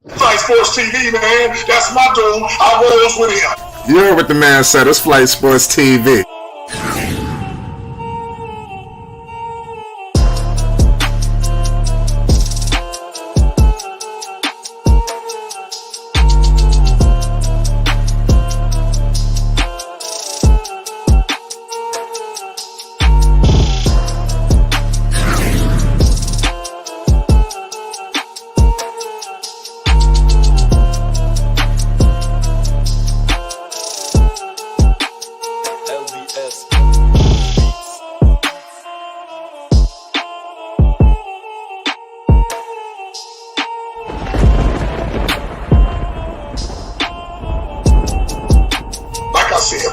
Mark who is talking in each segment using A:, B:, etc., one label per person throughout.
A: Flight Sports TV, man. That's my dude. I rolls with him.
B: You heard what the man said. It's Flight Sports TV.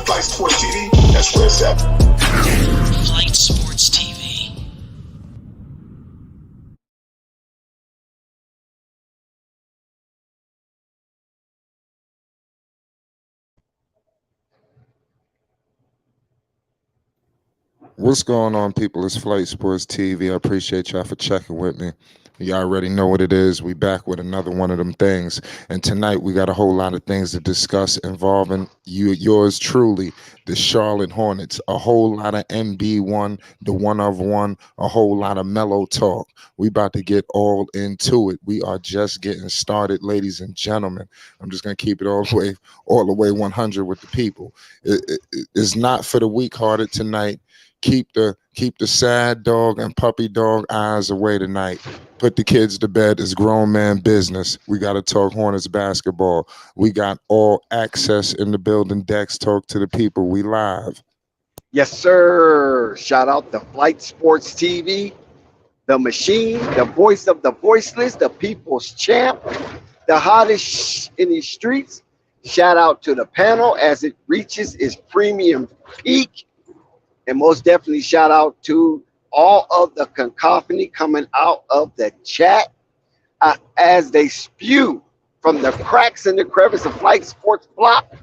A: Flight Sports TV, that's where it's at.
C: Flight Sports TV.
B: What's going on, people? It's Flight Sports TV. I appreciate y'all for checking with me. You already know what it is. We back with another one of them things. And tonight we got a whole lot of things to discuss involving yours truly, the Charlotte Hornets. A whole lot of MB1, the one of one, a whole lot of mellow talk. We about to get all into it. We are just getting started, ladies and gentlemen. I'm just gonna keep it all the way 100 with the people. It's not for the weak-hearted tonight. Keep the sad dog and puppy dog eyes away tonight. Put the kids to bed. It's grown man business. We got to talk Hornets basketball. We got all access in the building. Dex, talk to the people. We live.
D: Yes, sir. Shout out to Flight Sports TV, the machine, the voice of the voiceless, the people's champ, the hottest in these streets. Shout out to the panel as it reaches its premium peak. And most definitely shout out to all of the cacophony coming out of the chat as they spew from the cracks and the crevice of Flight Sports block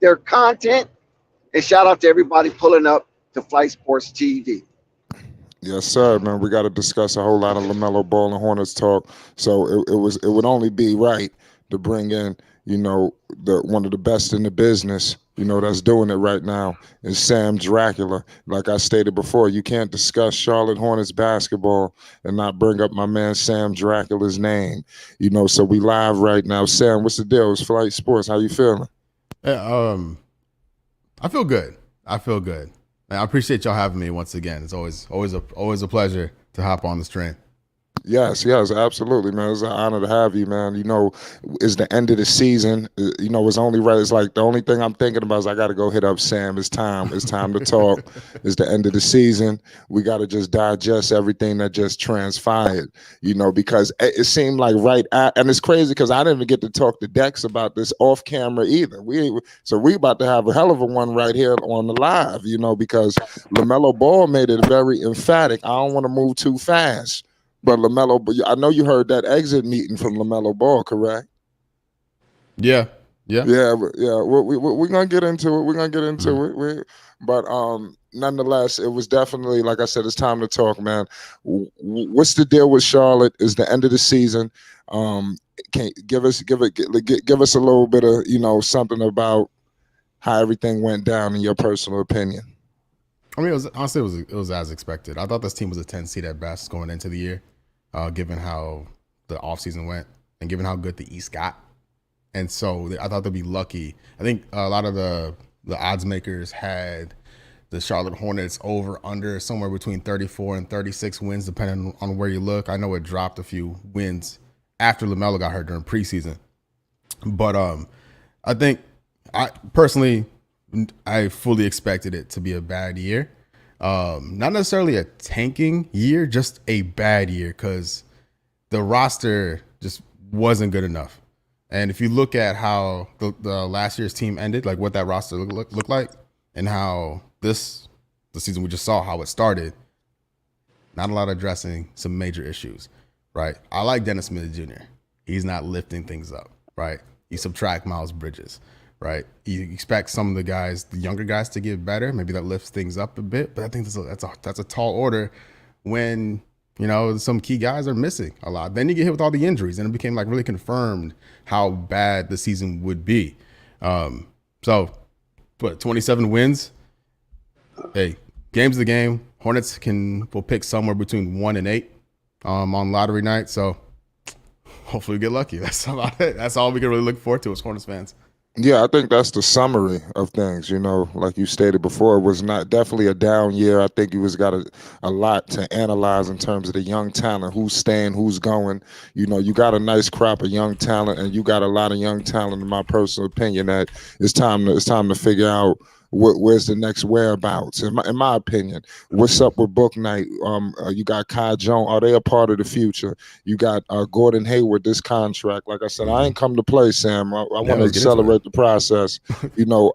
D: their content. And shout out to everybody pulling up to Flight Sports TV.
B: Yes, sir, man. We got to discuss a whole lot of Lamelo Ball and Hornets talk. So it would only be right to bring in, one of the best in the business, that's doing it right now is Sam Dracula. Like I stated before, you can't discuss Charlotte Hornets basketball and not bring up my man Sam Dracula's name. So we live right now. Sam, what's the deal? It's Flight Sports. How you feeling?
E: Yeah, I feel good. And I appreciate y'all having me once again. It's always a pleasure to hop on this train.
B: Yes, absolutely, man. It's an honor to have you, man. It's the end of the season. It's only right. It's like the only thing I'm thinking about is I got to go hit up Sam. It's time. It's time to talk. It's the end of the season. We got to just digest everything that just transpired, because it seemed like and it's crazy because I didn't even get to talk to Dex about this off camera either. We about to have a hell of a one right here on the live, because LaMelo Ball made it very emphatic. I don't want to move too fast. But LaMelo, I know you heard that exit meeting from LaMelo Ball, correct?
E: Yeah.
B: We're gonna get into it. But nonetheless, it was definitely, like I said, it's time to talk, man. What's the deal with Charlotte? Is the end of the season? Can give us a little bit of something about how everything went down in your personal opinion.
E: I mean, it was as expected. I thought this team was a 10 seed at best going into the year, given how the offseason went and given how good the East got. And so I thought they'd be lucky. I think a lot of the odds makers had the Charlotte Hornets over under somewhere between 34 and 36 wins, depending on where you look. I know it dropped a few wins after LaMelo got hurt during preseason. But I think I fully expected it to be a bad year. Not necessarily a tanking year, just a bad year because the roster just wasn't good enough. And if you look at how the last year's team ended, like what that roster looked like, and how the season we just saw, how it started, not a lot of addressing some major issues, right? I like Dennis Smith Jr. He's not lifting things up, right? You subtract Miles Bridges. Right, you expect some of the younger guys, to get better. Maybe that lifts things up a bit, but I think that's a tall order when You know, some key guys are missing a lot. Then you get hit with all the injuries, and it became like really confirmed how bad the season would be. So, but 27 wins. Hey, game's the game. Hornets will pick somewhere between 1 and 8 on lottery night. So hopefully we get lucky. That's about it. That's all we can really look forward to as Hornets fans.
B: Yeah, I think that's the summary of things. You know, like you stated before, it was not definitely a down year. I think you was got a lot to analyze in terms of the young talent, who's staying, who's going. You know, you got a nice crop of young talent, and you got a lot of young talent. In my personal opinion, that it's time to figure out where's the next whereabouts. In my opinion, what's up with Bouknight? You got Kai Jones. Are they a part of the future? You got Gordon Hayward. This contract, like I said, I ain't come to play, Sam. I want to accelerate the process. You know,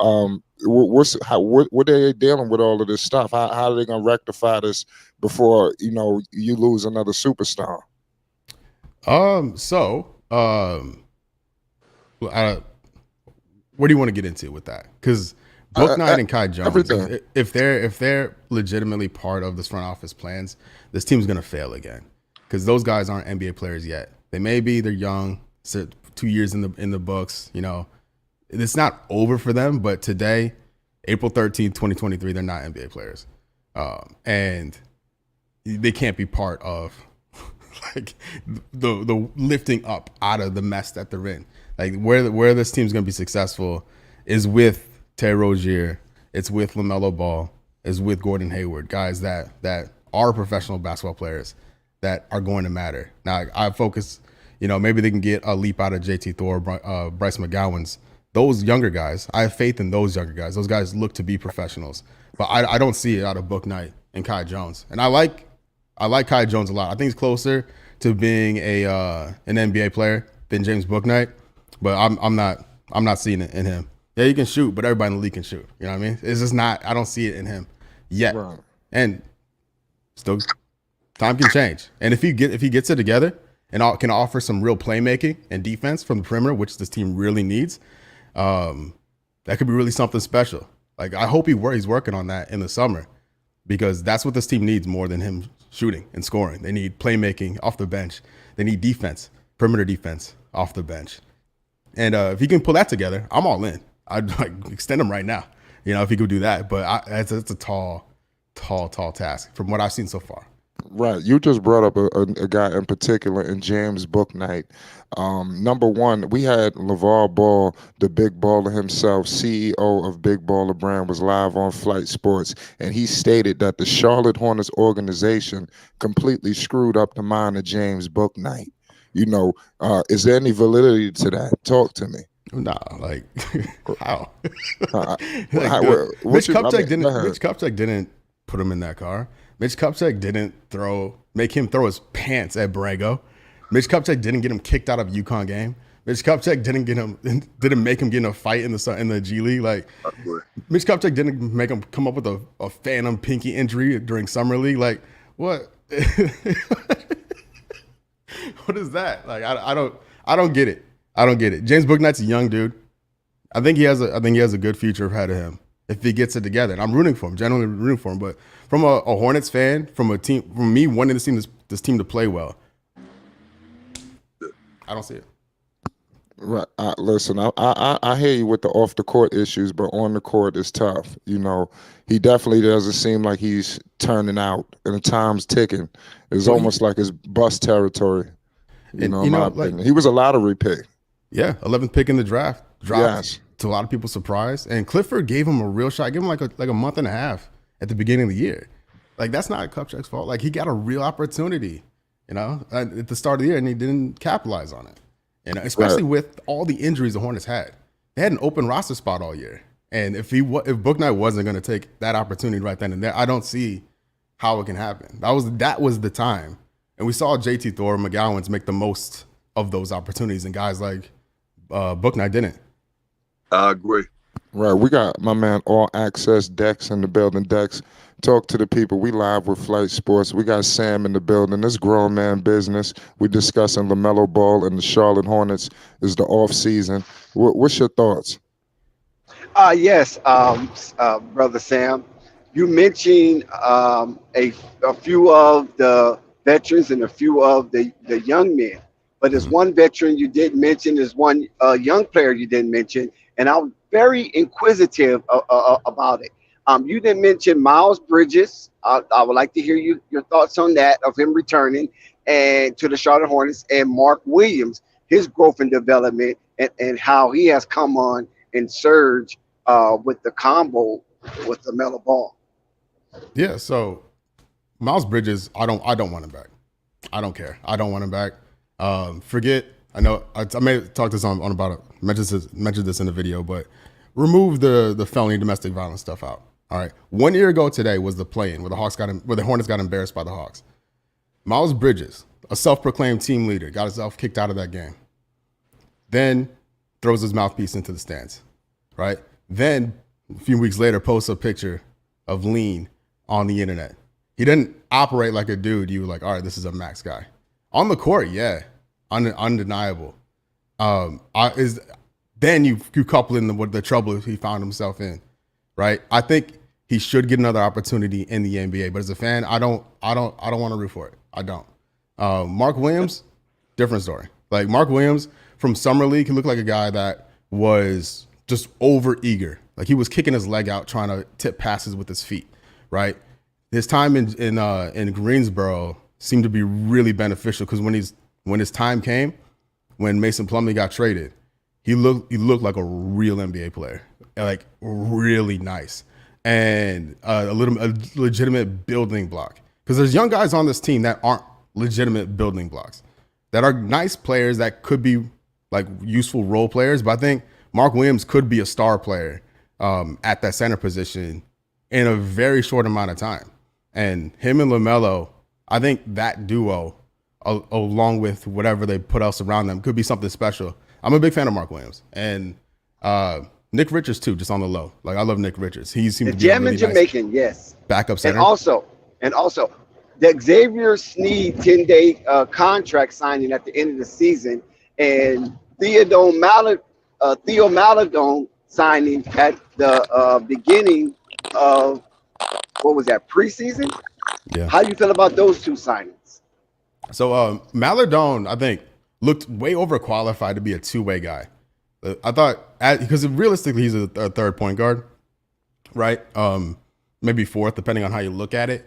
B: what are they dealing with all of this stuff? How are they gonna rectify this before you lose another superstar?
E: What do you want to get into with that? Because Bouknight and Kai Jones, if they're legitimately part of this front office plans, this team's gonna fail again. Because those guys aren't NBA players yet. They may be. They're young. 2 years in the books. You know, it's not over for them. But today, April 13th, 2023, they're not NBA players, and they can't be part of like the lifting up out of the mess that they're in. Like where this team's gonna be successful is with Terry Rozier, it's with Lamelo Ball, is with Gordon Hayward, guys that are professional basketball players that are going to matter. Now I focus, maybe they can get a leap out of JT Thor, Bryce McGowan's. Those younger guys, I have faith in those younger guys. Those guys look to be professionals, but I don't see it out of Bouknight and Kai Jones. And I like Kai Jones a lot. I think he's closer to being an NBA player than James Bouknight, but I'm not seeing it in him. Yeah, he can shoot, but everybody in the league can shoot. You know what I mean? It's just not. I don't see it in him yet. Right. And still, time can change. And if he gets it together and can offer some real playmaking and defense from the perimeter, which this team really needs, that could be really something special. Like I hope he's working on that in the summer, because that's what this team needs more than him shooting and scoring. They need playmaking off the bench. They need defense, perimeter defense off the bench. And if he can pull that together, I'm all in. I'd extend him right now, if he could do that. But it's a tall task from what I've seen so far.
B: Right. You just brought up a guy in particular in James Bouknight. Number one, we had LeVar Ball, the big baller himself, CEO of Big Baller Brand, was live on Flight Sports, and he stated that the Charlotte Hornets organization completely screwed up the mind of James Bouknight. Is there any validity to that? Talk to me.
E: Nah, like how?
B: Mitch
E: Kupchak didn't put him in that car. Mitch Kupchak didn't make him throw his pants at Brago. Mitch Kupchak didn't get him kicked out of UConn game. Mitch Kupchak didn't make him get in a fight in the G League. Like Mitch Kupchak didn't make him come up with a phantom pinky injury during summer league. Like what? What is that? Like I don't get it. I don't get it. James Bouknight's a young dude. I think he has a good future ahead of him if he gets it together. And I'm rooting for him, genuinely rooting for him. But from a Hornets fan, from me wanting to see this team to play well, I don't see it.
B: Right. Listen, I hear you with the off the court issues, but on the court it's tough. He definitely doesn't seem like he's turning out, and the time's ticking. It's almost like it's bust territory. In my opinion, he was a lottery pick.
E: Yeah, 11th pick in the draft. Dropped to a lot of people's surprise. And Clifford gave him a real shot. Gave him like a month and a half at the beginning of the year. Like that's not Kupchak's fault. Like he got a real opportunity, at the start of the year, and he didn't capitalize on it. Especially with all the injuries the Hornets had. They had an open roster spot all year. And if Bouknight wasn't going to take that opportunity right then and there, I don't see how it can happen. That was the time. And we saw JT Thor, McGowan's make the most of those opportunities, and guys like Bouknight didn't.
A: I agree.
B: Right. We got my man All Access Dex in the building. Dex, talk to the people. We live with Flight Sports. We got Sam in the building. This grown man business. We discussing LaMelo Ball and the Charlotte Hornets is the off season. What's your thoughts?
D: Yes, Brother Sam. You mentioned a few of the veterans and a few of the young men. But there's one veteran you didn't mention. There's one young player you didn't mention, and I'm very inquisitive about it. You didn't mention Miles Bridges. I would like to hear your thoughts on that, of him returning and to the Charlotte Hornets, and Mark Williams, his growth and development, and how he has come on and surged with the combo with the Lamelo Ball.
E: Yeah, so Miles Bridges, I don't want him back. I don't care. I don't want him back. Forget. I know I may talk this on about it. Mentioned this in the video, but remove the felony domestic violence stuff out. All right. 1 year ago today was the play-in where the Hornets got embarrassed by the Hawks. Miles Bridges, a self-proclaimed team leader, got himself kicked out of that game. Then throws his mouthpiece into the stands. Right. Then a few weeks later, posts a picture of Lean on the internet. He didn't operate like a dude. You were like, all right, this is a max guy. On the court, yeah, undeniable. Then you couple in the trouble he found himself in, right? I think he should get another opportunity in the NBA. But as a fan, I don't want to root for it. I don't. Mark Williams, different story. Like Mark Williams from Summer League, he looked like a guy that was just over eager. Like he was kicking his leg out, trying to tip passes with his feet, right? His time in Greensboro seemed to be really beneficial because when his time came, when Mason Plumlee got traded, he looked like a real NBA player, like really nice and a legitimate building block. Because there's young guys on this team that aren't legitimate building blocks, that are nice players that could be like useful role players. But I think Mark Williams could be a star player at that center position in a very short amount of time. And him and Lamelo, I think that duo, along with whatever they put else around them, could be something special. I'm a big fan of Mark Williams and Nick Richards too, just on the low. Like I love Nick Richards. He seems to be a really
D: Jamaican, nice yes, backup
E: center.
D: And also, the Xavier Sneed 10-day contract signing at the end of the season, and Theo Maladon signing at the beginning of what was that, preseason?
E: Yeah.
D: How do you feel about those two signings?
E: So Maladon, I think, looked way overqualified to be a two-way guy. I thought, because realistically he's a third point guard, right? Maybe fourth, depending on how you look at it.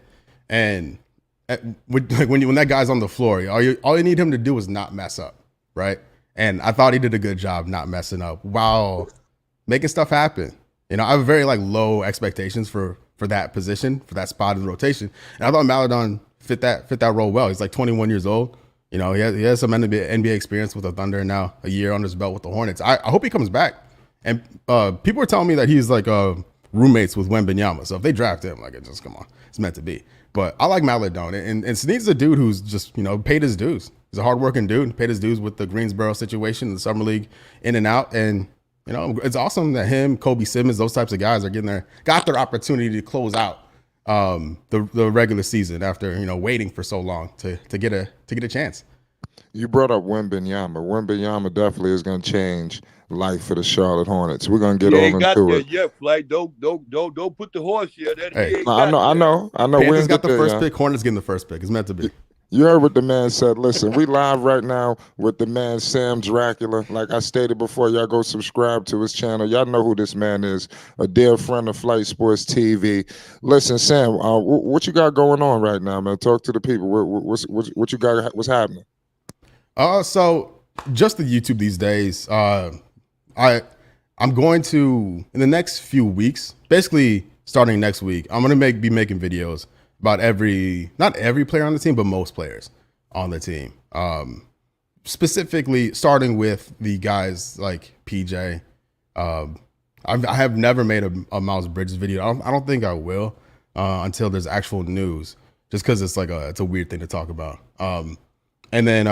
E: And when that guy's on the floor, all you need him to do is not mess up, right? And I thought he did a good job not messing up while making stuff happen. You know, I have very low expectations for that position, for that spot in the rotation. And I thought Maladon fit that role well. He's like 21 years old. You know, he has some NBA experience with the Thunder, and now a year under his belt with the Hornets. I hope he comes back. And people are telling me that he's like roommates with Wembanyama. So if they draft him, come on, it's meant to be. But I like Maladon, and Snead's a dude who's just, paid his dues. He's a hardworking dude, paid his dues with the Greensboro situation, the Summer League, in and out. And, it's awesome that him, Kobe Simmons, those types of guys are got their opportunity to close out the regular season after, waiting for so long to get a chance.
B: You brought up Wembanyama. Wembanyama definitely is going to change life for the Charlotte Hornets. We're going to get over into it.
F: Yeah, Flight. Don't put the horse here.
B: I know.
E: Panthers got the first pick. Hornets getting the first pick. It's meant to be.
B: You heard what the man said. Listen, we live right now with the man Sam Dracula. Like I stated before, y'all go subscribe to his channel. Y'all know who this man is, a dear friend of Flight Sports TV. Listen, Sam, what you got going on right now, man? Talk to the people. What you got? What's happening?
E: So just the YouTube these days. I'm going to, in the next few weeks, basically starting next week, I'm going to be making videos about not every player on the team, but most players on the team. Specifically, starting with the guys like PJ. I have never made a Miles Bridges video. I don't think I will until there's actual news, just because it's it's a weird thing to talk about. And then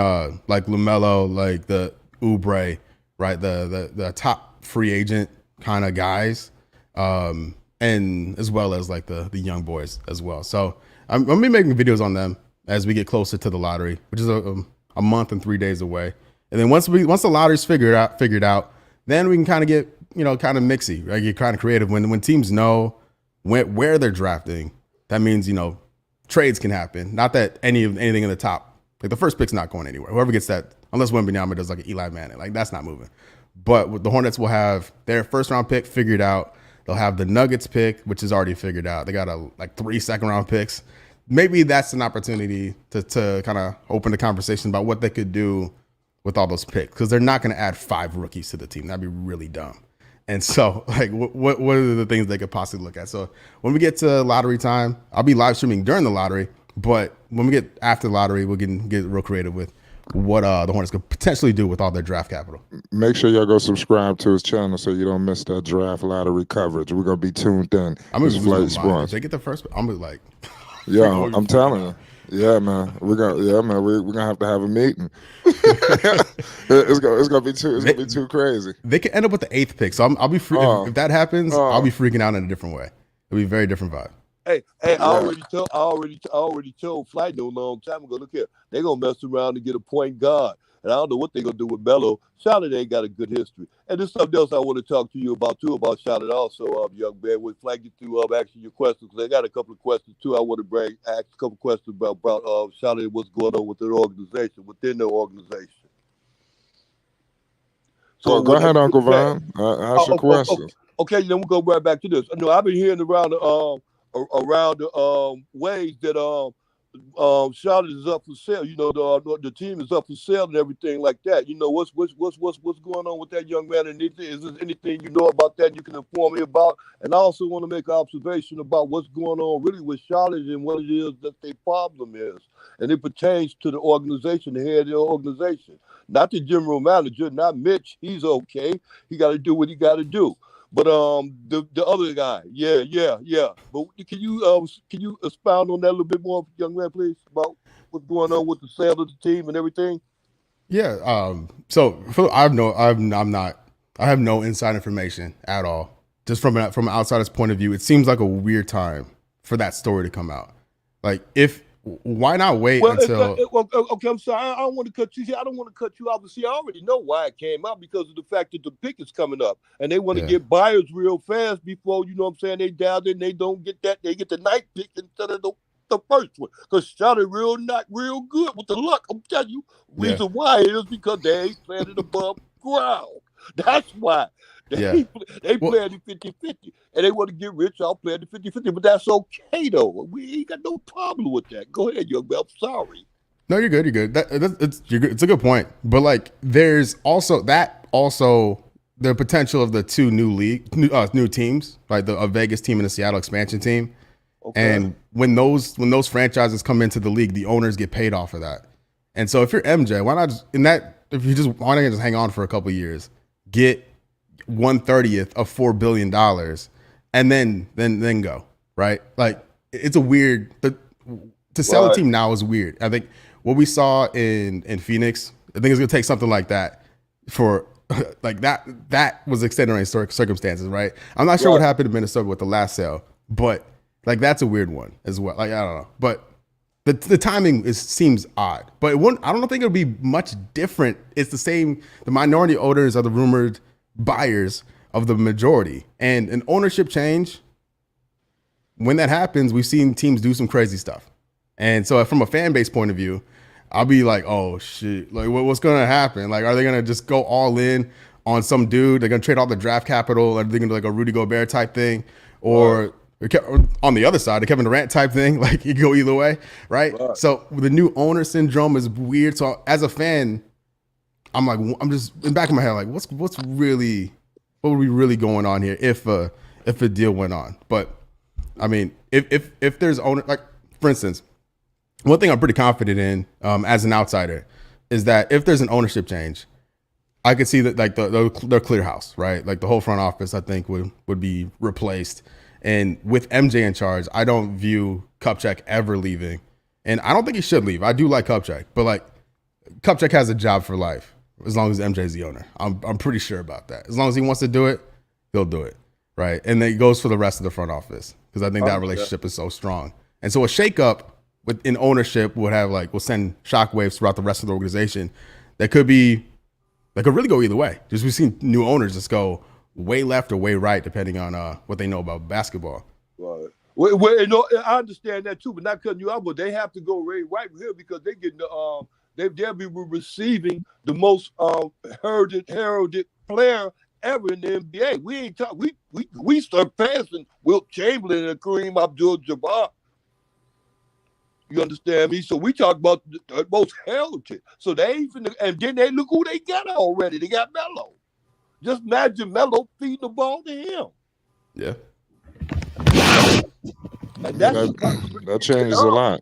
E: like Lamelo, like the Oubre, right? The top free agent kind of guys. And as well as the young boys as well. So I'm gonna be making videos on them as we get closer to the lottery, which is a month and 3 days away. And then once the lottery's figured out, then we can kind of get kind of mixy, right? Get kind of creative when teams know where they're drafting. That means trades can happen. Not that anything in the top, like the first pick's not going anywhere. Whoever gets that, unless Wembanyama does like an Eli Manning, like that's not moving. But the Hornets will have their first round pick figured out. They'll have the Nuggets pick, which is already figured out. They got like 3 second round picks. Maybe that's an opportunity to kind of open the conversation about what they could do with all those picks, because they're not going to add 5 rookies to the team. That'd be really dumb. And so, like, what are the things they could possibly look at? So when we get to lottery time, I'll be live streaming during the lottery. But when we get after the lottery, we can get real creative with what the Hornets could potentially do with all their draft capital.
B: Make sure y'all go subscribe to his channel so you don't miss that draft lottery coverage. We're gonna be tuned in.
E: I'm gonna
B: Flight Sports.
E: If they get the first, I'm gonna like.
B: Yeah, I'm telling you. Yeah, man. We're gonna have to have a meeting. it's gonna be too crazy.
E: They could end up with the 8th pick, so I'll be free if that happens. I'll be freaking out in a different way. It'll be a very different vibe.
F: Hey, I already told Flight no long time ago. Look here, they're gonna mess around and get a point guard, and I don't know what they're gonna do with Melo. Charlotte ain't got a good history, and there's something else I want to talk to you about too about Charlotte also, young man. With Flight get to asking your questions, because I got a couple of questions too. I want to ask a couple of questions about Charlotte and what's going on with their organization, within their organization.
B: So go ahead, Uncle Von. Ask your question.
F: Okay, then we'll go right back to this. I've been hearing around the ways that Charlotte is up for sale. You know, the team is up for sale and everything like that. You know, what's going on with that young man? And is there anything you know about that you can inform me about? And I also want to make an observation about what's going on really with Charlotte and what it is that their problem is. And it pertains to the organization, the head of the organization. Not the general manager, not Mitch. He's okay. He got to do what he got to do. But the other guy, yeah. But can you expound on that a little bit more, young man, please, about what's going on with the sale of the team and everything?
E: Yeah. So I have no inside information at all. Just from an outsider's point of view, it seems like a weird time for that story to come out. Like, why not wait until?
F: Okay, I'm sorry. I don't want to cut you. I don't want to cut you off. But see, I already know why it came out, because of the fact that the pick is coming up, and they want to get buyers real fast before, you know what I'm saying, they down there and they don't get that. They get the night pick instead of the first one, because Charlotte not real good with the luck. I'm telling you, reason why is because they ain't playing it above ground. That's why. They playing the 50-50, and they want to get rich off playing the 50-50, but that's okay, though. We ain't got no problem with that. Go ahead, young man. I'm sorry.
E: No, you're good. You're good. It's a good point. But, like, there's also the potential of the 2 new teams, like a Vegas team and a Seattle expansion team. Okay. And when those franchises come into the league, the owners get paid off of that. And so if you're MJ, why not just hang on for a couple of years, get 1/30 of $4 billion, and then go, right? Like, it's a weird to sell a team now is weird. I think what we saw in Phoenix, I think it's gonna take something like that for like that was extended circumstances, right? I'm not sure what happened in Minnesota with the last sale, but like that's a weird one as well. Like, I don't know, but the timing seems odd. But I don't think it'll be much different. It's the same. The minority owners are the rumored buyers of the majority, and an ownership change, when that happens, we've seen teams do some crazy stuff. And so from a fan base point of view, I'll be like, oh shit, like what's gonna happen? Like, are they gonna just go all in on some dude? They're gonna trade all the draft capital? Are they gonna do like a Rudy Gobert type thing, or on the other side, a Kevin Durant type thing? Like, you go either way, right? So the new owner syndrome is weird. So as a fan, I'm just in the back of my head, like, what would be really going on here if a deal went on? But I mean, if there's owner, like, for instance, one thing I'm pretty confident in as an outsider is that if there's an ownership change, I could see that, like, the clear house, right? Like, the whole front office, I think would be replaced. And with MJ in charge, I don't view Kupchak ever leaving, and I don't think he should leave. I do like Kupchak, but like, Kupchak has a job for life. As long as MJ is the owner, I'm pretty sure about that. As long as he wants to do it, he'll do it, right? And then it goes for the rest of the front office, because I think that relationship is so strong. And so a shakeup within ownership will send shockwaves throughout the rest of the organization. That could really go either way. Just we've seen new owners just go way left or way right, depending on what they know about basketball.
F: Right. Well, you know, I understand that too, but not cutting you out. But they have to go Ray White here because they get the they'll be receiving the most heralded player ever in the NBA. We ain't talk. We surpassing Wilt Chamberlain and Kareem Abdul-Jabbar. You understand me? So we talk about the most heralded. So they ain't finna, and then they look who they got already. They got Melo. Just imagine Melo feeding the ball to him.
E: Yeah.
F: And
B: Yeah,
F: that's
B: that changes a lot.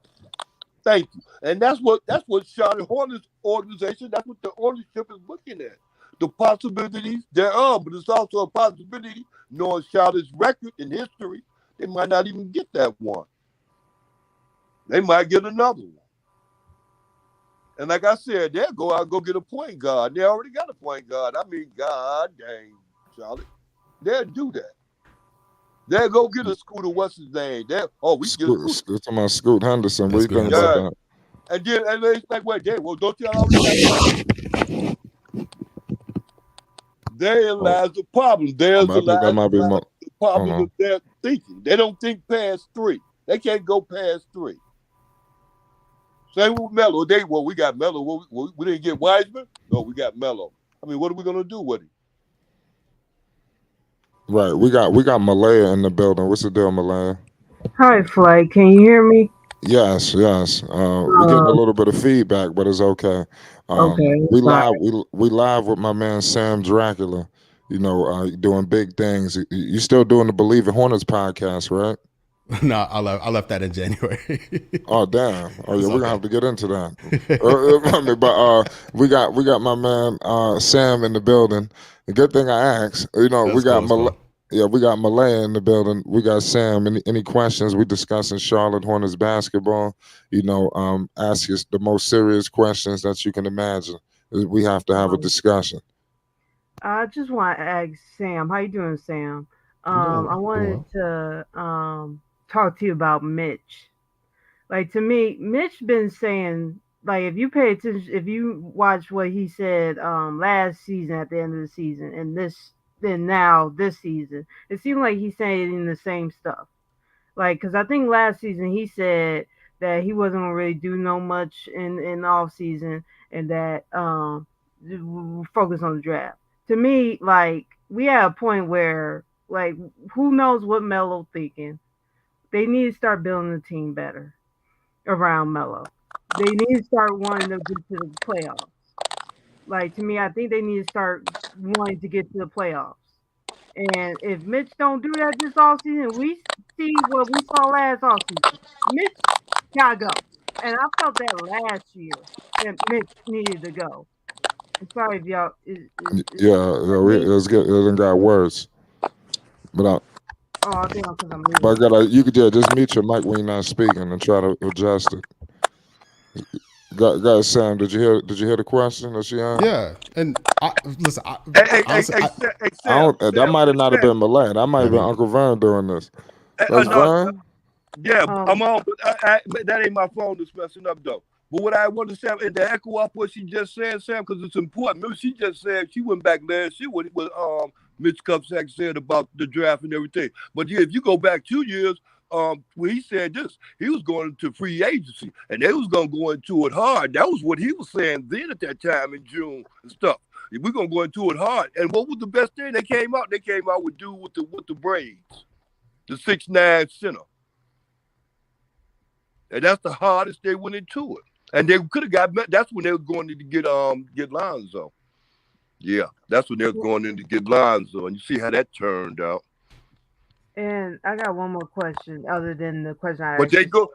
F: thank you. And that's what Charlotte Hornets organization, that's what the ownership is looking at. The possibilities there are, but it's also a possibility, knowing Charlotte's record in history, they might not even get that one. They might get another one. And like I said, they'll go out and go get a point guard. They already got a point guard. I mean, God dang, Charlotte. They'll do that. They'll go get a Scooter, what's his name? We can get a Scooter.
B: Talking about Scoot Henderson. What do you think about that?
F: And then they expect, wait, well, don't y'all already got Therein lies the problem. There's
B: I think that might be
F: the problem of their thinking. They don't think past 3. They can't go past 3. Same with Melo. We got Melo. We didn't get Wiseman? No, we got Melo. I mean, what are we gonna do with him?
B: Right. We got Malaya in the building. What's the deal, Malaya?
G: Hi, Flight. Can you hear me?
B: Yes. We're getting a little bit of feedback, but it's okay.
G: Okay.
B: We live with my man Sam Dracula. You know, doing big things. You still doing the Believe in Hornets podcast, right?
E: No, I left that in January.
B: Oh damn! Oh yeah, we're gonna have to get into that. But we got my man Sam in the building. The good thing I asked, you know, we got Malaya in the building. We got Sam. Any questions? We discussing Charlotte Hornets basketball. You know, ask us the most serious questions that you can imagine. We have to have a discussion.
G: I just want to ask Sam, how you doing, Sam? I wanted to talk to you about Mitch. Like, to me, Mitch been saying, like, if you pay attention, if you watch what he said last season at the end of the season and now this season, it seemed like he's saying the same stuff. Like, because I think last season he said that he wasn't gonna really do no much in off season and that focus on the draft. To me, like, we at a point where, like, who knows what Melo thinking. They need to start building the team better around Melo. They need to start wanting to get to the playoffs. Like, to me, I think they need to start wanting to get to the playoffs. And if Mitch don't do that this offseason, we see what we saw last offseason. Mitch gotta go. And I felt that last year that Mitch needed to go. I'm sorry if y'all.
B: Let's get it got worse. But
G: I think because I'm
B: but you could just mute your mic when you're not speaking and try to adjust it. Guys, Sam, did you hear the question that she asked?
E: Yeah, and listen,
B: that might have not have been Malay. That might have been Uncle Vern doing this. That's Vern?
F: Yeah, I'm on, but that ain't my phone that's messing up though. But what I want to say, and to echo off what she just said, Sam, because it's important. Remember, she just said she went back last year with Mitch Kupchak said about the draft and everything. But yeah, if you go back 2 years, when he said this, he was going into free agency, and they was gonna go into it hard. That was what he was saying then at that time in June and stuff. We're gonna go into it hard. And what was the best thing? They came out with dude with the braids, the 6'9" center. And that's the hardest they went into it. And they could have got. That's when they were going to get Lonzo. Yeah, that's when they were going in to get Lonzo, and you see how that turned out.
G: And I got one more question, other than the question I asked.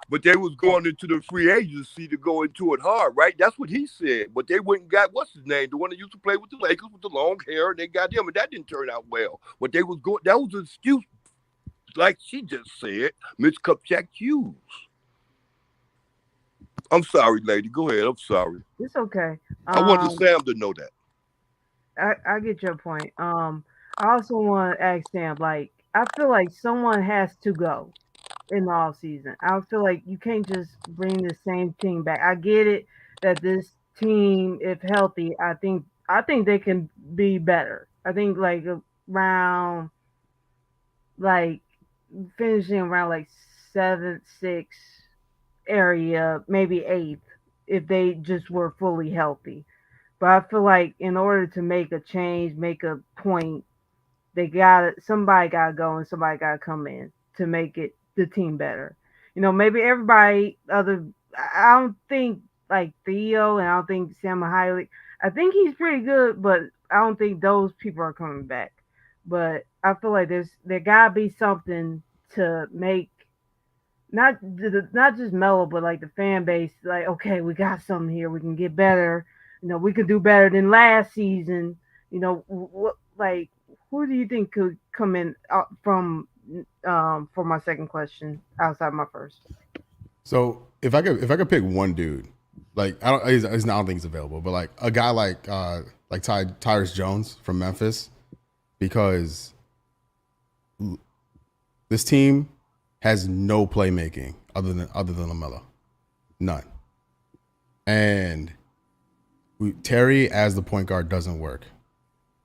F: But they was going into the free agency to go into it hard, right? That's what he said. But they went and got what's his name, the one that used to play with the Lakers with the long hair, and they got him, and that didn't turn out well. But they was going. That was an excuse, like she just said. Mitch Kupchak used. I'm sorry, lady. Go ahead. I'm sorry.
G: It's okay.
F: I wanted Sam to know that.
G: I get your point. I also want to ask Sam, like, I feel like someone has to go in the off season. I feel like you can't just bring the same team back. I get it that this team, if healthy, I think they can be better. I think like around like finishing around like seventh, sixth area, maybe eighth, if they just were fully healthy. But I feel like in order to make a change, make a point, somebody gotta go and somebody gotta come in to make it the team better. Maybe everybody I don't think like Theo and I don't think Sam Hiley. I think he's pretty good, but I don't think those people are coming back. But I feel like there gotta be something to make not just Melo, but like the fan base, like, okay, we got something here. We can get better. We could do better than last season. What like who do you think could come in from for my second question outside my first?
E: So if I could pick one dude, like I don't think he's available, but like a guy like Tyrus Jones from Memphis, because this team has no playmaking other than Lamelo, none. And Terry as the point guard doesn't work.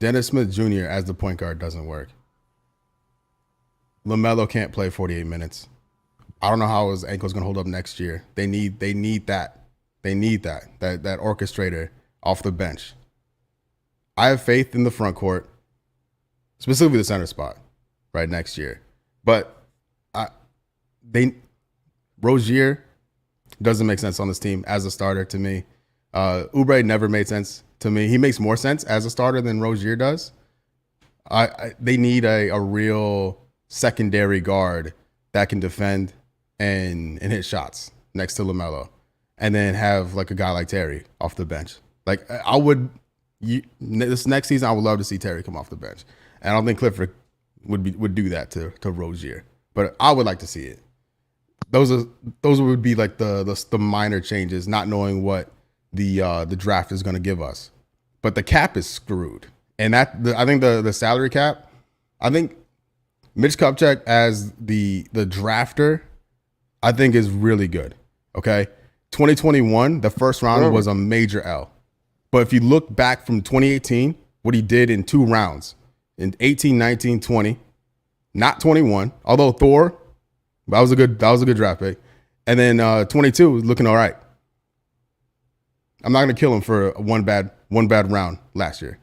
E: Dennis Smith Jr. as the point guard doesn't work. Lamelo can't play 48 minutes. I don't know how his ankle's gonna hold up next year. They need that. They need that orchestrator off the bench. I have faith in the front court, specifically the center spot, right next year. But Rozier doesn't make sense on this team as a starter to me. Oubre never made sense to me. He makes more sense as a starter than Rozier does. They need a real secondary guard that can defend and hit shots next to Lamelo, and then have like a guy like Terry off the bench. Like this next season, I would love to see Terry come off the bench, and I don't think Clifford would do that to Rozier, but I would like to see it. Those would be like the minor changes, not knowing what the draft is going to give us. But the cap is screwed, and I think the salary cap. I think Mitch Kupchak as the drafter, I think is really good. Okay, 2021, the first round was a major L. But if you look back from 2018, what he did in 2 rounds, in 18, 19, 20, not 21, although Thor, that was a good draft pick. And then 22 was looking all right. I'm not going to kill him for one bad round last year.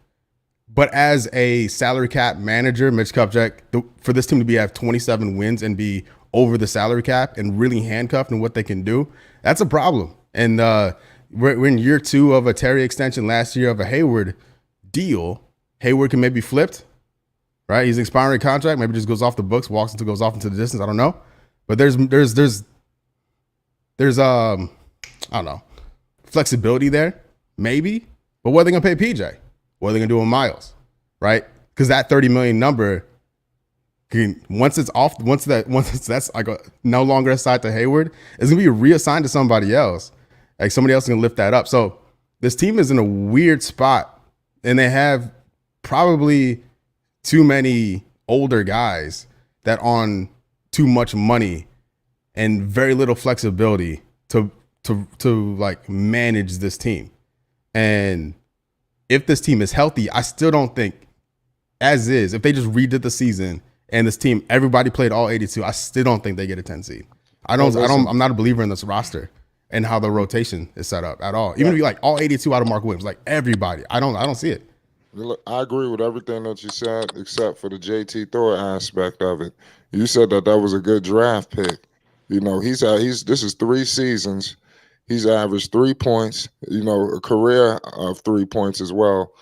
E: But as a salary cap manager, Mitch Kupchak, for this team to have 27 wins and be over the salary cap and really handcuffed in what they can do, that's a problem. And we're in year 2 of a Terry extension, last year of a Hayward deal. Hayward can maybe flipped, right? He's an expiring contract, maybe just goes off the books, goes off into the distance. I don't know. But there's I don't know, flexibility there, maybe. But what are they gonna pay PJ? What are they gonna do with Miles, right? Because that $30 million number, once that's like no longer assigned to Hayward, it's gonna be reassigned to somebody else. Like somebody else is gonna lift that up. So this team is in a weird spot, and they have probably too many older guys that on too much money and very little flexibility to like manage this team. And if this team is healthy, I still don't think, as is, if they just redid the season and this team, everybody played all 82, I still don't think they get a 10 seed. I'm not a believer in this roster and how the rotation is set up at all. Even if you like all 82 out of Mark Williams, like everybody, I don't see it.
B: Look, I agree with everything that you said, except for the JT Thor aspect of it. You said that was a good draft pick. This is 3 seasons. He's averaged 3 points, a career of 3 points as well,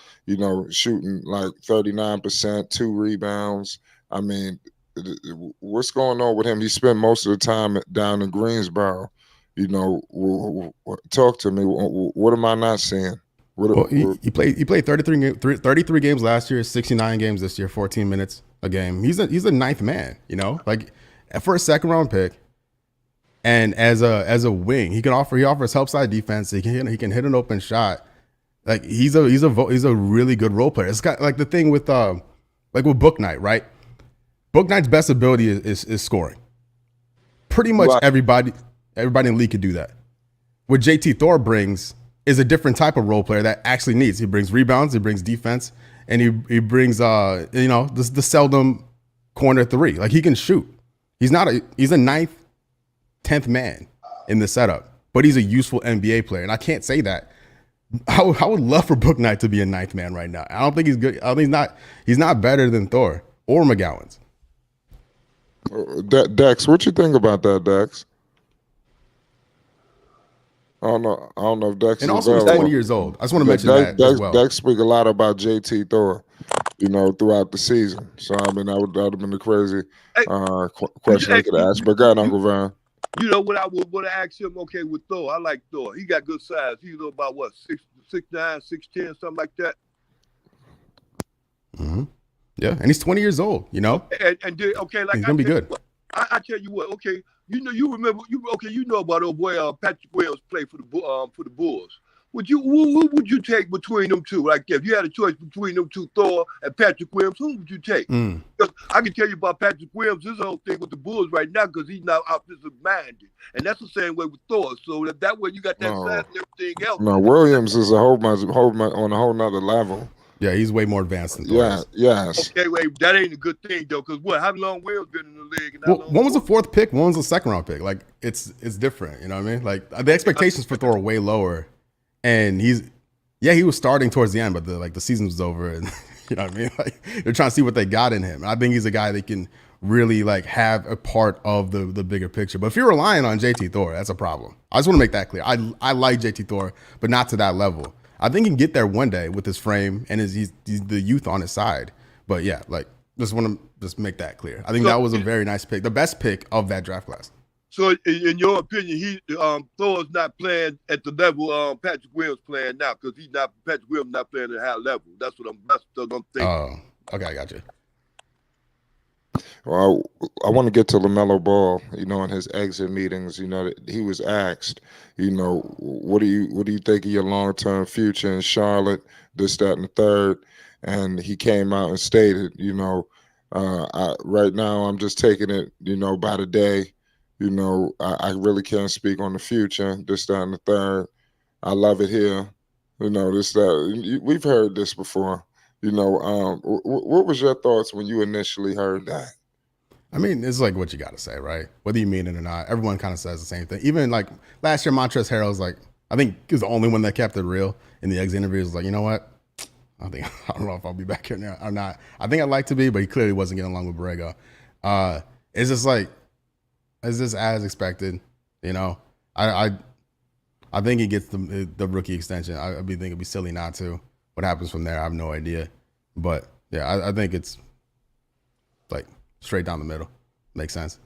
B: shooting like 39%, 2 rebounds. I mean, what's going on with him? He spent most of the time down in Greensboro. Talk to me. What am I not seeing?
E: He played 33 games last year, 69 games this year, 14 minutes a game. He's a ninth man, like for a second round pick. And as a wing, he offers help side defense. He can hit an open shot. Like he's a really good role player. It's got like the thing with Bouknight, right? Bouknight's best ability is scoring. Pretty much everybody in the league could do that. What JT Thor brings is a different type of role player that actually needs. He brings rebounds, he brings defense, and he brings the seldom corner 3. Like he can shoot. He's a ninth 10th man in the setup, but he's a useful NBA player. And I can't say that. I would love for Bouknight to be a 9th man right now. I don't think he's good. I think he's not better than Thor or McGowan's.
B: Dex, what you think about that, Dex? I don't know if Dex
E: And
B: is
E: also, he's
B: available.
E: 20 years old. I just want to mention that as well.
B: Dex speak a lot about JT Thor, throughout the season. So I mean, that would have been a crazy question I could ask. But go ahead, Uncle Van.
F: You know what I would want to ask him? Okay, with Thor, I like Thor. He got good size. He's about what 6'9", 6'10", something like that.
E: Mm-hmm. Yeah, and he's 20 years old.
F: And okay, like
E: he's gonna be good.
F: I tell you what. Okay, you remember you know about old boy Patrick Williams played for the Bulls. Who would you take between them two? Like if you had a choice between them two, Thor and Patrick Williams, who would you take? Because I can tell you about Patrick Williams, his whole thing with the Bulls right now, because he's now offensive minded, and that's the same way with Thor. So that way you got that size and everything else.
B: No, Williams is on a whole nother level.
E: Yeah, he's way more advanced than Thor.
B: Yes.
F: Okay, wait, that ain't a good thing though, because how long Williams been in the league?
E: And one was a 4th pick, one was a 2nd round pick. Like it's different, you know what I mean? Like the expectations for Thor are way lower, and he was starting towards the end, but the season was over, and you know what I mean? Like they're trying to see what they got in him. And I think he's a guy that can really like have a part of the bigger picture. But if you're relying on JT Thor, that's a problem. I just want to make that clear. I like JT Thor, but not to that level. I think he can get there one day with his frame and he's the youth on his side. But yeah, like just want to make that clear. I think that was a very nice pick, the best pick of that draft class.
F: So in your opinion, Thor's not playing at the level Patrick Williams playing now, because Patrick Williams not playing at a high level. That's what I'm thinking.
E: Oh, okay, I got you.
B: Well, I want to get to Lamelo Ball. In his exit meetings, he was asked, what do you think of your long-term future in Charlotte, this, that, and the third? And he came out and stated, right now I'm just taking it, by the day. I really can't speak on the future, this, that, and the third. I love it here. This, that. We've heard this before. What was your thoughts when you initially heard that?
E: I mean, it's like what you got to say, right? Whether you mean it or not, everyone kind of says the same thing. Even like last year, Montrezl Harrell was like, I think he was the only one that kept it real in the exit interview. He was like, you know what? I don't know if I'll be back here now or not. I think I'd like to be, but he clearly wasn't getting along with Borrego. It's just like, it's just as expected, I think he gets the rookie extension. I think it'd be silly not to. What happens from there, I have no idea. But yeah, I think it's like straight down the middle. Makes sense.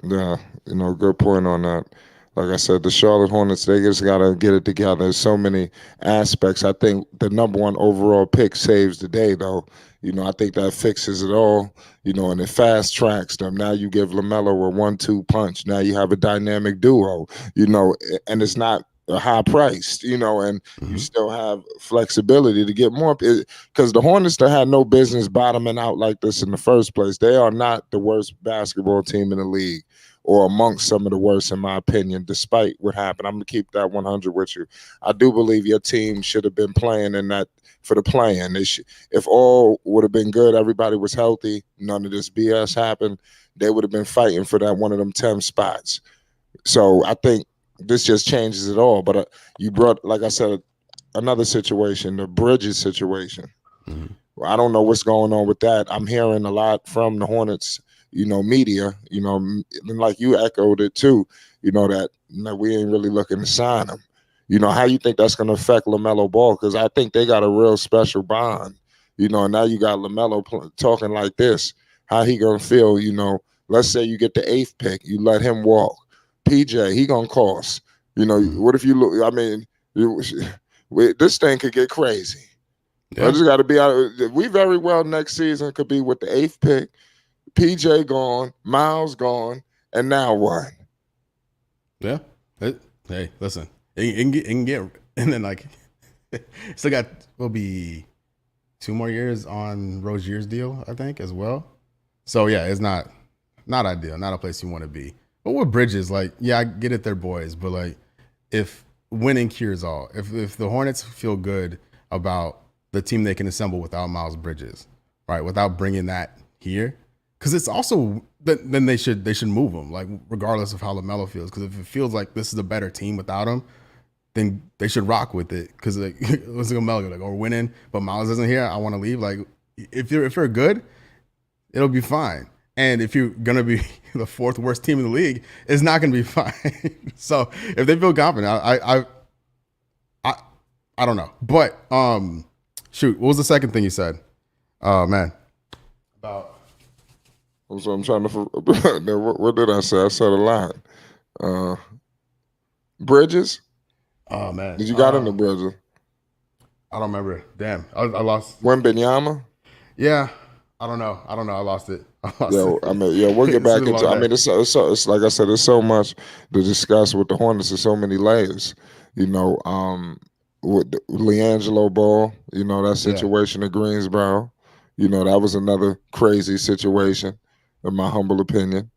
B: Yeah, good point on that. Like I said, the Charlotte Hornets, they just got to get it together. There's so many aspects. I think the number one overall pick saves the day, though. I think that fixes it all, and it fast tracks them. Now you give Lamelo a 1-2 punch. Now you have a dynamic duo, and it's not high priced, and you still have flexibility to get more, because the Hornets had no business bottoming out like this in the first place. They are not the worst basketball team in the league, or amongst some of the worst, in my opinion, despite what happened. I'm going to keep that 100 with you. I do believe your team should have been playing in that for the play-in. If all would have been good, everybody was healthy, none of this BS happened, they would have been fighting for that one of them 10 spots. So I think this just changes it all. But you brought, like I said, another situation, the Bridges situation. Mm-hmm. Well, I don't know what's going on with that. I'm hearing a lot from the Hornets, media, and like you echoed it too, that we ain't really looking to sign him. How you think that's going to affect Lamelo Ball? Because I think they got a real special bond, and now you got Lamelo talking like this. How he going to feel, let's say you get the 8th pick, you let him walk. PJ, he gonna cost. What if you look? I mean, this thing could get crazy. Yeah. I just got to be out. We very well next season could be with the 8th pick, PJ gone, Miles gone, and now what?
E: Yeah. Hey, listen, it can get, and then like, still got will be 2 more years on Rozier's deal, I think, as well. So yeah, it's not ideal, not a place you want to be. But with Bridges, like, yeah, I get it, they're boys, but like, if winning cures all, if the Hornets feel good about the team they can assemble without Miles Bridges, right, without bringing that here, because it's also then they should move him, like regardless of how LaMelo feels. Because if it feels like this is a better team without him, then they should rock with it. Because like, let's go LaMelo, like, we're winning, but Miles isn't here. I want to leave. Like if you're good, it'll be fine. And if you're gonna be the fourth worst team in the league, it's not gonna be fine. So if they feel confident, I don't know. But shoot, what was the second thing you said? Oh man, about.
B: So I'm trying to. What did I say? I said a lot. Bridges.
E: Oh man,
B: did you got into Bridges?
E: I don't remember. Damn, I lost.
B: Wembanyama.
E: Yeah, I don't know. I lost it.
B: We'll get back into. I mean, it's like I said, there's so much to discuss with the Hornets. There's so many layers. You know, with LiAngelo Ball. You know, that situation in Greensboro. You know, that was another crazy situation, in my humble opinion.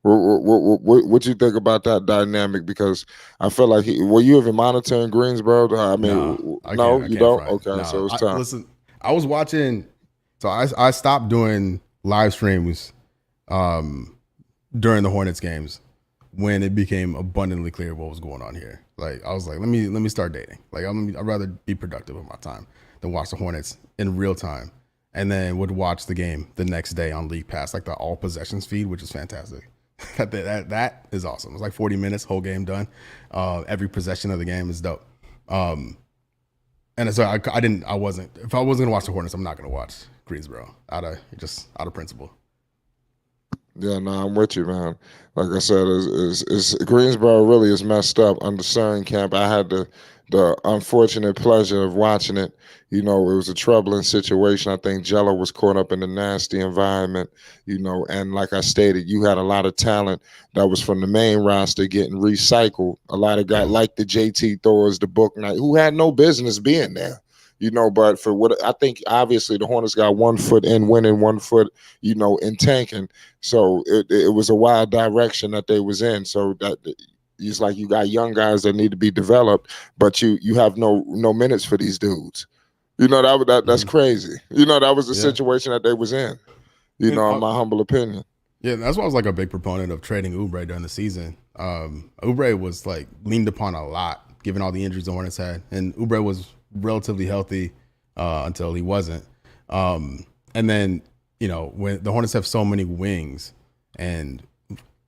B: What you think about that dynamic? Because I feel like were you even monitoring Greensboro? I mean, no, you don't. Okay, no, so it's time.
E: Listen, I was watching. So I stopped doing live streams during the Hornets games when it became abundantly clear what was going on here. Like I was like, let me start dating. Like I'd rather be productive with my time than watch the Hornets in real time, and then would watch the game the next day on League Pass, like the all possessions feed, which is fantastic. that is awesome. It's like 40 minutes, whole game done. Every possession of the game is dope. And so I wasn't. If I wasn't gonna watch the Hornets, I'm not gonna watch Greensboro out of principle.
B: Yeah, no, I'm with you, man. Like I said, is Greensboro really is messed up under Cern Camp. I had the unfortunate pleasure of watching it. You know, it was a troubling situation. I think Jello was caught up in a nasty environment, you know, and like I stated, you had a lot of talent that was from the main roster getting recycled. A lot of guys like the JT Thors, the Bouknight, who had no business being there. You know, but for what I think, obviously the Hornets got 1 foot in winning, 1 foot, you know, in tanking. So it was a wild direction that they was in. So that it's like you got young guys that need to be developed, but you have no minutes for these dudes. You know, that's crazy. You know, that was the situation that they was in. You know, in my humble opinion.
E: Yeah, that's why I was like a big proponent of trading Oubre during the season. Oubre was like leaned upon a lot, given all the injuries the Hornets had, and Oubre was relatively healthy until he wasn't. And then, you know, when the Hornets have so many wings and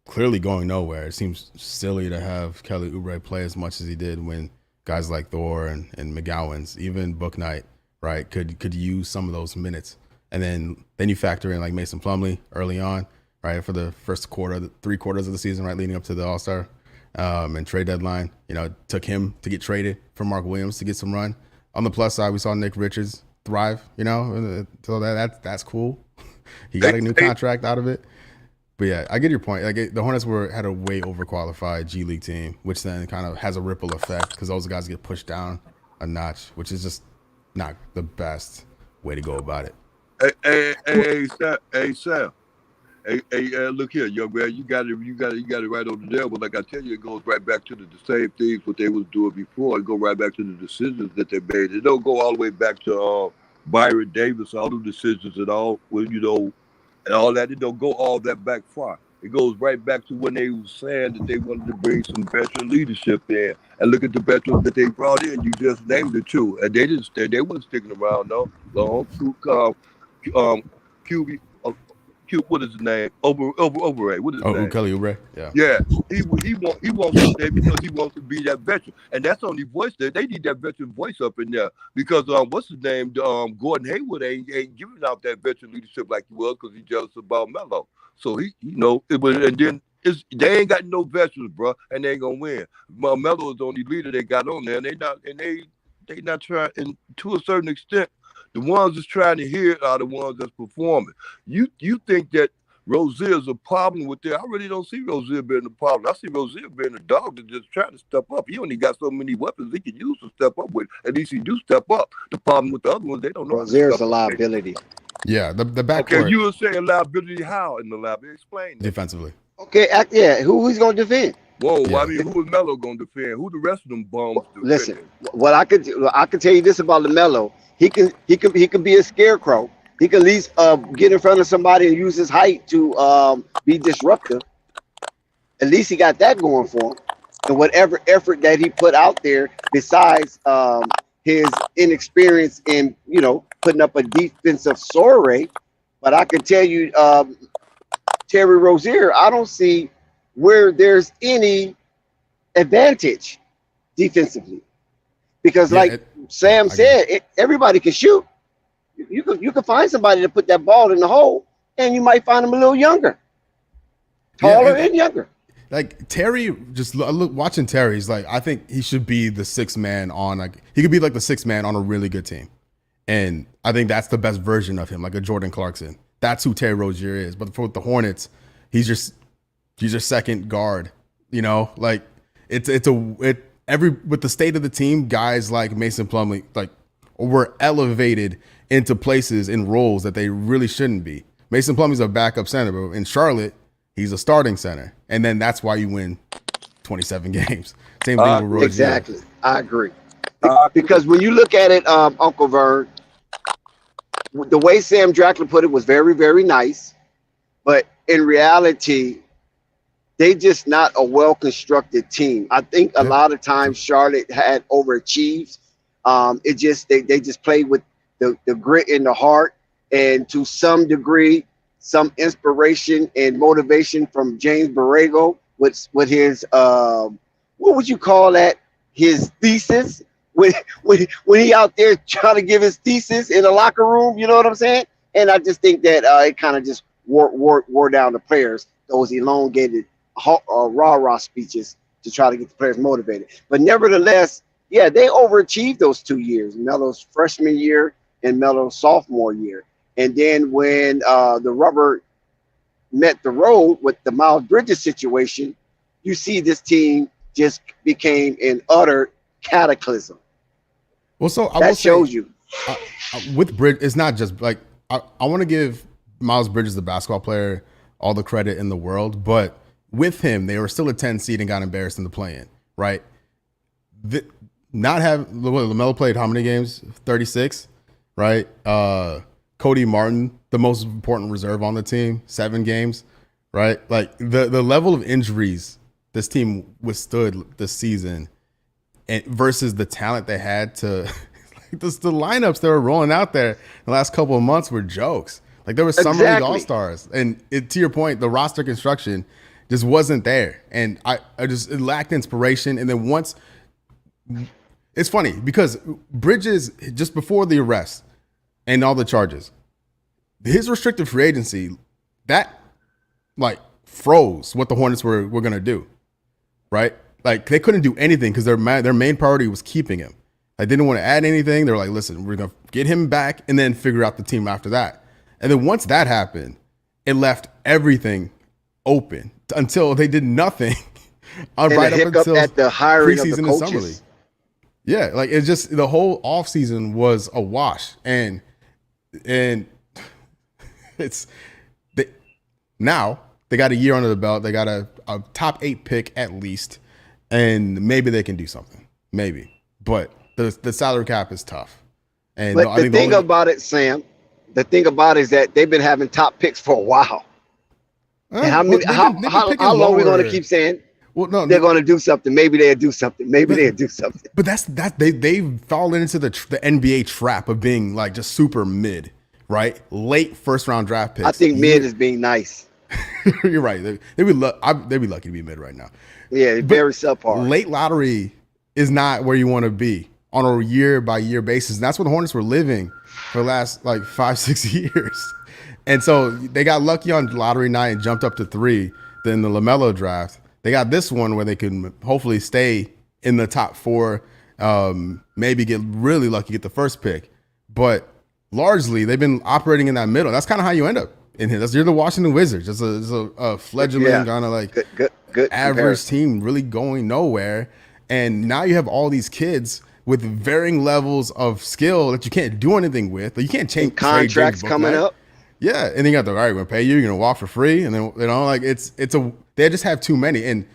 E: clearly going nowhere, it seems silly to have Kelly Oubre play as much as he did when guys like Thor and McGowan's, even Bouknight, right, could use some of those minutes. And then you factor in like Mason Plumlee early on, right, for the first quarter, the 3 quarters of the season, right, leading up to the All-Star and trade deadline. You know, it took him to get traded for Mark Williams to get some run. On the plus side, we saw Nick Richards thrive, you know, so that's cool. He got a new contract out of it. But yeah, I get your point. Like the Hornets had a way overqualified G League team, which then kind of has a ripple effect because those guys get pushed down a notch, which is just not the best way to go about it.
F: Hey, Sam. Hey, look here, young man. You got it right over there. But like I tell you, it goes right back to the same things what they was doing before. It go right back to the decisions that they made. It don't go all the way back to Byron Davis, all the decisions and all, you know, and all that. It don't go all that back far. It goes right back to when they was saying that they wanted to bring some veteran leadership in. And look at the veterans that they brought in. You just named it too. And they didn't stay. They wasn't sticking around, no. Long, QB. What is his name? Oubre. What is his name?
E: Kelly Oubre.
F: Yeah. He wants to stay because he wants to be that veteran, and that's the only voice there. They need that veteran voice up in there because what's his name? Gordon Hayward ain't giving out that veteran leadership like he was because he's jealous about Melo. So he, you know, and then they ain't got no veterans, bro, and they ain't gonna win. Melo is the only leader they got on there, and they not trying. And to a certain extent, the ones that's trying to hear it are the ones that's performing. You think that Rozier is a problem with that? I really don't see Rozier being a problem. I see Rozier being a dog that's just trying to step up. He only got so many weapons he can use to step up with. At least he do step up. The problem with the other ones, they don't know.
D: Rozier's a liability.
E: Yeah, the backcourt.
F: Okay, you were saying liability how in the lab? Explain that.
E: Defensively.
D: Okay, yeah. Who's going to defend?
F: Whoa, I mean, who is Melo going to defend? Who the rest of them bums defend?
D: Listen, what I could tell you this about LaMelo. He can be a scarecrow He could at least get in front of somebody and use his height to be disruptive. At least he got that going for him. And whatever effort that he put out there, besides his inexperience in, putting up a defensive soiree. But I can tell you, Terry Rozier, I don't see where there's any advantage defensively. Because Sam said, everybody can shoot. You can find somebody to put that ball in the hole, and you might find them a little younger, taller and younger.
E: Like Terry, just watching Terry, he's like, I think he should be the sixth man on, he could be like the sixth man on a really good team. And I think that's the best version of him, like a Jordan Clarkson. That's who Terry Rozier is. But for the Hornets, he's your second guard. Like with the state of the team, guys like Mason Plumlee were elevated into places in roles that they really shouldn't be. Mason Plumlee's a backup center, but in Charlotte, he's a starting center, and then that's why you win 27 games. Same thing with Rozier.
D: Exactly, I agree. Because when you look at it, Uncle Vern, the way Sam Drackler put it was very, very nice, but in reality, they just not a well-constructed team. I think a lot of times Charlotte had overachieved. They just played with the grit in the heart, and to some degree, some inspiration and motivation from James Borrego with his what would you call that? His thesis when he out there trying to give his thesis in the locker room. You know what I'm saying? And I just think that it kind of just wore down the players. Those elongated rah-rah speeches to try to get the players motivated. But nevertheless, yeah, they overachieved those 2 years, Melo's freshman year and Melo's sophomore year. And then when the rubber met the road with the Miles Bridges situation, you see this team just became an utter cataclysm.
E: Well, so
D: that shows you.
E: With Bridge, it's not just like I want to give Miles Bridges, the basketball player, all the credit in the world, but with him, they were still a 10 seed and got embarrassed in the play-in, right? Lamelo played how many games? 36, right? Cody Martin, the most important reserve on the team, 7 games, right? Like the level of injuries this team withstood this season, and versus the talent they had to, the lineups they were rolling out there in the last couple of months were jokes. Like there were summer league all-stars, and to your point, the roster construction just wasn't there, and it lacked inspiration. And then once, it's funny because Bridges, just before the arrest and all the charges, his restricted free agency, that froze what the Hornets were going to do, right? Like they couldn't do anything because their main priority was keeping him. They didn't want to add anything. They were like, listen, we're going to get him back and then figure out the team after that. And then once that happened, it left everything open until they did nothing.
D: Right up until at the hiring
E: preseason
D: of the
E: and
D: coaches.
E: summer league. Yeah, like it's just the whole offseason was a wash, and now they got a year under the belt. They got a top 8 pick at least, and maybe they can do something. Maybe, but the salary cap is tough. And
D: but the thing about it, Sam, the thing about it is that they've been having top picks for a while. And how long are we going to keep saying?
E: Well, no,
D: they're going to do something. Maybe they'll do something. Maybe they'll do something.
E: But they've fallen into the NBA trap of being like just super mid, right? Late first round draft picks.
D: I think mid is being nice.
E: You're right. They'd be lucky to be mid right now.
D: Yeah, very subpar.
E: Late lottery is not where you want to be on a year by year basis. And that's what the Hornets were living for the last 5-6 years. And so they got lucky on lottery night and jumped up to 3. Then the Lamelo draft. They got this one where they can hopefully stay in the top 4, maybe get really lucky, get the first pick. But largely, they've been operating in that middle. That's kind of how you end up in here. You're the Washington Wizards. It's a fledgling kind of
D: good
E: average
D: comparison.
E: team really going nowhere. And now you have all these kids with varying levels of skill that you can't do anything with. You can't change
D: contracts coming up.
E: Yeah, and then you got all right, we're gonna pay you, you're gonna walk for free, and then they just have too many. And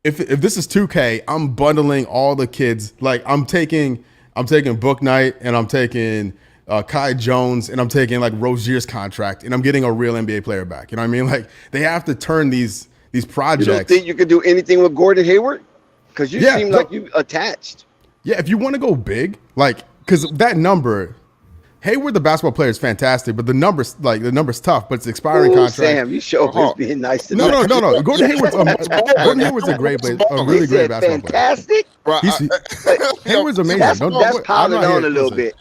E: if this is 2K, I'm bundling all the kids. Like I'm taking Bouknight and I'm taking Kai Jones, and I'm taking like Rozier's contract, and I'm getting a real NBA player back. You know what I mean? Like they have to turn these projects.
D: You don't think you could do anything with Gordon Hayward? Because you seem like you attached.
E: Yeah, if you want to go big, like because that number. Hayward, the basketball player, is fantastic, but the number's tough. But it's expiring contract.
D: Sam, you show us being nice to
E: No. Gordon Hayward's a great player, a really great basketball
D: fantastic.
E: player. Hayward's amazing.
D: That's piling on a little bit.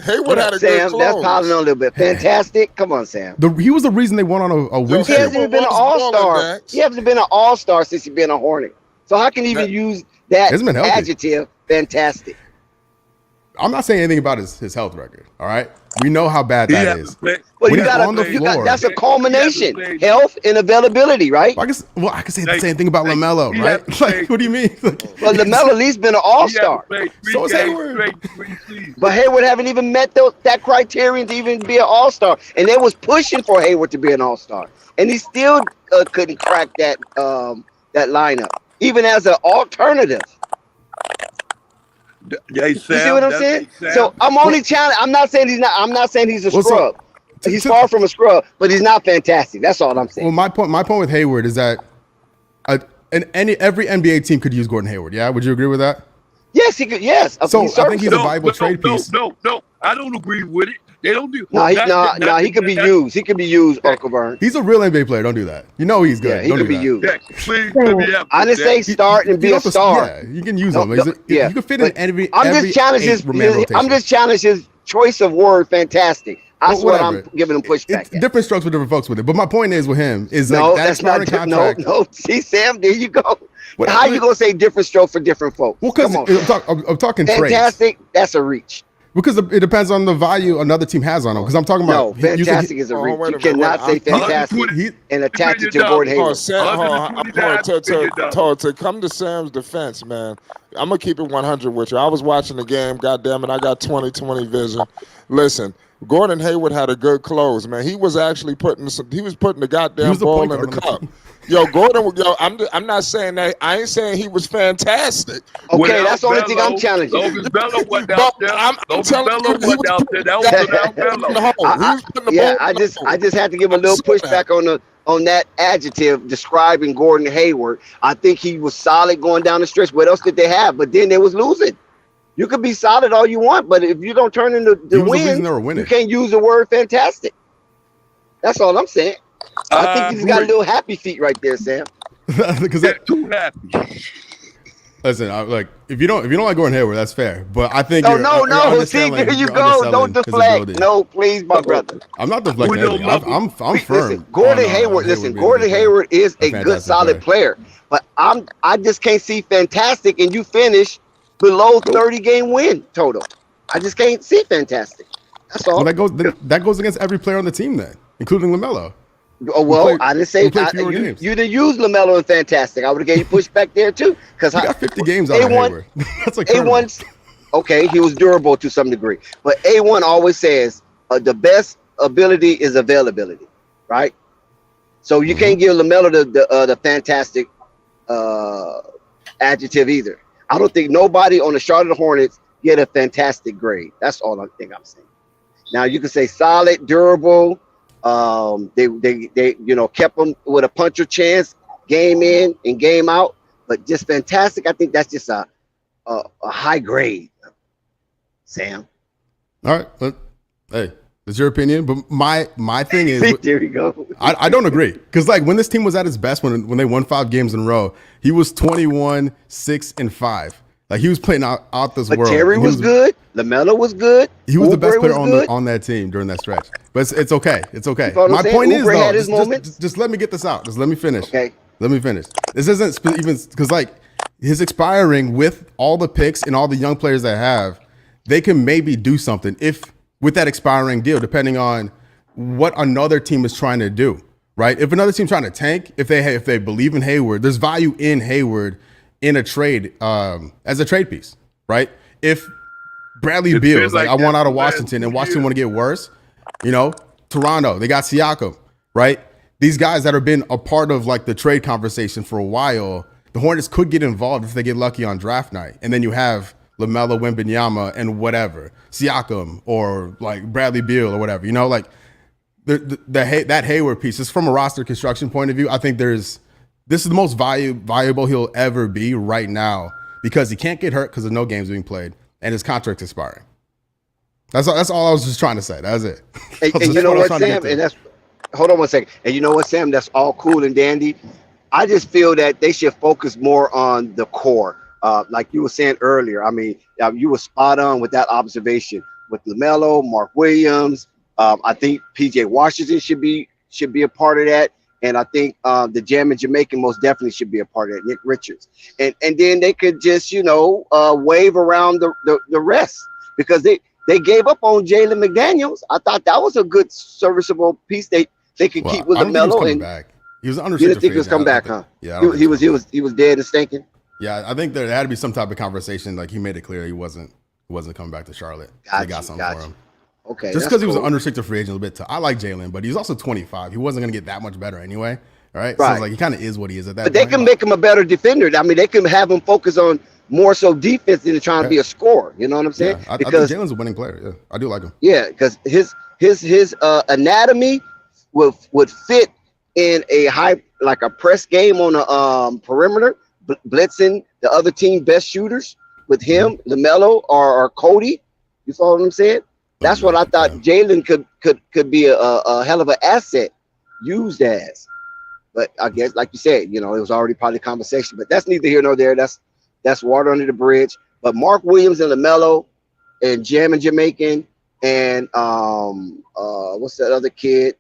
B: Hayward had a
D: Sam,
B: good
D: that's
B: close.
D: piling on a little bit. Fantastic. Come on, Sam.
E: He was the reason they won on a win
D: He
E: streak.
D: hasn't even been an all-star. He hasn't been an all-star since he's been a Hornet. So how can he even use that adjective, fantastic?
E: I'm not saying anything about his health record. All right, we know how bad that is.
D: Well, that's a culmination, health and availability, right?
E: I can say the same thing about Lamelo, right? Like, what do you mean?
D: Well, Lamelo at least been an all-star.
E: So is Hayward.
D: But Hayward haven't even met that criterion to even be an all-star, and they was pushing for Hayward to be an all-star, and he still couldn't crack that lineup, even as an alternative.
F: Hey, Sam,
D: you see what I'm saying? So I'm only challenging. I'm not saying he's a scrub. He's far from a scrub, but he's not fantastic. That's all I'm saying.
E: Well, my point with Hayward is that every NBA team could use Gordon Hayward. Yeah, would you agree with that?
D: Yes, he could. Yes.
E: So I think he's a valuable trade piece.
F: No, I don't agree with it. They don't do.
D: He could be used. He could be used, Uncle Vern.
E: He's a real NBA player. Don't do that. You know he's good.
D: Yeah, he could be used.
F: Please, I
D: didn't say start and be a star.
E: Yeah, you can use him. You can fit in every.
D: I'm just challenging his choice of word. Fantastic. That's what I'm giving him pushback.
E: Different strokes for different folks with it. But my point is with him is
D: no,
E: like
D: that's not contract. No. See, Sam, there you go. How you gonna say different stroke for different folks?
E: Well, because I'm talking
D: fantastic.
E: Trades.
D: That's a reach.
E: Because it depends on the value another team has on him. Because I'm talking about
D: fantastic is a reach. You cannot say fantastic and attach it to Gordon Hayward.
B: To come to Sam's defense, man, I'm gonna keep it 100 with you. I was watching the game. Goddamn it, I got 20/20 vision. Listen, Gordon Hayward had a good close, man. He was actually putting the goddamn ball in the cup. Yo, Gordon, I'm not saying that. I ain't saying he was fantastic.
D: Okay, that's the only thing I'm challenging.
F: Bello wasn't out there. I'm telling you, he was out there. That was without Bello.
D: I just had to give a little pushback on that adjective describing Gordon Hayward. I think he was solid going down the stretch. What else did they have? But then they was losing. You could be solid all you want, but if you don't turn into the win, you can't use the word fantastic. That's all I'm saying. I think he's got a little happy feet right there, Sam.
E: Because
F: they're too happy.
E: Listen, if you don't like Gordon Hayward, that's fair. But I think
D: no. See, there you go. Don't deflect. No, please, my brother.
E: I'm not deflecting. I'm firm.
D: Listen, Gordon Hayward. Gordon Hayward is a good, solid player. But I just can't see fantastic, and you finish below 30-game win total. I just can't see fantastic. That's all.
E: Well, that goes against every player on the team then, including Lamelo.
D: Oh, well, I didn't say you didn't use Lamelo in fantastic. I would have gave you pushback there too, because
E: he got 50 games out of Hayward. That's like
D: A1. Okay, he was durable to some degree, but A1 always says the best ability is availability, right? So you can't give Lamelo the fantastic adjective either. I don't think nobody on the Charlotte Hornets get a fantastic grade. That's all I think I'm saying. Now you can say solid, durable. They kept them with a puncher chance, game in and game out, but just fantastic. I think that's just a high grade, Sam.
E: All right, hey, that's your opinion, but my thing is
D: there you go.
E: I don't agree, because like when this team was at its best, when they won 5 games in a row, he was 21, 6, and 5. Like he was playing out this world.
D: Terry was good. Lamelo was good.
E: He was the best player on that team during that stretch. But it's okay. It's okay. My point is though, just let me get this out. Just let me finish.
D: Okay.
E: Let me finish. This isn't even because like his expiring with all the picks and all the young players they have, they can maybe do something with that expiring deal, depending on what another team is trying to do. Right? If another team's trying to tank, if they believe in Hayward, there's value in Hayward in a trade as a trade piece, right? If Bradley Beal is like, I want out of Washington and Washington want to get worse, Toronto, they got Siakam, right? These guys that have been a part of like the trade conversation for a while, the Hornets could get involved if they get lucky on draft night. And then you have Lamelo, Wembanyama, and whatever Siakam or like Bradley Beal or whatever. You know, like that Hayward piece is from a roster construction point of view. I think this is the most valuable he'll ever be right now because he can't get hurt because of no games being played and his contract's expiring. That's all I was just trying to say. That's it.
D: And you know what, Sam? And that's hold on one second. And you know what, Sam? That's all cool and dandy. I just feel that they should focus more on the core. Like you were saying earlier, I mean, you were spot on with that observation with Lamelo, Mark Williams. I think PJ Washington should be a part of that. And I think the Jammin' Jamaican most definitely should be a part of that, Nick Richards. And then they could just, wave around the rest because they gave up on Jalen McDaniels. I thought that was a good serviceable piece they could keep with Lamelo. And
E: back. He was unrestricted.
D: You didn't think he was coming back, huh?
E: Yeah,
D: he was dead and stinking.
E: Yeah, I think there had to be some type of conversation. Like he made it clear he wasn't coming back to Charlotte. They got something for him.
D: Okay,
E: just because he was an unrestricted free agent a little bit. I like Jalen, but he's also 25. He wasn't going to get that much better anyway. Right? So it's like he kind of is what he is at that.
D: But they can make him a better defender. I mean, they can have him focus on more so defense than trying to be a scorer. You know what I'm saying?
E: Yeah, because I think Jalen's a winning player. Yeah, I do like him.
D: Yeah, because his anatomy would fit in a like a press game on a perimeter, blitzing the other team best shooters with him, Lamelo or Cody. You follow what I'm saying? That's what I thought Jalen could be a hell of an asset used as. But I guess, like you said, it was already part of the conversation. But that's neither here nor there. That's water under the bridge. But Mark Williams and Lamelo and Jammin' Jamaican and what's that other kid?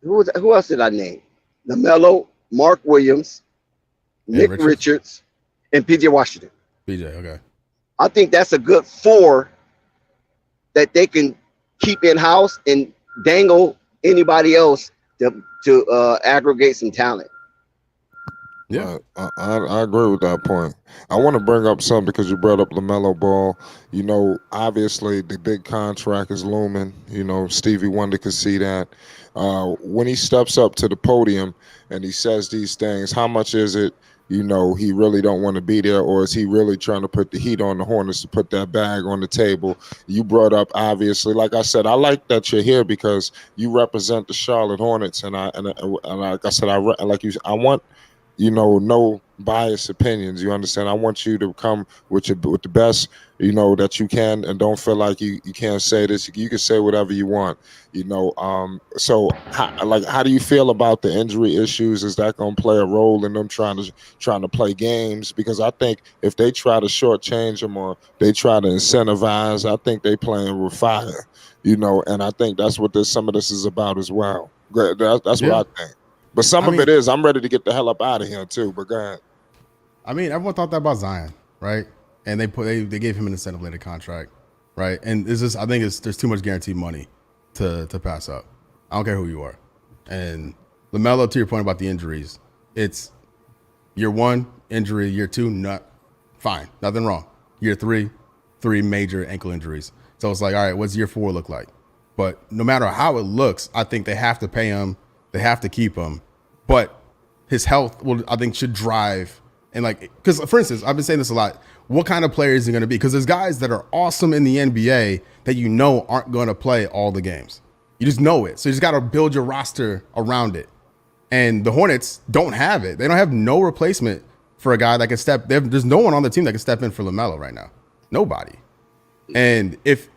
D: Who else did I name? Lamelo, Mark Williams, Nick Richards, and PJ Washington.
E: PJ, okay.
D: I think that's a good 4 that they can keep in house and dangle anybody else to aggregate some talent.
B: Yeah, I agree with that point. I want to bring up something because you brought up LaMelo Ball. Obviously the big contract is looming. Stevie Wonder could see that. When he steps up to the podium and he says these things, how much is it? He really don't want to be there, or is he really trying to put the heat on the Hornets to put that bag on the table? You brought up, obviously, like I said, I like that you're here because you represent the Charlotte Hornets, and like I said, I want no biased opinions. You understand? I want you to come with the best, that you can, and don't feel like you can't say this. You can say whatever you want. So how do you feel about the injury issues? Is that going to play a role in them trying to play games? Because I think if they try to shortchange them or they try to incentivize, I think they playing with fire. And I think that's what some of this is about as well. That's what I think. But some of it is, I'm ready to get the hell up out of here too. But go ahead.
E: I mean, everyone thought that about Zion, right? And they gave him an incentive-laden contract, right? And I think there's too much guaranteed money to pass up. I don't care who you are. And LaMelo, to your point about the injuries, it's year 1 injury, year 2 fine, nothing wrong. Year 3 major ankle injuries. So it's like, all right, what's year 4 look like? But no matter how it looks, I think they have to pay him. They have to keep him, but his health should drive. And because for instance, I've been saying this a lot. What kind of player is he going to be? Because there's guys that are awesome in the NBA that aren't going to play all the games. You just know it. So you just got to build your roster around it. And the Hornets don't have it. They don't have no replacement for a guy that can step. There's no one on the team that can step in for LaMelo right now. Nobody. And if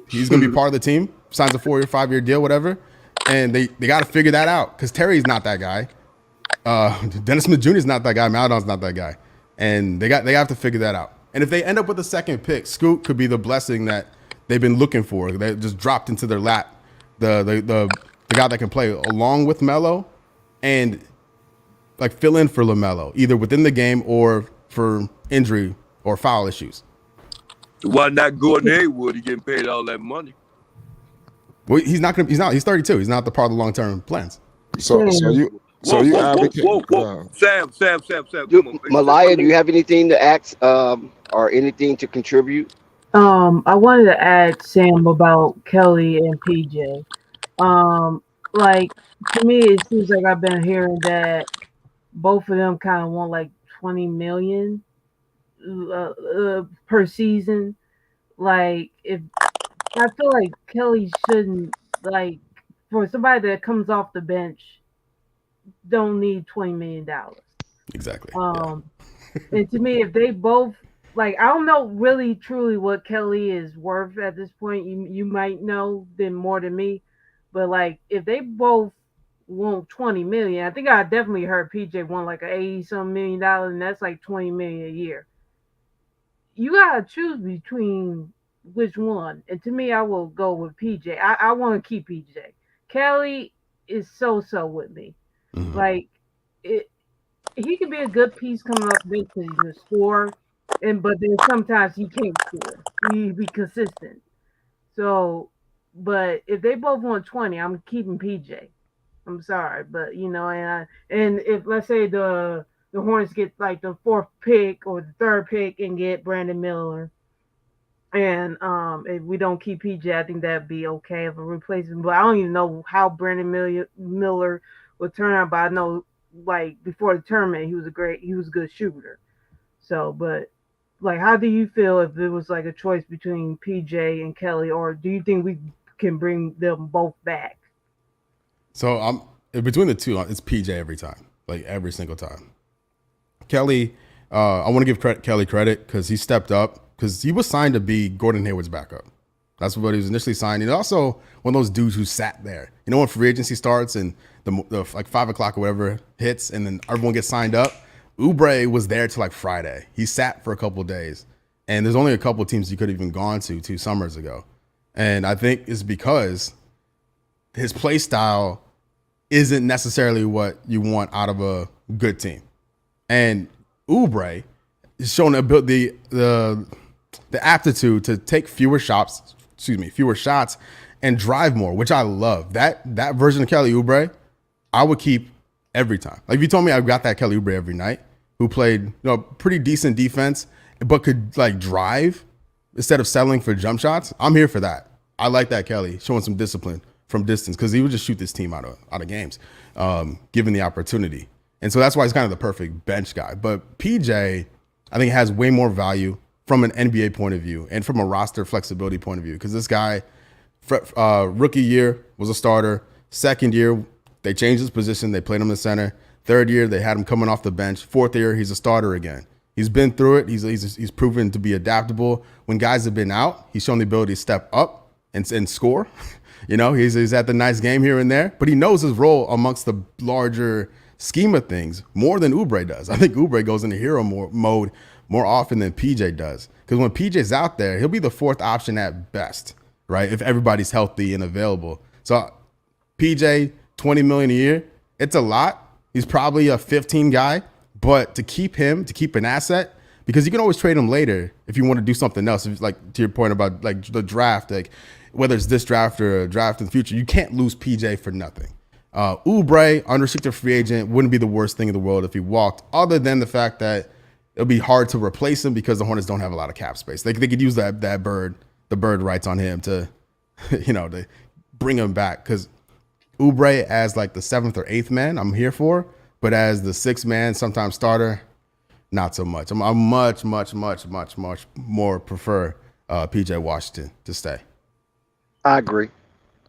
E: he's going to be part of the team, signs a 4 or 5 year deal, whatever. And they got to figure that out because Terry's not that guy. Dennis Smith Jr. is not that guy. Maladon's not that guy. And they have to figure that out. And if they end up with a second pick, Scoot could be the blessing that they've been looking for. They just dropped into their lap the guy that can play along with Melo and fill in for LaMelo, either within the game or for injury or foul issues.
F: Why not Gordon Hayward? He getting paid all that money.
E: Well, he's not. He's 32. He's not the part of the long-term plans.
B: So you advocate.
F: Whoa. Sam.
D: Malaya, do you have anything to ask or anything to contribute?
G: I wanted to add Sam about Kelly and PJ. To me, it seems like I've been hearing that both of them kind of want 20 million per season. Like if I feel like Kelly shouldn't like for somebody that comes off the bench don't need $20 million.
E: Exactly.
G: Um, and to me, if they both like, I don't know really truly what Kelly is worth at this point. You might know then more than me, but like if they both want 20 million, I think I definitely heard PJ want like a 80 some $1 million, and that's like 20 million a year. You gotta choose between which one. And to me, I will go with PJ. I want to keep PJ. Kelly is so with me.
E: Mhm.
G: Like it, he could be a good piece coming off the bench because he's a scorer, but then sometimes he can't score. He be consistent. So, but if they both want 20, I'm keeping PJ. I'm sorry, but and if let's say the Hornets get like the fourth pick or the third pick and get Brandon Miller, and if we don't keep PJ, I think that'd be okay of a replacement. But I don't even know how Brandon Miller would turn out. But I know like before the tournament, he was a good shooter. So, but like, how do you feel if it was like a choice between PJ and Kelly, or do you think we can bring them both back?
E: So I'm between the two. It's PJ every time, like every single time. Kelly, I want to give Kelly credit because he stepped up because he was signed to be Gordon Hayward's backup. That's what he was initially signed. And also one of those dudes who sat there. You know when free agency starts and the like 5 o'clock or whatever hits, and then everyone gets signed up. Oubre was there till like Friday. He sat for a couple of days, and there's only a couple of teams he could have even gone to 2 summers ago. And I think it's because his play style isn't necessarily what you want out of a good team. And Oubre is showing the aptitude to take fewer shots and drive more, which I love. That version of Kelly Oubre, I would keep every time. Like if you told me I got that Kelly Oubre every night, who played pretty decent defense, but could like drive instead of settling for jump shots, I'm here for that. I like that Kelly showing some discipline from distance because he would just shoot this team out of games, given the opportunity. And so that's why he's kind of the perfect bench guy. But PJ, I think, has way more value from an NBA point of view and from a roster flexibility point of view because this guy, rookie year, was a starter. Second year, they changed his position. They played him in the center. Third year, they had him coming off the bench. Fourth year, he's a starter again. He's been through it. He's proven to be adaptable. When guys have been out, he's shown the ability to step up and score. He's at the nice game here and there, but he knows his role amongst the larger scheme of things more than Oubre does. I think Oubre goes into hero mode more often than PJ does because when PJ's out there, he'll be the fourth option at best, right? If everybody's healthy and available. So PJ, 20 million a year, it's a lot. He's probably a 15 guy, but to keep an asset, because you can always trade him later if you want to do something else. If, like to your point about like the draft, like whether it's this draft or a draft in the future, you can't lose PJ for nothing. Oubre, unrestricted free agent, wouldn't be the worst thing in the world if he walked, other than the fact that it'll be hard to replace him because the Hornets don't have a lot of cap space. They could use the bird rights on him to, to bring him back. Because Oubre as like the 7th or 8th man, I'm here for, but as the 6th man, sometimes starter, not so much. I'm much more prefer PJ Washington to stay.
D: I agree.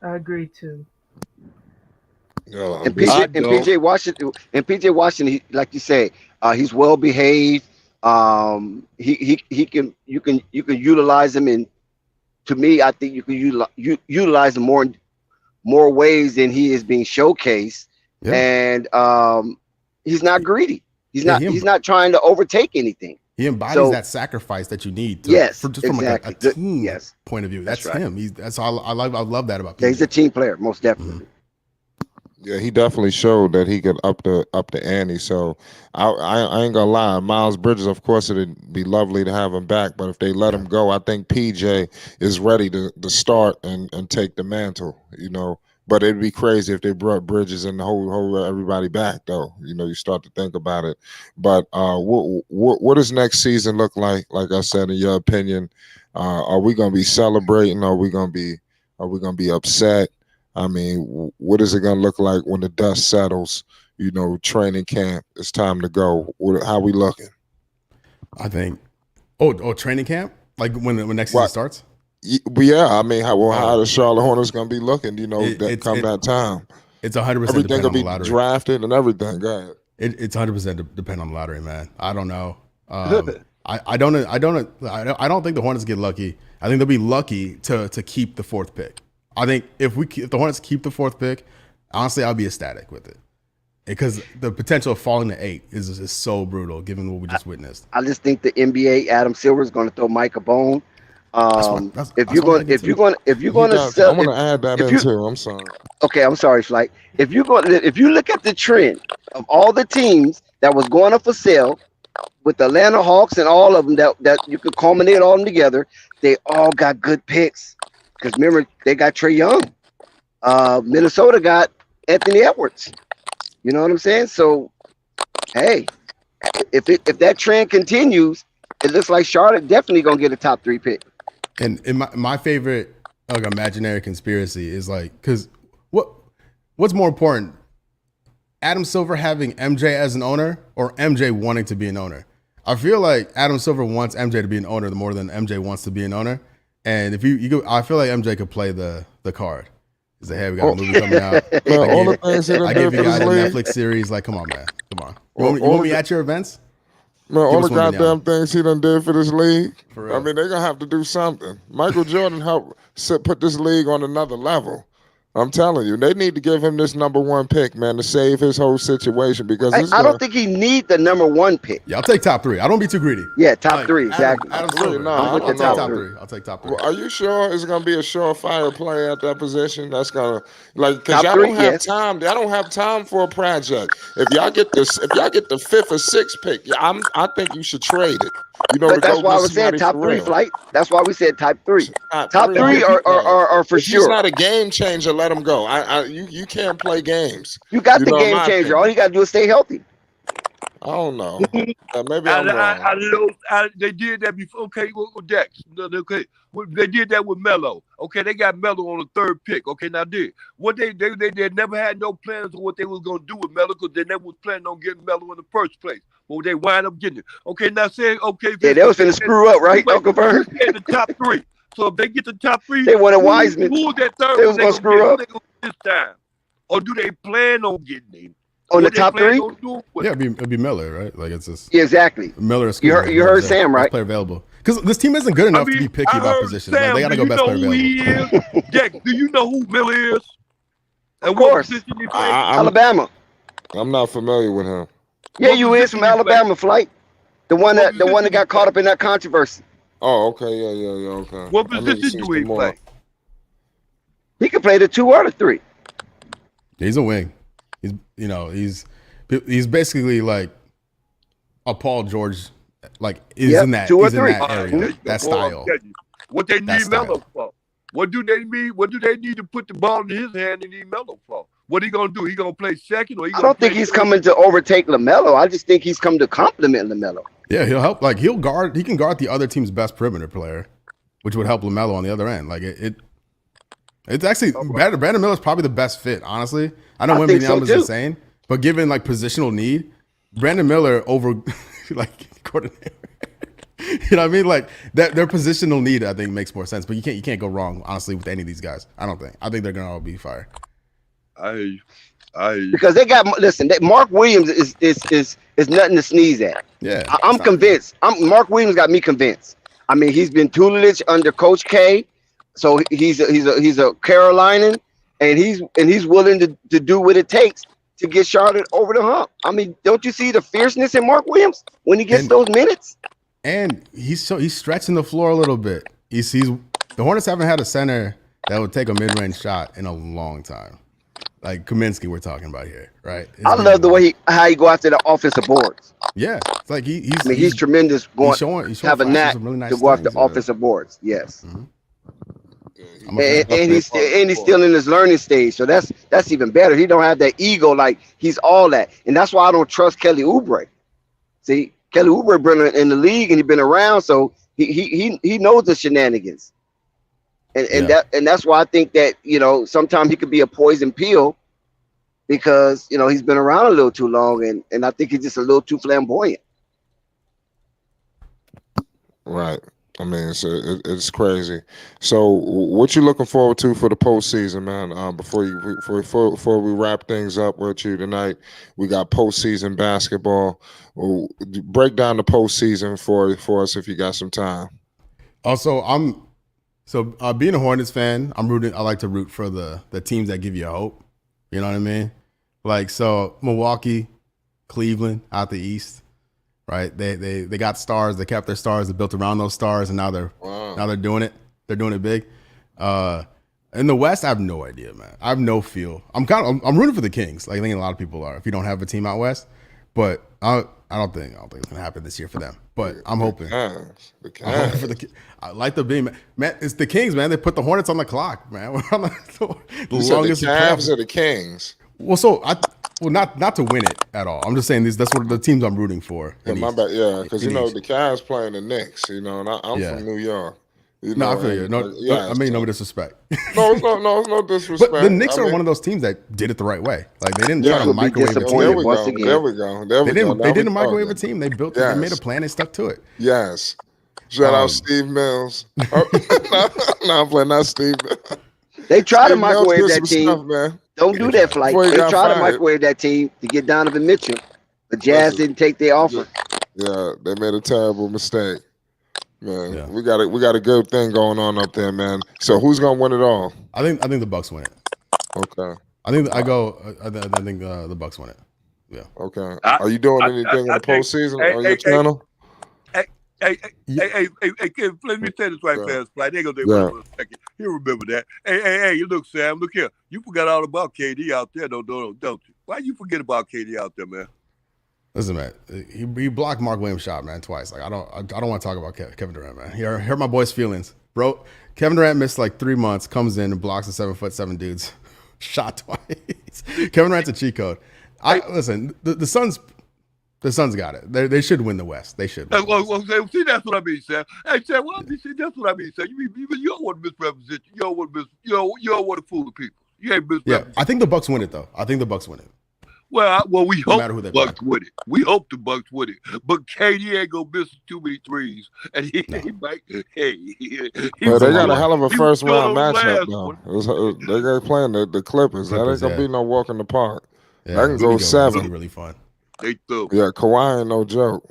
G: I agree too.
D: And PJ Washington, like you say, he's well behaved. You can utilize him, and to me, I think you can utilize him more ways than he is being showcased. Yeah. And he's not greedy. He's not trying to overtake anything.
E: He embodies that sacrifice that you need. From like a team point of view. That's right. Him. That's all I love that about PJ.
D: Yeah, he's a team player, most definitely. Mm-hmm.
B: Yeah, he definitely showed that he could up the ante. So I ain't gonna lie, Miles Bridges, of course, it'd be lovely to have him back. But if they let him go, I think PJ is ready to start and take the mantle. But it'd be crazy if they brought Bridges and hold everybody back, though. You start to think about it. But what does next season look like? Like I said, in your opinion, are we gonna be celebrating? Are we gonna be upset? I mean, what is it going to look like when the dust settles? Training camp, it's time to go. How we looking?
E: I think Oh, training camp? Like when next season starts?
B: Yeah, I mean, how the Charlotte Hornets gonna be looking? You know, that time.
E: It's 100%
B: Everything will be
E: lottery.
B: drafted and everything. Go ahead.
E: It's 100% depend on the lottery, man. I don't know. I don't think the Hornets get lucky. I think they'll be lucky to keep the 4th pick. I think if the Hornets keep the 4th pick, honestly, I'll be ecstatic with it because the potential of falling to 8 is so brutal given what we just witnessed.
D: I just think the NBA Adam Silver is going to throw Mike a bone. If you're going to sell,
B: I want to add that into. I'm sorry.
D: Okay, I'm sorry, Flight. If you look at the trend of all the teams that was going up for sale with the Atlanta Hawks and all of them that you could culminate all of them together, they all got good picks. Because remember, they got Trae Young. Minnesota got Anthony Edwards. You know what I'm saying? So, hey, if that trend continues, it looks like Charlotte definitely gonna get a top 3 pick.
E: And my favorite imaginary conspiracy is like, because what's more important, Adam Silver having MJ as an owner or MJ wanting to be an owner? I feel like Adam Silver wants MJ to be an owner more than MJ wants to be an owner. And if you go, I feel like MJ could play the card. He's like, hey, we got a movie coming out. I gave you guys a Netflix series. Like, come on, man. Come on. You want me at your events?
B: Man, all the goddamn things he done did for this league. I mean, they're going to have to do something. Michael Jordan helped put this league on another level. I'm telling you, they need to give him this number 1 pick, man, to save his whole situation because
D: I don't think he need the number 1 pick.
E: Yeah, I'll take top 3. I don't be too greedy.
D: Yeah, top 3, exactly.
E: Adam Silver. I'll take top 3. I'll take top 3.
B: Well, are you sure it's going to be a surefire play at that position? That's going to because y'all don't have time. I don't have time for a project. If y'all get the 5th or 6th pick, I think you should trade it. You know,
D: but that's why I was saying top 3, Flight. That's why we said top 3. Top 3 are for sure.
B: He's not a game changer. Let him go. You can't play games.
D: You got the game changer. All you got to do is stay healthy.
B: I don't know. Maybe I'm wrong.
F: I know they did that before. Okay, with Dex. Okay, they did that with Melo. Okay, they got Melo on the 3rd pick. Okay, now what they never had no plans on what they was gonna do with Melo because they never was planning on getting Melo in the first place. But they wind up getting it. Okay, now say
D: yeah, they was gonna screw up, right, Uncle Vern?
F: The top 3. So if they get the top 3,
D: they wanted Wiseman.
F: Who that 3rd?
D: They was gonna screw up
F: this time, or do they plan on getting him?
D: On the top 3?
E: Yeah, it'd be Miller, right? Like it's just
D: exactly.
E: Miller.
D: You heard Sam, right?
E: Best player available. Because this team isn't good enough to be picky about positions. Like, they gotta go best player available.
F: Jack, do you know who Miller is?
D: Of course. Alabama.
B: I'm not familiar with him.
D: Yeah, you is from Alabama, Flight. The one that got caught up in that controversy.
B: Oh, okay, yeah, okay.
F: What position do he play?
D: He could play the 2 or the 3.
E: He's a wing. He's basically like a Paul George, like in that
D: 2 or 3
E: in that area, that style.
F: What they need Melo for? What do they need? What do they need to put the ball in his hand and need Melo for? What he gonna do? He gonna play second, or I
D: don't think he's coming to overtake Lamelo. I just think he's come to complement Lamelo.
E: Yeah, he'll help. Like he can guard the other team's best perimeter player, which would help Lamelo on the other end. Like it's actually Brandon Miller's probably the best fit, honestly. I know Wembanyama is insane, but given like positional need, Brandon Miller over like coordinator. You know what I mean? Like their positional need, I think makes more sense. But you can't go wrong, honestly, with any of these guys. I think they're gonna all be fire.
D: Because they got Mark Williams is nothing to sneeze at.
E: Yeah,
D: I'm convinced. Mark Williams got me convinced. I mean, he's been tutelage under Coach K, so he's a Carolinian, and he's willing to do what it takes to get Charlotte over the hump. I mean, don't you see the fierceness in Mark Williams when he gets those minutes?
E: And he's stretching the floor a little bit. The Hornets haven't had a center that would take a mid-range shot in a long time. Like Kaminsky, we're talking about here, right?
D: I love the way how he go after the offensive boards.
E: Yeah, it's like
D: he's tremendous. He's showing a knack
E: really nice
D: to go after offensive boards. Yes,
E: mm-hmm.
D: and he's still in his learning stage, so that's even better. He don't have that ego like he's all that, and that's why I don't trust Kelly Oubre. See, Kelly Oubre been in the league and he's been around, so he knows the shenanigans. And that's why I think that, sometimes he could be a poison pill because, he's been around a little too long and I think he's just a little too flamboyant.
B: Right. I mean, it's crazy. So, what you looking forward to for the postseason, man? Before we wrap things up with you tonight, we got postseason basketball. Well, break down the postseason for us if you got some time.
E: Also, being a Hornets fan, I like to root for the teams that give you hope. You know what I mean? Like, so Milwaukee, Cleveland out the East, right? They got stars. They kept their stars. They built around those stars, and now they're doing it. They're doing it big. In the West, I have no idea, man. I have no feel. I'm rooting for the Kings. Like I think a lot of people are. If you don't have a team out West, but I don't think it's gonna happen this year for them. But I'm hoping. I'm hoping for the. I like the beam, man. It's the Kings, man. They put the Hornets on the clock, man. We're on the longest.
B: The Cavs or the Kings?
E: Well, not to win it at all. I'm just saying that's what the teams I'm rooting for.
B: Yeah, my bad. Yeah, because the Cavs playing the Knicks. And I'm from New York.
E: I feel you. No, I mean no disrespect.
B: No, it's no disrespect.
E: But the Knicks are one of those teams that did it the right way. Like they didn't try to microwave a team.
B: There we go.
E: They didn't microwave a team. They built it. They made a plan. They stuck to it.
B: Yes. Shout out Steve Mills. No, I'm playing not Steve.
D: They try to microwave that team.
B: Stuff, man.
D: Don't do that, Flight. They try to microwave that team to get Donovan Mitchell. The Jazz didn't take their offer.
B: Yeah, they made a terrible mistake. Man, we got a good thing going on up there, man. So who's gonna win it all?
E: I think the Bucks win it.
B: Okay.
E: I think the Bucks win it. Yeah.
B: Okay. Are you doing anything in the postseason on your channel?
F: Hey, Kim, let me say this right fast, Flight. They gonna take one second. You remember that? Hey, look, Sam, look here. You forgot all about KD out there, don't you? Why you forget about KD out there, man?
E: Listen, man, he blocked Mark Williams' shot, man, twice. Like I don't want to talk about Kevin Durant, man. He hurt my boy's feelings, bro. Kevin Durant missed like 3 months, comes in and blocks the 7'7" dude's shot twice. Kevin Durant's a cheat code. Listen, the Suns got it. They should win the West. They should.
F: Well, see, that's what I mean, Sam. Hey, Sam, see, that's what I mean, Sam. You don't want to misrepresent. You don't want to fool the people. You ain't misrepresent.
E: Yeah, I think the Bucks win it though. I think the Bucks win it.
F: Well, we hope the Bucks win it. We hope the Bucks win it. But KD ain't gonna miss too many threes, and he might.
B: Well, they got a hell of a first round matchup now. They got playing the Clippers. That ain't gonna be no walk in the park.
E: Yeah,
B: that can go 7.
E: Be really fun.
F: Yeah,
B: Kawhi ain't no joke.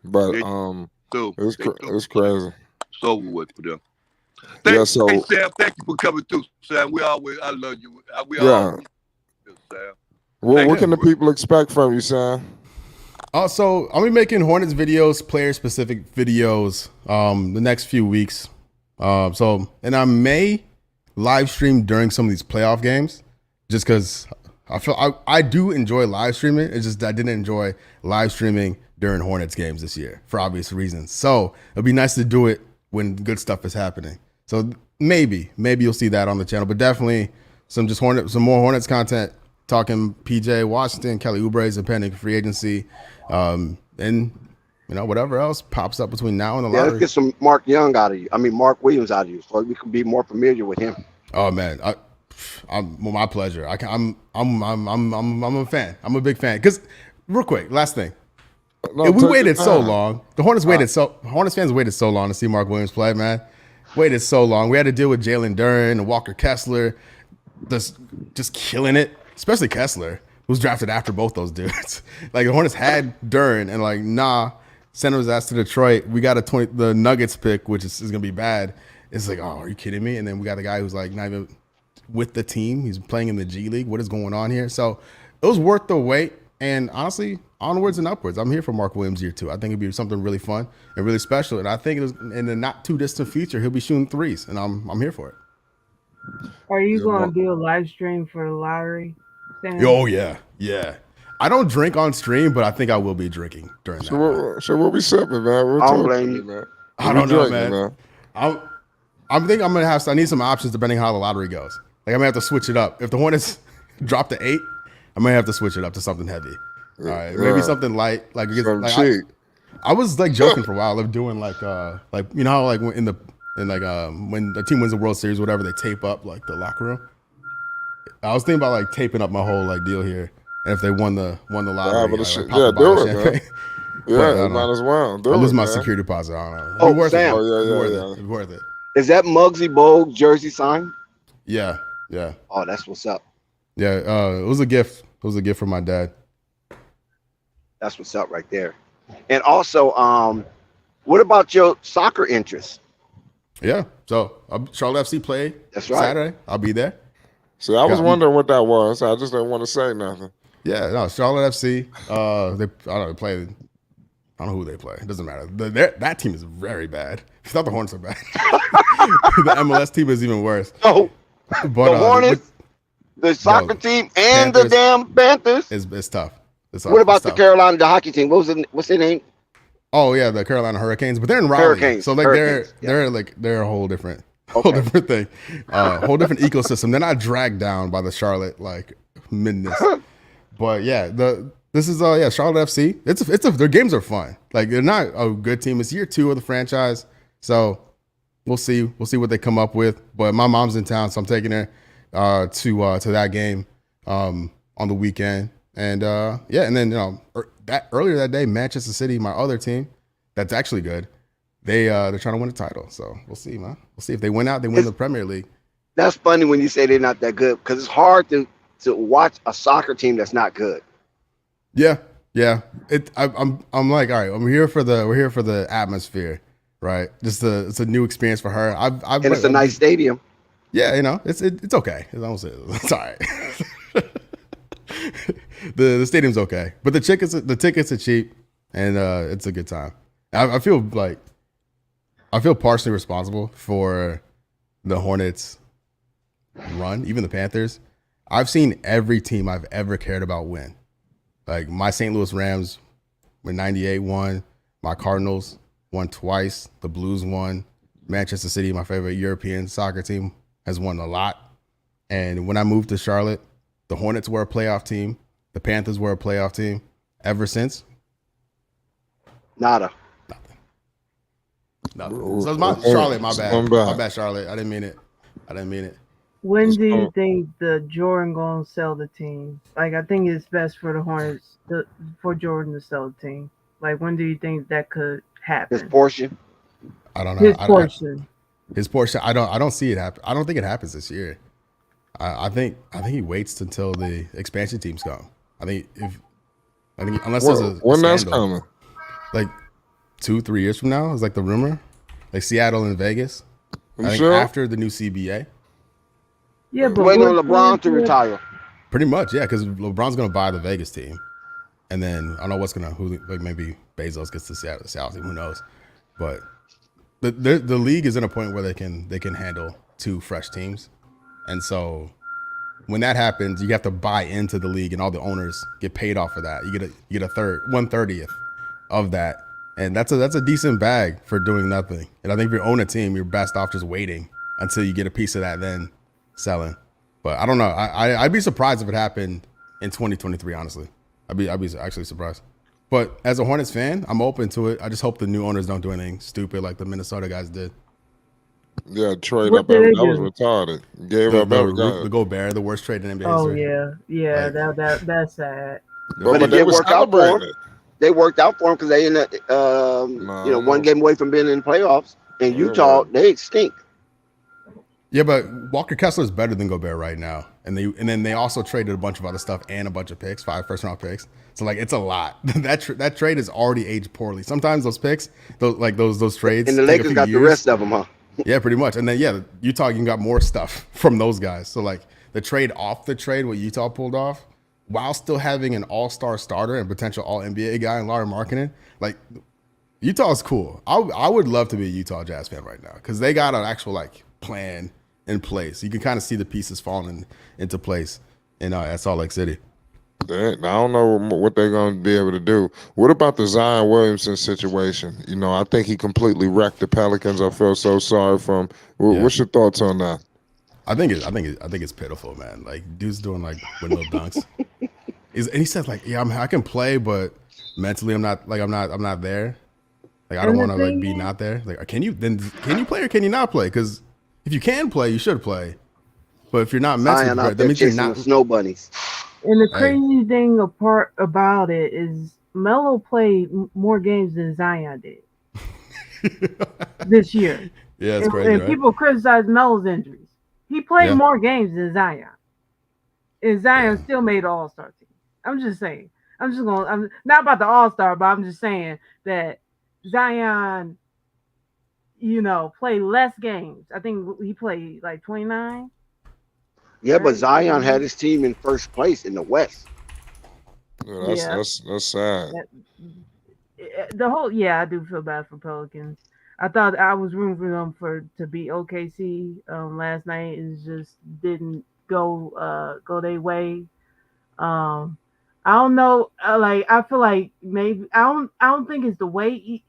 B: But it's crazy.
F: It's over with for them.
B: Hey
F: Sam, thank you for coming through, Sam. I love you. Sam.
B: What can the people expect from you, Sam?
E: So I'll be making Hornets videos, player-specific videos, the next few weeks. And I may live stream during some of these playoff games, just because I do enjoy live streaming. It's just I didn't enjoy live streaming during Hornets games this year for obvious reasons. So it'll be nice to do it when good stuff is happening. So maybe you'll see that on the channel, but definitely some more Hornets content. Talking PJ Washington, Kelly Oubre is a pending free agency, and whatever else pops up between now and the lottery.
D: Let's get some Mark Williams out of you, so we can be more familiar with him.
E: Oh man, my pleasure. I'm a fan. I'm a big fan. Because real quick, last thing, we waited so long. The Hornets fans waited so long to see Mark Williams play. Man, waited so long. We had to deal with Jalen Duren and Walker Kessler, just killing it. Especially Kessler, who's drafted after both those dudes. Like the Hornets had Duren and sent his ass to Detroit. We got the Nuggets pick, which is gonna be bad. It's like, oh, are you kidding me? And then we got a guy who's like not even with the team. He's playing in the G League. What is going on here? So it was worth the wait. And honestly, onwards and upwards. I'm here for Mark Williams year 2. I think it'd be something really fun and really special. And I think in the not too distant future, he'll be shooting threes, and I'm here for it.
G: Are you gonna do a live stream for the lottery?
E: Oh yeah. I don't drink on stream, but I think I will be drinking during that.
B: So we'll be sipping, man.
D: I don't blame you, man.
E: I don't know, man. I'm thinking I need some options depending on how the lottery goes. Like I may have to switch it up. If the Hornets drop to 8, I may have to switch it up to something heavy. All right, maybe something light, like cheap. I was like joking for a while of doing like you know how like when the team wins the World Series, whatever, they tape up like the locker room. I was thinking about like taping up my whole like deal here, and if they won the lottery,
B: do it, man. Yeah,
E: But I
B: you
E: don't
B: might
E: know.
B: as well do
E: I lose
B: it,
E: my
B: man.
E: security deposit. I don't know. It'd
D: Oh,
E: be worth
D: Sam.
E: it.
B: Oh yeah,
E: It'd be worth
B: yeah,
E: it.
B: yeah.
E: It'd be worth it.
D: Is that Muggsy Bogues jersey signed?
E: Yeah, yeah,
D: Oh, that's what's up.
E: yeah. It was a gift. It was a gift from my dad.
D: That's what's up right there. And also, what about your soccer interest?
E: Yeah. So Charlotte FC play
D: That's right.
E: Saturday. I'll be there.
B: See, I was
E: Got-
B: wondering what that was. I just didn't want to say nothing.
E: Yeah, no, Charlotte FC. They they play. I don't know who they play. It doesn't matter. That team is very bad. I thought the Hornets are bad. The MLS team is even worse.
D: Oh,
E: But
D: the Hornets, the soccer team, and
E: Panthers.
D: the damn Panthers.
E: It's tough. It's
D: What about
E: it's
D: the
E: tough.
D: Carolina, the hockey team? What's their name?
E: Oh yeah, the Carolina Hurricanes, but they're in Raleigh,
D: Hurricanes,
E: so like
D: Hurricanes,
E: they're a whole different different thing, whole different ecosystem. They're not dragged down by the Charlotte like midness. But yeah, this is Charlotte FC. It's their games are fun. Like they're not a good team. It's year 2 of the franchise, so we'll see what they come up with. But my mom's in town, so I'm taking her to that game on the weekend. And and then earlier that day, Manchester City, my other team, that's actually good. They're trying to win a title, so we'll see, man. We'll see if they win out. They win the Premier League.
D: That's funny when you say they're not that good because it's hard to watch a soccer team that's not good.
E: Yeah. I'm like, all right, we're here for the atmosphere, right? It's a new experience for her.
D: And it's a nice stadium.
E: Yeah, it's okay. It's all right. The stadium's okay, but the tickets are cheap, and it's a good time. I feel partially responsible for the Hornets run, even the Panthers. I've seen every team I've ever cared about win. Like my St. Louis Rams in '98 won, my Cardinals won twice, the Blues won, Manchester City, my favorite European soccer team, has won a lot. And when I moved to Charlotte, the Hornets were a playoff team. The Panthers were a playoff team. Ever since,
D: Nada.
E: nothing. So it's my Charlotte, my bad. My bad, Charlotte. I didn't mean it.
G: When do you think the Jordan gonna sell the team? Like, I think it's best for the Hornets for Jordan to sell the team. Like, when do you think that could happen?
D: His portion.
E: I don't know.
G: His portion.
E: I don't see it happen. I don't think it happens this year. I think he waits until the expansion teams come. I think unless there's a
B: when that's
E: scandal,
B: coming,
E: like 2-3 years from now, is like the rumor, like Seattle and Vegas. I think
B: sure?
E: after the new CBA.
G: Yeah, but
D: Waiting on LeBron to retire.
E: Pretty much, yeah, because LeBron's gonna buy the Vegas team, and then I don't know like maybe Bezos gets the Seattle team, who knows? But the league is in a point where they can handle 2 fresh teams, and so when that happens, you have to buy into the league, and all the owners get paid off of that. You get a 1/30th of that, and that's a decent bag for doing nothing. And I think if you own a team, you're best off just waiting until you get a piece of that, then selling. But I don't know. I'd be surprised if it happened in 2023. Honestly, I'd be actually surprised. But as a Hornets fan, I'm open to it. I just hope the new owners don't do anything stupid like the Minnesota guys did.
B: yeah, trade
G: What
B: up.
G: did they
B: That was
G: do?
B: retarded. Gave up every guy.
E: The Gobert, the worst trade in NBA
G: Oh
E: history.
G: yeah,
E: Like-
G: that's sad.
D: But it
B: they
D: did
B: were
D: work out for him.
B: celebrating.
D: They worked out for him because they in the, one game away from being in the playoffs. In Utah, they stink.
E: Yeah, but Walker Kessler is better than Gobert right now, and then they also traded a bunch of other stuff and a bunch of picks, 5 first-round picks. So like it's a lot. that trade has already aged poorly. Sometimes those picks, those trades,
D: And the
E: take a
D: Lakers
E: few
D: got the
E: years.
D: rest of them, huh?
E: Yeah, pretty much. And then Utah, you got more stuff from those guys. So like the trade off the trade, what Utah pulled off, while still having an all-star starter and potential all-NBA guy in Lauri Markkanen, like Utah is cool. I would love to be a Utah Jazz fan right now because they got an actual like plan in place. You can kind of see the pieces falling into place in at Salt Lake City.
B: I don't know what they're going to be able to do. What about the Zion Williamson situation? I think he completely wrecked the Pelicans. I feel so sorry for him. What's your thoughts on that?
E: I think it's pitiful, man. Like dude's doing like windmill dunks. And he said like, yeah, I can play, but mentally I'm not there. Like I don't want to like be not there. Like can you play or can you not play? Because if you can play, you should play. But if you're not mentally
D: Zion out
E: prepared, that
D: there
E: means you're
D: chasing
E: not.
D: the snow bunnies.
G: And the crazy thing apart about it is Melo played more games than Zion did this year.
E: Yeah, it's
G: And,
E: crazy,
G: and
E: right?
G: people criticize Melo's injuries. He played
E: Yeah,
G: more games than Zion. And Zion
E: yeah.
G: still made the All Star team. I'm just saying. I'm not about the All Star, but I'm just saying that Zion, played less games. I think he played like 29,
D: Yeah, but
G: right?
D: Zion had his team in first place in the West.
B: Yeah, that's
G: Yeah.
B: that's that's sad.
G: I do feel bad for Pelicans. I thought I was rooting for them to beat OKC last night. It just didn't go their way. Um, I don't know. Like I feel like maybe I don't think it's the weight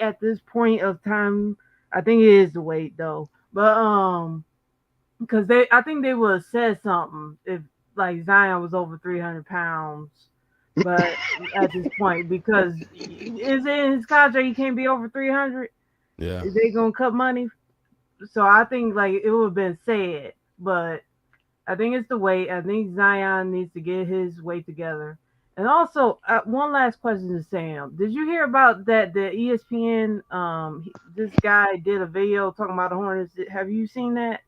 G: at this point of time. I think it is the weight though. But because I think they would have said something if like Zion was over 300 pounds. But at this point, because is in his contract, he can't be over 300.
E: Yeah.
G: They gonna cut money, so I think like it would have been said. But I think it's the weight. I think Zion needs to get his weight together. And also, one last question to Sam. Did you hear about that? The ESPN, this guy did a video talking about the Hornets. Have you seen that?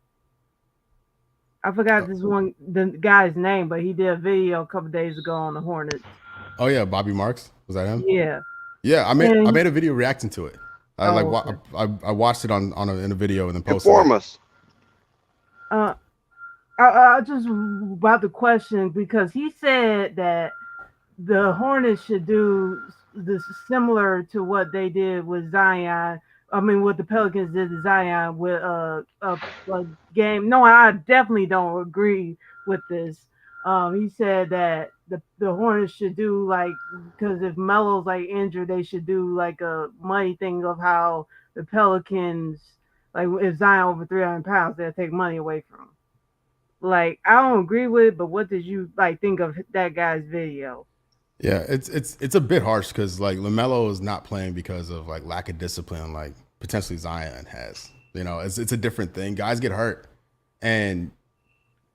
G: I forgot the guy's name, but he did a video a couple days ago on the Hornets.
E: Oh yeah, Bobby Marks, was that him?
G: Yeah.
E: Yeah, I made a video reacting to it.
G: Okay.
E: I watched it in a video and then posted
D: Inform
E: it.
D: us.
G: I just about the question because he said that the Hornets should do this similar to what they did with Zion. I mean, what the Pelicans did to Zion with a game. No, I definitely don't agree with this. He said that the Hornets should do like because if Melo's like injured, they should do like a money thing of how the Pelicans like if Zion over 300 pounds, they'll take money away from him. Like I don't agree with it, but what did you like think of that guy's video?
E: Yeah, it's a bit harsh because like Lamelo is not playing because of like lack of discipline, like potentially Zion has. It's a different thing. Guys get hurt, and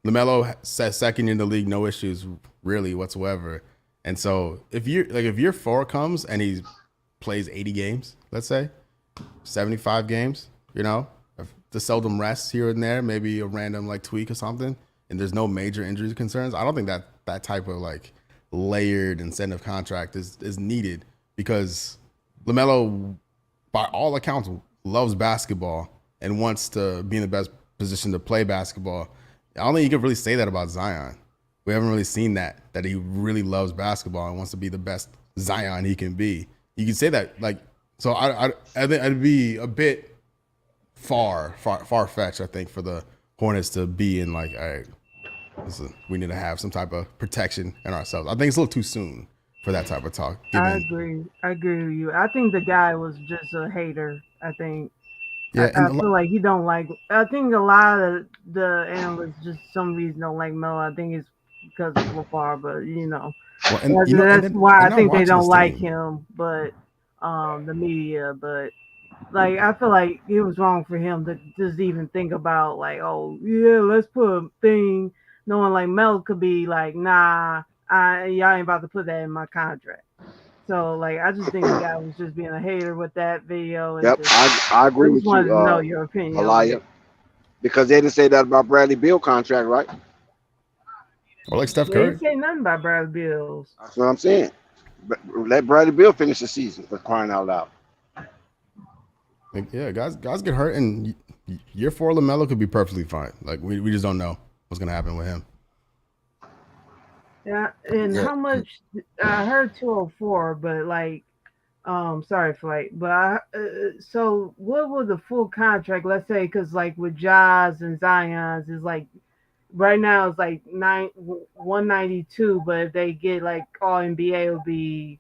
E: Lamelo set second in the league, no issues really whatsoever. And so if year 4 comes and he plays 80 games, let's say 75 games, the seldom rests here and there, maybe a random like tweak or something, and there's no major injury concerns. I don't think that type of like layered incentive contract is needed because Lamelo, by all accounts, loves basketball and wants to be in the best position to play basketball. I don't think you can really say that about Zion. We haven't really seen that he really loves basketball and wants to be the best Zion he can be. You can say that like so. I think it'd be a bit far fetched. I think for the Hornets to be in like, all right, we need to have some type of protection in ourselves. I think it's a little too soon for that type of talk.
G: I agree with you. I think the guy was just a hater. I think.
E: Yeah,
G: I feel like he don't like. I think a lot of the analysts just some reason don't like Melo. I think it's because of LaFar, but that's why I think they don't like him. But the media, but like I feel like it was wrong for him to just even think about like, oh yeah, let's put a thing, knowing like Melo could be like, nah, y'all ain't about to put that in my contract. So like I just think the guy was just being a hater with that video. And
D: Yep, I agree with you.
G: Wanted to know your opinion.
D: Malaya, because they didn't say that about Bradley Beal contract, right?
E: Or like Steph
G: They
E: Curry.
G: didn't say nothing about Bradley Beal.
D: That's what I'm saying. But let Bradley Beal finish the season for crying out loud.
E: Like, yeah, guys get hurt, and year 4 Lamelo could be perfectly fine. Like we just don't know what's gonna happen with him.
G: Yeah, and how much? I heard 204, but like, sorry, Flight, but so what was the full contract? Let's say, because like with Jaws and Zion's is like right now it's like 192, but if they get like all NBA, it'll be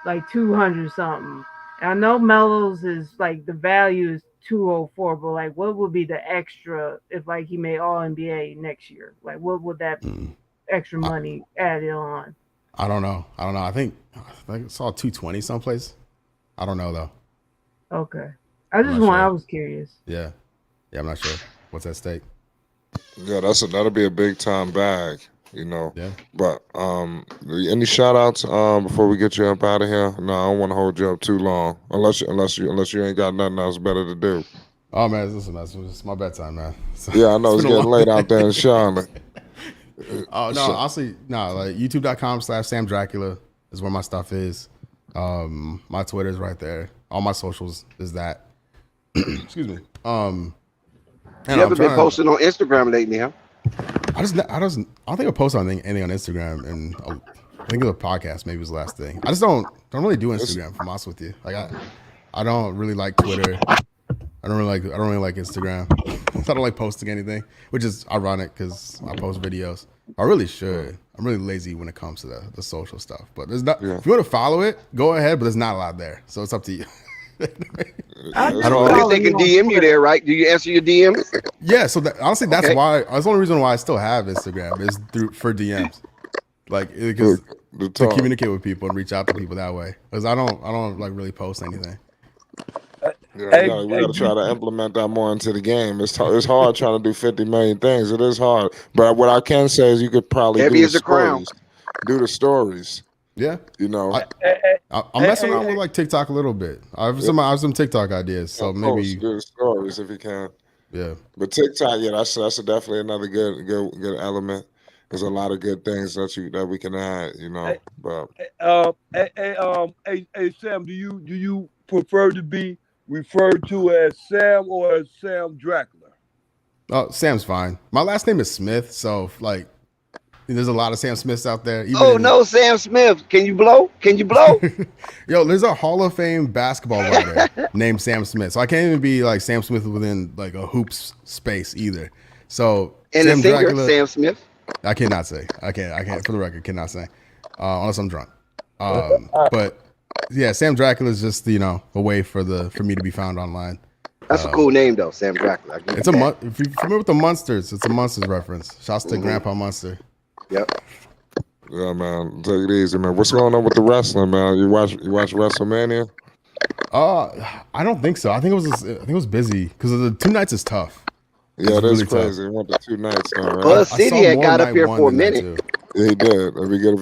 G: like 200 something. And I know Melo's is like the value is 204, but like what would be the extra if like he made all NBA next year? Like what would that be? Extra money added on?
E: I don't know. I think I saw 220 someplace. I don't know though.
G: Okay. I was curious.
E: Yeah, I'm not sure what's at stake.
B: Yeah, that'll be a big time bag.
E: Yeah.
B: But any shout outs before we get you up out of here? No, I don't want to hold you up too long, unless you ain't got nothing else better to do.
E: Oh man, listen, man, it's my bedtime, man. So,
B: Yeah, I know it's
E: been a
B: getting
E: long
B: late out there in Charlotte.
E: Oh no, honestly, no. Like YouTube.com/Sam Dracula is where my stuff is. My Twitter is right there. All my socials is that. Excuse me.
D: You haven't been posting on Instagram lately, huh?
E: I don't think I post on anything on Instagram, and I think the podcast maybe was the last thing. I just don't really do Instagram. If I'm honest with you, like I don't really like Twitter. I don't really like Instagram. I don't like posting anything, which is ironic because I post videos. I really should. I'm really lazy when it comes to the social stuff. But there's not. If you want to follow it, go ahead. But there's not a lot there, so it's up to you.
D: At least they can DM you there, right? Do you answer your DMs?
E: Yeah. So honestly, that's why. That's the only reason why I still have Instagram is for DMs, like because to communicate with people and reach out to people that way. Because I don't like really post anything.
B: Yeah, we got to try to implement that more into the game. It's hard trying to do 50 million things. It is hard. But what I can say is you could probably do the stories. Do the stories.
E: Yeah.
B: I'm
E: messing around with like TikTok a little bit. I have some TikTok ideas. So maybe
B: do the stories if you can.
E: Yeah.
B: But TikTok, that's definitely another good element. There's a lot of good things that we can add, But
F: hey Sam, do you prefer to be referred to as Sam or as Sam Dracula?
E: Oh, Sam's fine. My last name is Smith, so like there's a lot of Sam Smiths out there.
D: No, Sam Smith. Can you blow?
E: Yo, there's a Hall of Fame basketball writer named Sam Smith. So I can't even be like Sam Smith within like a hoops space either. So
D: and
E: Sam
D: the singer,
E: Dracula,
D: Sam Smith.
E: I cannot say. I can't for the record, cannot say. Unless I'm drunk. But yeah, Sam Dracula is just a way for me to be found online.
D: That's a cool name though, Sam Dracula.
E: If you're familiar with the Munsters, it's a Munsters reference. Shouts to Grandpa Munster.
D: Yep.
B: Yeah, man. Take it easy, man. What's going on with the wrestling, man? You watch WrestleMania?
E: I don't think so. I think it was busy because the 2 nights is tough.
B: Yeah, that's really crazy. He went to 2 nights now, right?
D: Well, City had got up here for a minute.
B: Yeah, he did. It'd be good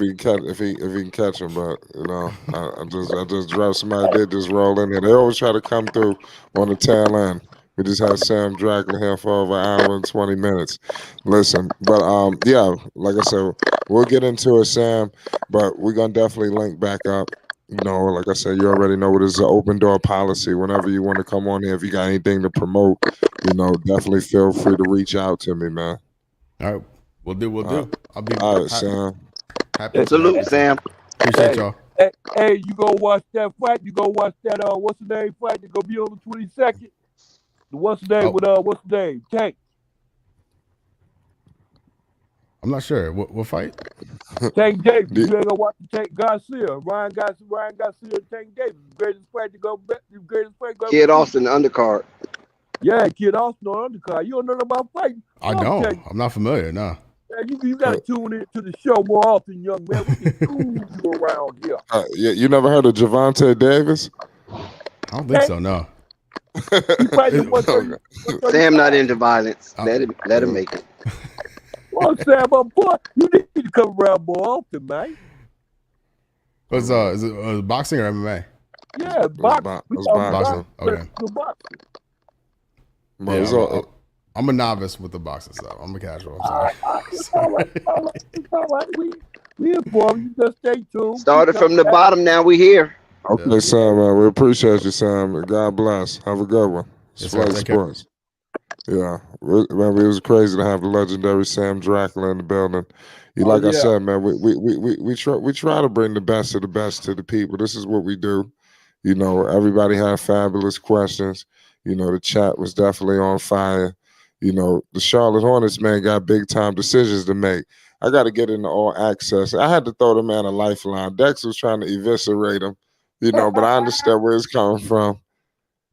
B: if he can catch him, but I just dropped somebody did just roll in there. They always try to come through on the tail end. We just had Sam Dracula here for over an hour and 20 minutes. Listen, but yeah, like I said, we'll get into it, Sam, but we're gonna definitely link back up. Like I said, you already know what is the open door policy. Whenever you want to come on here, if you got anything to promote, definitely feel free to reach out to me, man.
E: All right, we'll do. I'll be
B: all right, Sam.
D: Happy salute, Sam.
E: Appreciate y'all.
F: Hey, you go watch that fight? You go watch that what's the name fight? That gonna be on the 22nd. What's the name what's the name? Tank.
E: I'm not sure. What fight?
F: Tank Davis. You ain't gonna watch the Tank Garcia. Ryan Garcia, Tank Davis. Greatest fight to go. Greatest fight.
D: Kid Austin, undercard.
F: Yeah, Kid Austin on undercard. You don't know about fighting.
E: I don't. I'm not familiar. No.
F: Man, you gotta tune in to the show more often, young man. We can cool you around here.
B: Yeah, you never heard of Javante Davis?
E: I don't think so. No.
D: Sam not into violence. Let him make it.
F: Well, Sam, boy, you need to come around more often, man.
E: Is it boxing or MMA?
F: Yeah, boxing.
E: Okay.
F: Boxing.
E: I'm a novice with the boxing stuff. I'm a casual.
F: All right. We inform you. Just stay tuned.
D: Started from the bottom. Now we here.
B: Okay, Sam, man. We appreciate you, Sam. God bless. Have a good one. It's Flight Sports. Yeah, man, it was crazy to have the legendary Sam Dracula in the building. I said, man, we try to bring the best of the best to the people. This is what we do. Everybody had fabulous questions. The chat was definitely on fire. The Charlotte Hornets, man, got big time decisions to make. I got to get into all access. I had to throw the man a lifeline. Dex was trying to eviscerate him, but I understand where it's coming from.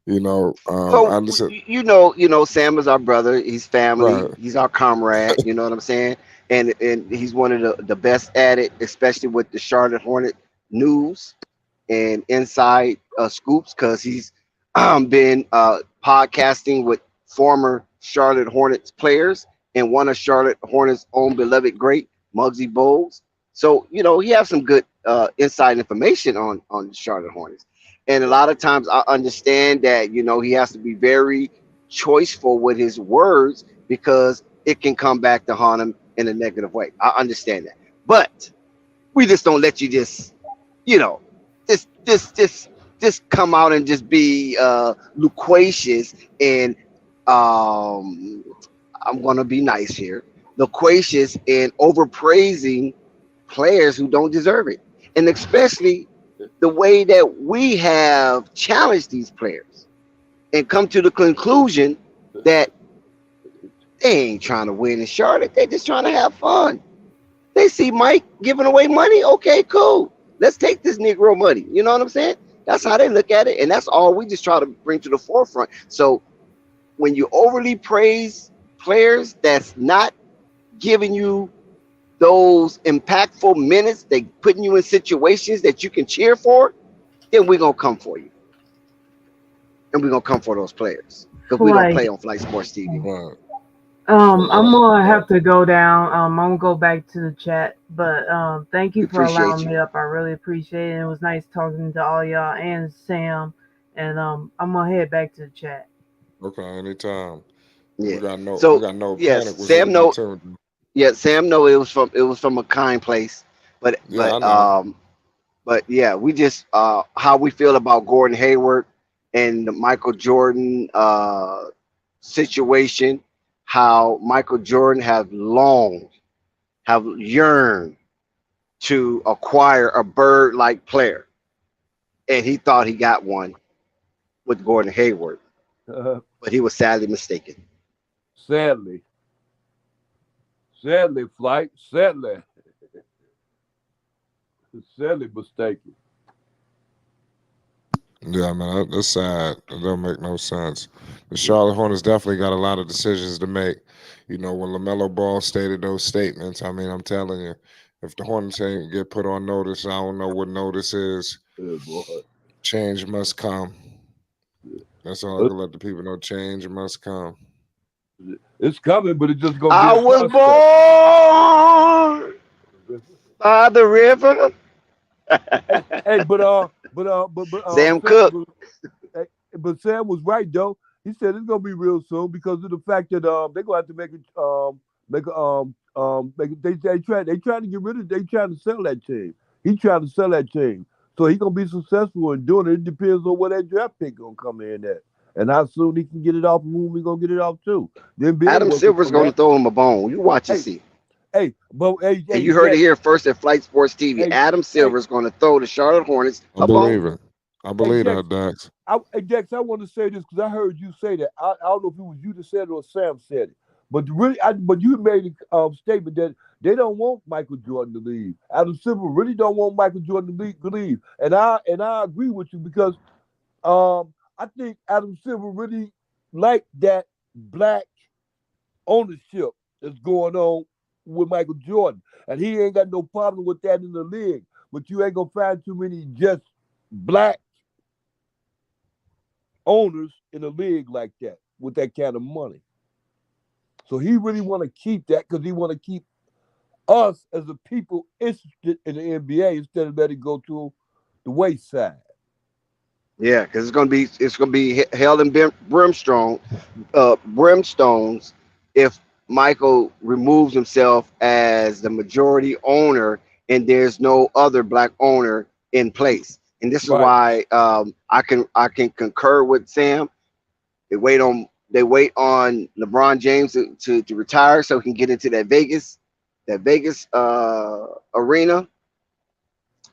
B: I understand.
D: Sam is our brother. He's family. Right. He's our comrade. You know what I'm saying? And he's one of the best at it, especially with the Charlotte Hornet news and inside scoops, because he's been podcasting with former Charlotte Hornets players and one of Charlotte Hornets' own beloved great, Muggsy Bogues. So, he has some good inside information on the Charlotte Hornets. And a lot of times I understand that, he has to be very choiceful with his words because it can come back to haunt him in a negative way. I understand that. But we just don't let you just, just come out and just be loquacious and I'm gonna be nice here, loquacious and overpraising players who don't deserve it. And especially the way that we have challenged these players and come to the conclusion that they ain't trying to win in Charlotte. They're just trying to have fun. They see Mike giving away money. Okay, cool. Let's take this Negro money. You know what I'm saying? That's how they look at it. And that's all we just try to bring to the forefront. So when you overly praise players that's not giving you those impactful minutes, they putting you in situations that you can cheer for, then we're going to come for you. And we're going to come for those players. Because we're going to play on Flight Sports TV.
B: Right.
G: I'm gonna have to go down. I'm gonna go back to the chat, but thank you for allowing me up. I really appreciate it. It was nice talking to all y'all and Sam, and I'm gonna head back to the chat.
B: Okay, anytime.
D: Yeah.
B: We got no
D: yes,
B: panic.
D: Sam know. Yeah, Sam know it was from a kind place, but yeah, we just how we feel about Gordon Hayward and the Michael Jordan situation. How Michael Jordan have yearned to acquire a bird-like player, and he thought he got one with Gordon Hayward, but he was sadly mistaken.
F: Sadly, Flight. Sadly mistaken.
B: Yeah, man, that's sad. It don't make no sense. The Charlotte Hornets definitely got a lot of decisions to make. When Lamelo Ball stated those statements, I'm telling you, if the Hornets ain't get put on notice, I don't know what notice is. Change must come. That's all I can let the people know. Change must come.
F: It's coming, but it's just gonna be.
D: I was born by the river.
F: But
D: Sam Cook.
F: But Sam was right though. He said it's gonna be real soon because of the fact that they're gonna have to they trying to get rid of. They trying to sell that team. He trying to sell that team, so he gonna be successful in doing it. It depends on where that draft pick gonna come in at, and how soon he can get it off, and whom we gonna get it off too.
D: Adam Silver's gonna throw him a bone. You watch and see.
F: And
D: you heard it here first at Flight Sports TV. Adam Silver's going to throw the Charlotte Hornets a bone.
B: I believe that, Dex.
F: Dex, I want to say this because I heard you say that. I don't know if it was you that said it or Sam said it, but but you made a statement that they don't want Michael Jordan to leave. Adam Silver really don't want Michael Jordan to leave, and I agree with you because I think Adam Silver really liked that black ownership that's going on with Michael Jordan, and he ain't got no problem with that in the league. But you ain't gonna find too many just black owners in the league like that with that kind of money. So he really want to keep that because he want to keep us as a people interested in the NBA instead of letting it go to the wayside.
D: Yeah, because it's gonna be hell and brimstones if Michael removes himself as the majority owner and there's no other black owner in place. And this is why I can concur with Sam. They wait on LeBron James to retire so he can get into that Vegas arena.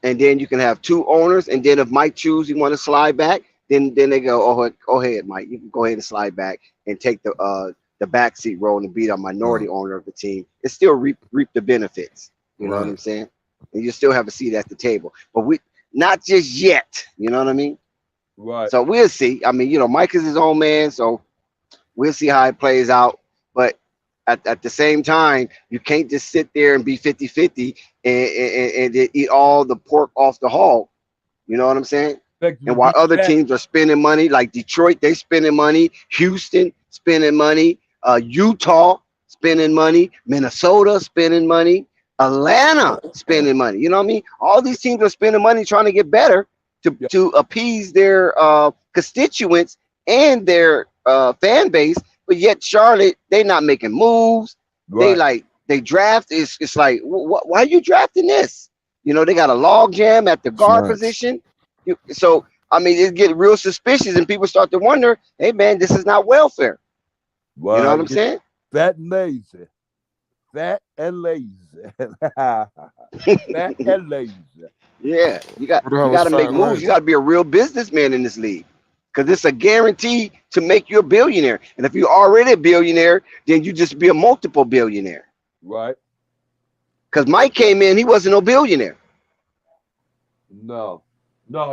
D: And then you can have two owners. And then if Mike chooses he want to slide back, then they go, go ahead, Mike. You can go ahead and slide back and take the backseat role and be a minority owner of the team. It still reap the benefits. You know what I'm saying? And you still have a seat at the table. But we not just yet. You know what I mean?
F: Right.
D: So we'll see. I mean, Mike is his own man, so we'll see how it plays out. But at the same time, you can't just sit there and be 50-50 and eat all the pork off the hog. You know what I'm saying? And while other teams are spending money, like Detroit, they spending money, Houston spending money, Utah spending money, Minnesota spending money, Atlanta spending money. You know what I mean? All these teams are spending money trying to get better to appease their constituents and their fan base. But yet Charlotte, they not making moves.
F: Right.
D: They draft. It's like, why are you drafting this? You know, they got a log jam at the guard
B: Facts.
D: position. So I mean, it get real suspicious, and people start to wonder, hey man, this is not welfare.
F: Right.
D: You know what I'm saying?
F: Fat and lazy. Fat and lazy. Fat and lazy.
D: Yeah, you got
B: What the hell is
D: to make
B: fat
D: moves.
B: lazy?
D: You got to be a real businessman in this league, because it's a guarantee to make you a billionaire. And if you're already a billionaire, then you just be a multiple billionaire.
F: Right.
D: Because Mike came in, he wasn't no billionaire.
F: No,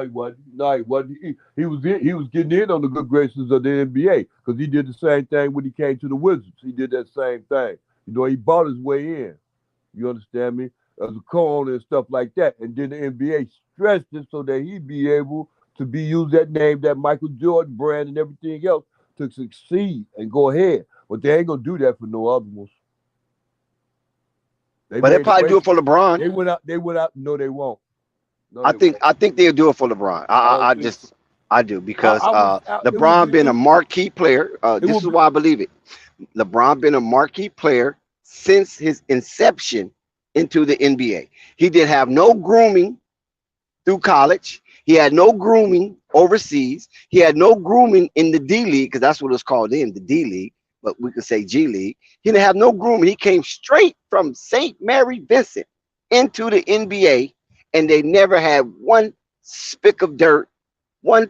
F: he wasn't. No, he wasn't. He was getting in on the good graces of the NBA because he did the same thing when he came to the Wizards. He did that same thing. You know, he bought his way in. You understand me? As a co-owner and stuff like that. And then the NBA stressed it so that he'd be able to use that name, that Michael Jordan brand and everything else to succeed and go ahead. But they ain't gonna do that for no other ones.
D: But they'll probably do it for LeBron.
F: They went out. No, they won't. No,
D: I think they'll do it for LeBron. I do, because LeBron been a marquee player. This is why I believe it. LeBron been a marquee player since his inception into the NBA. He did have no grooming through college. He had no grooming overseas. He had no grooming in the D League, because that's what it's called then, the D League, but we could say G League. He didn't have no grooming. He came straight from St. Mary Vincent into the NBA, and they never had one speck of dirt, one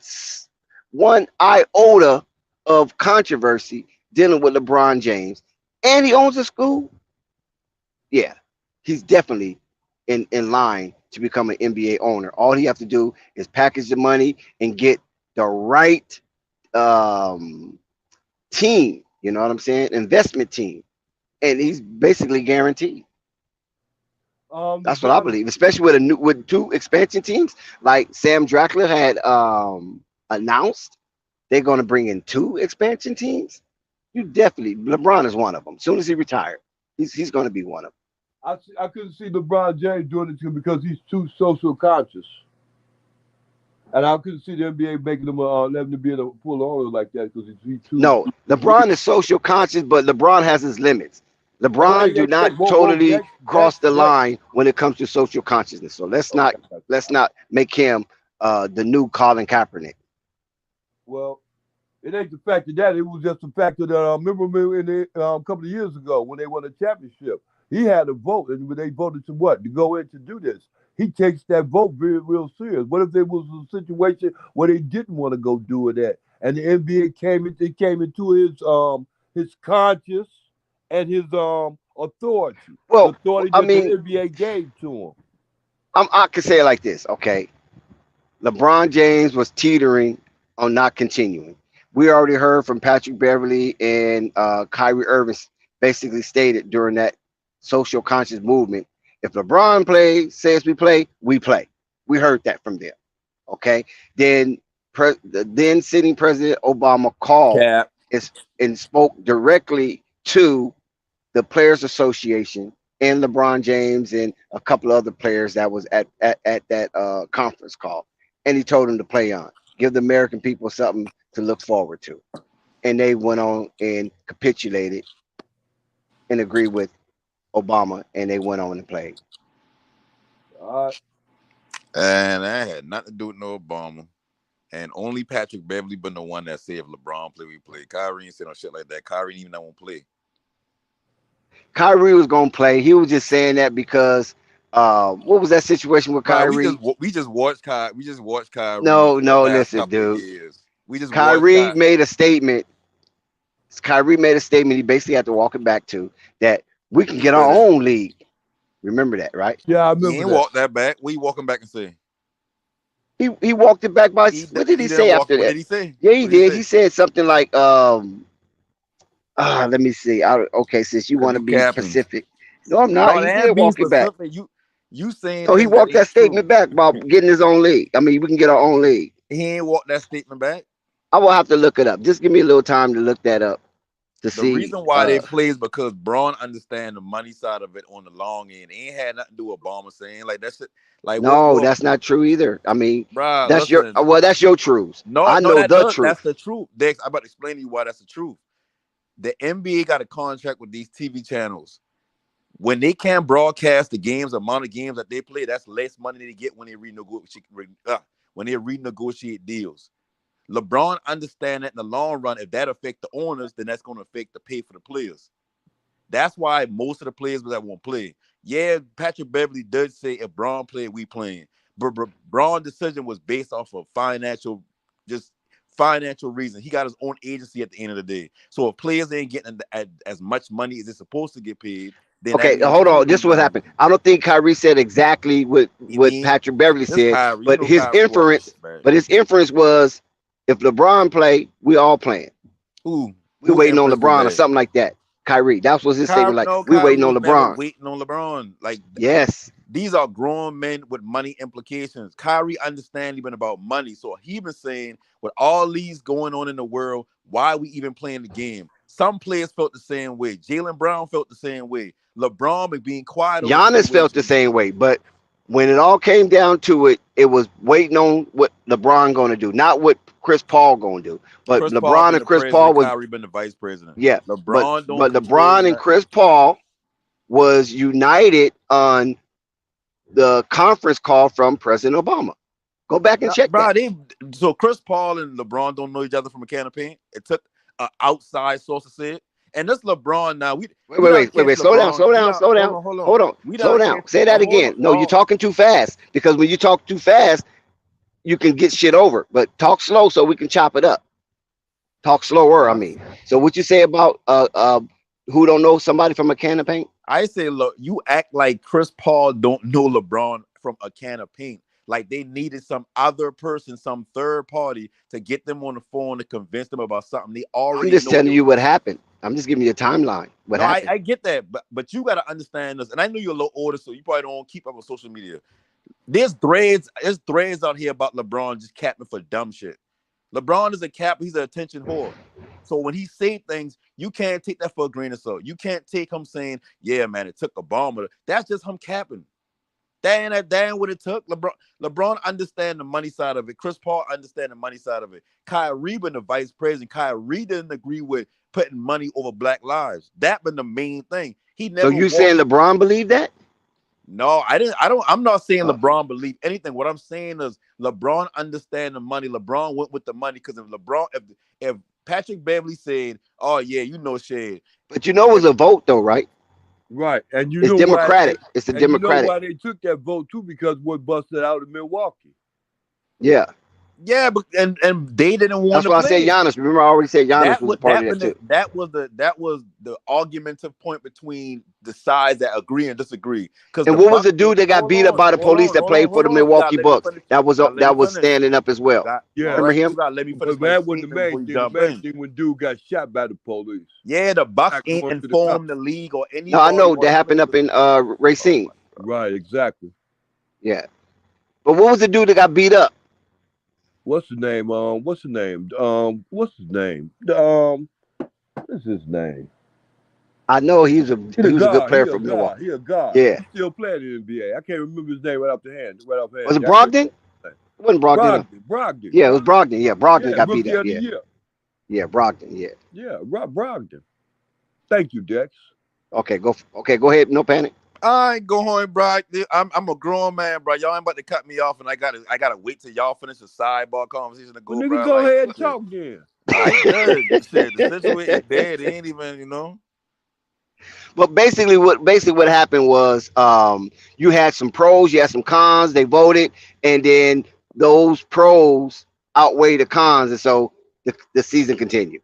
D: iota of controversy dealing with LeBron James. And he owns a school. Yeah, he's definitely in line to become an NBA owner. All he have to do is package the money and get the right team. You know what I'm saying? Investment team. And he's basically guaranteed. That's what I believe, especially with two expansion teams. Like Sam Drackler had announced they're going to bring in 2 expansion teams. LeBron is one of them. As soon as he retired, he's going to be one of them.
F: I couldn't see LeBron James doing it because he's too social conscious, and I couldn't see the NBA making him letting him be a full owner like that because he's too.
D: No, LeBron is social conscious, but LeBron has his limits. LeBron do not totally cross the line when it comes to social consciousness. So let's not make him the new Colin Kaepernick.
F: Well, it ain't the fact of that. It was just the fact that remember in a couple of years ago when they won a championship, he had a vote, and when they voted to go in to do this, he takes that vote very real serious. What if there was a situation where they didn't want to go do it and the NBA came into his conscience and his authority.
D: Well,
F: the authority that the NBA gave to him.
D: I could say it like this, okay? LeBron James was teetering on not continuing. We already heard from Patrick Beverley and Kyrie Irving basically stated during that social conscious movement, if LeBron says we play, we play. We heard that from them. Okay. Then the then sitting President Obama called and spoke directly to the Players Association and LeBron James and a couple of other players that was at that conference call. And he told them to play on. Give the American people something to look forward to. And they went on and capitulated and agreed with Obama, and they went on and played.
H: And that had nothing to do with no Obama. And only Patrick Beverley been the one that said if LeBron play, we play. Kyrie ain't said no shit like that. Kyrie didn't even know won't play.
D: Kyrie was gonna play. He was just saying that because what was that situation with Kyrie?
H: We just watched Kyrie. We just watched Kyrie.
D: No, listen, dude.
H: We just
D: Kyrie made a statement. Kyrie made a statement. He basically had to walk it back to that we can get our own league. Remember that, right?
F: Yeah, I remember.
H: He ain't walk that back. What you walking back and say?
D: He walked it back by. What did he say after that?
H: What did he say?
D: Yeah, he did. He said something like, let me see. Okay, since you want to be specific. No, I'm not. He did walk it back.
H: You saying?
D: So he walked that statement back about getting his own league. I mean, we can get our own league.
H: He ain't walked that statement back.
D: I will have to look it up. Just give me a little time to look that up. to
H: The
D: see.
H: reason why they play is because Braun understand the money side of it on the long end. It ain't had nothing to do with Obama saying like that's it. Like
D: No, that's not true either. I mean,
H: bruh,
D: that's
H: listen.
D: that's your truths. I know
H: that
D: the
H: does.
D: truth.
H: That's the truth. Dex, I'm about to explain to you why that's the truth. The NBA got a contract with these TV channels. When they can't broadcast the games, the amount of games that they play, that's less money they get when they renegotiate deals. LeBron understand that in the long run, if that affect the owners, then that's going to affect the pay for the players. That's why most of the players that won't play. Yeah, Patrick Beverly did say if Braun played, we playing. But Braun's decision was based off of financial reason. He got his own agency at the end of the day. So if players ain't getting as much money as they're supposed to get paid, then
D: okay, hold on. This is what happened. I don't think Kyrie said exactly what Patrick Beverly said,
H: Kyrie,
D: but his inference was if LeBron play, we all playing. We waiting on LeBron or something like that. Kyrie, that was his statement. Like we waiting on LeBron.
H: Waiting on LeBron. Like
D: yes,
H: these are grown men with money implications. Kyrie understands even about money, so he been saying with all these going on in the world, why are we even playing the game? Some players felt the same way. Jaylen Brown felt the same way. LeBron been being quiet.
D: Giannis felt the same way, but when it all came down to it, it was waiting on what LeBron going to do, not what Chris Paul going to do. But LeBron and Chris Paul was
H: Kyrie been the vice president.
D: Yeah,
H: LeBron
D: but LeBron and Chris Paul was united on the conference call from President Obama. Go back and check that.
H: So Chris Paul and LeBron don't know each other from a can of paint. It took an outside source to say it. And this LeBron now. Wait.
D: Slow down. Hold on. Slow down. Say that again. No, you're talking too fast. Because when you talk too fast, you can get shit over. But talk slow so we can chop it up. Talk slower, I mean. So what you say about who don't know somebody from a can of paint?
H: I say, look, you act like Chris Paul don't know LeBron from a can of paint. Like they needed some other person, some third party to get them on the phone to convince them about something they already.
D: I'm just telling you what happened. I'm just giving you a timeline. What happened?
H: I get that, but you got to understand this. And I know you're a little older, so you probably don't keep up with social media. There's threads out here about LeBron just capping for dumb shit. LeBron is a cap. He's an attention whore. So when he say things, you can't take that for a grain of salt. You can't take him saying, yeah, man, it took a bomb. That's just him capping. That ain't what it took. LeBron understand the money side of it. Chris Paul understand the money side of it. Kyrie been the vice president. Kyrie didn't agree with putting money over black lives. That been the main thing. He never.
D: So you saying LeBron believed that?
H: No, I didn't. I'm not saying LeBron believe anything. What I'm saying is LeBron understand the money. LeBron went with the money because if Patrick Beverly said, "Oh yeah, you know shit,"
D: but you know it was a vote though, right?
F: Right, and
D: it's Democratic. It's the Democratic.
F: You know why they took that vote too? Because what busted out in Milwaukee.
D: Yeah.
H: Yeah, but and they didn't want.
D: That's why I said Giannis. Remember, I already said Giannis was a part of that too.
H: That was the argumentative point between the sides that agree and disagree.
D: And what was the dude that got beat up by the police that played for the Milwaukee Bucks? That was standing up as well.
F: Yeah,
D: remember him?
F: That was the main thing. The main thing when dude got shot by the police.
H: Yeah, the Bucks ain't informed the league or any.
D: No, I know that happened up in Racine.
F: Right, exactly.
D: Yeah, but what was the dude that got beat up?
F: What's his name? What's his name? What's his name?
D: I know he was a good player for Milwaukee.
F: He a god.
D: Yeah.
F: He's still playing in the NBA. I can't remember his name right off the hand.
D: Was it Brogdon? It wasn't Brogdon.
F: Brogdon.
D: Yeah, it was Brogdon. Yeah, Brogdon got beat up.
F: Yeah.
D: Yeah, Brogdon. Yeah.
F: Yeah, Brogdon. Thank you, Dex.
D: Okay, go ahead. No panic.
H: I ain't going, bro. I'm a grown man, bro. Y'all ain't about to cut me off, and I gotta wait till y'all finish the sidebar conversation to go.
F: Well, nigga, go ahead and talk then.
H: I heard shit. The situation dead. It ain't even, you know.
D: But basically what happened was you had some pros, you had some cons. They voted, and then those pros outweigh the cons, and so the season continued.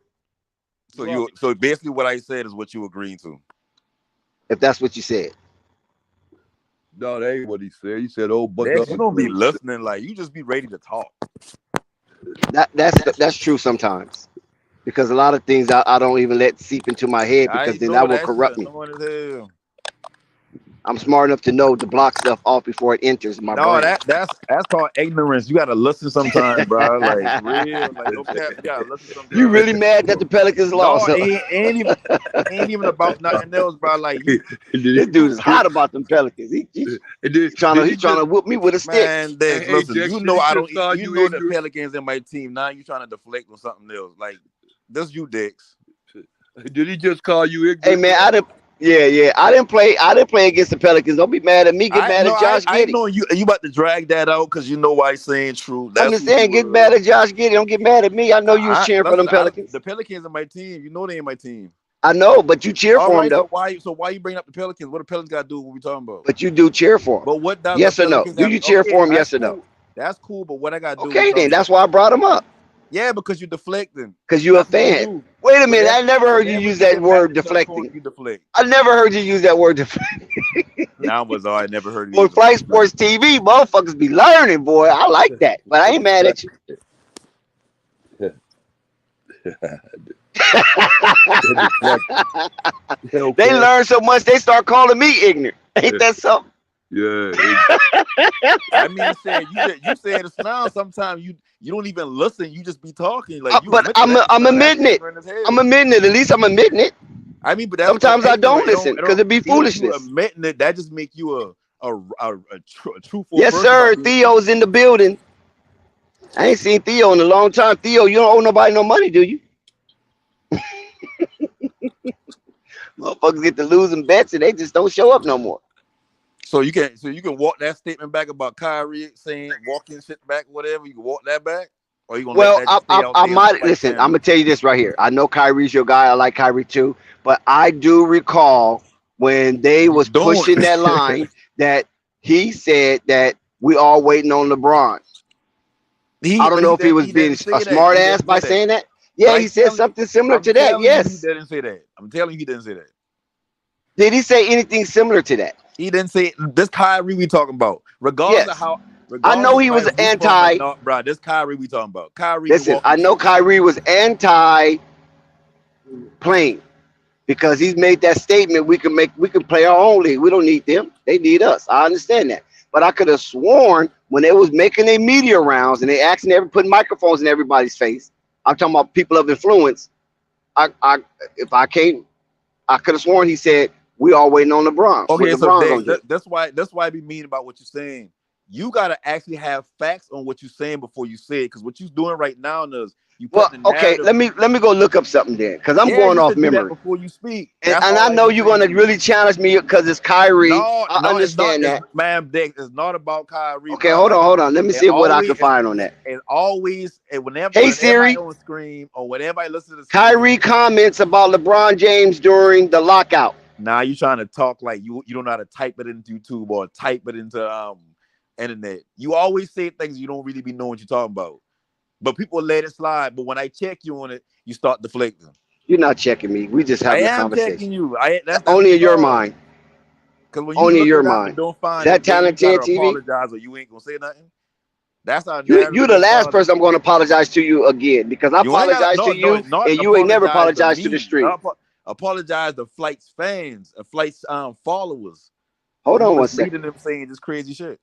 H: So basically, what I said is what you agreeing to.
D: If that's what you said.
F: No, that ain't what he said. He said, "Oh, but
H: you don't be listening. Like you just be ready to talk."
D: That's true sometimes, because a lot of things I don't even let seep into my head because then that will corrupt me. I'm smart enough to know to block stuff off before it enters my
H: No,
D: brain.
H: that's called ignorance. You gotta listen sometimes, bro. Like real, like no cap. You gotta listen sometimes.
D: You really mad that the Pelicans lost?
H: No,
D: Huh?
H: ain't even about nothing else, bro. Like you,
D: This dude is hot about them Pelicans. He's trying to whoop me with a stick.
H: man. Dex,
F: Hey,
H: listen,
F: Dex,
H: you
F: did
H: know
F: he
H: I
F: just
H: don't.
F: call
H: You
F: you
H: know the
F: ignorant?
H: Pelicans in my team. Now you trying to deflect on something else. Like this, you Dex.
F: Did he just call you ignorant?
D: Hey man, I didn't play against the Pelicans. Don't be mad at me. Get mad at Josh
H: I
D: Giddey.
H: know you about to drag that out because you know why I'm saying true.
D: I'm just saying, get mad at Josh Giddey. Don't get mad at me. I know you was cheering for them Pelicans.
H: The Pelicans are my team. You know they ain't my team.
D: I know, but you cheer for them though.
H: So why you bring up the Pelicans? What the Pelicans got to do with what we talking about?
D: But you do cheer for them.
H: But what does
D: yes or no? Do you cheer for them? Yes or no?
H: That's cool, but what I got to do?
D: Okay, then that's why I brought them up.
H: Yeah, because you're deflecting.
D: Because you're a fan. Wait a minute, I never heard you use that word deflecting.
H: You deflect.
D: I never heard you use that word deflecting.
H: Now was all I never heard you.
D: On Flight Sports TV, motherfuckers be learning, boy. I like that, but I ain't mad at you. They learn so much, they start calling me ignorant. Ain't that something?
F: Yeah.
H: I mean, you said it's now. Sometimes you don't even listen. You just be talking. Like,
D: but I'm admitting it. I'm admitting it. At least I'm admitting it.
H: I mean, but that's
D: sometimes I don't listen because it'd be foolishness.
H: Admitting it, that just make you a truthful.
D: Yes, sir. Theo's in the building. I ain't seen Theo in a long time. Theo, you don't owe nobody no money, do you? Motherfuckers get to losing bets and they just don't show up no more.
H: So you can walk that statement back about Kyrie saying walking shit back, whatever. You can walk that back, or you gonna?
D: Well, I might listen. I'm gonna tell you this right here. I know Kyrie's your guy. I like Kyrie too, but I do recall when they was pushing that line that he said that we all waiting on LeBron. I don't know if he was being a smart ass by saying that. Yeah, he said something similar to that. Yes,
H: he didn't say that. I'm telling you, he didn't say that.
D: Did he say anything similar to that?
H: He didn't say this Kyrie we talking about. Regardless of how,
D: I know he was anti.
H: Bro, this Kyrie we talking about. Kyrie.
D: Listen, I know Kyrie was anti playing because he's made that statement. We can play our own league. We don't need them. They need us. I understand that. But I could have sworn when they was making their media rounds and they putting microphones in everybody's face. I'm talking about people of influence. I could have sworn he said we all waiting on LeBron.
H: Okay, so that's why I be mean about what you're saying. You gotta actually have facts on what you're saying before you say it, because what you're doing right now is you.
D: Okay, let me go look up something then, because I'm going off memory
H: before you speak.
D: And I know you're gonna really challenge me because it's Kyrie. I understand that,
H: man. It's not about Kyrie.
D: Okay, hold on. Let me see what I can find on that.
H: And always, and whenever,
D: hey Siri,
H: on screen or whenever I listen to
D: Kyrie comments about LeBron James during the lockout.
H: Now you trying to talk like you don't know how to type it into YouTube or type it into internet. You always say things you don't really be knowing what you're talking about. But people let it slide. But when I check you on it, you start deflecting.
D: You're not checking me. We just having a conversation. I am checking
H: you. That's
D: only in your mind.
H: Because when you
D: only in your mind.
H: Don't find
D: that talent TV.
H: Apologize or you ain't gonna say nothing. That's how
D: you're the last person I'm going to apologize to you again, because I apologize to you and you ain't never apologized to the street.
H: Apologize to Flight's fans, Flight's followers.
D: Hold on one second.
H: Reading them saying this crazy shit.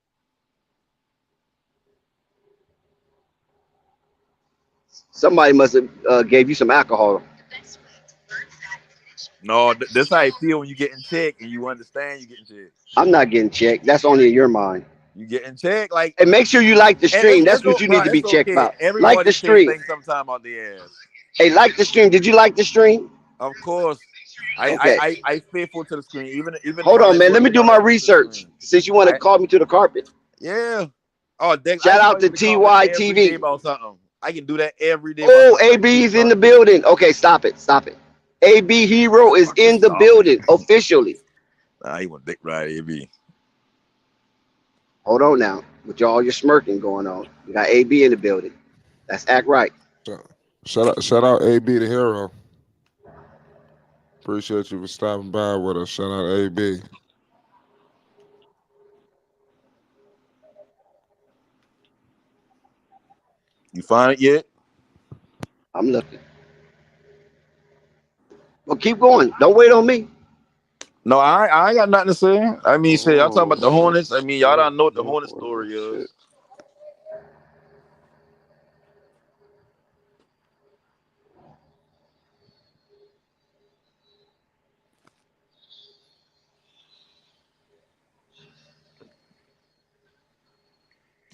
D: Somebody must have gave you some alcohol.
H: No, that's how you feel when you get in check and you understand you getting checked.
D: I'm not getting checked. That's only in your mind.
H: You getting checked, like,
D: and make sure you like the stream. That's what you need to be checked about.
H: Everybody
D: like the stream.
H: Sometime out the ass.
D: Hey, like the stream. Did you like the stream?
H: Of course. I faithful to the screen. Even.
D: Hold on, man. Let me do my research. Since you want to call me to the carpet.
H: Yeah. Oh,
D: shout out to TY TV.
H: About something. I can do that every day.
D: Oh, AB's in the building. Okay, stop it. AB Hero is in the building officially.
H: Nah, he want dick ride AB.
D: Hold on now. With all your smirking going on, you got AB in the building. That's act right.
B: Shout out AB the hero. Appreciate you for stopping by with us. Shout out AB.
H: You find it yet?
D: I'm looking. Well, keep going. Don't wait on me.
H: No, I ain't got nothing to say. I mean, shit, y'all talking about the Hornets. I mean, y'all don't know what the Hornets story is.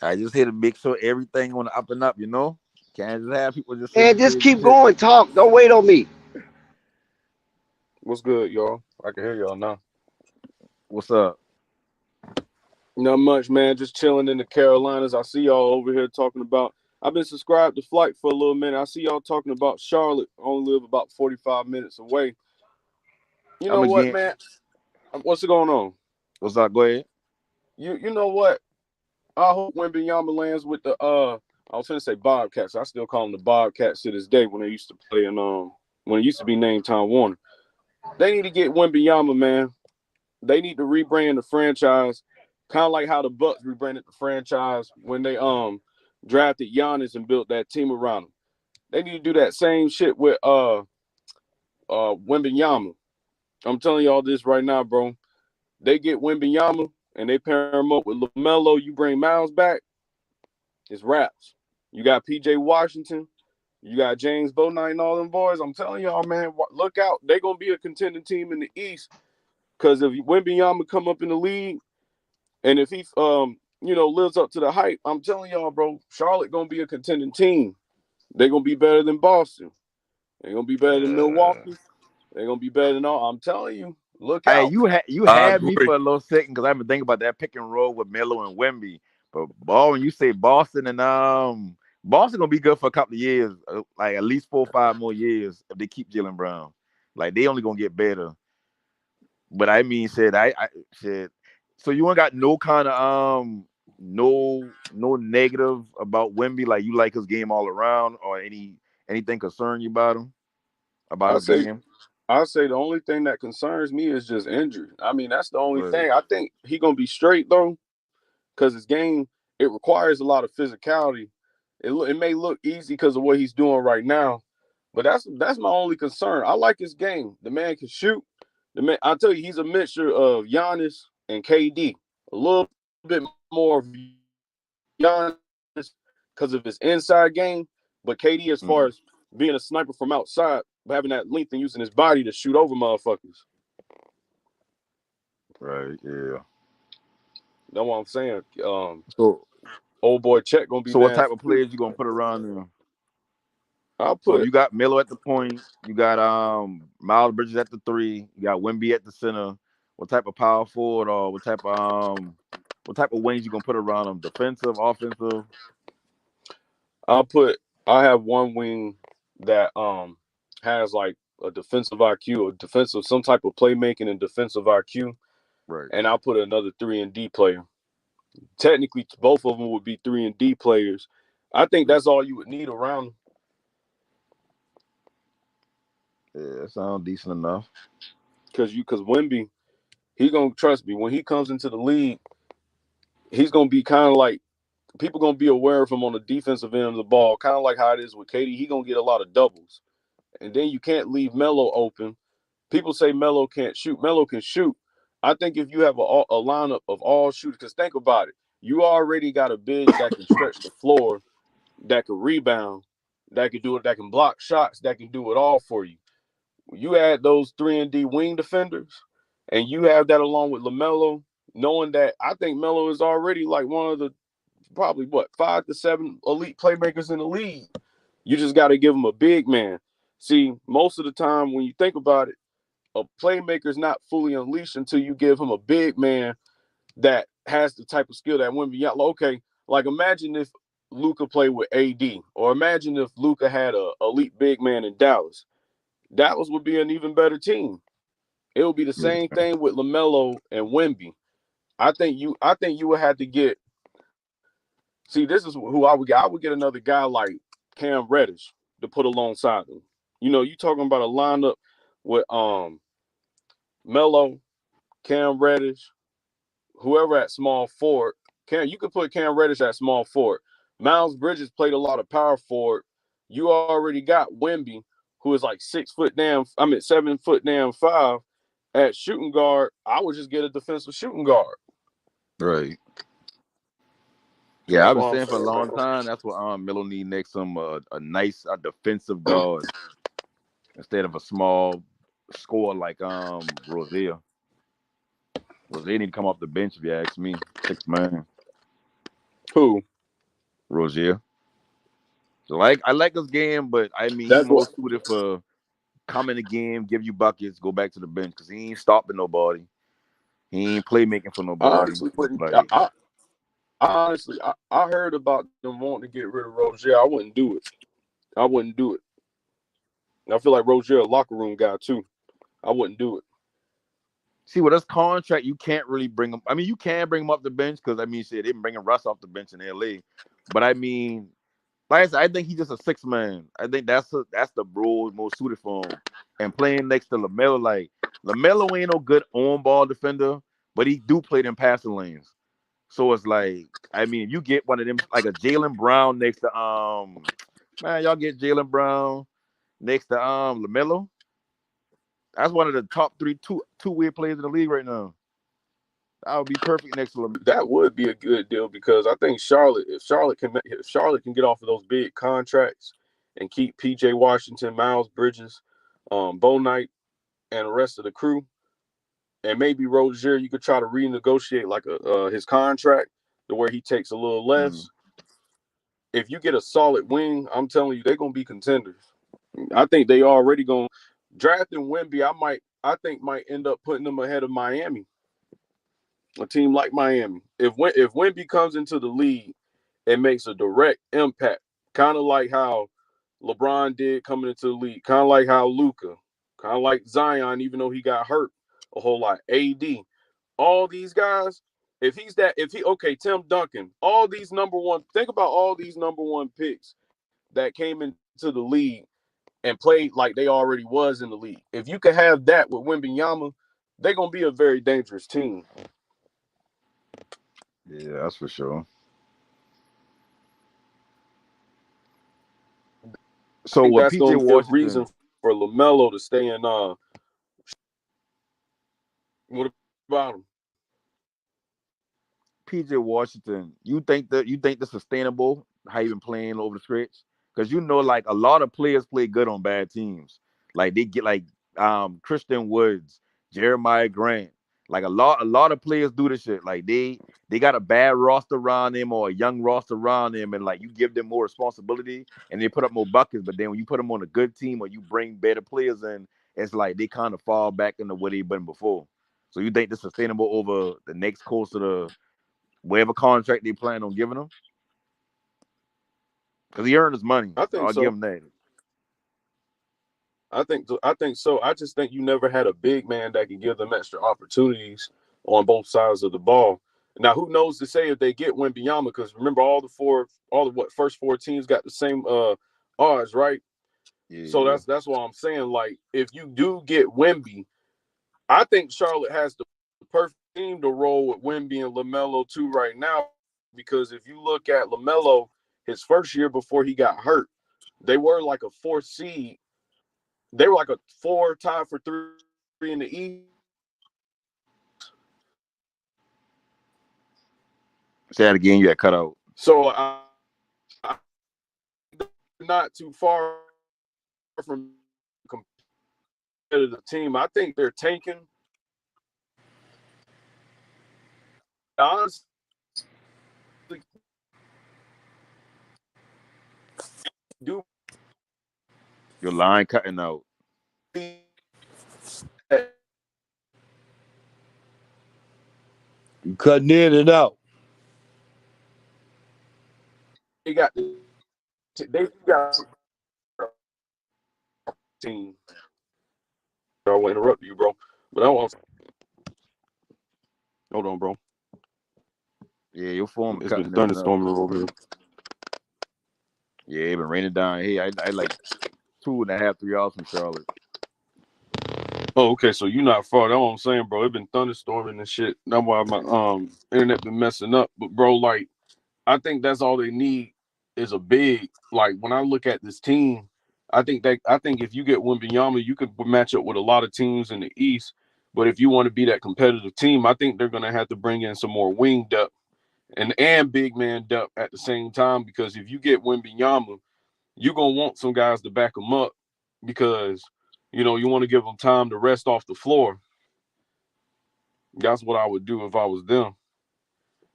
H: I just here to make sure everything on the up and up, you know? Can't just have people just saying
D: And just keep
H: shit.
D: going, talk. Don't wait on me.
I: What's good, y'all? I can hear y'all now.
H: What's up?
I: Not much, man. Just chilling in the Carolinas. I see y'all over here talking about. I've been subscribed to Flight for a little minute. I see y'all talking about Charlotte. Only live about 45 minutes away. You know what, man? What's going on?
H: What's up? Go ahead.
I: You know what? I hope Wembanyama lands with the I was gonna say Bobcats. I still call them the Bobcats to this day when they used to play in when it used to be named Time Warner. They need to get Wembanyama, man. They need to rebrand the franchise, kind of like how the Bucks rebranded the franchise when they drafted Giannis and built that team around him. They need to do that same shit with Wembanyama. I'm telling y'all this right now, bro. They get Wembanyama and they pair him up with Lamelo. You bring Miles back, it's raps. You got PJ Washington, you got James Bouknight and all them boys. I'm telling y'all, man, look out. They're gonna be a contending team in the East. Because if Wembanyama come up in the league, and if he lives up to the hype, I'm telling y'all, bro, Charlotte gonna be a contending team. They're gonna be better than Boston. They're gonna be better than Milwaukee. They're gonna be better than all. I'm telling you, look out.
H: Hey, you had me for a little second because I've been thinking about that pick and roll with Melo and Wemby. But when you say Boston and Boston gonna be good for a couple of years, like at least 4 or 5 more years if they keep Jaylen Brown. Like they only gonna get better. But I mean, I said, so you ain't got no kind of no negative about Wemby, like you like his game all around, or anything concern you about him, about his game?
I: I say the only thing that concerns me is just injury. I mean, that's the only thing. I think he gonna be straight though, because his game it requires a lot of physicality. It may look easy because of what he's doing right now, but that's my only concern. I like his game. The man can shoot. I tell you, he's a mixture of Giannis and KD. A little bit more of Giannis because of his inside game, but KD as far as being a sniper from outside, having that length and using his body to shoot over motherfuckers.
H: Right, yeah.
I: That's what I'm saying.
H: So
I: old boy Chet gonna be.
H: So what type of players you gonna put around them? So you got Melo at the point, you got Miles Bridges at the 3, you got Wemby at the center. What type of power forward or what type of wings you gonna put around them? Defensive, offensive?
I: I have one wing that has like a defensive IQ, some type of playmaking and defensive IQ.
H: Right.
I: And I'll put another 3-and-D player. Technically, both of them would be 3-and-D players. I think that's all you would need around them.
H: Yeah, that sounds decent enough.
I: Because Wemby, he's gonna trust me when he comes into the league. He's gonna be kind of like people gonna be aware of him on the defensive end of the ball, kind of like how it is with KD. He gonna get a lot of doubles, and then you can't leave Melo open. People say Melo can't shoot. Melo can shoot. I think if you have a lineup of all shooters, because think about it, you already got a big that can stretch the floor, that can rebound, that can do it, that can block shots, that can do it all for you. You add those 3-and-D wing defenders, and you have that along with Lamelo, knowing that I think Melo is already like one of the probably 5 to 7 elite playmakers in the league. You just got to give him a big man. See, most of the time when you think about it, a playmaker is not fully unleashed until you give him a big man that has the type of skill that Wemby. Okay, like imagine if Luka played with AD, or imagine if Luka had a elite big man in Dallas. Dallas would be an even better team. It would be the same thing with LaMelo and Wemby. I think you would have to get. See, this is who I would get. I would get another guy like Cam Reddish to put alongside him. You talking about a lineup with Melo, Cam Reddish, whoever at small forward. You could put Cam Reddish at small forward. Miles Bridges played a lot of power forward. You already got Wemby, who is like 7 foot damn 5, at shooting guard, I would just get a defensive shooting guard.
H: Right. Yeah,
I: That's
H: I've been
I: what I'm
H: saying for a
I: saying,
H: long
I: man.
H: time. That's what Melo need next. A nice defensive guard instead of a small scorer like Rozier. Rozier need to come off the bench if you ask me. 6 man.
I: Who?
H: Rozier. I like his game, but I mean he
I: That's
H: more
I: what.
H: suited for come in the game, give you buckets, go back to the bench because he ain't stopping nobody. He ain't playmaking for
I: I
H: nobody.
I: honestly wouldn't.
H: Like
I: I heard about them wanting to get rid of Rozier. I wouldn't do it. I wouldn't do it. I feel like Rozier a locker room guy too. I wouldn't do it.
H: see with this contract, you can't really bring him. I mean, you can bring him off the bench because I mean, shit, they been bringing Russ off the bench in LA. But I mean, like I said, I think he's just a 6 man. I think that's the role most suited for him. And playing next to Lamelo, like Lamelo ain't no good on ball defender, but he do play them passing lanes. So it's like, I mean, if you get one of them like a Jaylen Brown next to man, y'all get Jaylen Brown next to Lamelo. That's one of the top two-way players in the league right now. That would be perfect next to Lamelo.
I: That would be a good deal because I think if Charlotte can get off of those big contracts and keep PJ Washington, Miles Bridges, Bouknight, and the rest of the crew, and maybe Rozier, you could try to renegotiate like his contract to where he takes a little less.
H: Mm-hmm.
I: If you get a solid wing, I'm telling you, they're gonna be contenders. I think they already gonna drafting Wemby. I think might end up putting them ahead of Miami. A team like Miami. If Wemby comes into the league and makes a direct impact, kind of like how LeBron did coming into the league, kind of like how Luka, kind of like Zion, even though he got hurt a whole lot. AD, all these guys. Okay, Tim Duncan, all these think about all these number one picks that came into the league and played like they already was in the league. If you can have that with Wembanyama, they're gonna be a very dangerous team.
H: Yeah, that's for sure.
I: I
H: So
I: think
H: with
I: that's
H: PJ
I: gonna be a
H: Washington,
I: reason for Lamelo to stay in. What about him?
H: PJ Washington, you think the sustainable how you been playing over the stretch? Because you know, like a lot of players play good on bad teams. Like they get like Christian Woods, Jeremiah Grant. Like a lot of players do this shit. Like they got a bad roster around them or a young roster around them, and like you give them more responsibility and they put up more buckets. But then when you put them on a good team or you bring better players in, it's like they kind of fall back into what they've been before. So you think this sustainable over the next course of the whatever contract they plan on giving him? Because he earned his money.
I: I
H: So
I: think
H: I'll give
I: so.
H: him that.
I: I think so. I just think you never had a big man that can give them extra opportunities on both sides of the ball. Now, who knows to say if they get Wembanyama? Because remember, first four teams got the same odds, right? So
H: Yeah.
I: that's why I'm saying, like, if you do get Wemby, I think Charlotte has the perfect team to roll with Wemby and Lamelo too right now. Because if you look at Lamelo, his first year before he got hurt, they were like a 4th seed. They were like a 4 tied for 3 in the East.
H: Say that again. You got cut out.
I: So I'm not too far from a competitive team. I think they're tanking. Honestly, do
H: Your line cutting out.
F: You cutting in and out.
I: they got a team. I will interrupt you, bro. But I want. Hold on, bro.
H: Yeah, your phone
I: It's
H: cutting
I: been
H: in and out.
I: thunderstorming over here.
H: Yeah, it been raining down here. I like 2.5, 3 hours from Charlotte.
I: Oh, okay. So you're not far. That's what I'm saying, bro. It's been thunderstorming and shit. That's why my internet been messing up. But bro, like, I think that's all they need is a big. Like when I look at this team, I think if you get Wembanyama, you could match up with a lot of teams in the East. But if you want to be that competitive team, I think they're going to have to bring in some more wing depth and big man depth at the same time, because if you get Wembanyama, you're going to want some guys to back them up because, you want to give them time to rest off the floor. That's what I would do if I was them.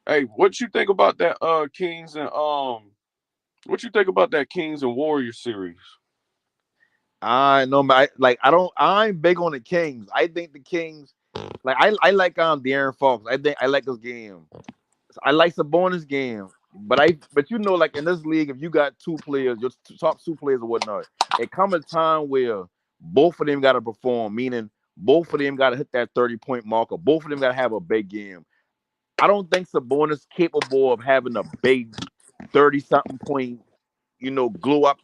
I: Hey, what you think about that Kings and what you think about that Kings and Warriors series?
H: I know, man. I'm big on the Kings. I think the Kings, I like De'Aaron Fox. I like his game. I like Sabonis' game. But like in this league, if you got two players, your top two players or whatnot, it comes a time where both of them got to perform, meaning both of them got to hit that 30-point marker. Both of them got to have a big game. I don't think Sabonis capable of having a big 30-something point, glue up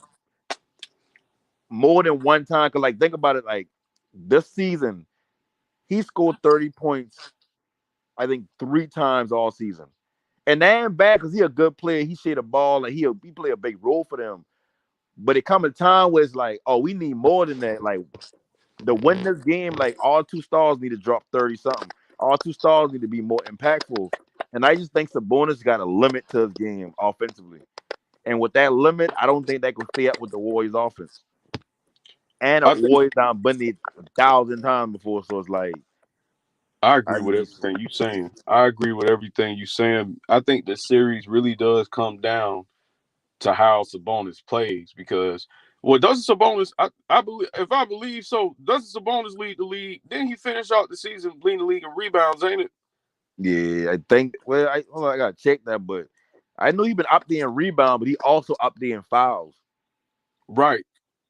H: more than one time. Because, think about it, this season, he scored 30 points, I think, 3 times all season. And that ain't bad because he a good player. He share the ball and he play a big role for them. But it come a time where it's like, oh, we need more than that. Like, to win this game, all 2 stars need to drop 30-something. All 2 stars need to be more impactful. And I just think Sabonis got a limit to his game offensively. And with that limit, I don't think that could stay up with the Warriors offense. And the Warriors down Bundy 1,000 times before, so it's like.
I: I agree with everything you're saying. I think the series really does come down to how Sabonis plays because, doesn't Sabonis, I believe so, doesn't Sabonis lead the league? Didn't he finish out the season leading the league in rebounds, ain't it?
H: Yeah, I think, I got to check that, but I know he's been up there in rebound, but he also up there in fouls.
I: Right.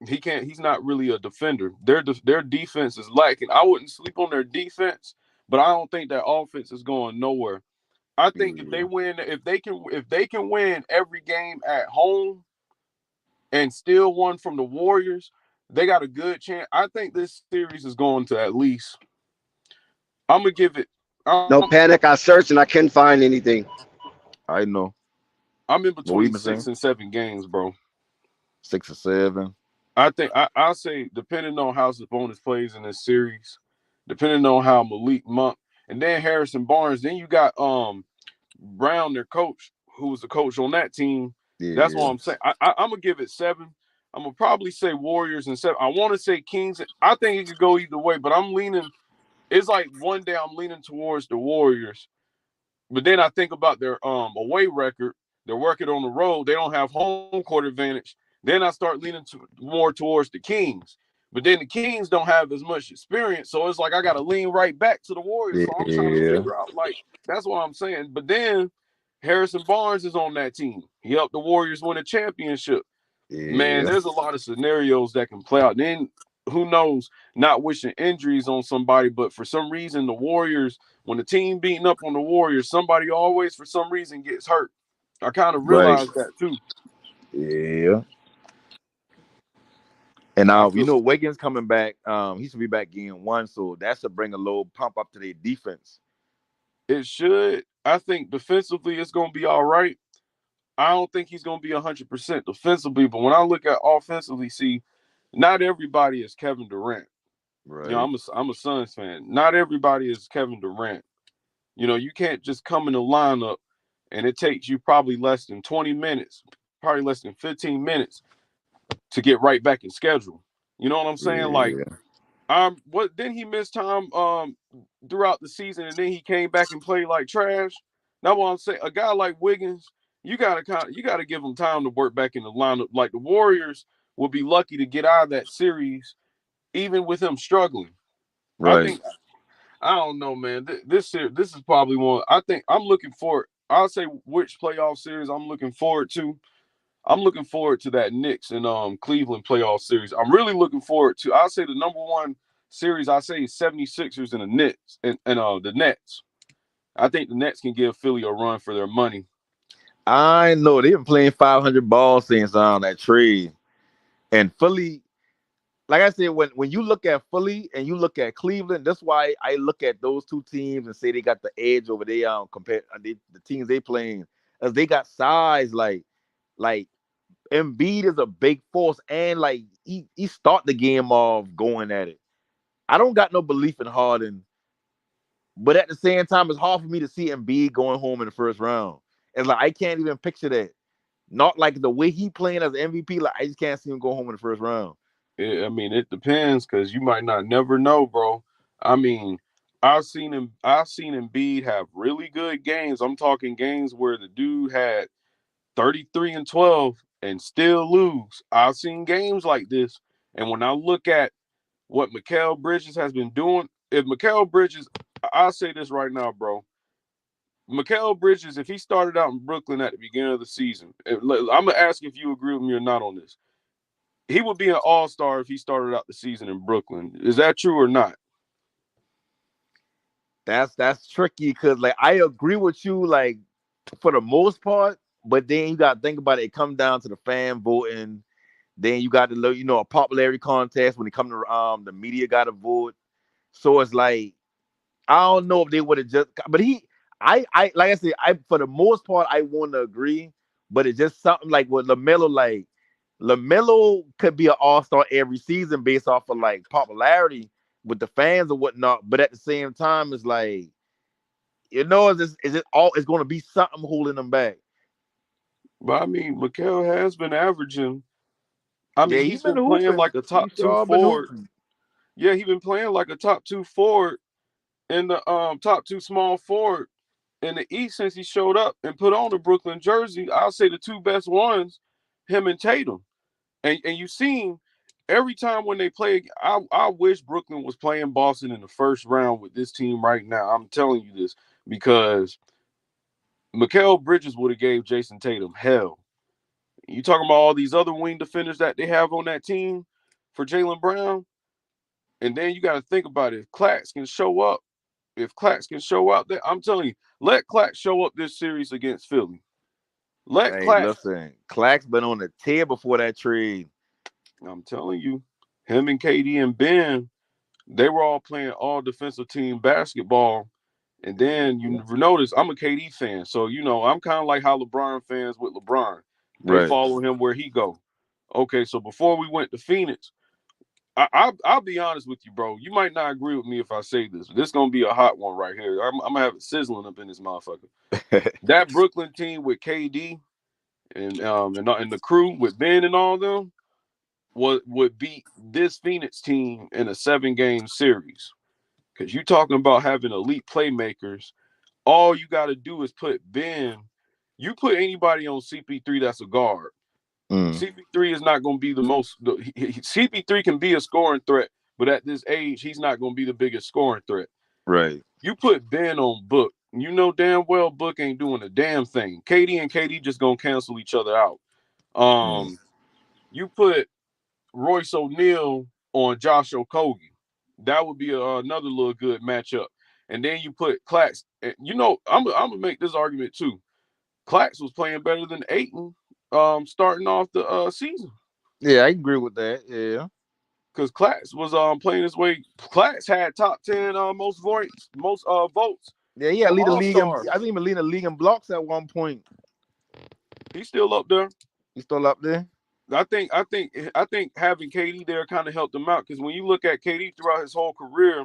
I: He's not really a defender. Their defense is lacking. I wouldn't sleep on their defense, but I don't think that offense is going nowhere. I think if they can win every game at home and steal one from the Warriors, they got a good chance. I think this series is going to at least. I'm gonna give it.
D: No panic. I searched and I couldn't find anything.
H: I know.
I: I'm in between 6 and 7 games, bro.
H: 6 or 7.
I: I think I'll say, depending on how Sabonis plays in this series, depending on how Malik Monk and then Harrison Barnes, then you got Brown, their coach, who was the coach on that team. Yeah. That's what I'm saying. I'm gonna give it 7. I'm gonna probably say Warriors and 7. I want to say Kings. I think it could go either way, but I'm leaning. It's like one day I'm leaning towards the Warriors, but then I think about their away record. They're working on the road. They don't have home court advantage. Then I start leaning more towards the Kings. But then the Kings don't have as much experience. So it's like I got to lean right back to the Warriors. So I'm trying to figure out, that's what I'm saying. But then Harrison Barnes is on that team. He helped the Warriors win a championship. Yeah. Man, there's a lot of scenarios that can play out. Then who knows, not wishing injuries on somebody, but for some reason the Warriors, when the team beating up on the Warriors, somebody always for some reason gets hurt. I kind of realized that too.
H: Yeah. And now, Wiggins coming back. He should be back game 1, so that should bring a little pump up to their defense.
I: It should. I think defensively it's going to be all right. I don't think he's going to be 100% defensively, but when I look at offensively, see, not everybody is Kevin Durant. Right. I'm a Suns fan. Not everybody is Kevin Durant. You can't just come in the lineup and it takes you probably less than 20 minutes, probably less than 15 minutes to get right back in schedule. You know what I'm saying? Yeah. Didn't he miss time throughout the season and then he came back and played like trash? That's what I'm saying. A guy like Wiggins, you gotta give him time to work back in the lineup. Like the Warriors will be lucky to get out of that series, even with him struggling. Right. I don't know, man. This is probably one. I think I'm looking forward. I'll say which playoff series I'm looking forward to. I'm looking forward to that Knicks and Cleveland playoff series. I'm really looking forward to. I'll say the number one series I say is 76ers and the Knicks and the Nets. I think the Nets can give Philly a run for their money.
H: I know they've been playing 500 ball since that trade, and Philly. Like I said, when you look at Philly and you look at Cleveland, that's why I look at those two teams and say they got the edge over there compared to the teams they playing, as they got size. Like Embiid is a big force, and he start the game off going at it. I don't got no belief in Harden But at the same time, it's hard for me to see Embiid going home in the first round. It's like I can't even picture that. Not like the way he playing as MVP. Like I just can't see him go home in the first round.
I: I mean, it depends because you might not never know, bro. I mean, I've seen Embiid have really good games. I'm talking games where the dude had 33 and 12 and still lose. I've seen games like this. And when I look at what Mikal Bridges has been doing, if Mikal Bridges, I'll say this right now, bro. Mikal Bridges, if he started out in Brooklyn at the beginning of the season, I'm going to ask if you agree with me or not on this. He would be an all-star if he started out the season in Brooklyn. Is that true or not?
H: That's tricky because like I agree with you like for the most part, but then you gotta think about it. It comes down to the fan voting. Then you got a popularity contest when it comes to the media got to vote. So it's like I don't know if they would have just, but I like I said, I for the most part I want to agree, but it's just something like with Lamelo, like Lamelo could be an all-star every season based off of like popularity with the fans or whatnot. But at the same time, it's like it's going to be something holding them back.
I: But I mean, Mikal has been averaging. I mean,
H: Yeah,
I: he's
H: he's been
I: been playing
H: hooping.
I: like a top
H: He's
I: two
H: all been
I: forward.
H: hooping.
I: Yeah, he's been playing like a top two forward in the top two small forward in the East since he showed up and put on the Brooklyn jersey. I'll say the two best ones, him and Tatum. And you've seen every time when they play, I wish Brooklyn was playing Boston in the first round with this team right now. I'm telling you this because Mikal Bridges would have gave Jason Tatum hell. You talking about all these other wing defenders that they have on that team for Jaylen Brown? And then you got to think about it. If Clax can show up, I'm telling you, let Clax show up this series against Philly. Let
H: Hey,
I: Clax.
H: listen, Clack's been on the tear before that trade.
I: I'm telling you, him and KD and Ben, they were all playing all defensive team basketball. And then you notice I'm a KD fan. So, I'm kind of like how LeBron fans with LeBron. They
H: Right.
I: follow him where he go. Okay, so before we went to Phoenix, I'll be honest with you, bro. You might not agree with me if I say this. This is going to be a hot one right here. I'm going to have it sizzling up in this motherfucker. That Brooklyn team with KD and the crew with Ben and all them would beat this Phoenix team in a 7-game series. Because you're talking about having elite playmakers. All you got to do is put Ben. You put anybody on CP3 that's a guard. CP3 is not going to be the most. CP3 can be a scoring threat, but at this age, he's not going to be the biggest scoring threat.
H: Right.
I: You put Ben on Book. You know damn well Book ain't doing a damn thing. KD just going to cancel each other out. You put Royce O'Neal on Josh Okogie. That would be another little good matchup. And then you put Clax. I'm gonna make this argument too. Clax was playing better than Ayton starting off the season.
H: Yeah, I agree with that. Yeah.
I: Because Clax was playing his way. Clax had top 10 most votes.
H: Yeah, yeah, lead the league. I think even lead the league in blocks at one point.
I: He's still up there.
H: He's still up there.
I: I think having KD there kind of helped him out because when you look at KD throughout his whole career,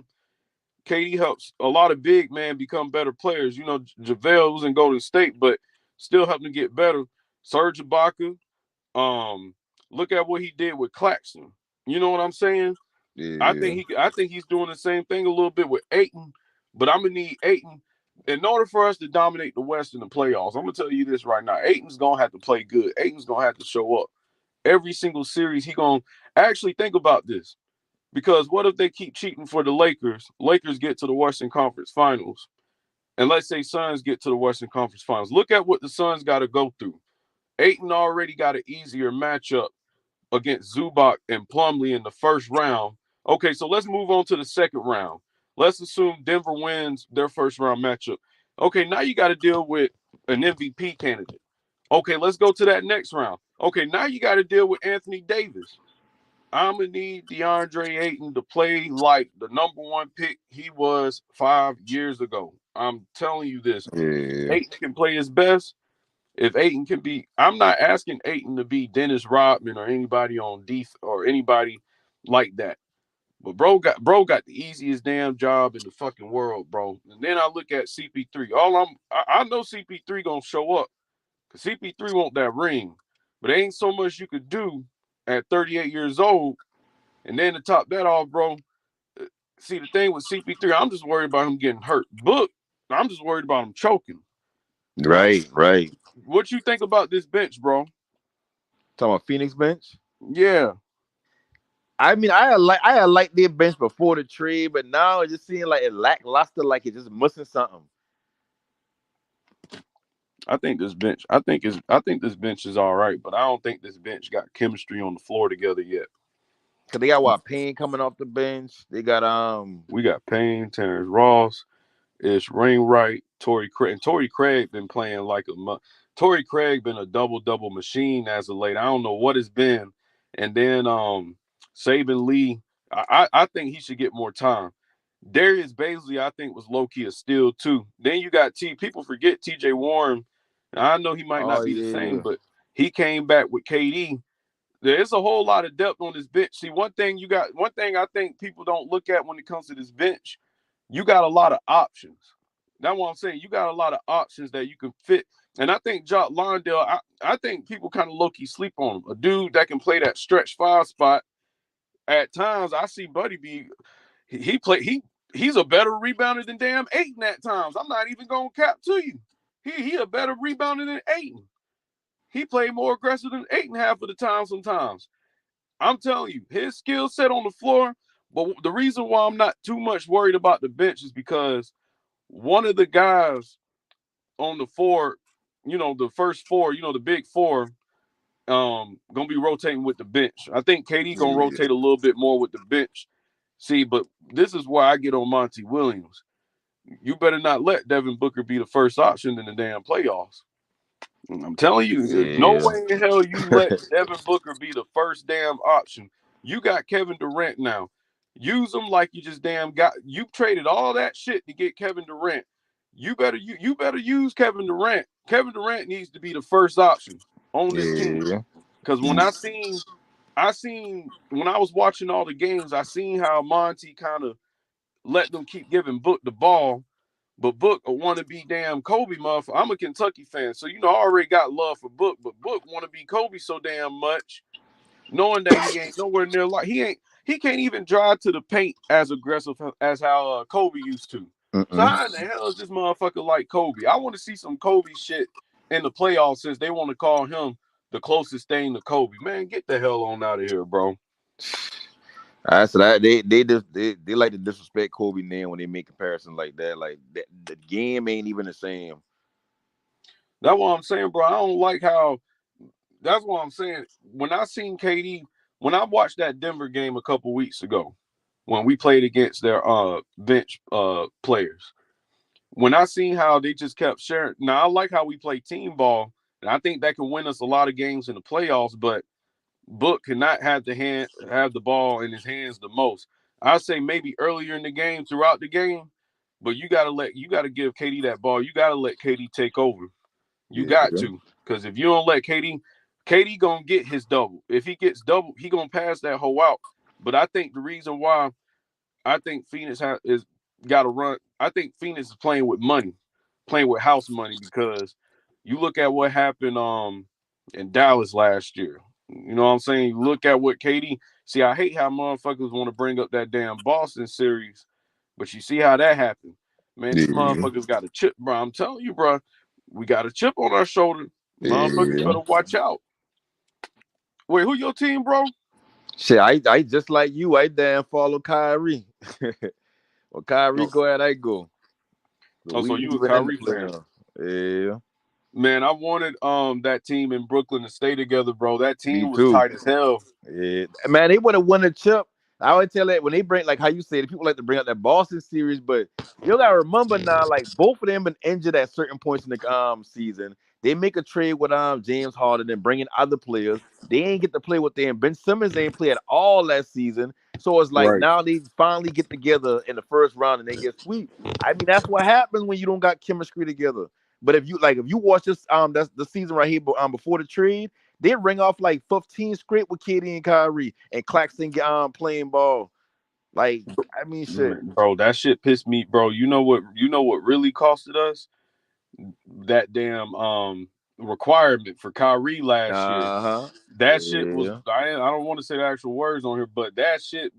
I: KD helps a lot of big men become better players. JaVale was in Golden State, but still helping to get better. Serge Ibaka, look at what he did with Claxton. You know what I'm saying?
H: Yeah.
I: I think he's doing the same thing a little bit with Ayton, but I'm gonna need Ayton in order for us to dominate the West in the playoffs. I'm gonna tell you this right now: Ayton's gonna have to play good. Ayton's gonna have to show up every single series. He gonna actually think about this because what if they keep cheating for the Lakers? Lakers get to the Western Conference Finals, and let's say Suns get to the Western Conference Finals. Look at what the Suns got to go through. Ayton already got an easier matchup against Zubac and Plumlee in the first round. Okay, so let's move on to the second round. Let's assume Denver wins their first round matchup. Okay, now you got to deal with an MVP candidate. Okay, let's go to that next round. Okay, now you got to deal with Anthony Davis. I'm going to need DeAndre Ayton to play like the number one pick he was 5 years ago. I'm telling you this.
H: Yeah.
I: Ayton can play his best. If Ayton can be, I'm not asking Ayton to be Dennis Rodman or anybody on defense or anybody like that. But bro got the easiest damn job in the fucking world, bro. And then I look at CP3. I know CP3 gonna show up because CP3 want that ring, but there ain't so much you could do at 38 years old. And then to top that off, bro. See, the thing with CP3, I'm just worried about him getting hurt. Book, I'm just worried about him choking.
H: Right.
I: What you think about this bench, bro?
H: Talking about Phoenix bench.
I: Yeah.
H: I mean, I had liked their bench before the trade, but now it just seems like it lackluster, like it's just missing something.
I: I think this bench is all right, but I don't think this bench got chemistry on the floor together yet.
H: Cause they got Payne coming off the bench. They got
I: we got Payne, Terrence Ross, Ish Rainwright, Torrey Craig. And Torrey Craig been playing like Torrey Craig been a double machine as of late. I don't know what it's been. And then Saban Lee, I think he should get more time. Darius Baisley, I think, was low-key a steal too. Then you got people forget TJ Warren. I know he might not be the same, but he came back with KD. There's a whole lot of depth on this bench. See, one thing I think people don't look at when it comes to this bench, you got a lot of options. That's what I'm saying. You got a lot of options that you can fit. And I think Jock Londale, I think people kind of low-key sleep on him. A dude that can play that stretch 5 spot. At times, I see Buddy be he's a better rebounder than damn Ayton at times. I'm not even gonna cap to you. He a better rebounder than Ayton. He played more aggressive than Ayton half of the time sometimes. I'm telling you, his skill set on the floor. But the reason why I'm not too much worried about the bench is because one of the guys on the four, the first four, the big four, gonna be rotating with the bench. I think KD gonna rotate a little bit more with the bench. See, but this is why I get on Monty Williams. You better not let Devin Booker be the first option in the damn playoffs. I'm telling you, there's no way in hell you let Devin Booker be the first damn option. You got Kevin Durant now. Use him like you just damn got. You traded all that shit to get Kevin Durant. You better use Kevin Durant. Kevin Durant needs to be the first option on this team. Because when I seen when I was watching all the games, I seen how Monty kind of let them keep giving Book the ball. But Book want to be damn Kobe motherfucker. I'm a Kentucky fan, so I already got love for Book, but Book want to be Kobe so damn much, knowing that he ain't nowhere near like he can't even drive to the paint as aggressive as how Kobe used to. So how in the hell is this motherfucker like Kobe? I want to see some Kobe shit in the playoffs since they want to call him the closest thing to Kobe. Man, get the hell on out of here, bro.
H: So that they like to disrespect Kobe name when they make comparisons like that. Like that, the game ain't even the same.
I: That's what I'm saying, bro. I don't like how. That's what I'm saying. When I seen KD, when I watched that Denver game a couple weeks ago, when we played against their bench players, when I seen how they just kept sharing. Now I like how we play team ball, and I think that can win us a lot of games in the playoffs. But Book cannot have the ball in his hands the most. I say maybe earlier in the game, throughout the game, but you gotta give KD that ball. You gotta let KD take over. You got to, because if you don't let KD gonna get his double. If he gets double, he gonna pass that hoe out. But I think the reason why I think Phoenix is got to run. I think Phoenix is playing with money, playing with house money, because you look at what happened in Dallas last year. You know what I'm saying? You look at what KD. See, I hate how motherfuckers want to bring up that damn Boston series, but you see how that happened. Man, these motherfuckers got a chip, bro. I'm telling you, bro. We got a chip on our shoulder. Motherfuckers better watch out. Wait, who your team, bro?
H: Shit, I just like you. I damn follow Kyrie. Well, Kyrie go ahead, I go.
I: So you a Kyrie fan?
H: Yeah.
I: Man, I wanted that team in Brooklyn to stay together, bro. That team was tight as hell.
H: Yeah, man, they would have won a chip. I always tell that when they bring, like how you said, people like to bring up that Boston series, but you gotta remember now, like both of them been injured at certain points in the season. They make a trade with James Harden and bring in other players. They ain't get to play with them. Ben Simmons ain't play at all last season. So it's like now they finally get together in the first round and they get swept. I mean, that's what happens when you don't got chemistry together. But if you watch this, that's the season right here, before the trade, they ring off like 15 straight with KD and Kyrie and Claxton playing ball. Like, I mean, shit.
I: Bro, that shit pissed me, bro. You know what really costed us? That damn requirement for Kyrie last year. That shit was
H: Yeah.
I: I don't want to say the actual words on here, but that shit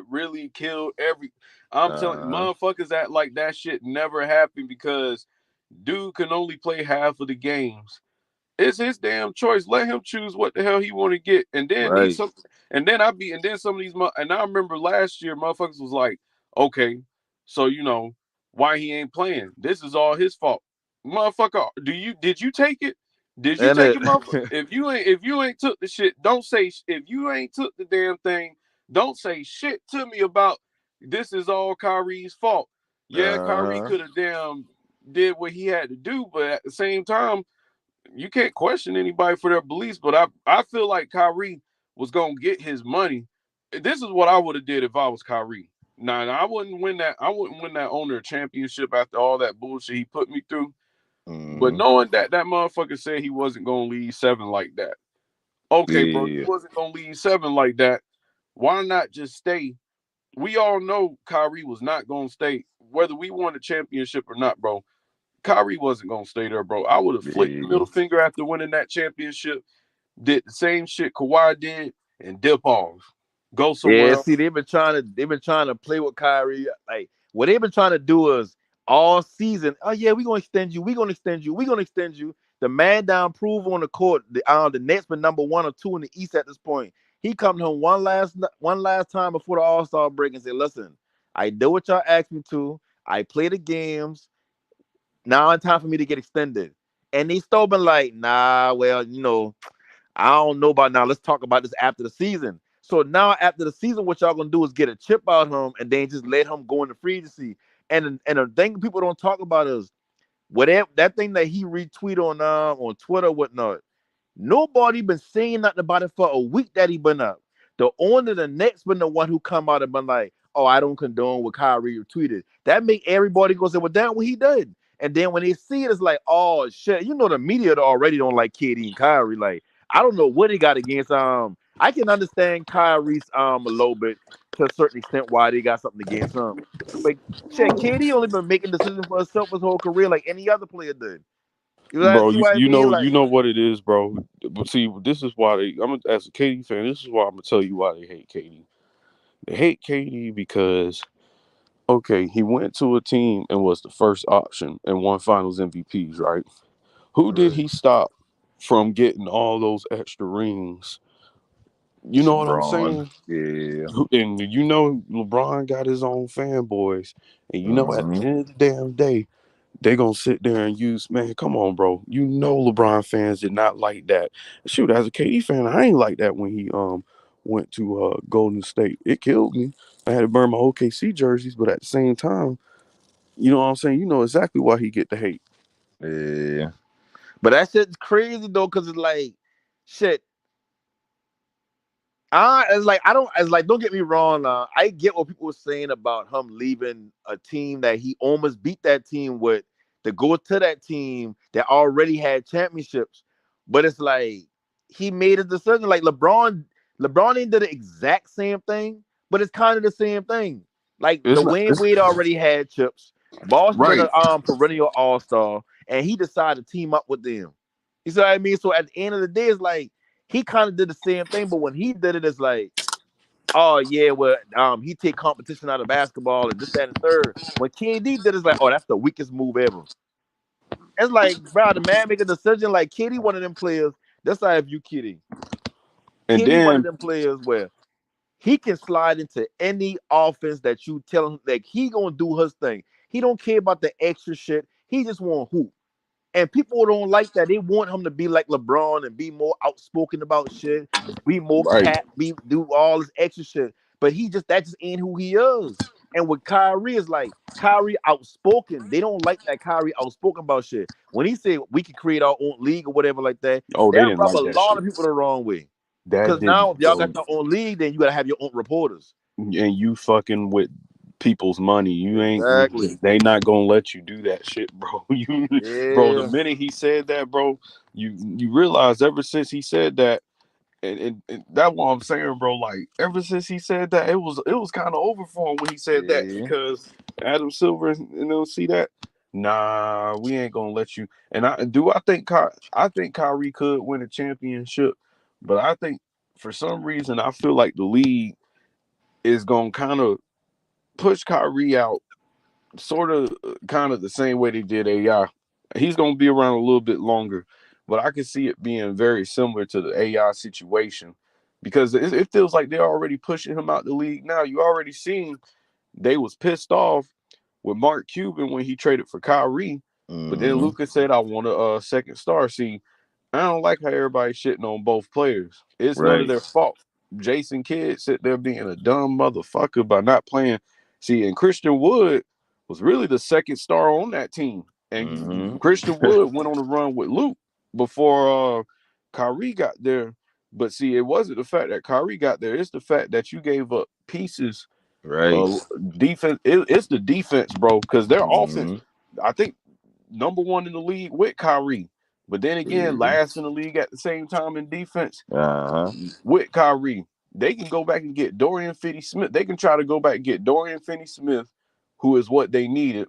I: really killed every. I'm telling motherfuckers that like that shit never happened because dude can only play half of the games. It's his damn choice. Let him choose what the hell he want to get, and then
H: Right.
I: some of these. And I remember last year, motherfuckers was like, okay, so why he ain't playing? This is all his fault, motherfucker. Did you take it? Did you
H: And
I: take it, motherfucker? If you ain't took the shit, don't say. If you ain't took the damn thing, don't say shit to me about this is all Kyrie's fault. Yeah, Kyrie could have damn did what he had to do, but at the same time, you can't question anybody for their beliefs, but I feel like Kyrie was gonna get his money. This is what I would have did if I was Kyrie. Now I wouldn't win that. I wouldn't win that owner championship after all that bullshit he put me through. But knowing that motherfucker said he wasn't gonna leave 7 like that. Okay, bro, he wasn't gonna leave 7 like that. Why not just stay? We all know Kyrie was not gonna stay, whether we won the championship or not, bro. Kyrie wasn't gonna stay there, bro. I would have flicked the middle finger after winning that championship, did the same shit Kawhi did, and dip off. Go somewhere else.
H: See, they've been trying to play with Kyrie. Like, what they've been trying to do is all season. Oh yeah, we're gonna extend you. We're gonna extend you. We're gonna extend you. The man down prove on the court. The Nets been number 1 or 2 in the East at this point. He come home one last time before the All-Star break and say, "Listen, I do what y'all asked me to. I play the games. Now it's time for me to get extended." And they still been like, "Nah, well, I don't know about now. Let's talk about this after the season." So now after the season, what y'all gonna do is get a chip out of him and then just let him go into free agency. And the thing people don't talk about is whatever that thing that he retweeted on Twitter, whatnot. Nobody been saying nothing about it for a week that he been up. The owner, the Nets, been the one who come out and been like, "Oh, I don't condone what Kyrie tweeted." That make everybody go say, "Well, that's what he did." And then when they see it, it's like, "Oh shit!" The media already don't like KD and Kyrie. Like, I don't know what he got against. I can understand Kyrie's a little bit to a certain extent why they got something against him. But shit, KD only been making decisions for himself his whole career like any other player did.
I: Bro,
H: See what I mean? Like,
I: you know what it is, bro. But see, this is why as a KD fan, this is why I'm gonna tell you why they hate KD. They hate KD because he went to a team and was the first option and won Finals MVPs, right? Who did he stop from getting all those extra rings? You know what I'm saying?
H: Yeah.
I: And LeBron got his own fanboys, and at the end of the damn day, they gonna sit there and use, man, come on, bro. LeBron fans did not like that. Shoot, as a KD fan, I ain't like that when he went to Golden State. It killed me. I had to burn my OKC jerseys, but at the same time, you know what I'm saying? You know exactly why he get the hate.
H: Yeah. But that shit's crazy though, because it's like, shit. Don't get me wrong. I get what people were saying about him leaving a team that he almost beat that team with to go to that team that already had championships. But it's like he made a decision. Like LeBron ain't did the exact same thing, but it's kind of the same thing. Like
I: It's not,
H: Dwayne
I: it's,
H: Wade already had chips. Boss been
I: right.
H: a perennial all-star, and he decided to team up with them. You see what I mean? So at the end of the day, it's like he kind of did the same thing, but when he did it, it's like, oh yeah, well, he take competition out of basketball and this, that, and the third. When KD did it, it's like, oh, that's the weakest move ever. It's like, bro, the man make a decision like KD, one of them players. That's how if you kidding.
I: And
H: KD, one of
I: then
H: them players where he can slide into any offense that you tell him, like he gonna do his thing. He don't care about the extra shit. He just want hoop. And people don't like that. They want him to be like LeBron and be more outspoken about shit, be more
I: right.
H: do all this extra shit. But that just ain't who he is. And with Kyrie is like Kyrie outspoken. They don't like that Kyrie outspoken about shit. When he said we can create our own league or whatever like that,
I: Oh, they
H: that
I: didn't
H: rub a
I: like that
H: lot
I: shit.
H: of people the wrong way.
I: That
H: Because now if
I: didn't,
H: y'all
I: bro.
H: got your own league, then you gotta have your own reporters.
I: And you fucking with people's money. You
H: Exactly.
I: ain't. They not gonna let you do that shit, bro. Bro. The
H: Yeah.
I: minute he said that, bro, you realize ever since he said that, and that's what I'm saying, bro. Like ever since he said that, it was kind of over for him when he said that because Adam Silver and they'll see that. Nah, we ain't gonna let you. And I think Kyrie could win a championship, but I think for some reason I feel like the league is gonna kind of push Kyrie out, sort of, kind of the same way they did AI. He's gonna be around a little bit longer, but I can see it being very similar to the AI situation because it feels like they're already pushing him out the league now. You already seen they was pissed off with Mark Cuban when he traded for Kyrie, but then Lucas said, "I want a second star." See, I don't like how everybody's shitting on both players. It's none of their fault. Jason Kidd sit there being a dumb motherfucker by not playing. See, and Christian Wood was really the second star on that team. And Christian Wood went on a run with Luke before Kyrie got there. But see, it wasn't the fact that Kyrie got there. It's the fact that you gave up pieces. Defense. It's the defense, bro, because their offense, I think, #1 in the league with Kyrie. But then again, last in the league at the same time in defense with Kyrie. They can go back and get Dorian Finney-Smith. They can try to go back and get Dorian Finney-Smith, who is what they needed.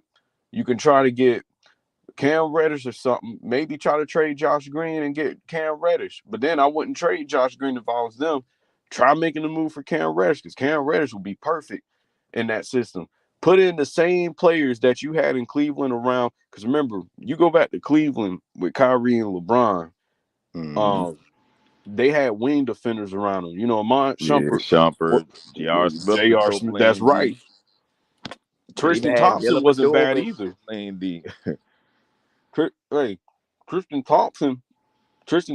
I: You can try to get Cam Reddish or something. Maybe try to trade Josh Green and get Cam Reddish. But then I wouldn't trade Josh Green if I was them. Try making a move for Cam Reddish because Cam Reddish would be perfect in that system. Put in the same players that you had in Cleveland around. Because remember, you go back to Cleveland with Kyrie and LeBron. They had wing defenders around them. You know, Amon Shumpert, J.R. Smith. That's right. Tristan Thompson wasn't bad either. Tristan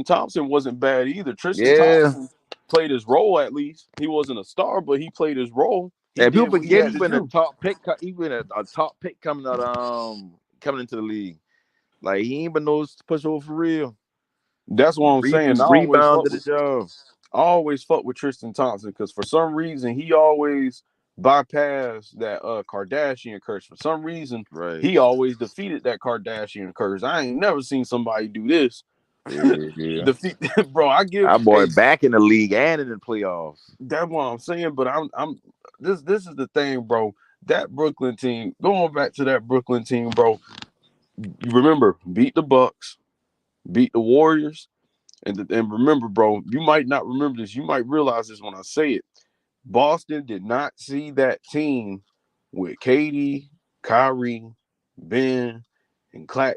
I: Thompson wasn't bad either. Tristan Thompson played his role at least. He wasn't a star, but he played his role.
H: People forget he's been a top pick. Even a top pick coming into the league. Like he ain't been no pushover for real.
I: That's what I'm saying.
H: Rebounded the job.
I: I always fuck with Tristan Thompson because for some reason he always bypassed that Kardashian curse. For some reason, he always defeated that Kardashian curse. I ain't never seen somebody do this. Defeat, bro. I give
H: our boy back in the league and in the playoffs.
I: That's what I'm saying. But I'm this is the thing, bro. That Brooklyn team, going back to that Brooklyn team, bro. You remember, beat the Bucks, beat the Warriors, and remember, bro. You might not remember this. You might realize this when I say it. Boston did not see that team with KD, Kyrie, Ben, and Clax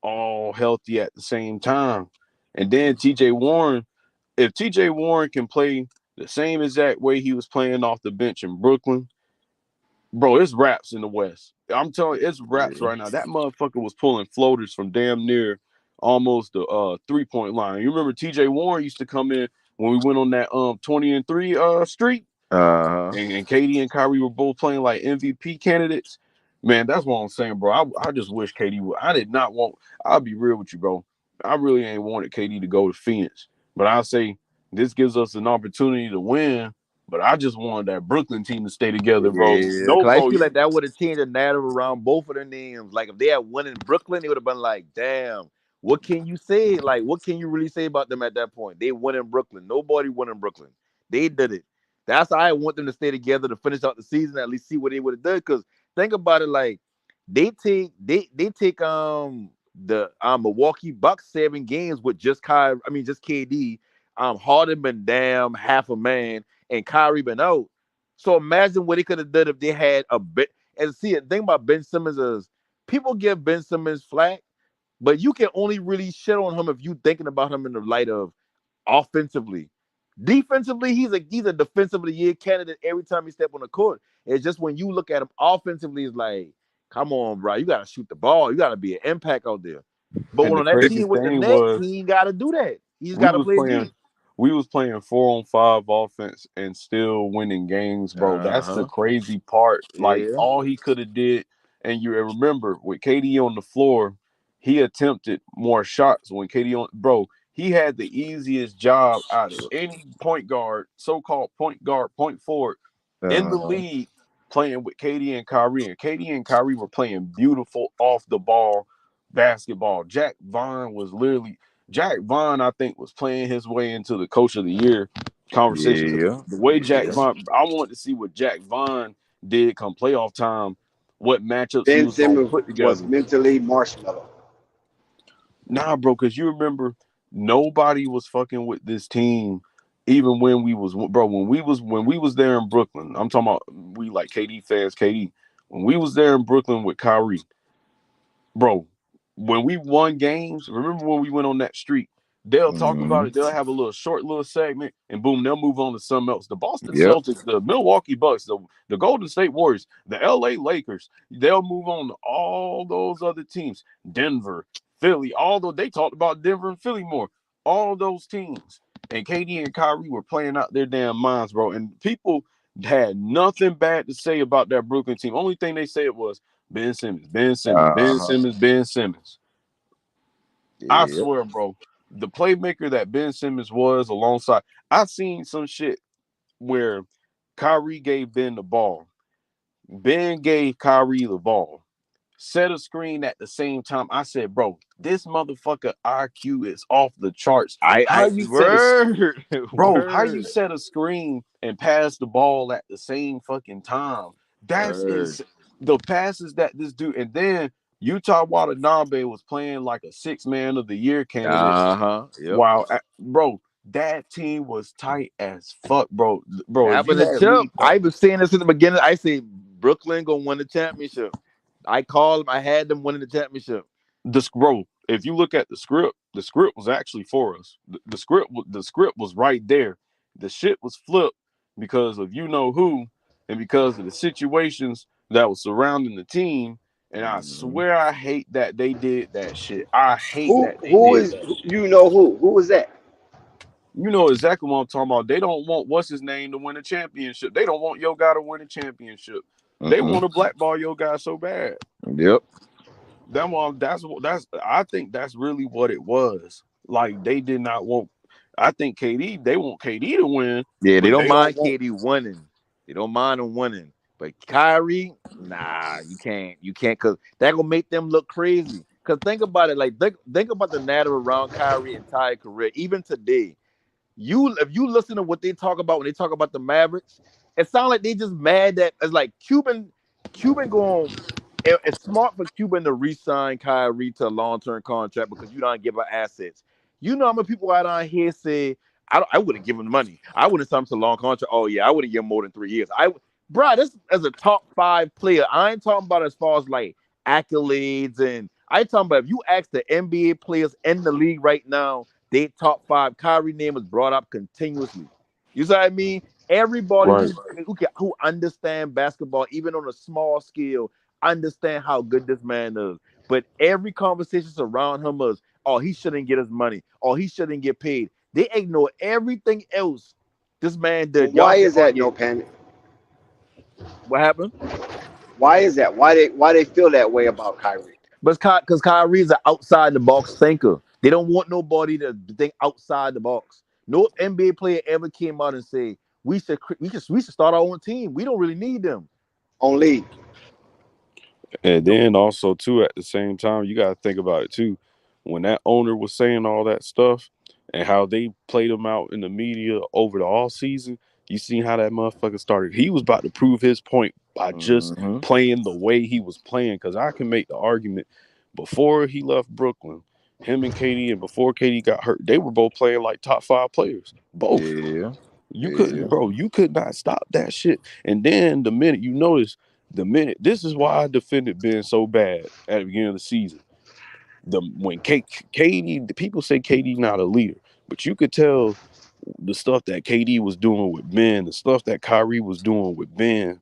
I: all healthy at the same time. And then TJ Warren, if TJ Warren can play the same exact way he was playing off the bench in Brooklyn, bro, it's raps in the West. I'm telling you, it's raps right now. That motherfucker was pulling floaters from damn near almost the 3-point line. You remember TJ Warren used to come in when we went on that 20-3 streak? And KD and Kyrie were both playing like MVP candidates. Man, that's what I'm saying, bro. I just wish KD would. I did not want. I'll be real with you, bro. I really ain't wanted KD to go to Phoenix, but I'll say this gives us an opportunity to win. But I just wanted that Brooklyn team to stay together, bro.
H: I feel like that would have changed the narrative around both of their names. Like if they had won in Brooklyn, it would have been like, damn, what can you say? Like, what can you really say about them at that point? They won in Brooklyn. Nobody won in Brooklyn. They did it. That's how I want them to stay together to finish out the season, at least see what they would have done. Because think about it, like they take the Milwaukee Bucks 7 games with just KD. Harden been damn half a man and Kyrie been out. So imagine what they could have done if they had a bit. And see, the thing about Ben Simmons is people give Ben Simmons flack, but you can only really shit on him if you thinking about him in the light of offensively. Defensively, he's a defensive of the year candidate every time he step on the court. It's just when you look at him offensively, it's like, come on, bro, you gotta shoot the ball. You gotta be an impact out there. But when on that team with the Nets, he ain't gotta do that. He's gotta play deep.
I: We was playing 4-on-5 offense and still winning games, bro. That's the crazy part. Like all he could have did, and you remember with KD on the floor, he attempted more shots when KD on, bro. He had the easiest job out of any point guard, so-called point guard, point forward in the league playing with KD and Kyrie. And KD and Kyrie were playing beautiful off the ball basketball. Jack Vaughn was literally, Jack Vaughn, I think, was playing his way into the coach of the year conversation.
H: Yeah.
I: The way Jack Vaughn, I wanted to see what Jack Vaughn did come playoff time, what matchups he
D: Ben
I: was going to
D: Simmons
I: put
D: was
I: together.
D: mentally marshmallow.
I: Nah, bro, because you remember nobody was fucking with this team, even when we was when we was there in Brooklyn. I'm talking about we like KD fans, KD. When we was there in Brooklyn with Kyrie, bro, when we won games, remember when we went on that streak? They'll talk about it. They'll have a little short little segment, and boom, they'll move on to something else. The Boston
H: Yep.
I: Celtics, the Milwaukee Bucks, the Golden State Warriors, the LA Lakers, they'll move on to all those other teams. Denver, Philly, although they talked about Denver and Philly more. All those teams. And KD and Kyrie were playing out their damn minds, bro. And people had nothing bad to say about that Brooklyn team. Only thing they said was Ben Simmons, Ben Simmons, Ben Simmons, Ben Simmons. I swear, bro, the playmaker that Ben Simmons was alongside, I seen some shit where Kyrie gave Ben the ball. Ben gave Kyrie the ball. Set a screen at the same time. I said, bro, this motherfucker IQ is off the charts. How you set a screen and pass the ball at the same fucking time? That's the passes that this dude, and then Utah Watanabe was playing like a 6-man of the year candidate.
H: Yep.
I: Wow, bro, that team was tight as fuck, bro.
H: That was a chip. I was saying this in the beginning. I say Brooklyn gonna win the championship. I called them. I had them winning the championship.
I: Bro, if you look at the script was actually for us. The script was right there. The shit was flipped because of you know who, and because of the situations that was surrounding the team. And I swear I hate that they did that shit. I hate that they did that shit.
D: You know who? Who was that?
I: You know exactly what I'm talking about. They don't want what's his name to win a championship. They don't want your guy to win a championship. They want to blackball your guy so bad.
H: Yep.
I: I think that's really what it was. Like they did not want. I think KD. They want KD to win.
H: Yeah, they don't mind KD winning. They don't mind him winning. But Kyrie, nah, you can't, because that gonna make them look crazy. Because think about it, like think about the narrative around Kyrie entire career, even today. If you listen to what they talk about when they talk about the Mavericks, it sounds like they just mad that it's like Cuban going. It's smart for Cuban to re-sign Kyrie to a long-term contract because you don't give her assets. You know how many people out on here say, I wouldn't give him money. I wouldn't sign him to a long contract. Oh yeah, I wouldn't give him more than 3 years. Bro, this as a top 5 player. I ain't talking about as far as like accolades, and I ain't talking about if you ask the NBA players in the league right now, they top 5. Kyrie name is brought up continuously. You see what I mean? Everybody who understand basketball, even on a small scale, understand how good this man is. But every conversation around him is, oh, he shouldn't get his money. Oh, he shouldn't get paid. They ignore everything else this man did.
D: Why is that, no panic?
H: What happened?
D: Why is that? Why they feel that way about Kyrie?
H: But because Kyrie's an outside the box thinker. They don't want nobody to think outside the box. No NBA player ever came out and say we should start our own team. We don't really need them.
D: Only.
I: And then also too, at the same time, you got to think about it too. When that owner was saying all that stuff and how they played him out in the media over the all season, you seen how that motherfucker started. He was about to prove his point by just playing the way he was playing. Because I can make the argument before he left Brooklyn, him and KD, and before KD got hurt, they were both playing like top 5 players. Both.
H: Yeah.
I: You couldn't, bro. You could not stop that shit. And then the minute you notice, this is why I defended Ben so bad at the beginning of the season. When KD, the people say KD not a leader, but you could tell the stuff that KD was doing with Ben, the stuff that Kyrie was doing with Ben,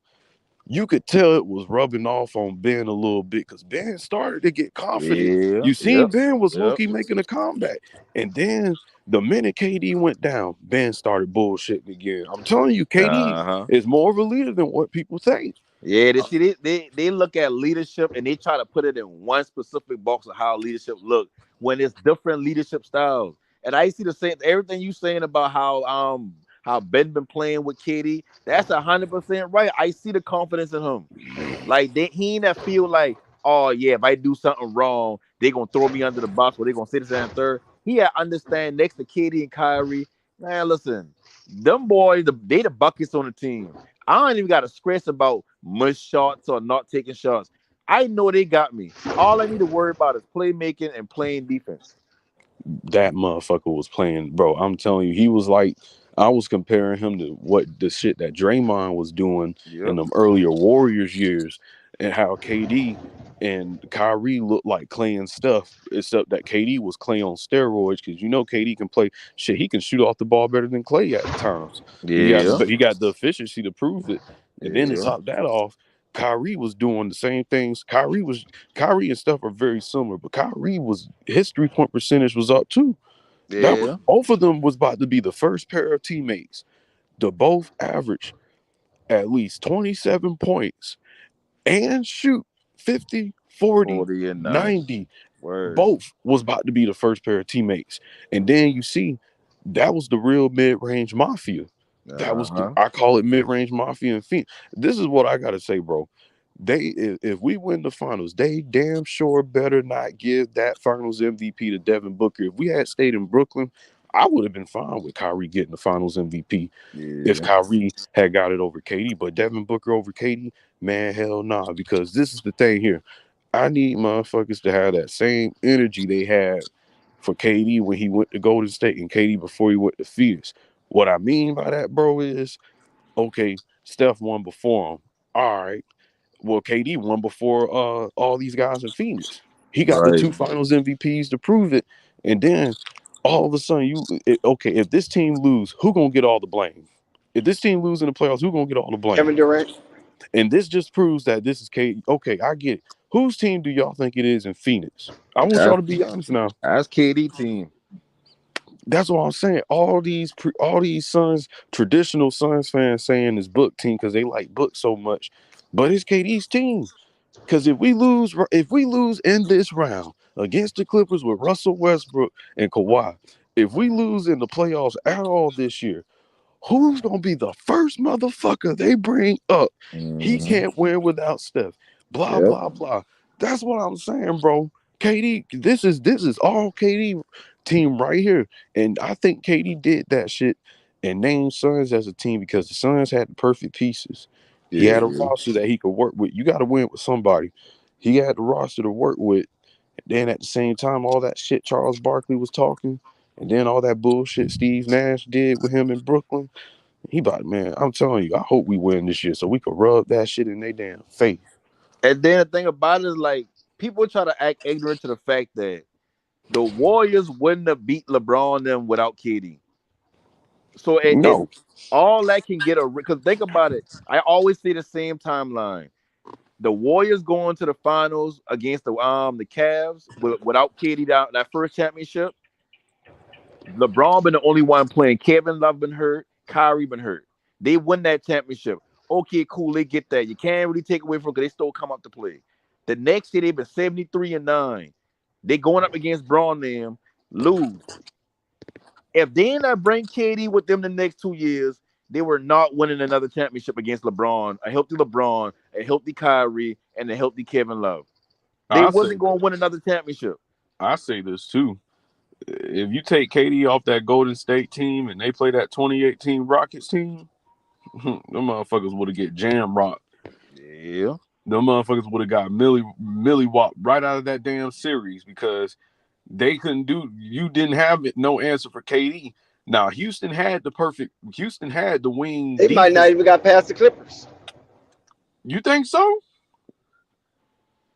I: you could tell it was rubbing off on Ben a little bit because Ben started to get confident.
H: Yeah,
I: you seen Ben was low-key making a comeback. And then the minute KD went down, Ben started bullshitting again. I'm telling you, KD is more of a leader than what people think.
H: Yeah, they look at leadership and they try to put it in one specific box of how leadership look when it's different leadership styles. And I see the same everything you saying about how Ben been playing with KD. That's 100% right. I see the confidence in him. Like he ain't that feel like, oh yeah, if I do something wrong, they gonna throw me under the bus or they gonna sit this and third. He had understand next to KD and Kyrie. Man, listen, them boys, they the buckets on the team. I don't even got to stress about missed shots or not taking shots. I know they got me. All I need to worry about is playmaking and playing defense.
I: That motherfucker was playing, bro. I'm telling you, he was like, I was comparing him to what the shit that Draymond was doing in
H: Yep.
I: them earlier Warriors years, and how KD and Kyrie looked like Clay and stuff, except that KD was Clay on steroids, because you know KD can play shit. He can shoot off the ball better than Clay at times.
H: Yeah.
I: He got the efficiency to prove it. And then to
H: Yeah.
I: top that off, Kyrie was doing the same things. Kyrie and stuff are very similar, but his 3-point percentage was up too.
H: Yeah.
I: Both of them was about to be the first pair of teammates to both average at least 27 points and shoot 50, 40,
H: 40 and 9.
I: 90.
H: Word.
I: Both was about to be the first pair of teammates. And then you see, that was the real mid-range mafia. I call it mid-range mafia and Phoenix. This is what I gotta say, bro. If we win the finals, they damn sure better not give that finals MVP to Devin Booker. If we had stayed in Brooklyn, I would have been fine with Kyrie getting the finals MVP if Kyrie had got it over KD. But Devin Booker over KD, man, hell nah. Because this is the thing here. I need motherfuckers to have that same energy they had for KD when he went to Golden State and KD before he went to Phoenix. What I mean by that, bro, is, okay, Steph won before him. All right. Well, KD won before all these guys in Phoenix. He got the 2 finals MVPs to prove it. And then all of a sudden, if this team lose, who gonna get all the blame? If this team lose in the playoffs, who gonna get all the blame?
D: Kevin Durant.
I: And this just proves that this is KD. Okay, I get it. Whose team do y'all think it is in Phoenix? I want y'all to be honest now.
H: That's KD team.
I: That's what I'm saying. All these Suns, traditional Suns fans saying it's Book team because they like Book so much, but it's KD's team. Because if we lose in this round against the Clippers with Russell Westbrook and Kawhi, if we lose in the playoffs at all this year, who's gonna be the first motherfucker they bring up? He can't win without Steph. Blah blah blah. That's what I'm saying, bro. KD, this is all KD team right here, and I think KD did that shit and named Suns as a team because the Suns had the perfect pieces. He had a roster that he could work with. You got to win with somebody. He had the roster to work with. And then at the same time, all that shit Charles Barkley was talking, and then all that bullshit Steve Nash did with him in Brooklyn. Man, I'm telling you, I hope we win this year so we can rub that shit in their damn face.
H: And then the thing about it is, like, people try to act ignorant to the fact that the Warriors wouldn't have beat LeBron them without KD. So all that can get because think about it. I always see the same timeline. The Warriors going to the finals against the Cavs without KD that first championship. LeBron been the only one playing. Kevin Love been hurt. Kyrie been hurt. They win that championship. Okay, cool. They get that. You can't really take away from because they still come up to play. The next year they've been 73-9. They going up against Braun them, lose. If they did not bring KD with them the next 2 years, they were not winning another championship against LeBron, a healthy Kyrie, and a healthy Kevin Love. They wasn't going to win another championship.
I: I say this too. If you take KD off that Golden State team and they play that 2018 Rockets team, them motherfuckers would have get jam rocked.
H: Yeah.
I: Them motherfuckers would have got Millie Wop right out of that damn series because they couldn't you didn't have no answer for KD. Now Houston had the wing.
D: They might not even got past the Clippers.
I: You think so?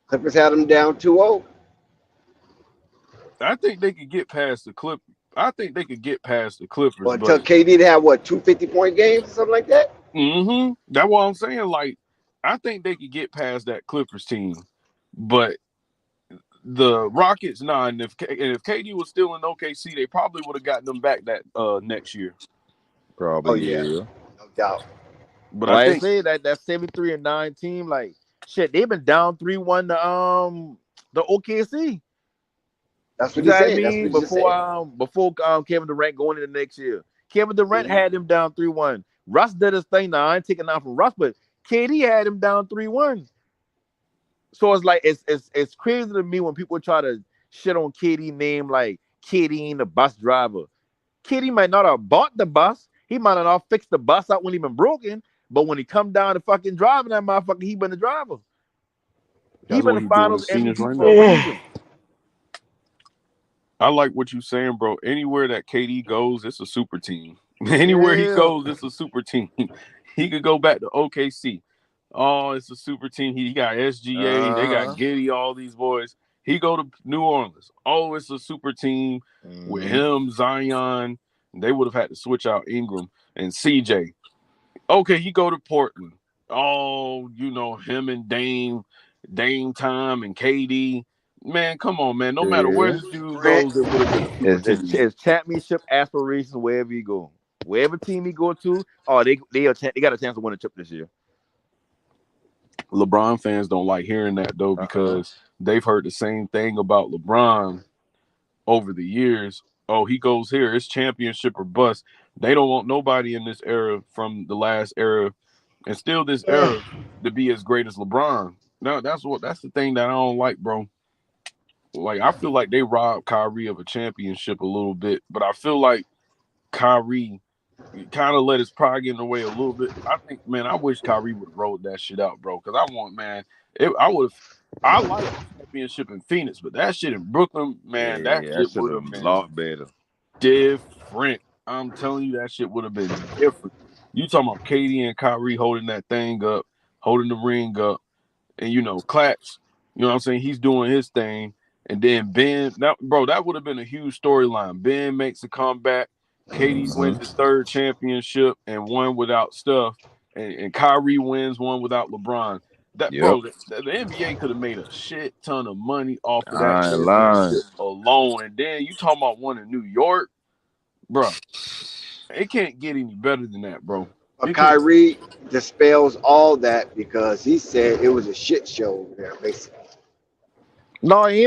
D: Clippers had them down 2-0.
I: I think they could get past the Clippers.
D: Well, until KD had what, 2 50-point games or something like that?
I: Mm-hmm. That's what I'm saying. Like, I think they could get past that Clippers team, but the Rockets, and if KD was still in OKC, they probably would have gotten them back that next year.
H: Probably,
D: no doubt.
H: But I say that 73-9 team, like shit, they've been down 3-1 the OKC.
D: That's what you
H: mean. Before Kevin Durant going into next year, Kevin Durant had him down 3-1. Russ did his thing. Now I ain't taking out from Russ, but KD had him down 3-1. So it's like it's crazy to me when people try to shit on KD name like KD ain't the bus driver. KD might not have bought the bus. He might not have fixed the bus out when he been broken. But when he come down to fucking driving that motherfucker, he been the driver. He
I: That's
H: been
I: what
H: the
I: he doing
H: finals
I: in seniors
H: MVP
I: right
H: for a
I: now.
H: reason.
I: I like what you saying, bro. Anywhere that KD goes, it's a super team. Anywhere he goes, it's a super team. He could go back to OKC. Oh, it's a super team. He got SGA. They got Giddey, all these boys. He go to New Orleans. Oh, it's a super team with him, Zion. They would have had to switch out Ingram and CJ. Okay, he go to Portland. Oh, you know, him and Dame time and KD. Man, come on, man. No matter where this dude goes, it would have been a super team.
H: It's championship aspirations wherever he go. Wherever team he go to, they got a chance to win a chip this year.
I: LeBron fans don't like hearing that, though, because they've heard the same thing about LeBron over the years. Oh, he goes here. It's championship or bust. They don't want nobody in this era from the last era and still this era to be as great as LeBron. No, that's the thing that I don't like, bro. Like, I feel like they robbed Kyrie of a championship a little bit, but I feel like Kyrie kind of let his pride get in the way a little bit. I think, man, I wish Kyrie would have rolled that shit out, bro, because I like championship in Phoenix, but that shit in Brooklyn, man, that shit would have been
H: a lot better.
I: Different. I'm telling you, that shit would have been different. You talking about KD and Kyrie holding that thing up, holding the ring up, and, you know, Claps, you know what I'm saying? He's doing his thing. And then Ben, that would have been a huge storyline. Ben makes a comeback. KD wins his third championship and one without Steph. And Kyrie wins one without LeBron. Bro, the NBA could have made a shit ton of money off of that championship alone. And then you talking about one in New York, bro. It can't get any better than that, bro.
D: But Kyrie dispels all that because he said it was a shit show there, basically.
H: No, he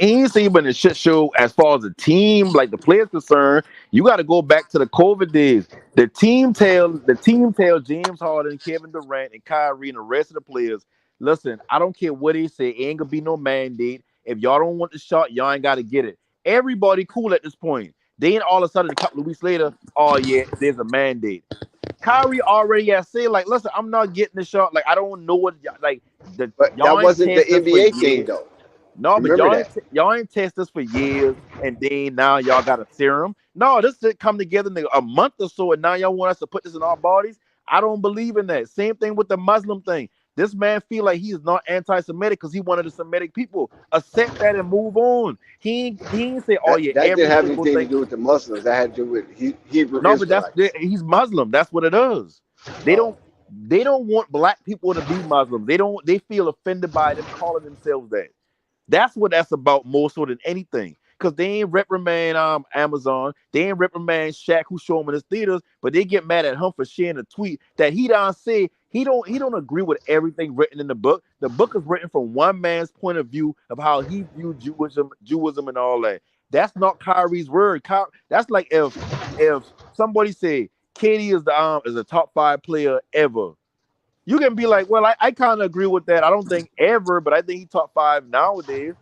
H: ain't seen been a shit show as far as the team, like the players concerned. You got to go back to the COVID days. The team tell James Harden, Kevin Durant, and Kyrie, and the rest of the players, listen, I don't care what they say, ain't gonna be no mandate. If y'all don't want the shot, y'all ain't got to get it. Everybody cool at this point. Then all of a sudden, a couple of weeks later, oh yeah, there's a mandate. Kyrie already has said, like, listen, I'm not getting the shot. Like, I don't know what, like,
D: but that wasn't the NBA thing, though.
H: No, but y'all ain't test this for years, and then now y'all got a serum. No, this did come together in a month or so, and now y'all want us to put this in our bodies. I don't believe in that. Same thing with the Muslim thing. This man feel like he's not anti-Semitic because he wanted the Semitic people. Accept that and move on. He ain't say, oh yeah,
D: that didn't have anything to do with the Muslims. That had to do with Hebrew.
H: No, but he's Muslim. That's what it is. They don't want black people to be Muslim. They feel offended by them calling themselves that. That's what that's about more so than anything. Because they ain't reprimand Amazon. They ain't reprimand Shaq who show them in his theaters, but they get mad at him for sharing a tweet that he done say he don't agree with everything written in the book. The book is written from one man's point of view of how he viewed Jewism and all that. That's not Kyrie's word. That's like if somebody say KD is the top 5 player ever. You can be like, well, I kind of agree with that. I don't think ever, but I think he top 5 nowadays.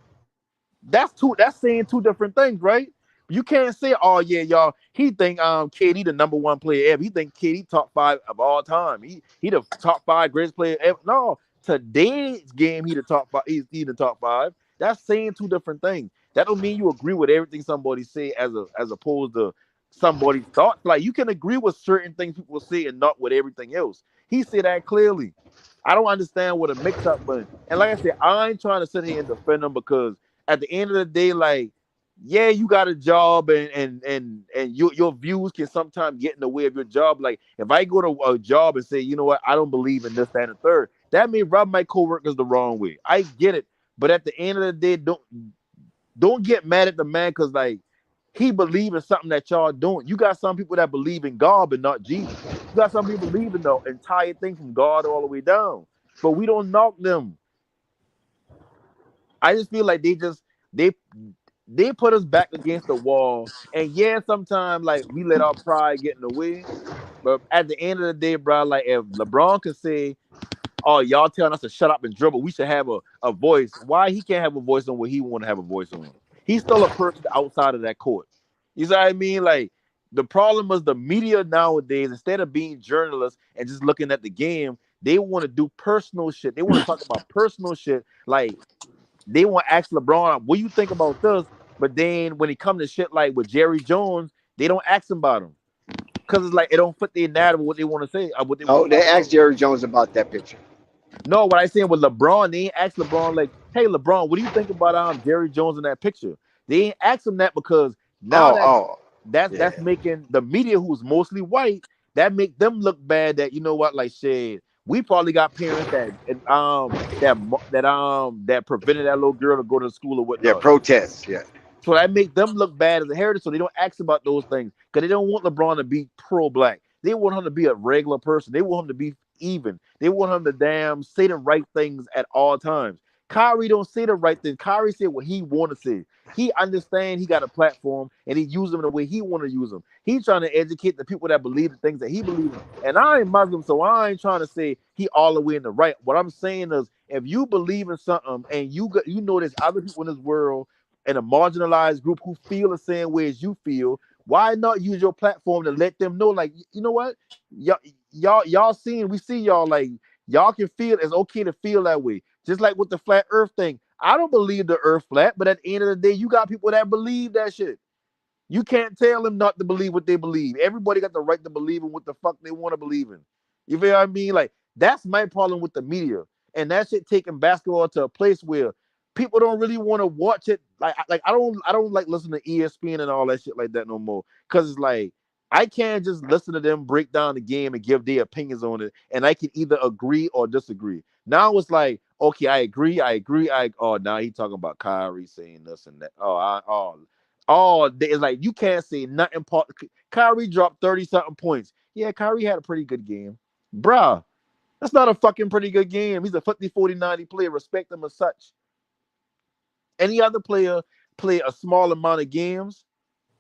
H: That's saying two different things, right? You can't say, oh yeah, y'all. He think KD the number 1 player ever. He think KD top 5 of all time. He the top 5 greatest player ever. No, today's game he the top 5. He the top 5. That's saying two different things. That don't mean you agree with everything somebody say as opposed to somebody's thoughts. Like, you can agree with certain things people say and not with everything else. He said that clearly. I don't understand what a mix-up was. And like I said, I ain't trying to sit here and defend him because at the end of the day, like, yeah, you got a job and your views can sometimes get in the way of your job. Like, if I go to a job and say, you know what, I don't believe in this, that, and the third, that means rub my coworkers the wrong way. I get it. But at the end of the day, don't get mad at the man because, like, he believes in something that y'all don't. You got some people that believe in God but not Jesus. You got some people believe in the entire thing from God all the way down. But we don't knock them. I just feel like they put us back against the wall. And yeah, sometimes like we let our pride get in the way. But at the end of the day, bro, like if LeBron could say, oh, y'all telling us to shut up and dribble, we should have a voice. Why he can't have a voice on what he want to have a voice on? He's still a person outside of that court. You know what I mean? Like the problem is the media nowadays, instead of being journalists and just looking at the game, they want to do personal shit. They want to talk about personal shit. Like they want to ask LeBron, what do you think about this? But then when it comes to shit like with Jerry Jones, they don't ask him about him. Because it's like it don't fit their narrative what they want to say. What they want
D: Oh,
H: to
D: they
H: talk
D: asked
H: about.
D: Jerry Jones about that picture.
H: No, what I saying with LeBron, they ain't ask LeBron like, "Hey, LeBron, what do you think about Jerry Jones in that picture?" They ain't ask him that because now that's
D: Yeah.
H: making the media, who's mostly white, that make them look bad. That you know what, like shit, we probably got parents that prevented that little girl to go to school or
D: Yeah,
H: whatnot.
D: protests. Yeah.
H: So that make them look bad as a heritage. So they don't ask about those things because they don't want LeBron to be pro-black. They want him to be a regular person. They want him to be even. They want him to damn say the right things at all times. Kyrie don't say the right thing. Kyrie said what he want to say. He understand he got a platform and he use them the way he want to use them. He's trying to educate the people that believe the things that he believes in. And I ain't Muslim, so I ain't trying to say he all the way in the right. What I'm saying is, if you believe in something and you know there's other people in this world and a marginalized group who feel the same way as you feel, why not use your platform to let them know, like, you know what, y'all seeing, we see y'all, like, y'all can feel it's okay to feel that way. Just like with the flat earth thing. I don't believe the earth flat, but at the end of the day, you got people that believe that shit. You can't tell them not to believe what they believe. Everybody got the right to believe in what the fuck they want to believe in. You feel what I mean? Like, that's my problem with the media. And that shit taking basketball to a place where people don't really want to watch it. Like I don't like listening to ESPN and all that shit like that no more. Cause it's like I can't just listen to them break down the game and give their opinions on it, and I can either agree or disagree. Now it's like, okay, I agree. Now he talking about Kyrie saying this and that. It's like you can't say nothing. Kyrie dropped 30 something points. Yeah, Kyrie had a pretty good game, bruh. That's not a fucking pretty good game. He's a 50, 40, 90 player. Respect him as such. Any other player play a small amount of games.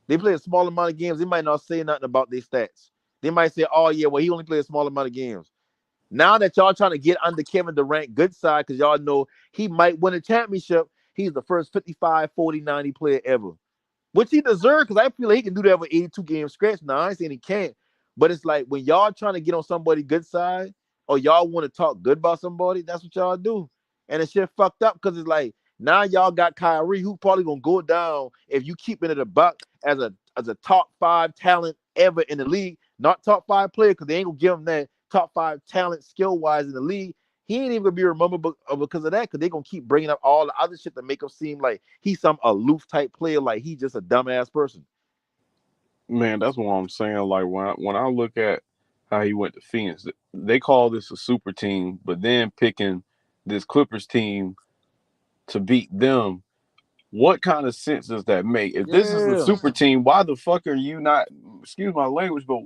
H: They play a small amount of games. They might not say nothing about their stats. They might say, "Oh yeah, well he only played a small amount of games." Now that y'all trying to get under Kevin Durant good side because y'all know he might win a championship, he's the first 55, 40, 90 player ever. Which he deserves, because I feel like he can do that with 82 game stretch. Now, I ain't saying he can't, but it's like when y'all trying to get on somebody's good side or y'all want to talk good about somebody, that's what y'all do. And it's shit fucked up because it's like now y'all got Kyrie, who probably gonna go down if you keep it at a buck as a top 5 talent ever in the league, not top 5 player, because they ain't gonna give him that top 5 talent skill wise in the league. He ain't even gonna be remembered because of that, because they're gonna keep bringing up all the other shit to make him seem like he's some aloof type player, like he's just a dumbass person.
I: Man, that's what I'm saying. Like when I look at how he went to Phoenix, they call this a super team, but then picking this Clippers team to beat them, what kind of sense does that make? If this is the
H: Yeah,
I: super team, why the fuck are you not? Excuse my language, but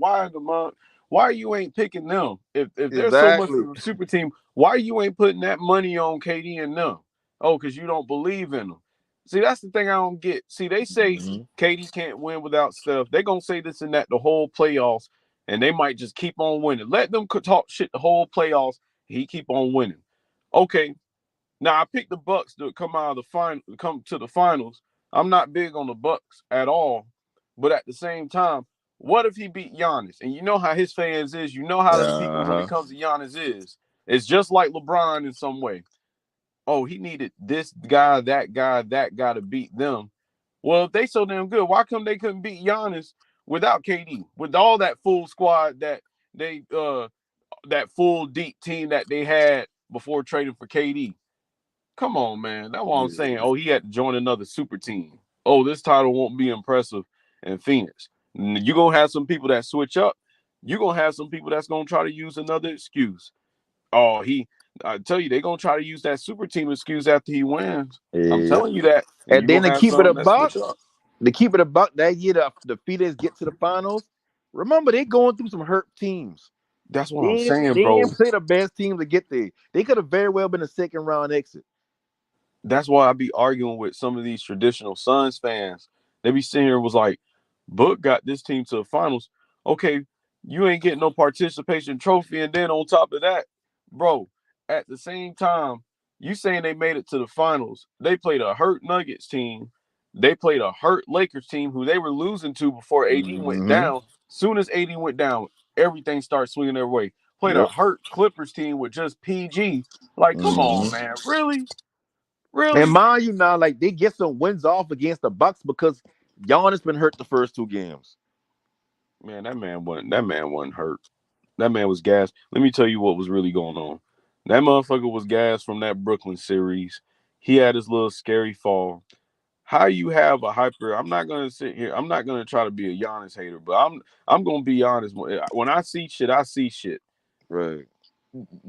I: why you ain't picking them? If there's so much
H: exactly.
I: of a super team, why you ain't putting that money on KD and them? Oh, because you don't believe in them. See, that's the thing I don't get. See, they say
H: Mhm.
I: KD can't win without Steph. They're gonna say this and that the whole playoffs, and they might just keep on winning. Let them talk shit the whole playoffs. He keep on winning. Okay, now I picked the Bucks to come out of the final, come to the finals. I'm not big on the Bucks at all, but at the same time, what if he beat Giannis? And you know how his fans is. You know how them people when it
H: Uh-huh.
I: comes to Giannis is. It's just like LeBron in some way. Oh, he needed this guy, that guy to beat them. Well, if they so damn good, why come they couldn't beat Giannis without KD? With all that full squad that full deep team that they had before trading for KD. Come on, man. That's what I'm saying. Oh, he had to join another super team. Oh, this title won't be impressive in Phoenix. You're going to have some people that switch up. You're going to have some people that's going to try to use another excuse. Oh, I tell you, they're going to try to use that super team excuse after he wins. I'm
H: Yeah.
I: telling you that. And
H: And
I: you're
H: then
I: going
H: to
I: to have
H: keep it a
I: some that
H: buck,
I: switch up.
H: that year, the Phoenix get to the finals. Remember, they going through some hurt teams.
I: That's what I'm
H: They
I: saying,
H: didn't
I: bro.
H: play the best team to get there. They could have very well been a second round exit.
I: That's why I be arguing with some of these traditional Suns fans. They be sitting here and was like, Book got this team to the finals. Okay, you ain't getting no participation trophy. And then on top of that, bro, at the same time, you saying they made it to the finals. They played a hurt Nuggets team They played a hurt Lakers team who they were losing to before AD went down. Soon as AD went down, everything started swinging their way. Played a hurt Clippers team with just PG. Like, come on, man. Really?
H: And mind you now, like they get some wins off against the Bucks because Giannis been hurt the first 2 games.
I: Man, that man wasn't hurt. That man was gassed. Let me tell you what was really going on. That motherfucker was gassed from that Brooklyn series. He had his little scary fall. How you have a hyper? I'm not gonna sit here. I'm not gonna try to be a Giannis hater, but I'm gonna be honest. When I see shit, I see shit.
H: Right.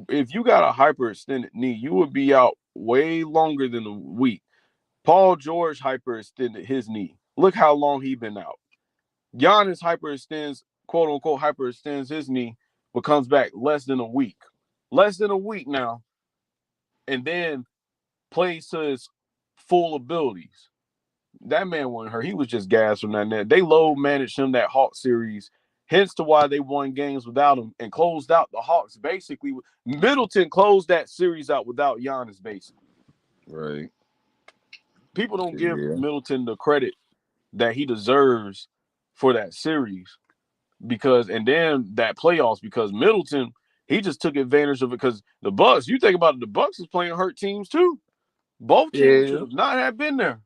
I: If you got a hyperextended knee, you would be out way longer than a week. Paul George hyperextended his knee. Look how long he been out. Giannis hyperextends, quote unquote, hyperextends his knee, but comes back less than a week. Less than a week now, and then plays to his full abilities. That man wasn't hurt. He was just gassed from that net. They low managed him that Hawks series, hence to why they won games without him and closed out the Hawks. Basically, Middleton closed that series out without Giannis, basically.
H: Right.
I: People don't give Middleton the credit that he deserves for that series and then that playoffs, because Middleton, he just took advantage of it because the Bucks, you think about it, the Bucks is playing hurt teams too. Both teams should not have been there.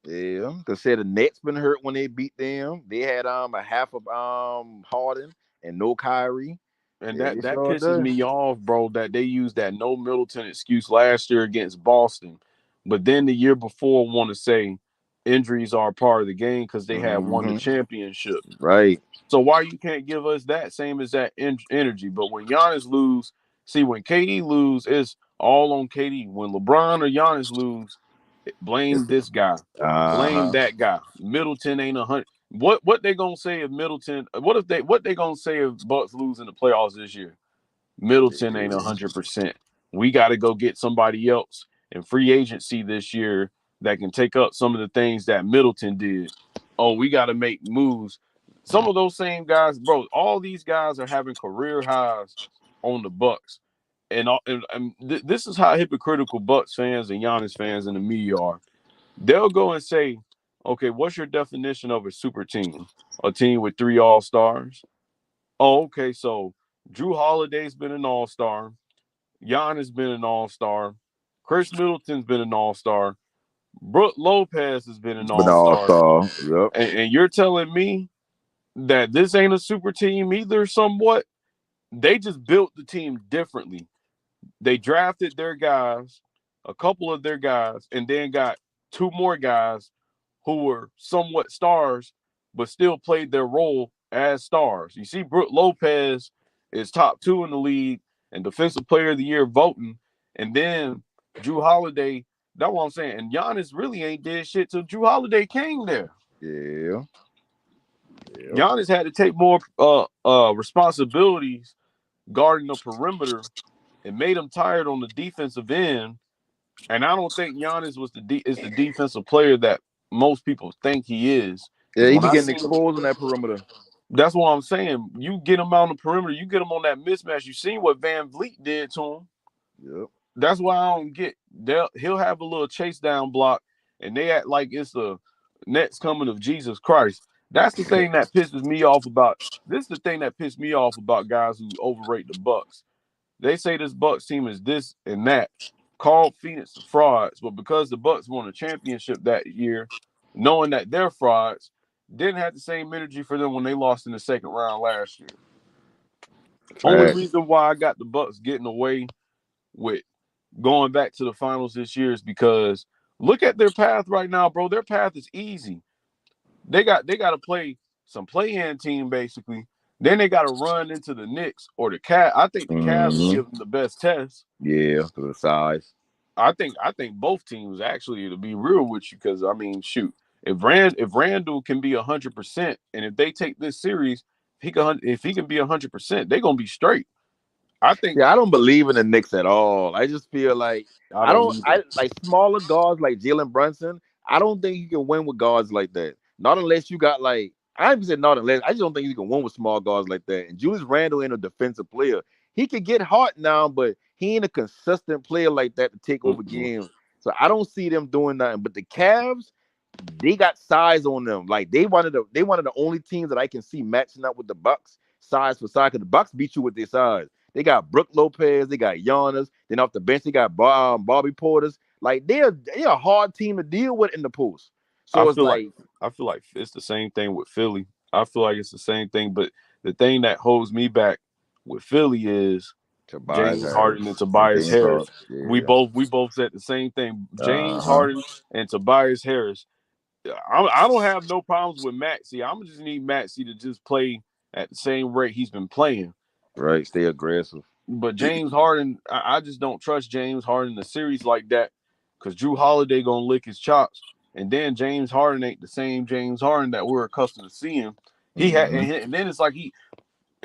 H: Yeah, because the Nets been hurt when they beat them. They had a half of Harden and no Kyrie.
I: And that pisses me off, bro, that they used that no Middleton excuse last year against Boston. But then the year before want to say injuries are part of the game because they had won the championship.
H: Right.
I: So why you can't give us that same as that energy? But when Giannis lose, when KD lose, it's all on KD. When LeBron or Giannis lose, blame this guy. Blame that guy. Middleton ain't 100. What they gonna say if Middleton? What they gonna say if Bucks lose in the playoffs this year? Middleton ain't 100%. We got to go get somebody else in free agency this year that can take up some of the things that Middleton did. Oh, we got to make moves. Some of those same guys, bro. All these guys are having career highs on the Bucks, and this is how hypocritical Bucks fans and Giannis fans and the media are. They'll go and say, okay, what's your definition of a super team? A team with 3 all-stars? Oh, okay, so Drew Holiday's been an all-star. Giannis been an all-star. Chris Middleton's been an all-star. Brook Lopez has been an all-star.
H: Yep.
I: And you're telling me that this ain't a super team either somewhat? They just built the team differently. They drafted their guys, a couple of their guys, and then got 2 more guys who were somewhat stars, but still played their role as stars. You see, Brook Lopez is top 2 in the league and Defensive Player of the Year voting, and then Drew Holiday. That's what I'm saying. And Giannis really ain't did shit till Drew Holiday came there.
H: Yeah.
I: Giannis had to take more responsibilities guarding the perimeter. It made him tired on the defensive end. And I don't think Giannis is the defensive player that most people think he is.
H: Yeah, he be getting exposed on that perimeter.
I: That's what I'm saying. You get him on the perimeter, you get him on that mismatch. You seen what Van Vliet did to him.
H: Yep.
I: That's why I don't get. He'll have a little chase down block, and they act like it's the next coming of Jesus Christ. That's the thing that pisses me off about. This is the thing that pissed me off about guys who overrate the Bucks. They say this Bucks team is this and that. Called Phoenix frauds, but because the Bucks won a championship that year, knowing that they're frauds, didn't have the same energy for them when they lost in the second round last year. Only reason why I got the Bucks getting away with going back to the finals this year is because look at their path right now, bro. Their path is easy. They got to play some play-in team basically. Then they got to run into the Knicks or the Cavs. I think the Cavs will give them the best test.
H: Yeah, to the size.
I: I think both teams actually, to be real with you, because I mean, shoot, if Randall can be 100%, and if they take this series, if he can be 100%, they're gonna be straight. I think.
H: Yeah, I don't believe in the Knicks at all. I just feel like I like smaller guards like Jalen Brunson. I don't think you can win with guards like that. Not unless you got like. I haven't said not unless. I just don't think you can win with small guards like that. And Julius Randle ain't a defensive player. He could get hot now, but he ain't a consistent player like that to take over games. So I don't see them doing nothing. But the Cavs, they got size on them. Like they one of the only teams that I can see matching up with the Bucks size for size. Because the Bucks beat you with their size. They got Brook Lopez, they got Giannis. Then off the bench they got Bobby Portis. Like they're a hard team to deal with in the post. So it's like
I: I feel like it's the same thing with Philly. I feel like it's the same thing, but the thing that holds me back with Philly is
H: Tobias
I: James Harden and
H: Harris
I: Tobias
H: James
I: Harris.
H: Harden.
I: We both said the same thing. James
H: Uh-huh.
I: Harden and Tobias Harris. I don't have no problems with Maxey. I'm just need Maxey to just play at the same rate he's been playing.
H: Right, stay aggressive.
I: But James Harden, I just don't trust James Harden in a series like that because Drew Holiday gonna lick his chops, and then James Harden ain't the same James Harden that we're accustomed to seeing. He had, and then it's like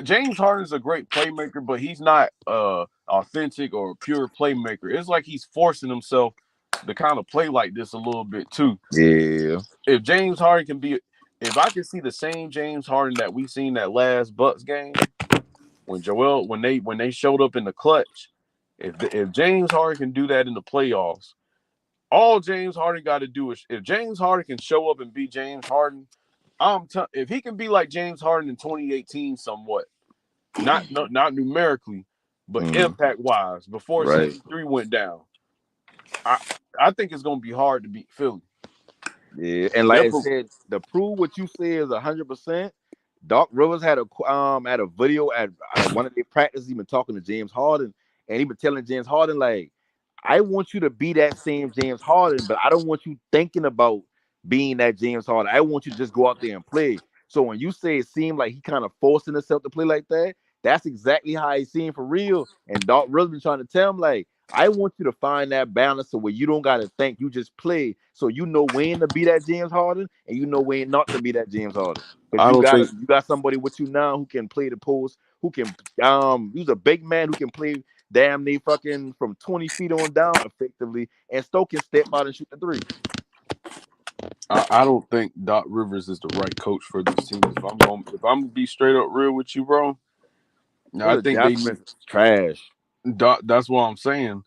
I: James Harden's a great playmaker, but he's not authentic or pure playmaker. It's like he's forcing himself to kind of play like this a little bit too.
H: Yeah.
I: If James Harden can be, if I can see the same James Harden that we seen that last Bucks game when they showed up in the clutch, if James Harden can do that in the playoffs, all James Harden got to do is if James Harden can show up and be James Harden. If he can be like James Harden in 2018 somewhat, not numerically, but impact wise, before Season 3 went down, I think it's gonna be hard to beat Philly.
H: Yeah, and like I said, to prove what you say is 100%. Doc Rivers had a video at one of their practices. He been talking to James Harden, and he been telling James Harden like, "I want you to be that same James Harden, but I don't want you thinking about being that James Harden. I want you to just go out there and play." So when you say it seemed like he kind of forcing himself to play like that, that's exactly how he's seeing for real. And Doc Rivers been trying to tell him like, I want you to find that balance so where you don't got to think, you just play. So you know when to be that James Harden and you know when not to be that James Harden. Because you got somebody with you now who can play the post, who can he's a big man who can play damn near fucking from 20 feet on down effectively, and Stoke can step out and shoot the three.
I: I don't think Doc Rivers is the right coach for this team. If I'm gonna be straight up real with you, bro, I think they
H: trash.
I: That's what I'm saying.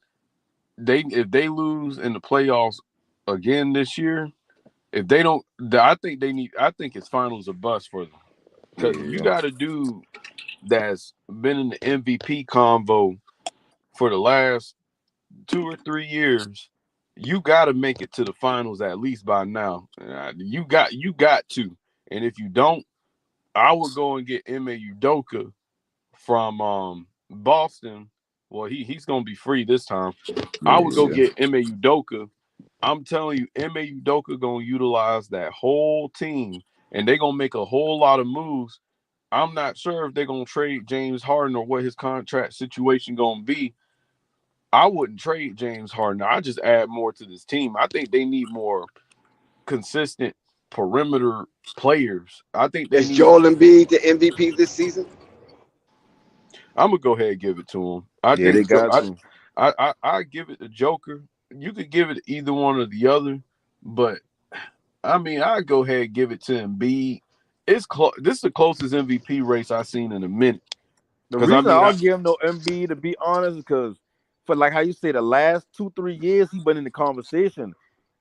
I: If they lose in the playoffs again this year, if they don't, I think it's finals or bust for them. Because you got a dude that's been in the MVP convo for the last 2 or 3 years. You got to make it to the finals at least by now. You got to. And if you don't, I would go and get Ime Udoka from Boston. Well, he's gonna be free this time. I would go get Ime Udoka. I'm telling you, Ime Udoka gonna utilize that whole team, and they're gonna make a whole lot of moves. I'm not sure if they're gonna trade James Harden or what his contract situation gonna be. I wouldn't trade James Harden. I just add more to this team. I think they need more consistent perimeter players. I think they need
D: Joel Embiid the MVP this season.
I: I'm gonna go ahead and give it to him. I give it to Joker. You could give it to either one or the other, but I mean, I go ahead and give it to Embiid. It's close. This is the closest MVP race I've seen in a minute.
H: The reason I'll give him no Embiid, to be honest, because for like how you say the last 2-3 years he's been in the conversation,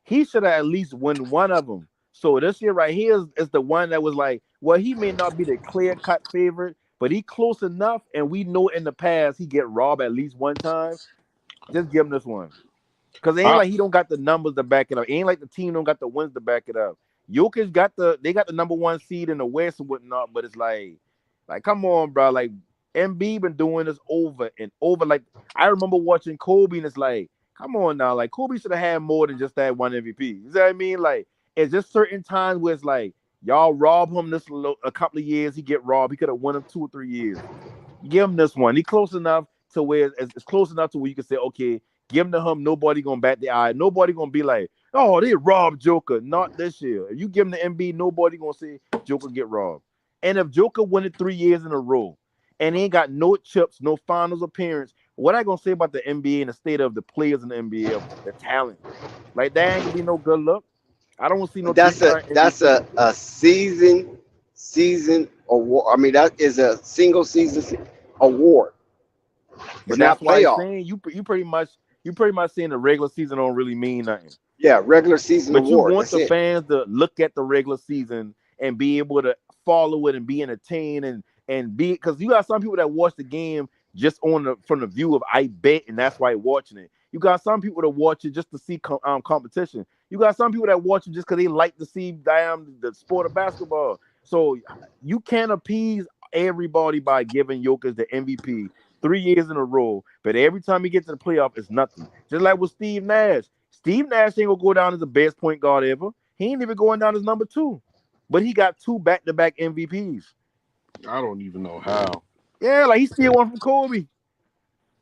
H: he should have at least won one of them. So this year right here is the one that was like, well, he may not be the clear-cut favorite, but he close enough, and we know in the past he get robbed at least one time. Just give him this one. Because it ain't like he don't got the numbers to back it up. It ain't like the team don't got the wins to back it up. Jokic got the number one seed in the West and whatnot, but it's like come on, bro. Like Embiid been doing this over and over. Like I remember watching Kobe, and it's like, come on now. Like Kobe should have had more than just that one MVP. You know what I mean? Like it's just certain times where it's like y'all rob him a couple of years, he get robbed. He could have won him 2 or 3 years. Give him this one. He close enough to where it's close enough to where you can say, okay, give him to him. Nobody gonna bat the eye. Nobody gonna be like, oh, they robbed Joker. Not this year. If you give him the MB, nobody gonna say Joker get robbed. And if Joker win it 3 years in a row and he ain't got no chips, no finals appearance, what I gonna say about the NBA and the state of the players in the NBA, the talent? Like that ain't gonna be no good look. I don't see no.
D: That's a season award. I mean, that is a single season award.
H: But that's why I'm saying you pretty much saying the regular season don't really mean nothing.
D: Yeah, regular season
H: But you
D: award.
H: want
D: That's
H: the
D: it.
H: fans to look at the regular season and be able to follow it and be entertained and be, because you got some people that watch the game just from the view of I bet, and that's why watching it. You got some people that watch it just to see competition. You got some people that watch it just because they like to see the sport of basketball. So you can't appease everybody by giving Jokic the MVP 3 years in a row, but every time he gets to the playoff, it's nothing. Just like with Steve Nash. Steve Nash ain't gonna go down as the best point guard ever. He ain't even going down as number 2, but he got 2 back-to-back MVPs.
I: I don't even know how.
H: Yeah, like he still one from Kobe.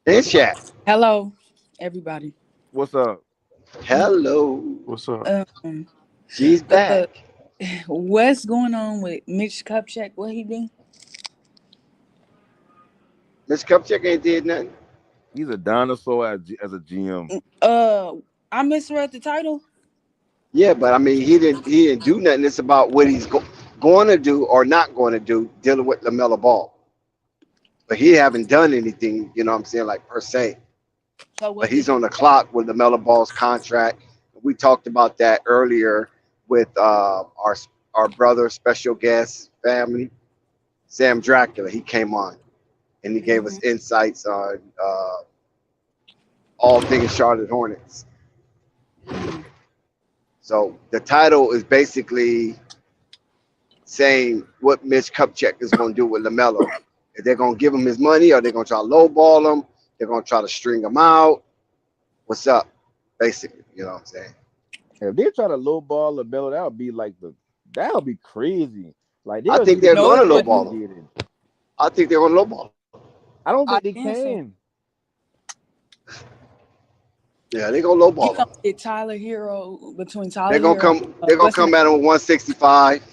D: And Shaq.
J: Hello, everybody.
H: What's up?
D: Hello.
I: What's up?
D: She's back.
J: What's going on with Mitch Kupchak? What he do?
D: Miss Kupchak ain't did nothing.
H: He's a dinosaur as a GM.
J: I misread the title.
D: Yeah, but I mean, he didn't do nothing. It's about what he's going to do or not going to do dealing with Lamelo Ball. But he haven't done anything, you know what I'm saying, like per se.
J: So
D: but he's on the clock with Lamelo Ball's contract. We talked about that earlier with our brother, special guest, family, Sam Dracula. He came on and he gave us insights on all things Charlotte Hornets. So the title is basically saying what Mitch Kupchak is going to do with Lamelo. If they're going to give him his money, or they're going to try to lowball him, they're going to try to string him out. What's up? Basically, you know what I'm saying?
H: If they try to lowball Lamelo, that would be crazy. Like
D: I think they're going to lowball him. I think they're going to lowball him.
H: I don't think they can.
D: Yeah, they're going to lowball him.
J: You gonna get Tyler Hero between Tyler.
D: They're going to come. They're going to come at him with 165.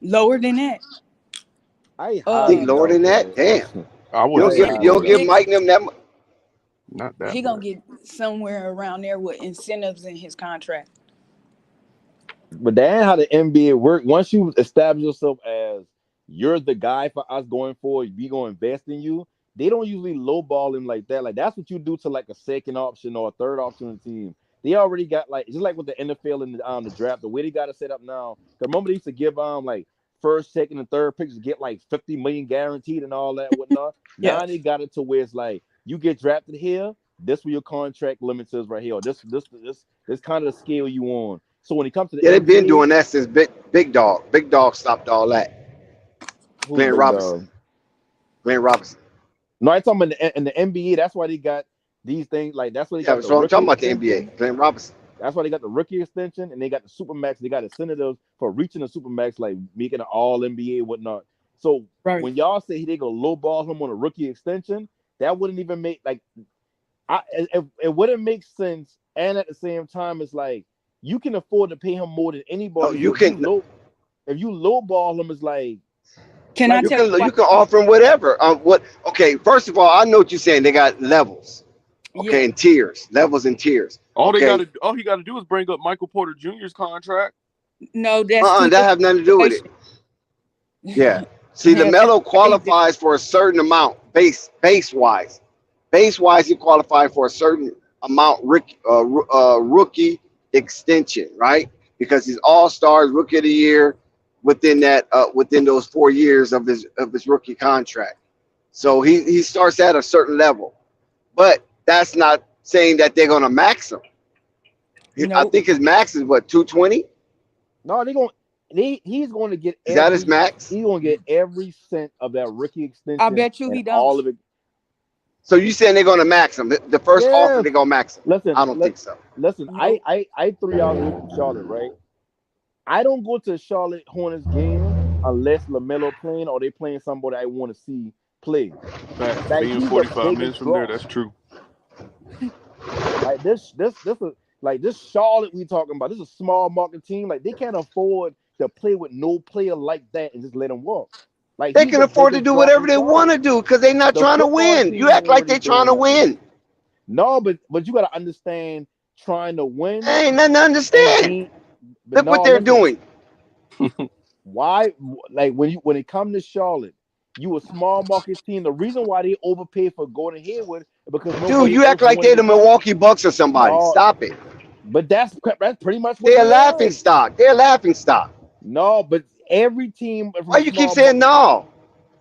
J: Lower than that.
D: I think lower than that. Damn.
I: I
D: you'll give Mike them that much.
I: Not that.
J: He gonna get somewhere around there with incentives in his contract.
H: But that ain't how the NBA work. Once you establish yourself as you're the guy for us going forward, we gonna invest in you. They don't usually lowball him like that. Like that's what you do to like a second option or a third option on the team. They already got like just like with the NFL and the draft, the way they got it set up now. Remember they used to give like first, second, and third picks to get like 50 million guaranteed and all that whatnot.
J: Yeah.
H: Now they got it to where it's like you get drafted here, this where your contract limits is right here. This kind of the scale you on. So when it comes to
D: they've been doing that since Big Dog. Big Dog stopped all that. Glenn Robinson.
H: No, I'm talking about in the NBA. That's why they got these things. Like that's what they got.
D: So I'm talking about the NBA. Glenn Robinson.
H: That's why they got the rookie extension and they got the supermax. They got incentives for reaching the supermax, like making an all NBA and whatnot. So when y'all say they go lowball him on a rookie extension, that wouldn't even make it wouldn't make sense. And at the same time, it's like you can afford to pay him more than anybody.
D: Oh, you can.
H: If you lowball him, it's like.
J: You
D: can offer him whatever. Okay, first of all, I know what you're saying. They got levels. Okay, and tiers, levels and tiers.
I: All he got to do is bring up Michael Porter Jr.'s contract.
J: No, that's
D: that have nothing to do with it. Yeah. See, Lamelo qualifies for a certain amount base wise. Base wise, he qualified for a certain amount rookie extension, right? Because he's all-stars, rookie of the year within those 4 years of his rookie contract. So he starts at a certain level, but that's not saying that they're going to max him. I think his max is what, 220?
H: No, he's going to get.
D: Is that his max?
H: He's going to get every cent of that rookie extension.
J: I bet you he does.
H: All of it.
D: So you saying they're going to max him? The first offer they're going to max him?
H: Listen,
D: I don't think so.
H: Listen, I 3 hours away from Charlotte, right? I don't go to a Charlotte Hornets game unless Lamelo playing or they playing somebody I want to see play.
I: Like, being 45 minutes from there, that's true.
H: Like this Charlotte we talking about. This is a small market team. Like they can't afford to play with no player like that and just let them walk. Like
D: they can afford to do whatever they want to do because they're not trying to win. You act like they're trying to win.
H: No, but you got to understand trying to win.
D: Ain't nothing to understand. Look what they're doing.
H: Why? Like when it comes to Charlotte, you a small market team. The reason why they overpay for Gordon Hayward is because
D: you act like they're the Milwaukee Bucks or somebody. Stop it.
H: But that's pretty much what
D: They're a
H: they
D: laughing
H: are.
D: stock. They're a laughing stock.
H: No, but every team from
D: Why
H: a
D: you keep
H: small
D: saying no?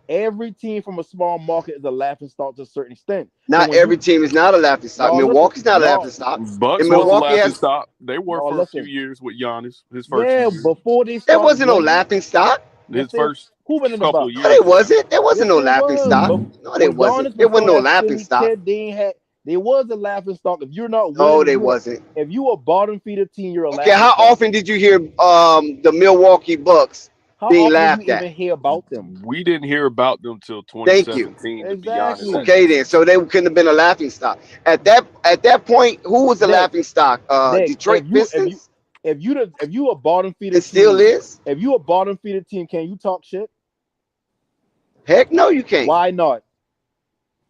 H: every team from a small market is a laughing stock to a certain extent. So
D: Not
H: when
D: every
H: you
D: team is not a laughing stock.
H: no,
D: Milwaukee's not a
H: no,
D: laughing stock.
I: Bucks
D: And
I: was a
D: Milwaukee
I: laughing
D: has
I: stock. They were
H: no,
I: for a few
H: listen.
I: years with Giannis, his first
H: Yeah,
I: few years.
H: before they
D: there
H: started
D: wasn't no
H: winning,
D: laughing stock.
H: yes,
I: His first
H: who been in the
I: couple of
H: Bucks?
D: No,
I: years.
D: they wasn't. There wasn't
H: Yes,
D: no
H: they
D: laughing
H: was.
D: stock.
H: But
D: No, there
H: when
D: wasn't.
H: Giannis
D: There
H: was
D: wasn't
H: still
D: no
H: that
D: laughing
H: skinny
D: stock.
H: kid, there was a laughing stock. If you're not
D: No,
H: winning,
D: they wasn't.
H: if you a bottom feeder team, you're a
D: Okay,
H: laughing
D: how
H: stock.
D: often did you hear the Milwaukee Bucks
H: How
D: being
H: often
D: laughed
H: do you
D: at?
H: even hear about them?
I: We didn't hear about them till
D: Thank you.
I: 2017, to be honest.
H: Exactly.
D: Okay, then. So they couldn't have been a laughing stock at that point. Who was the
H: Nick,
D: laughing stock?
H: Nick,
D: Detroit Pistons.
H: if you a bottom feeder
D: It still
H: team,
D: is.
H: if you a bottom feeder team, can you talk shit?
D: Heck no, you can't.
H: Why not?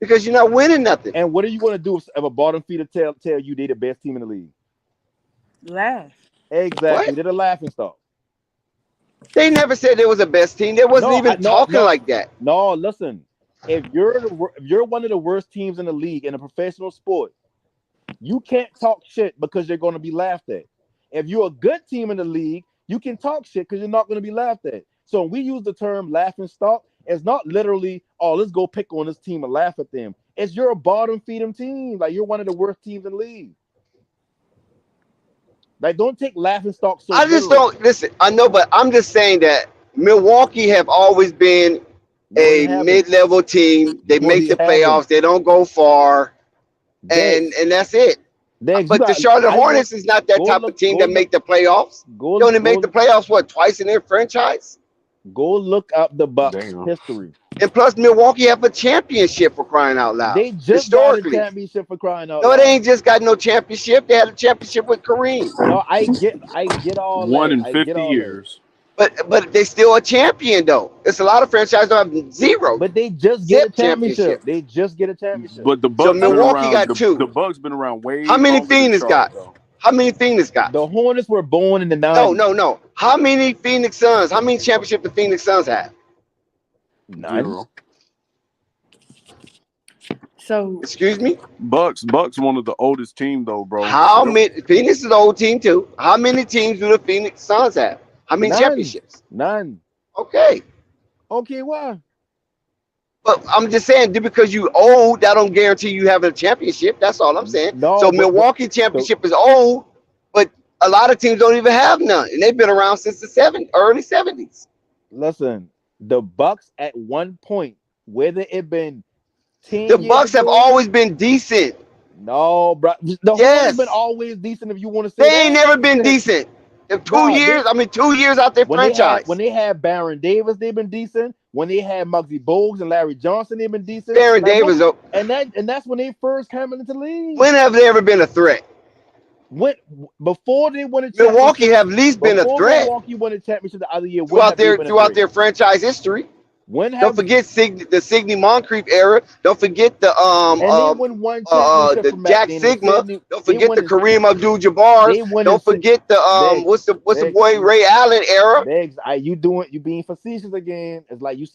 D: Because you're not winning nothing.
H: And what are you going to do if a bottom feeder tell you they the best team in the league?
J: Laugh.
H: Exactly,
D: What?
H: they're the laughing stock.
D: They never said there was a best team. They wasn't
H: No,
D: even talking like that.
H: No, listen. If you're one of the worst teams in the league in a professional sport, you can't talk shit because you're going to be laughed at. If you're a good team in the league, you can talk shit because you're not going to be laughed at. So when we use the term laughing stock, it's not literally, oh, let's go pick on this team and laugh at them. It's you're a bottom feeding team. Like, you're one of the worst teams in the league. Like, don't take laughing stock so
D: I just
H: literal.
D: don't listen. I know, but I'm just saying that Milwaukee have always been a mid-level team. They
H: No,
D: make
H: they
D: the
H: haven't.
D: playoffs. They don't go far, and that's it.
H: Dex,
D: But the Charlotte Hornets is not that type of team that make the playoffs. They only make the playoffs what, twice in their franchise?
H: Go look up the Bucks
I: Damn.
H: history.
D: And plus, Milwaukee have a championship for crying out loud.
H: They just got a championship for crying out
D: No,
H: loud.
D: they ain't just got no championship. They had a championship with Kareem.
H: No, I get all
I: One
H: that.
I: in
H: I
I: 50
H: get all
I: years.
D: But they still a champion though. It's a lot of franchises that have zero.
H: But they just get a championship. They just get a championship.
I: But the
D: So
I: Bucks
D: Milwaukee
I: been
D: got
I: around,
D: two.
I: The Bucks been around way.
D: How many
I: longer than
D: Phoenix got?
I: Charlotte, though.
D: How many Phoenix got?
H: The Hornets were born in the 90s.
D: No. How many Phoenix Suns? How many championships the Phoenix Suns have?
H: None.
I: Zero.
J: So
D: Excuse me?
I: Bucks one of the oldest team though, bro.
D: How many? Phoenix is an old team too. How many teams do the Phoenix Suns have? How many championships?
H: None.
D: Okay.
H: Okay, why?
D: But I'm just saying, just because you old, that don't guarantee you having a championship. That's all I'm saying.
H: No,
D: so
H: but-
D: Milwaukee championship is old, but a lot of teams don't even have none, and they've been around since the early 70s.
H: Listen, the Bucks at one point, whether it been 10
D: The
H: years
D: Bucks have
H: ago-
D: always been decent.
H: No, bro. The Hornets been always decent. If you want to say
D: They ain't never been decent. In 2 years, 2 years out their franchise.
H: When they had Baron Davis, they've been decent. When they had Muggsy Bogues and Larry Johnson, they've been decent.
D: Baron Davis,
H: and that's when they first came into the league.
D: When have they ever been a threat?
H: Before they won a championship,
D: Milwaukee have at least been a threat
H: Milwaukee won a championship the other year.
D: throughout their franchise history. Don't forget the Sidney Moncrief era. Don't forget the Jack Sigma. Don't forget the Kareem Abdul-Jabbar. Don't forget the what's the boy Ray Allen era.
H: You being facetious again. It's like you.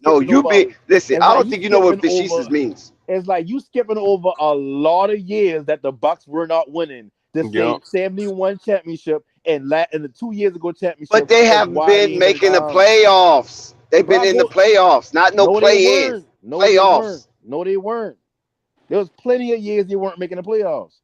D: Listen. I don't think you know what facetious means.
H: It's like you skipping over a lot of years that the Bucks were not winning. The same 71 championship and the 2 years ago championship.
D: But they have been making the playoffs. They've been in the playoffs, not play-ins. Playoffs.
H: No, they weren't. There was plenty of years they weren't making the playoffs.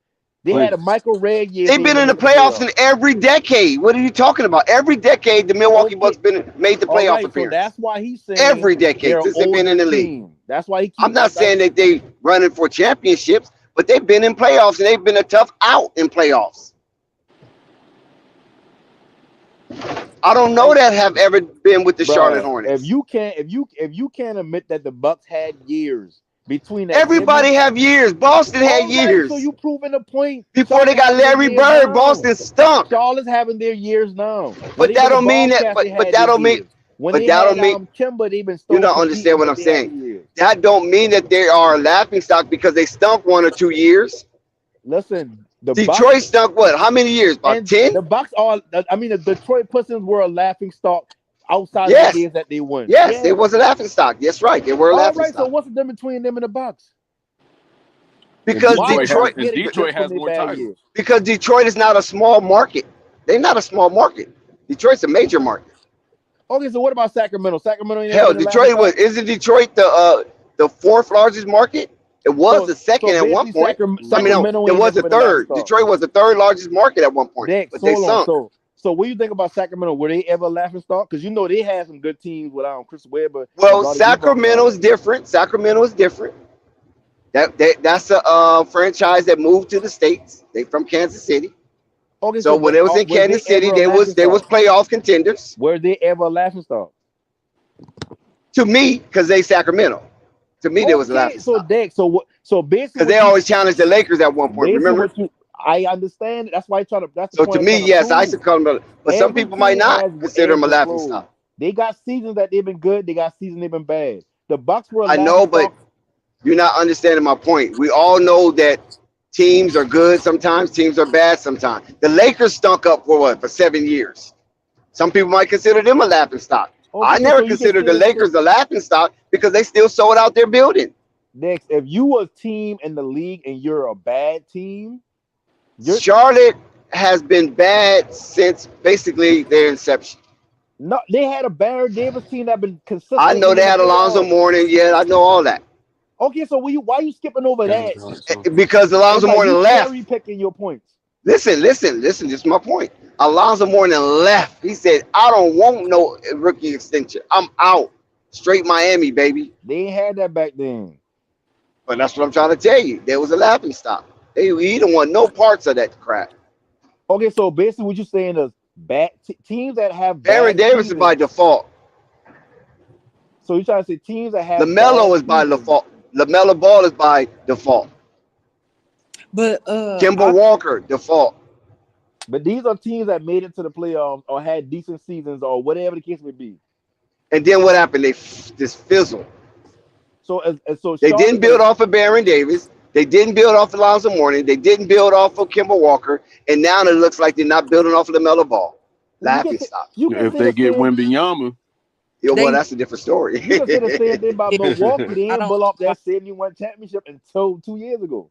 H: They had a Michael Redd year.
D: They've been in the playoffs in every decade. What are you talking about? Every decade, the Milwaukee Bucks made the playoff appearance.
H: So that's why he's saying
D: every decade since they've been in the league.
H: That's why
D: I'm not saying that they running for championships, but they've been in playoffs and they've been a tough out in playoffs. I don't know that have ever been with the Charlotte Hornets.
H: If you can't admit that the Bucks had years between that,
D: everybody have years. Boston had years.
H: So you proving the point.
D: Before they got Larry Bird, Boston stunk.
H: Charlotte's having their years now.
D: But that don't mean that. But that don't mean. But that don't mean.
H: Kimber, they've been.
D: You don't understand what I'm saying. That don't mean that they are a laughing stock because they stunk 1 or 2 years.
H: Listen.
D: Detroit stunk what? How many years? About 10?
H: The Bucks are. The Detroit Pistons were a laughing stock outside of the years that they won.
D: Yes, they was a laughing stock. That's right. They were a laughing stock.
H: So what's the difference between them and the Bucks?
D: Because
I: Detroit has more titles.
D: Because Detroit is not a small market. They're not a small market. Detroit's a major market.
H: Okay, so what about Sacramento? Sacramento ain't
D: Hell, isn't Detroit the fourth largest market? It was the second at one point. It was the third. Detroit was the third largest market at one point. But they sunk.
H: So what do you think about Sacramento? Were they ever a laughing stock? Because they had some good teams without Chris Webber.
D: Well, Sacramento is different. Sacramento is different. That's a franchise that moved to the States. They from Kansas City.
H: Okay,
D: so when they was in Kansas City, they was playoff contenders.
H: Were they ever a laughing stock?
D: To me, because they Sacramento. To me, there was a laughing stock.
H: So basically,
D: because they always challenged the Lakers at one point. Remember?
H: I understand. That's why I try to. That's
D: so to me, yes, I succumb to it. But some people might not consider them a laughing stock.
H: They got seasons that they've been good. They got seasons they've been bad. The Bucks were.
D: I know, but you're not understanding my point. We all know that teams are good sometimes, teams are bad sometimes. The Lakers stunk up for 7 years. Some people might consider them a laughing stock. Okay, I never considered the Lakers a laughing stock because they still sold out their building.
H: Next, if you a team in the league and you're a bad team,
D: Charlotte has been bad since basically their inception.
H: No, they had a Baron Davis team that been consistent.
D: I know they had Alonzo Mourning. Yeah, I know all that.
H: Okay, so why you skipping over that?
D: Because Alonzo Mourning left.
H: Picking your points.
D: Listen. This is my point. Alonzo Mourning left. He said, "I don't want no rookie extension. I'm out. Straight Miami, baby."
H: They ain't had that back then.
D: But that's what I'm trying to tell you. There was a laughing stock. He didn't want no parts of that crap.
H: Okay, so basically what you're saying is bad teams that have
D: Baron Davis is by default.
H: So you're trying to say teams that have
D: Lamelo is by default. Lamelo Ball is by default.
J: But
D: Kemba Walker, default.
H: But these are teams that made it to the playoffs or had decent seasons or whatever the case may be.
D: And then what happened? They just fizzled.
H: So
D: they didn't build off of Baron Davis. They didn't build off of Alonzo Mourning. They didn't build off of Kemba Walker. And now it looks like they're not building off of LaMelo Ball. Laughing stock.
I: If they get Wembanyama.
D: Yeah, well, that's a different story.
H: You can say the same thing about Milwaukee. They didn't pull off that 71 championship until 2 years ago.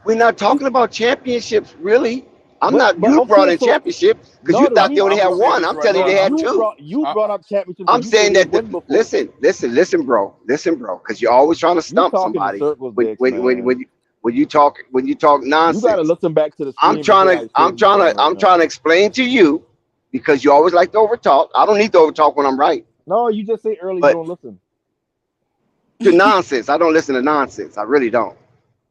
D: We're not talking about championships, really. You brought in championships because you thought they only had one. I'm telling you, they had two.
H: You brought up championships.
D: I'm saying that. Listen, bro. Because you're always trying to stump somebody when you talk nonsense.
H: You gotta listen back to the.
D: I'm trying to explain to you because you always like to overtalk. I don't need to overtalk when I'm right.
H: No, you just say earlier you don't listen
D: to nonsense. I don't listen to nonsense. I really don't.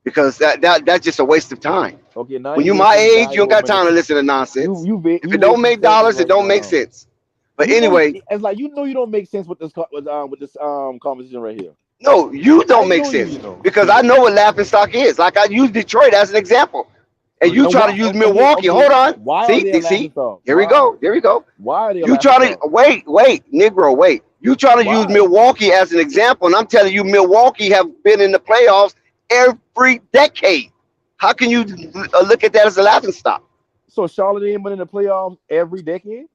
D: Because that's just a waste of time.
H: Okay, now
D: when you're my age, you don't got time to listen to nonsense. If it don't make dollars, it don't make sense. But anyway,
H: it's like you don't make sense with this conversation right here.
D: No, you don't make sense because I know what laughing stock is. Like I use Detroit as an example, and you try to use Milwaukee. Hold on, see, here we go.
H: Why are they?
D: You try to wait, Negro, wait. You try to use Milwaukee as an example, and I'm telling you, Milwaukee have been in the playoffs every decade. How can you look at that as a laughing stock?
H: So Charlotte ain't been in the playoffs every decade?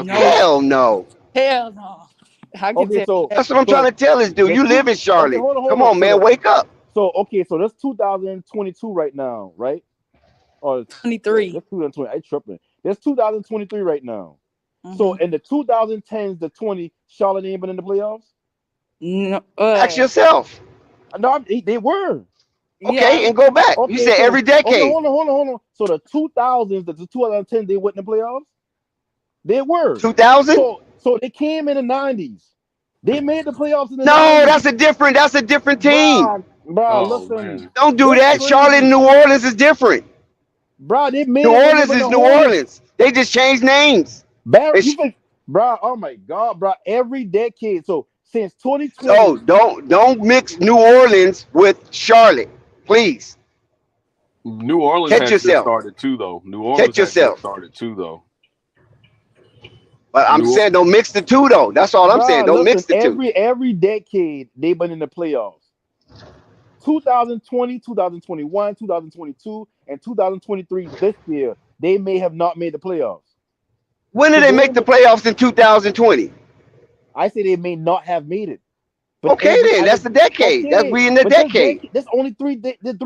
D: Hell no.
J: Hell no.
D: That's what I'm trying to tell this dude. You live in Charlotte. Come on, man, wake up.
H: So that's 2022 right now, right? Or
J: 23.
H: That's 2020. I tripping. That's 2023 right now. Mm-hmm. So in the 2010s to 20, Charlotte ain't been in the playoffs?
J: No.
D: Ask yourself.
H: No, they were.
D: Okay, and go back. Okay, you said every decade.
H: Hold on. So the 2000s, the 2010s, they went in the playoffs? They were.
D: 2000?
H: So they came in the 90s. They made the playoffs in the 90s.
D: No, that's a different team.
H: Bro, listen. Man.
D: Don't do that. Charlotte and New Orleans is different.
H: Bro, they made
D: New Orleans is New Orleans. They just changed names.
H: Bro, oh my God, bro. Every decade. So since 2020.
D: No, don't mix New Orleans with Charlotte, please.
I: New Orleans has started too, though. New Orleans started too, though.
D: But I'm saying don't mix the two, though. That's all I'm saying. Don't mix the two.
H: Every decade they've been in the playoffs. 2020, 2021, 2022, and 2023 this year, they may have not made the playoffs.
D: When did they make the playoffs in 2020?
H: I say they may not have made it. But
D: Okay, then that's the decade.
H: Okay,
D: That's we in the
H: but
D: decade.
H: That's only 3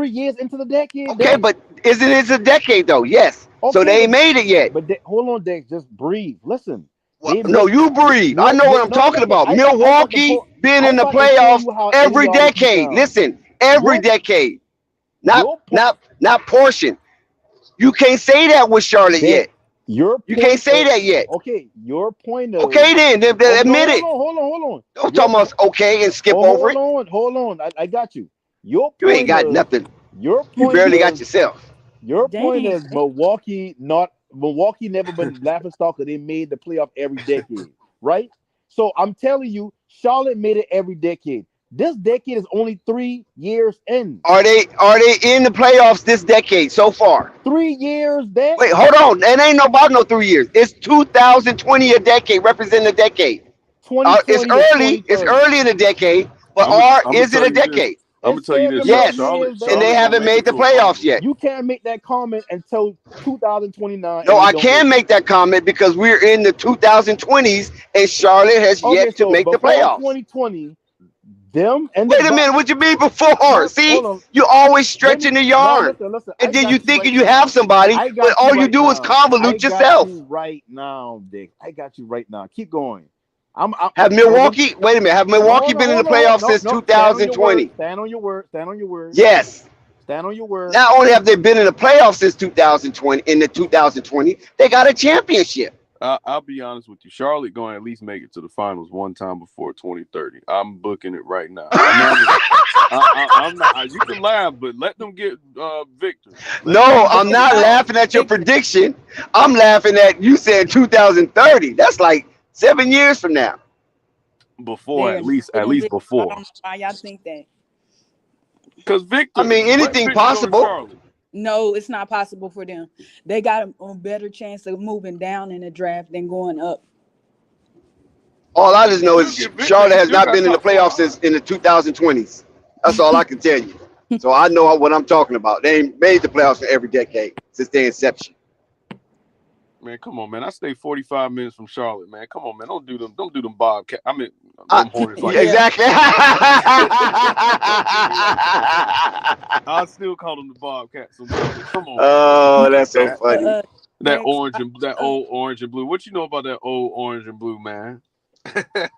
H: years into the decade.
D: Okay,
H: Dex.
D: but isn't it a decade though? Yes. So
H: Okay,
D: they ain't made it yet.
H: But hold on, Dex. Just breathe. Listen.
D: Well, no, you breathe. I know what I'm talking about. Milwaukee been in the playoffs every decade. Listen, every decade. Not portion. You can't say that with Charlotte yet. You can't say that yet.
H: Okay, your point is
D: okay. Then admit it.
H: Hold on.
D: Don't talk about okay and skip over it.
H: Hold on. I got you. You
D: ain't got nothing. You barely got yourself.
H: Your point is Milwaukee never been laughing stock because they made the playoff every decade, right? So I'm telling you, Charlotte made it every decade. This decade is only 3 years in.
D: Are they in the playoffs this decade so far?
H: 3 years, then.
D: Wait, hold on. It ain't about no 3 years. It's 2020 a decade, representing a decade. It's early. It's early in the decade, but is it a decade?
I: I'm gonna tell you this.
D: Yes,
I: Charlotte
D: and they haven't made the playoffs yet.
H: You can't make that comment until 2029.
D: No, I can make that comment because we're in the 2020s and Charlotte has yet to make the playoffs.
H: 2020, them and
D: wait a minute, what you mean before? See, you always stretching the yarn,
H: listen,
D: and then you thinking you have somebody, but all you do is convolute yourself.
H: Right now, Dick. I got you right now. Keep going.
D: Have Milwaukee? Wait a minute. Have Milwaukee been in the playoffs since 2020?
H: Stand on your word. Stand on your word.
D: Yes.
H: Stand on your word.
D: Not only have they been in the playoffs since 2020, in the 2020, they got a championship.
I: I'll be honest with you. Charlotte going to at least make it to the finals one time before 2030. I'm booking it right now. I'm not. You can laugh, but let them get Victor.
D: I'm not laughing at your prediction. I'm laughing at you said 2030. That's like 7 years from now.
I: Before, at least before.
J: I don't know why y'all think that.
I: Because Victor.
D: I mean, anything possible.
J: No, it's not possible for them. They got a better chance of moving down in the draft than going up.
D: All I just know is Charlotte has not been in the playoffs since in the 2020s. That's all I can tell you. So I know what I'm talking about. They ain't made the playoffs for every decade since their inception.
I: Man, come on, man. I stay 45 minutes from Charlotte, man. Come on, man. Don't do them Bobcats. I mean, them Hornets like
D: exactly.
I: I still call them the Bobcats. So come on.
D: Oh, that's so funny.
I: That old orange and blue. What you know about that old orange and blue, man?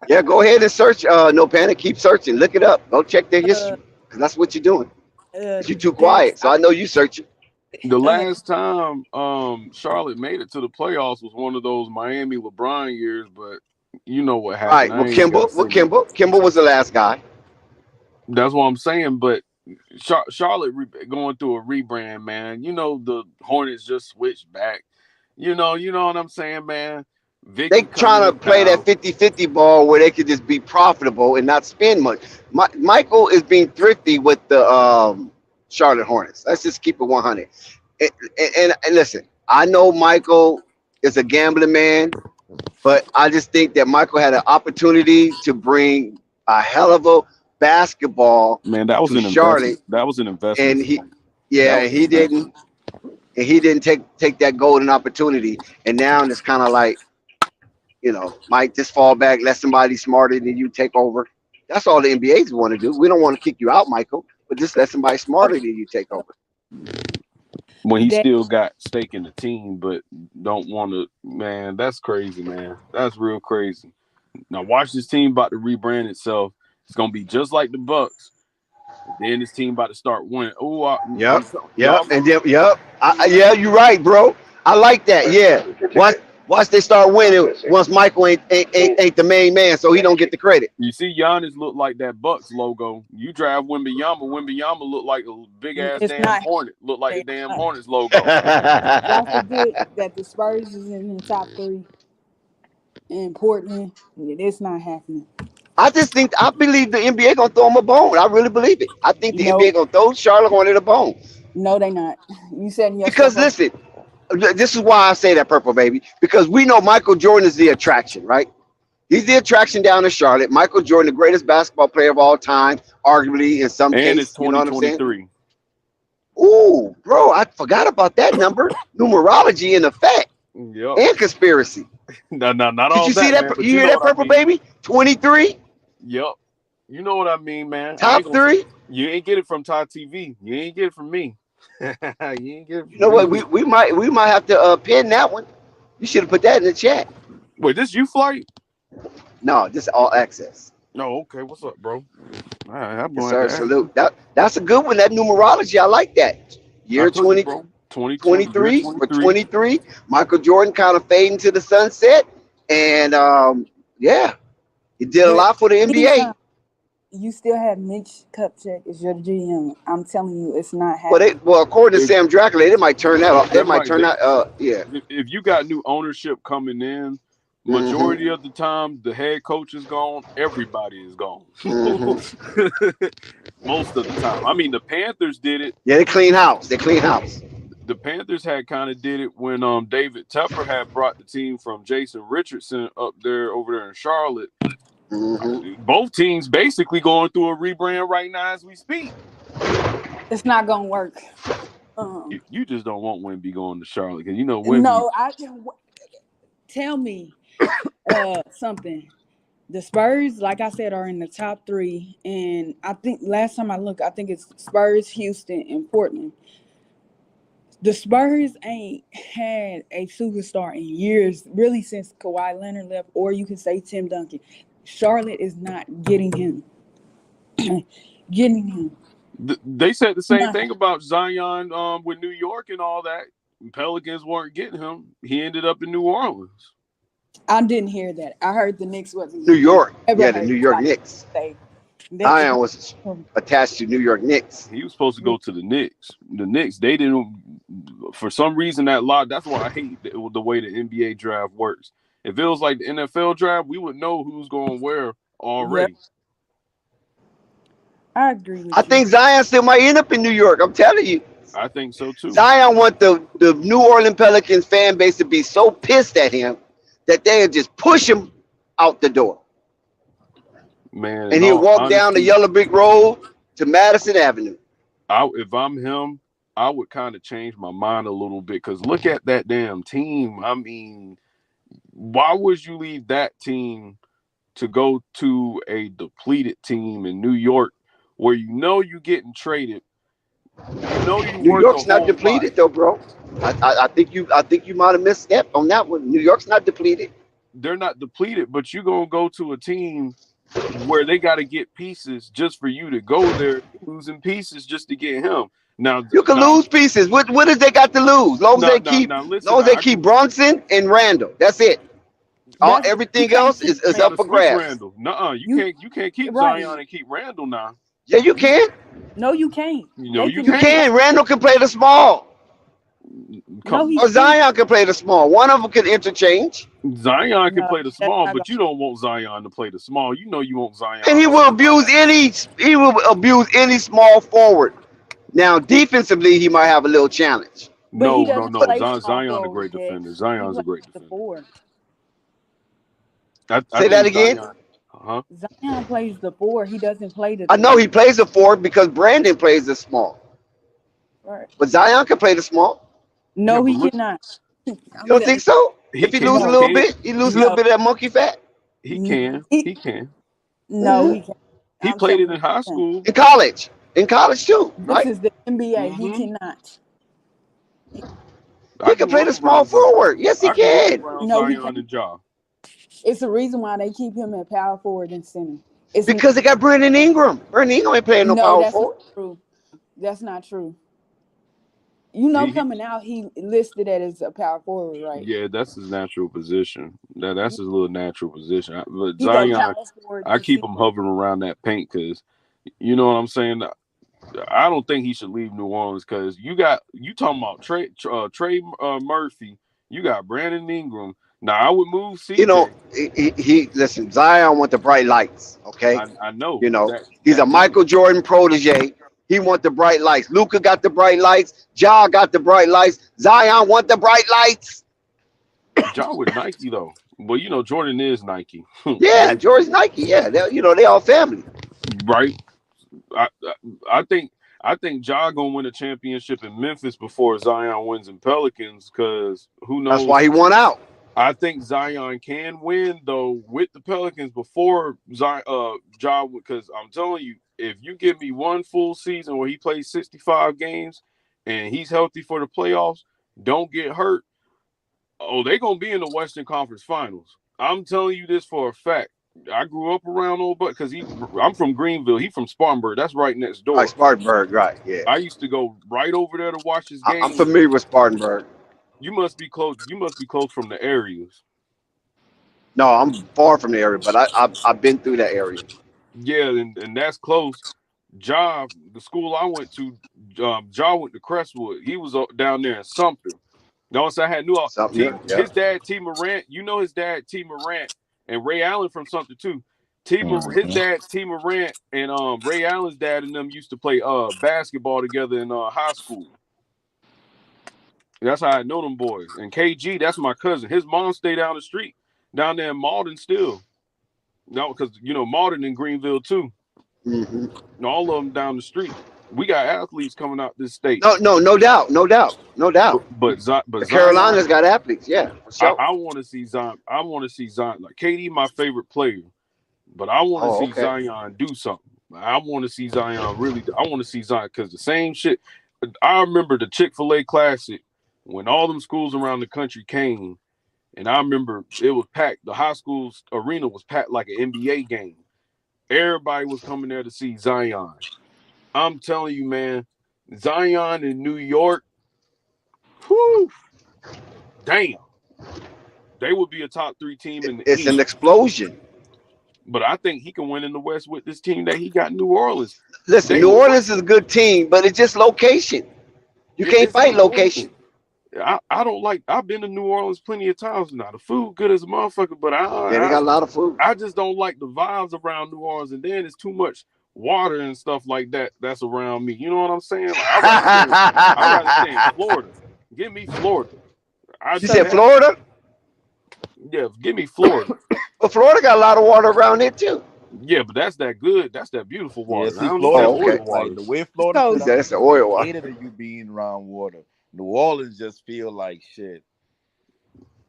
D: Yeah, go ahead and search. No panic. Keep searching. Look it up. Go check their history. Because that's what you're doing. You're too quiet. So I know you searching.
I: The last time Charlotte made it to the playoffs was one of those Miami LeBron years, but you know what happened.
D: All right, Kimba was the last guy.
I: That's what I'm saying, but Charlotte going through a rebrand, man. You know the Hornets just switched back. You know what I'm saying, man.
D: They trying to play that 50-50 ball where they could just be profitable and not spend much. Michael is being thrifty with the Charlotte Hornets. Let's just keep it 100. And listen, I know Michael is a gambling man, but I just think that Michael had an opportunity to bring a hell of a basketball.
I: Man, that was an Charlotte. That was an investment.
D: And he didn't. And he didn't take that golden opportunity. And now it's kind of like, Mike, just fall back, let somebody smarter than you take over. That's all the NBAs want to do. We don't want to kick you out, Michael, but just let somebody smarter than you take over.
I: When he still got stake in the team, but don't want to, man, that's crazy, man. That's real crazy. Now watch this team about to rebrand itself. It's gonna be just like the Bucks. Then this team about to start winning.
D: Yep. Yeah, you're right, bro. I like that. Yeah. Once they start winning, once Michael ain't the main man, so he don't get the credit.
I: You see, Giannis look like that Bucks logo. You drive Wembanyama look like a big ass damn Hornet. Look like the damn Hornets logo.
J: Don't forget that the Spurs is in the top 3 in Portland. It's not happening.
D: I believe the NBA gonna throw him a bone. I really believe it. I think the NBA gonna throw Charlotte Hornet a bone.
J: No, they not. You said
D: because listen. This is why I say that, Purple Baby, because we know Michael Jordan is the attraction, right? He's the attraction down in Charlotte. Michael Jordan, the greatest basketball player of all time, arguably in some cases.
I: And it's 2023.
D: Ooh, bro, I forgot about that number. Numerology in effect.
I: Yep.
D: And conspiracy.
I: No, not
D: all that. Did you see that? You hear that, Purple Baby? 23?
I: Yep. You know what I mean, man.
D: Top three?
I: You ain't get it from Todd TV. You ain't get it from me. You ain't get it from
D: You know
I: me.
D: what? We might have to pin that one. You should have put that in the chat.
I: Wait, this you flight?
D: No, this is all access.
I: No, okay. What's up, bro? All right, I'm
D: Yes,
I: going
D: sir.
I: to
D: Salute. That's a good one. That numerology, I like that. Year 2023 for 23. Michael Jordan kind of fading to the sunset, and yeah, he did a lot for the NBA.
J: You still have Mitch Kupchak as your GM. I'm telling you, it's not happening.
D: Well, according to Sam Dracula, they might turn that off. They might turn that. Yeah.
I: If you got new ownership coming in, majority of the time, the head coach is gone. Everybody is gone. Most of the time. I mean, the Panthers did it.
D: Yeah, they clean house.
I: The Panthers had kind of did it when David Tepper had brought the team from Jason Richardson over there in Charlotte. Both teams basically going through a rebrand right now as we speak.
J: It's not gonna work.
I: You just don't want Wemby going to Charlotte because you know Wemby.
J: No, tell me something. The Spurs, like I said, are in the top 3, and I think last time I looked, I think it's Spurs, Houston, and Portland. The Spurs ain't had a superstar in years, really since Kawhi Leonard left, or you can say Tim Duncan. Charlotte is not getting him.
I: They said the same thing about Zion with New York and all that. Pelicans weren't getting him. He ended up in New Orleans.
J: I didn't hear that. I heard the Knicks wasn't.
D: New York. Yeah, the New York Knicks. Zion was attached to New York Knicks.
I: He was supposed to go to the Knicks. The Knicks, they didn't. For some reason, that's why I hate the way the NBA draft works. If it was like the NFL draft, we would know who's going where already.
J: Yep. I agree with you.
D: I think Zion still might end up in New York. I'm telling you.
I: I think so too.
D: Zion want the New Orleans Pelicans fan base to be so pissed at him that they'll just push him out the door.
I: Man,
D: and he'll walk down the yellow brick road to Madison Avenue.
I: If I'm him, I would kind of change my mind a little bit because look at that damn team. I mean, why would you leave that team to go to a depleted team in New York where you know you're getting traded?
D: New York's not depleted though, bro. I think you might have missed step on that one. New York's not depleted.
I: They're not depleted, but you're gonna go to a team where they got to get pieces just for you to go there, losing pieces just to get him. Now
D: you can lose pieces. What does they got to lose? Long as they keep Brunson and Randall. That's it. Everything else is up for grabs.
I: You can't keep Zion and keep Randall now.
D: Yeah, you can.
J: No, you can't.
D: You can. Randall can play the small. Or Zion can play the small. One of them can interchange.
I: Zion can play the small, but you don't want Zion to play the small. You know you want Zion.
D: And he will abuse any small forward. Now, defensively, he might have a little challenge.
I: No. Zion's a great defender. Zion's a great defender.
D: Say that again.
J: Zion plays the 4. He doesn't play the.
D: I know he plays the 4 because Brandon plays the small.
J: Right.
D: But Zion can play the small.
J: No, he cannot.
D: You don't think so? If he loses a little bit, he loses a little bit of that monkey fat.
I: He can. He can.
J: No, he can't.
I: He played it in high school.
D: In college too. Right?
J: This is the NBA. He cannot.
D: He can play the small forward. Yes, he can.
J: No, he can't. It's the reason why they keep him at power forward and center. It's
D: because they got Brandon Ingram. Brandon Ingram ain't playing no power forward.
J: Not true. That's not true. You know, coming out, he listed it as a power forward, right?
I: Yeah, that's his natural position. That's his little natural position. But Zion, I keep him hovering around that paint because, you know what I'm saying? I don't think he should leave New Orleans because you talking about Trey Murphy. You got Brandon Ingram. Now I would move CJ.
D: You know, he listen. Zion want the bright lights. Okay,
I: I know.
D: You know, he's a Michael Jordan protege. He want the bright lights. Luka got the bright lights. Ja got the bright lights. Zion want the bright lights.
I: Ja with Nike though. Well, you know, Jordan is Nike.
D: Yeah, Jordan's Nike. Yeah, they all family.
I: Right. I think Ja gonna win a championship in Memphis before Zion wins in Pelicans because who knows?
D: That's why he won out.
I: I think Zion can win though with the Pelicans before Zion, Ja, because I'm telling you, if you give me one full season where he plays 65 games and he's healthy for the playoffs, don't get hurt. Oh, they're gonna be in the Western Conference Finals. I'm telling you this for a fact. I grew up around old but because I'm from Greenville. He from Spartanburg. That's right next door.
D: Right, Spartanburg, right? Yeah.
I: I used to go right over there to watch his games.
D: I'm familiar with Spartanburg.
I: You must be close. You must be close from the areas.
D: No, I'm far from the area, but I've been through that area.
I: Yeah, and that's close. Ja, the school I went to, Ja went to Crestwood. He was down there in Sumter. No, so I had knew his dad, T. Morant. You know his dad, T. Morant, and Ray Allen from Sumter too. His dad, T. Morant, and Ray Allen's dad and them used to play basketball together in high school. That's how I know them boys. And KG, that's my cousin. His mom stayed down the street, down there in Malden still. No, because Malden in Greenville too.
D: Mm-hmm.
I: All of them down the street. We got athletes coming out this state.
D: No doubt.
I: But
D: the Carolinas got athletes, yeah. For sure.
I: I want to see Zion. I want to see Zion. Like KD, my favorite player, but I want to see Zion do something. I want to see Zion really. I want to see Zion because the same shit. I remember the Chick-fil-A Classic when all them schools around the country came, and I remember it was packed. The high school's arena was packed like an NBA game. Everybody was coming there to see Zion. I'm telling you, man, Zion in New York, whew, damn. They would be a top 3 team in the East.
D: An explosion.
I: But I think he can win in the West with this team that he got in New Orleans.
D: Listen, New Orleans is a good team, but it's just location. You can't fight location.
I: I don't like. I've been to New Orleans plenty of times now. The food good as a motherfucker, but
D: they got a lot of food.
I: I just don't like the vibes around New Orleans, and then it's too much water and stuff like that that's around me. You know what I'm saying? Like, I gotta stay in Florida. Give me Florida.
D: You said Florida?
I: Yeah, give me Florida.
D: Well, Florida got a lot of water around there too.
I: Yeah, but that's that good. That's that beautiful water.
H: Yeah, see, Florida, like, the way Florida,
D: that's the oil water.
H: Hated of you being around water. New Orleans just feel like shit.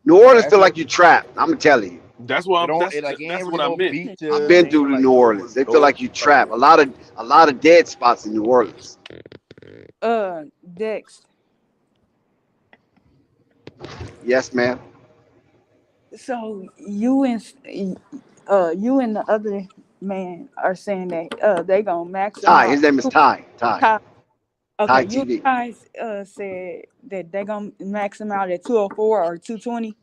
D: New Orleans feel like you trapped. I'm gonna tell you.
I: That's what I'm. That's what I meant.
D: I've been through to New Orleans. They feel like you trapped. A lot of dead spots in New Orleans.
J: Dex.
D: Yes, ma'am.
J: So you and the other man are saying that they gonna max him out.
D: His name is Ty.
J: Okay,
D: Ty
J: you
D: TV.
J: guys said that they gonna max him out at 204 or 220.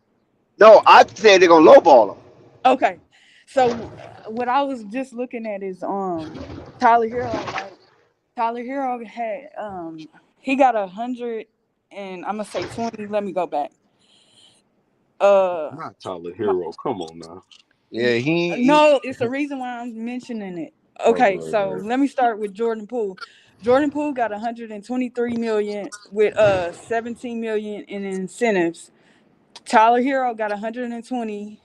D: No, I said they're gonna lowball him.
J: Okay, so what I was just looking at is Tyler Hero. Right? Tyler Hero had he got 100 and I'm gonna say 20. Let me go back.
I: Not Tyler Hero. Come on now.
H: Yeah,
J: no, it's the reason why I'm mentioning it. Okay, so let me start with Jordan Poole. Jordan Poole got 123 million with 17 million in incentives. Tyler Hero got 120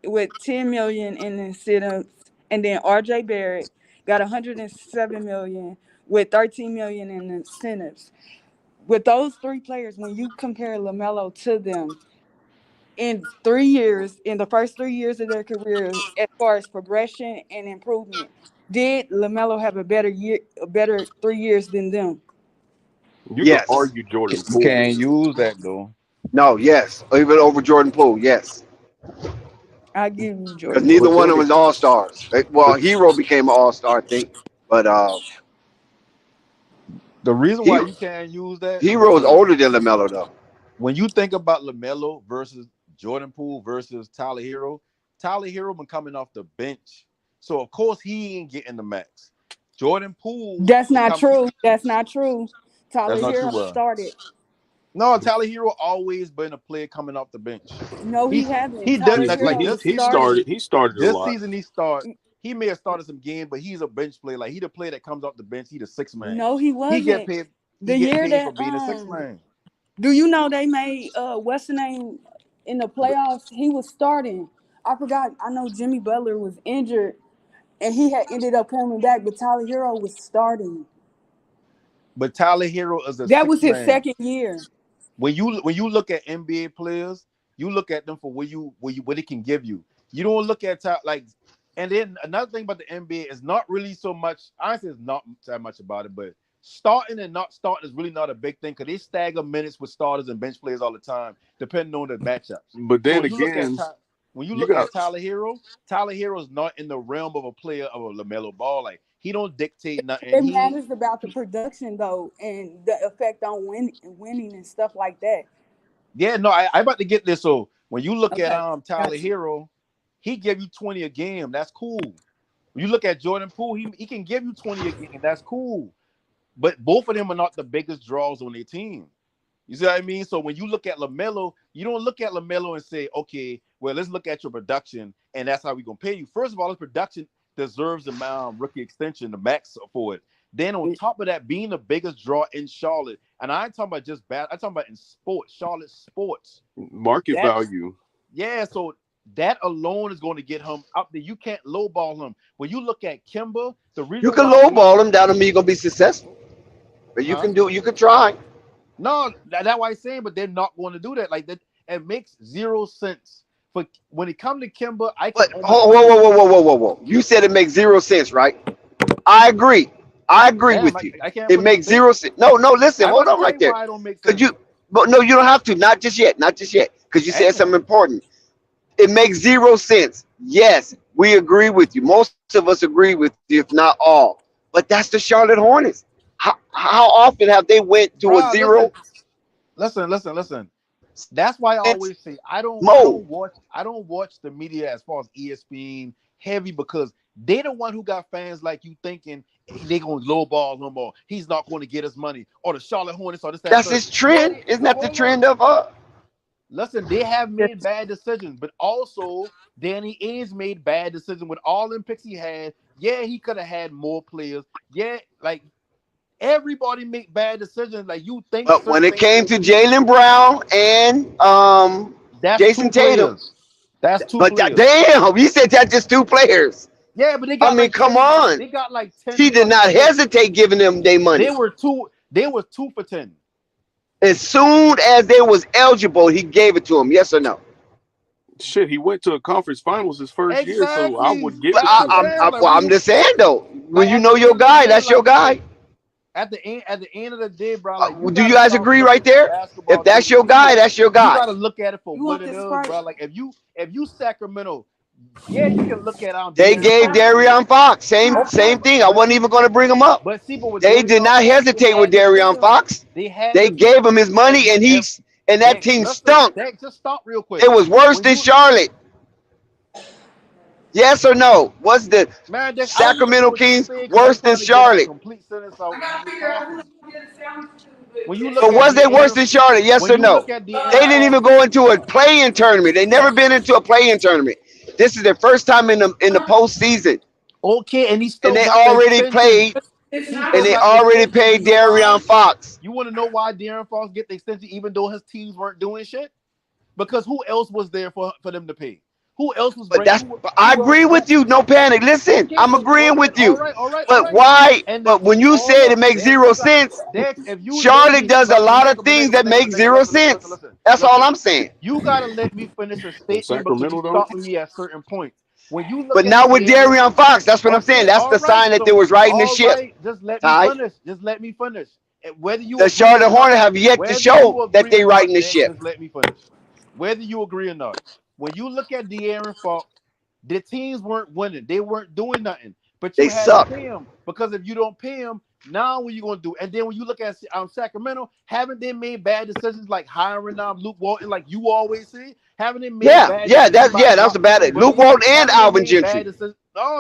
J: with 10 million in incentives, and then RJ Barrett got 107 million with 13 million in incentives. With those 3 players, when you compare Lamelo to them, in the first 3 years of their career, as far as progression and improvement, did Lamelo have a better 3 years than them?
I: You can argue Jordan Poole.
H: You can't use that though.
D: No, yes, even over Jordan Poole, yes.
J: I give you Jordan.
D: Because neither one of them was all-stars. Well, Hero became an all-star, I think, but
H: the reason why you can't use that,
D: Hero's older than Lamelo though.
H: When you think about Lamelo versus Jordan Poole versus Tyler Hero been coming off the bench, so of course he ain't getting the max. Jordan Poole.
J: That's not true. Tyler Hero started.
H: No, Tyler Hero always been a player coming off the bench.
J: No, he hasn't.
I: He started. He started
H: this
I: a lot.
H: season. He may have started some games, but he's a bench player. Like he the player that comes off the bench. He the 6th man.
J: No, he wasn't.
H: He get paid.
J: The year that
H: for being a 6th man.
J: Do you know they made what's the name in the playoffs? He was starting. I forgot. I know Jimmy Butler was injured, and he had ended up coming back, but Tyler Hero was starting.
H: But Tyler Hero is
J: that was his second year.
H: When you look at NBA players, You look at them for what it can give you. You don't look at like. And then another thing about the NBA is not really so much. Honestly, it's not that much about it, but starting and not starting is really not a big thing because they stagger minutes with starters and bench players all the time, depending on the matchups.
I: But then
H: So
I: again,
H: when you look at Tyler Hero is not in the realm of a player of a Lamelo Ball. Like he don't dictate nothing.
J: It matters about the production though, and the effect on winning and stuff like that.
H: Yeah, no, I about to get this. So when you look at Tyler
J: Gotcha.
H: Hero, he give you 20 a game. That's cool. When you look at Jordan Poole, he can give you 20 a game. That's cool. But both of them are not the biggest draws on their team. You see what I mean? So when you look at LaMelo, you don't look at LaMelo and say, okay, well, let's look at your production, and that's how we're going to pay you. First of all, his production deserves the rookie extension, the max for it. Then on top of that, being the biggest draw in Charlotte, and I ain't talking about just bad, I'm talking about in sports, Charlotte sports.
I: Market value.
H: Yeah, so that alone is going to get him up there. You can't lowball him. When you look at Kimba, the reason
D: you can lowball him, that don't mean you're gonna be successful. But you can try.
H: No, that's why I'm saying, but they're not going to do that. Like that, it makes zero sense. But when it comes to Kimba,
D: whoa. You said it makes 0 sense, right? I agree with you. It makes 0 sense. No, listen, hold on right there. Could you? But no, you don't have to. Not just yet. Because you said something important. It makes 0 sense. Yes, we agree with you. Most of us agree with you, if not all. But that's the Charlotte Hornets. How often have they went to a zero?
H: Listen. That's why I always say I don't watch the media as far as ESPN heavy because they're the one who got fans like you thinking they're gonna lowball him or he's not going to get us money or the Charlotte Hornets or this.
D: That's his trend. Isn't that the trend of
H: Listen, they have made bad decisions, but also Danny Ainge made bad decisions with all them picks he had. Yeah, he could have had more players. Yeah, like everybody make bad decisions. Like you think.
D: But when it came to Jaylen Brown and Jason Tatum,
H: that's two.
D: But
H: players.
D: Damn, you said that's just 2 players.
H: Yeah, but they got.
D: Come on.
H: They got like 10.
D: He did not hesitate giving them their money.
H: They were 2 for 10.
D: As soon as they was eligible, he gave it to him. Yes or no?
I: Shit, he went to a conference finals his first year, so I would give it to him.
D: I'm just saying though, when you know your guy, that's your guy.
H: At the end of the day, bro. Like,
D: do you guys agree right there? If that's your guy, that's your guy.
H: You gotta look at it for what it is, bro. Like if you Sacramento, yeah, you can look at
D: they gave De'Aaron Fox same thing. I wasn't even going to bring him up.
H: But see,
D: they did not hesitate with De'Aaron Fox. They gave him his money, and that team stunk.
H: Just stop real quick.
D: It was worse than Charlotte. Yes or no? Was the Sacramento Kings worse than Charlotte? But was they worse than Charlotte? Yes or no? They didn't even go into a play-in tournament. They never been into a play-in tournament. This is their first time in the postseason.
H: Okay, and
D: they already played. And they already paid De'Aaron Fox.
H: You want to know why De'Aaron Fox get the extension even though his teams weren't doing shit? Because who else was there for them to pay? Who else was?
D: But I agree with you. No panic. Listen, I'm agreeing with you. But why? But when you said it makes 0 sense, Charlotte does a lot of things that make 0 sense. That's all I'm saying.
H: You gotta let me finish a statement because you stopping me at certain points. When you
D: but not with De'Aaron Fox. That's what I'm saying. That's the sign that they was riding the ship.
H: Just let me finish. Just let me finish. Whether you
D: the Charlotte Hornets have yet to show that they riding the ship.
H: Just let me finish. Whether you agree or not. When you look at De'Aaron Fox, the teams weren't winning. They weren't doing nothing. But you had to pay him. Because if you don't pay him, now what are you going to do? And then when you look at Sacramento, haven't they made bad decisions like hiring Luke Walton, like you always say? Haven't they made bad decisions? That was a bad one. Luke Walton and Alvin Gentry.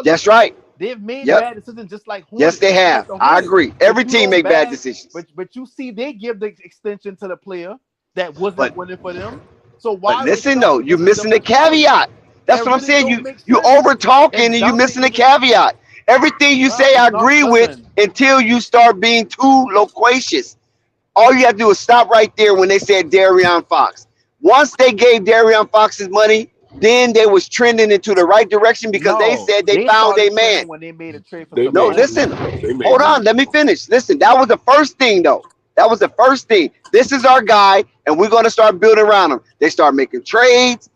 D: That's right.
H: They've made bad decisions just like Hornets.
D: Yes, they have. I agree. Every team make bad decisions.
H: But you see, they give the extension to the player that wasn't winning for them. So why?
D: But listen though, you're missing the caveat. That's what I'm saying. You over talking and you're missing the caveat. Everything you say I agree with until you start being too loquacious. All you have to do is stop right there when they said De'Aaron Fox. Once they gave De'Aaron Fox his money, then they was trending into the right direction because they said they found a man.
H: When they made a trade for
D: listen, hold on, let me finish. Listen, that was the first thing though. That was the first thing. This is our guy, and we're going to start building around him. They start making trades.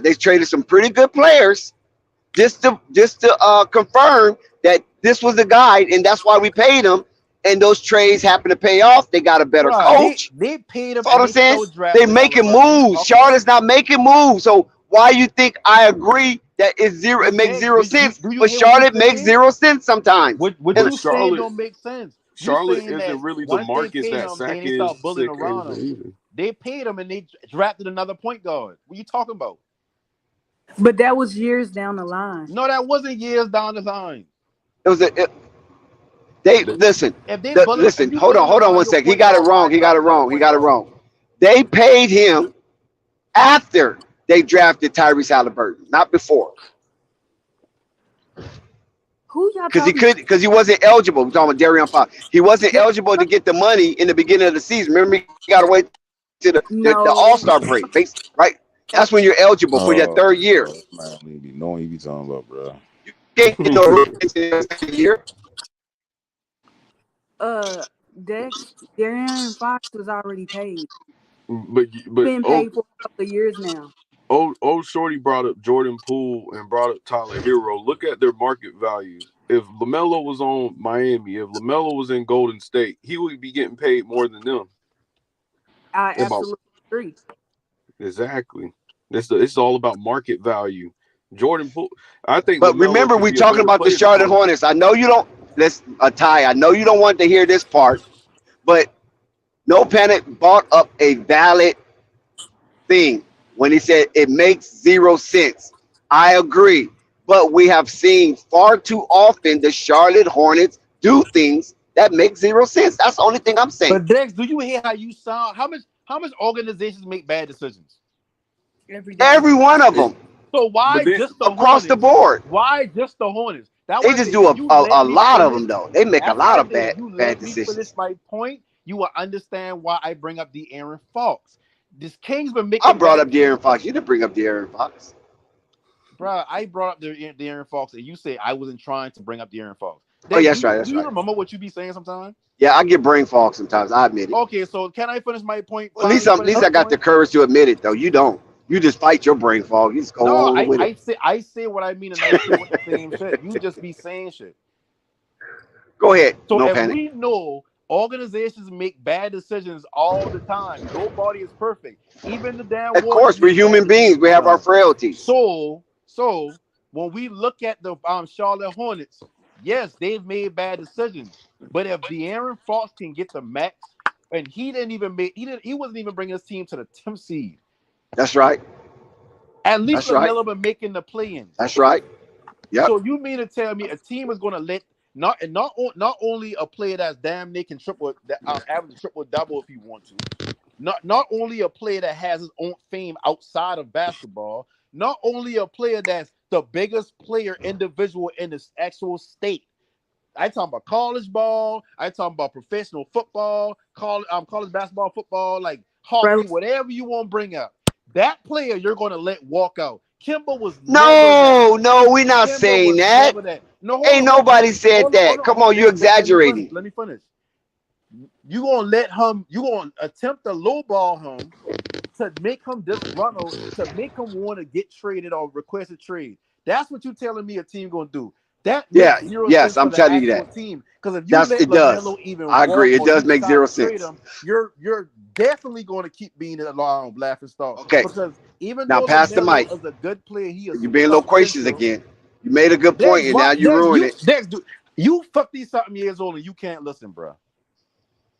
D: They traded some pretty good players just to confirm that this was the guy, and that's why we paid him. And those trades happened to pay off. They got a better coach.
H: They paid him.
D: That's all I'm saying. They making moves. Charlotte's not making moves. So why you think I agree that it's zero? It makes zero sense. But Charlotte makes 0 sense sometimes.
H: What you saying don't make sense.
I: Charlotte isn't really the market that Sack is.
H: Around him. They paid him and they drafted another point guard. What are you talking about?
J: But that was years down the line.
H: No, that wasn't years down the line.
D: It was listen. Listen. Hold on 1 second. He got it wrong. They paid him after they drafted Tyrese Halliburton, not before.
J: Who y'all talking?
D: Because he wasn't eligible. We're talking about De'Aaron Fox. He wasn't eligible to get the money in the beginning of the season. Remember, he got to wait to the All-Star break, right? That's when you're eligible for your third year.
H: Man, you know what you be talking about, bro.
D: You can't get no year.
J: De'Aaron Fox was already paid.
I: But
J: been paid for a couple of years now.
I: Old Shorty brought up Jordan Poole and brought up Tyler Hero. Look at their market values. If Lamelo was on Miami, if Lamelo was in Golden State, he would be getting paid more than them.
J: I absolutely agree.
I: Exactly. It's all about market value. Jordan Poole, I think.
D: But remember, we're talking about the Charlotte Hornets. I know you don't. Ty. I know you don't want to hear this part, but No Panic brought up a valid thing when he said it makes 0 sense. I agree, but we have seen far too often the Charlotte Hornets do things that make 0 sense. That's the only thing I'm saying.
H: But Dex, do you hear how you sound? How much organizations make bad decisions?
D: Every one of them.
H: So why just the
D: across
H: Hornets?
D: The board?
H: Why just the Hornets?
D: They just do a lot of them though. They make a lot of bad decisions.
H: Finish my point. You will understand why I bring up De'Aaron Fox. This King's been making.
D: I brought up De'Aaron Fox. You didn't bring up De'Aaron Fox.
H: Bro, I brought up De'Aaron Fox, and you say I wasn't trying to bring up De'Aaron Fox.
D: Oh, that's right.
H: Do you remember what you be saying sometimes?
D: Yeah, I get brain fog sometimes. I admit it.
H: Okay, so can I finish my point?
D: Well, at least I got the courage to admit it, though. You don't. You just fight your brain fog. You just go on with it.
H: I say what I mean, and I say what the same shit. You just be saying shit.
D: Go ahead.
H: So
D: no
H: if
D: panic.
H: we know organizations make bad decisions all the time, nobody is perfect. Even the damn.
D: Of course, we're human beings. We have our frailties.
H: So when we look at the Charlotte Hornets, yes, they've made bad decisions. But if De'Aaron Fox can get the max, and he wasn't even bringing his team to the 10th seed.
D: That's right.
H: At least Lamelo been making the play-in.
D: That's right. Yeah.
H: So you mean to tell me a team is going to let not only a player that's damn near can average triple double if he wants to, not only a player that has his own fame outside of basketball, not only a player that's the biggest player individual in this actual state. I talking about college ball. I talking about professional football, college basketball, football, like hockey, whatever you want to bring up. That player you're going to let walk out. Kimba was
D: no, we're not saying that. No, ain't nobody said that. Come on, you're exaggerating.
H: Let me finish. You gonna let him? You gonna attempt to lowball him to make him disgruntled, to make him want to get traded or request a trade? That's what you're telling me a team gonna do. That
D: yes, I'm telling you that.
H: Because if you let Lamelo even
D: I agree. It does make 0 sense.
H: You're definitely going to keep being a laughing stock.
D: Okay.
H: Because even
D: now,
H: though
D: pass the mic.
H: Is a good player,
D: you're being loquacious again. You made a good point, and now you ruined it.
H: Dex, you 50-something years old and you can't listen, bro.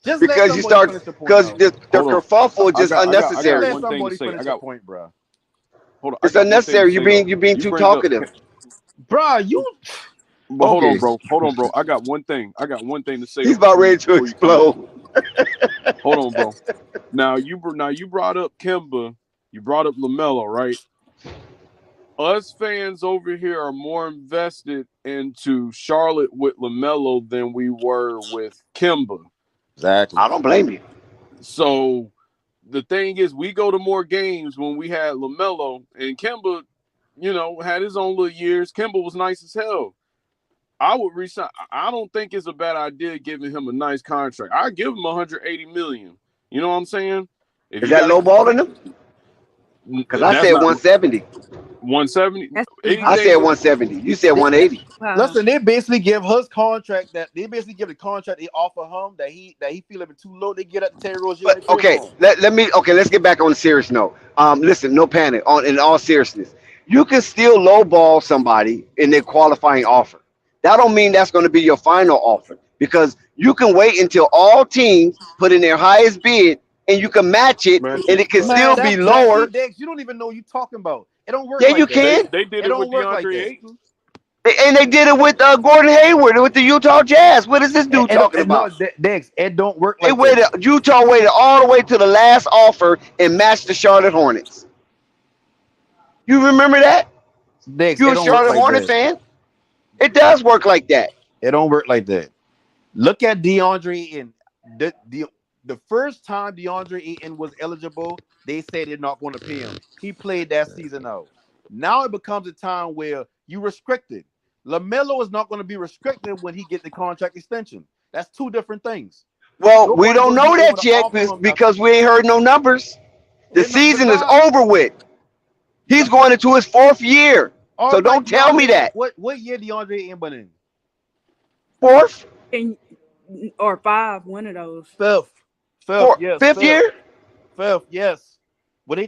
H: Just
D: because you start because the kerfuffle is just unnecessary.
H: Let somebody finish the point, bro.
I: Hold on.
D: It's unnecessary. You're being too talkative.
H: Bro, you.
I: But hold on, bro. I got one thing to say.
D: He's about ready to explode.
I: Hold on, bro. Now you brought up Kimba. You brought up Lamelo, right? Us fans over here are more invested into Charlotte with Lamelo than we were with Kimba.
H: Exactly.
D: I don't blame you.
I: So the thing is, we go to more games when we had Lamelo, and Kimba, had his own little years. Kimba was nice as hell. I would resign. I don't think it's a bad idea giving him a nice contract. I give him 180 million. You know what I'm saying? If
D: Is that lowballing him? Because I said 170.
I: 170.
D: I said 170. You said 180.
H: Listen, they basically give his contract that they basically give the contract they offer him that he feel it too low. They get up to Terry Rozier.
D: But okay, let's get back on a serious note. Listen, no panic. In all seriousness, you can still lowball somebody in their qualifying offer. That don't mean that's going to be your final offer, because you can wait until all teams put in their highest bid and you can match it, and it can still be lower.
H: You don't even know what you're talking about. It don't work.
D: Yeah, you can.
I: They did it with DeAndre Ayton.
D: And they did it with Gordon Hayward with the Utah Jazz. What is this dude talking about?
H: No, Dex, it don't work like that.
D: Utah waited all the way to the last offer and matched the Charlotte Hornets. You remember that?
H: Dex,
D: you a Charlotte Hornets fan? It does work like that.
H: It don't work like that. Look at DeAndre Ayton. The first time DeAndre Ayton was eligible, they said they're not going to pay him. He played that season out. Now it becomes a time where you restricted. Lamelo is not going to be restricted when he gets the contract extension. That's two different things.
D: Well, we don't know that yet because we ain't heard no numbers. The season is over with. He's going into his fourth year. So don't tell me that.
H: What year DeAndre Ayton been in?
D: Fourth?
J: Or five, one of those.
H: Fifth, yes.
D: Fifth year?
H: Fifth, yes. When they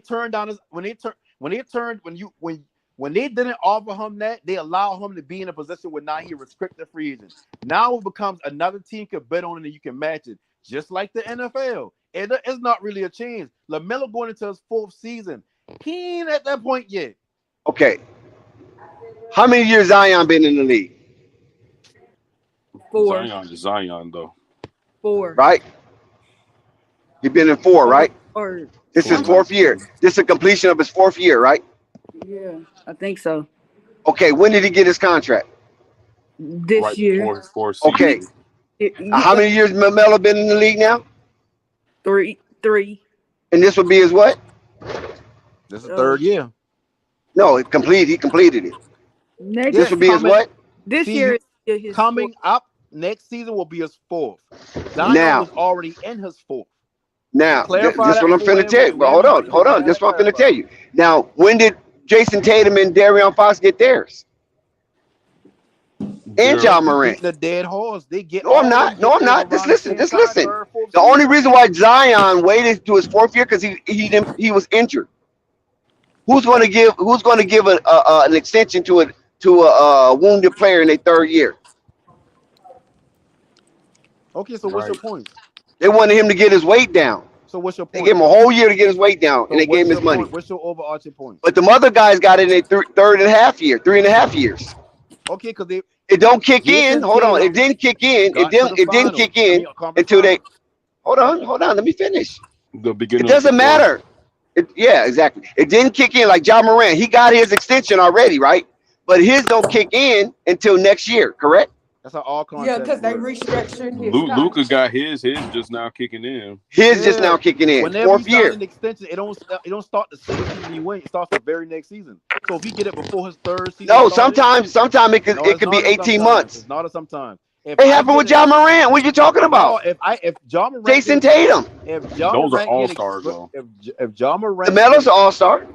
H: didn't offer him that, they allow him to be in a position where now he restricted free agent. Now it becomes another team can bet on it and you can match it, just like the NFL. It's not really a change. LaMelo going into his fourth season. He ain't at that point yet.
D: Okay. How many years Zion been in the league?
J: 4.
I: Zion though.
J: 4.
D: Right? He been in 4, right?
J: Or
D: this is fourth year. This is a completion of his fourth year, right?
J: Yeah, I think so.
D: Okay, when did he get his contract?
J: This year.
D: Okay. How many years Lamelo been in the league now?
J: 3.
D: And this would be his what?
H: This is the third year.
D: No, he completed it. This would be his what?
J: This year is his
H: coming up next season will be his fourth. Zion was already in his fourth.
D: Now, this is what I'm finna tell you. Well, hold on. This is what I'm finna tell you. Now, when did Jason Tatum and De'Aaron Fox get theirs? And John Morant.
H: The dead horse. They get.
D: No, I'm not. Just listen. The only reason why Zion waited to his fourth year because he was injured. Who's going to give an extension to a wounded player in their third year?
H: Okay, so what's your point?
D: They wanted him to get his weight down.
H: So what's your point?
D: They gave him a whole year to get his weight down, and they gave him his money.
H: What's your overarching point?
D: But the other guys got it in their 3.5 years.
H: Okay, because
D: it don't kick in. Hold on, it didn't kick in. It didn't kick in until they. Hold on. Let me finish.
I: The beginning.
D: It doesn't matter. Yeah, exactly. It didn't kick in like John Morant. He got his extension already, right? But his don't kick in until next year, correct?
H: That's how all contracts.
J: Yeah, because they restructured his.
I: Luka got his just now kicking in.
D: Just now kicking in.
H: Whenever
D: Fourth year.
H: An extension, it don't start the same season he wins. It starts the very next season. So if he get it before his third season,
D: no, sometimes it could be 18 months.
H: It's not a sometimes.
D: It happened with John Morant. What are you talking about?
H: If John Morant,
D: Jason Tatum.
I: Those are all-stars though.
H: If John Morant,
D: LaMelo's an all-star.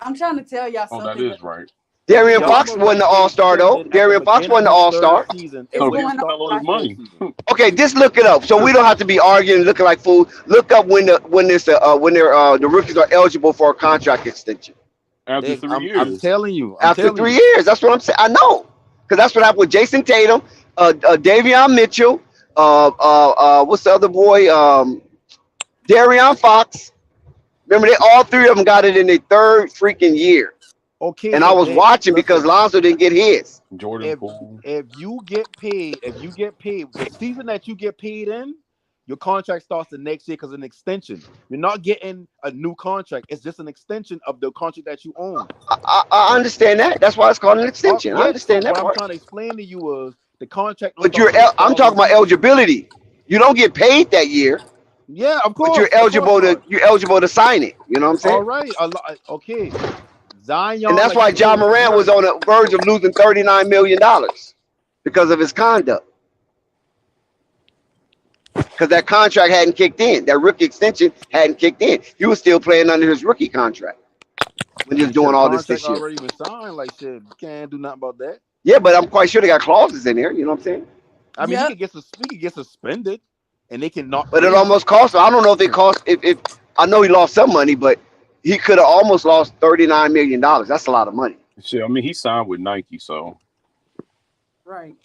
J: I'm trying to tell y'all something.
I: Oh, that is right.
D: Darian Fox wasn't an all-star though. Darian Fox wasn't an all-star. Okay, just look it up. So we don't have to be arguing, looking like fools. Look up when the rookies are eligible for a contract extension.
I: After 3 years.
H: I'm telling you.
D: After 3 years, that's what I'm saying. I know, because that's what happened with Jason Tatum, Davion Mitchell, what's the other boy? Darian Fox. Remember, all 3 of them got it in their third freaking year.
H: Okay,
D: and I was watching because Lonzo didn't get his.
I: Jordan
H: if you get paid, the season that you get paid in, your contract starts the next year because of an extension. You're not getting a new contract. It's just an extension of the contract that you own.
D: I understand that. That's why it's called an extension. I understand that.
H: What I'm trying to explain to you was the contract.
D: But I'm talking about eligibility. You don't get paid that year.
H: Yeah, of course.
D: But you're eligible to sign it. You know what I'm saying?
H: All right. Okay. Zion,
D: and that's why John Morant was on the verge of losing $39 million. because of his conduct. Because that contract hadn't kicked in. That rookie extension hadn't kicked in. He was still playing under his rookie contract when he was doing all this
H: Contract
D: year.
H: already been signed. Like shit, you can't do nothing about that.
D: Yeah, but I'm quite sure they got clauses in there. You know what I'm saying?
H: I mean, he could get suspended, and they can not.
D: But it almost cost him. I don't know if they cost. If I know he lost some money, but he could have almost lost $39 million. That's a lot of money.
I: Shit, I mean, he signed with Nike, so.
J: Right.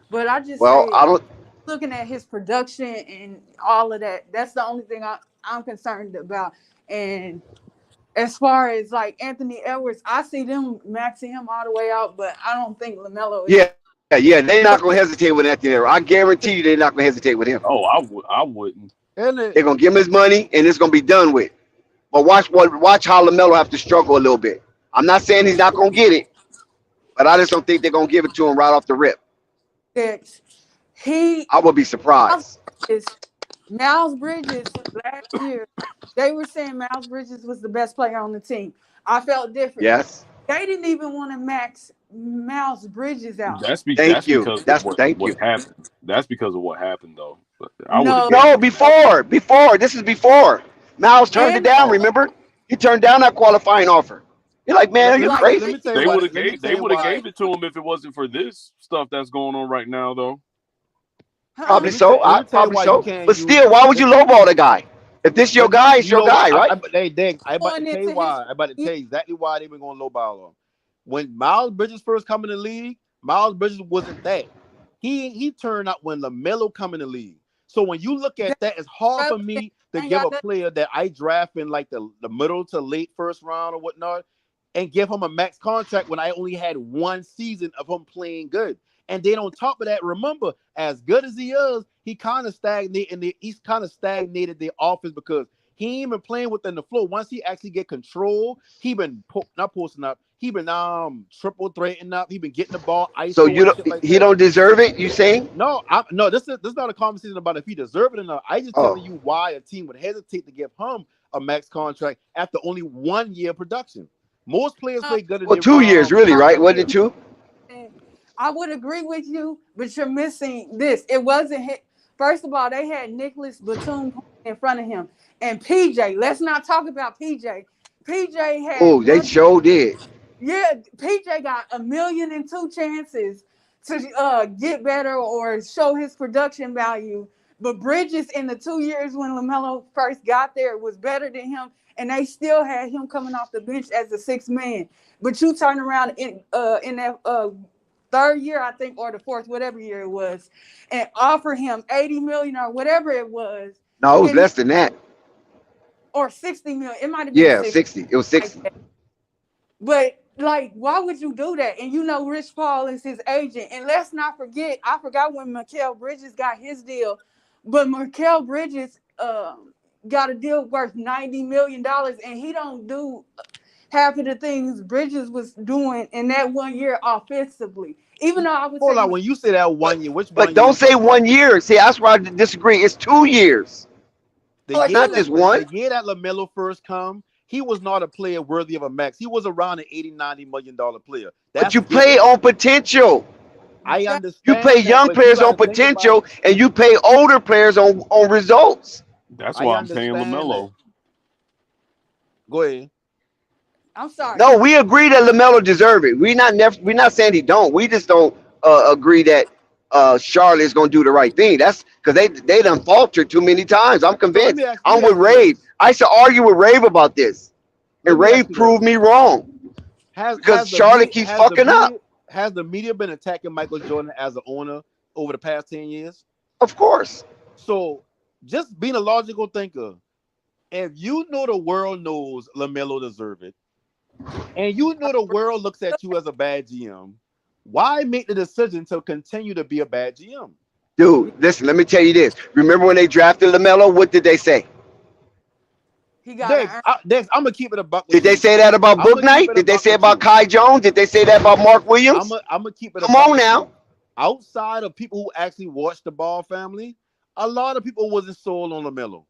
J: But I just
D: I don't.
J: Looking at his production and all of that, that's the only thing I'm concerned about. And as far as like Anthony Edwards, I see them maxing him all the way out, but I don't think LaMelo is.
D: Yeah, they're not gonna hesitate with Anthony Edwards. I guarantee you, they're not gonna hesitate with him.
I: Oh, I wouldn't.
D: They're gonna give him his money, and it's gonna be done with. But watch how LaMelo have to struggle a little bit. I'm not saying he's not gonna get it, but I just don't think they're gonna give it to him right off the rip. I would be surprised.
J: Miles Bridges last year, they were saying Miles Bridges was the best player on the team. I felt different.
D: Yes.
J: They didn't even want to max Miles Bridges out.
I: Thank you. What happened. That's because of what happened, though. Before.
D: This is before. Miles turned it down. Remember, he turned down that qualifying offer. You're like, man, are you crazy?
I: They would have gave it to him if it wasn't for this stuff that's going on right now, though.
D: Probably so. Probably so. But still, why would you lowball the guy? If this your guy, it's your guy, right?
H: I'm about to tell you why. I'm about to tell you exactly why they've been going lowball him. When Miles Bridges first come in the league, Miles Bridges wasn't that. He turned out when LaMelo come in the league. So when you look at that, it's hard for me to give a player that I draft in like the middle to late first round or whatnot and give him a max contract when I only had one season of him playing good. And then on top of that, remember, as good as he is, he kind of stagnated the offense because he ain't been playing within the flow. Once he actually get control, he been not posting up. He been triple threatening up. He been getting the ball.
D: So he don't deserve it? You saying?
H: No, This is not a conversation about if he deserves it or not. I just telling you why a team would hesitate to give him a max contract after only 1 year production. Most players play good.
D: Well, 2 years, really, right? Wasn't it 2?
J: I would agree with you, but you're missing this. It wasn't hit. First of all, they had Nicholas Batum in front of him. And PJ, let's not talk about PJ. PJ had.
D: Oh, they sure did.
J: Yeah, PJ got 1,000,002 chances to get better or show his production value. But Bridges, in the 2 years when LaMelo first got there, was better than him. And they still had him coming off the bench as a sixth man. But you turn around in that third year, I think, or the fourth, whatever year it was, and offer him $80 million or whatever it was.
D: No, it was less than that.
J: Or $60 million. It might have been
D: 60. It was 60.
J: But like, why would you do that? And you know, Rich Paul is his agent. And let's not forget, I forgot when Mikal Bridges got his deal, but Mikal Bridges got a deal worth $90 million, and he don't do half of the things Bridges was doing in that 1 year offensively. Even though I was
H: hold on, when you say that 1 year,
D: but don't say 1 year. See, that's where I disagree. It's 2 years. It's not just one.
H: The year that LaMelo first come, he was not a player worthy of a max. He was around an $80-90 million player.
D: But you play on potential.
H: I understand.
D: You play young players on potential, and you pay older players on results.
I: That's why I'm paying LaMelo.
H: Go ahead.
J: I'm sorry.
D: No, we agree that LaMelo deserves it. We're not saying he don't. We just don't agree that Charlotte is going to do the right thing. That's because they done faltered too many times. I'm convinced. I'm with Rave. I used to argue with Rave about this, and Rave proved me wrong because Charlotte keeps fucking up.
H: Has the media been attacking Michael Jordan as an owner over the past 10 years?
D: Of course.
H: So just being a logical thinker, if you know the world knows LaMelo deserves it, and you know the world looks at you as a bad GM, why make the decision to continue to be a bad GM?
D: Dude, listen, let me tell you this. Remember when they drafted LaMelo? What did they say?
H: Dex, I'm going to keep it a buck.
D: Did they say that about Bouknight? Did they say about Kai Jones? Did they say that about Mark Williams?
H: I'm going to keep it
D: Come on now.
H: Outside of people who actually watch the Ball family, a lot of people wasn't sold on LaMelo.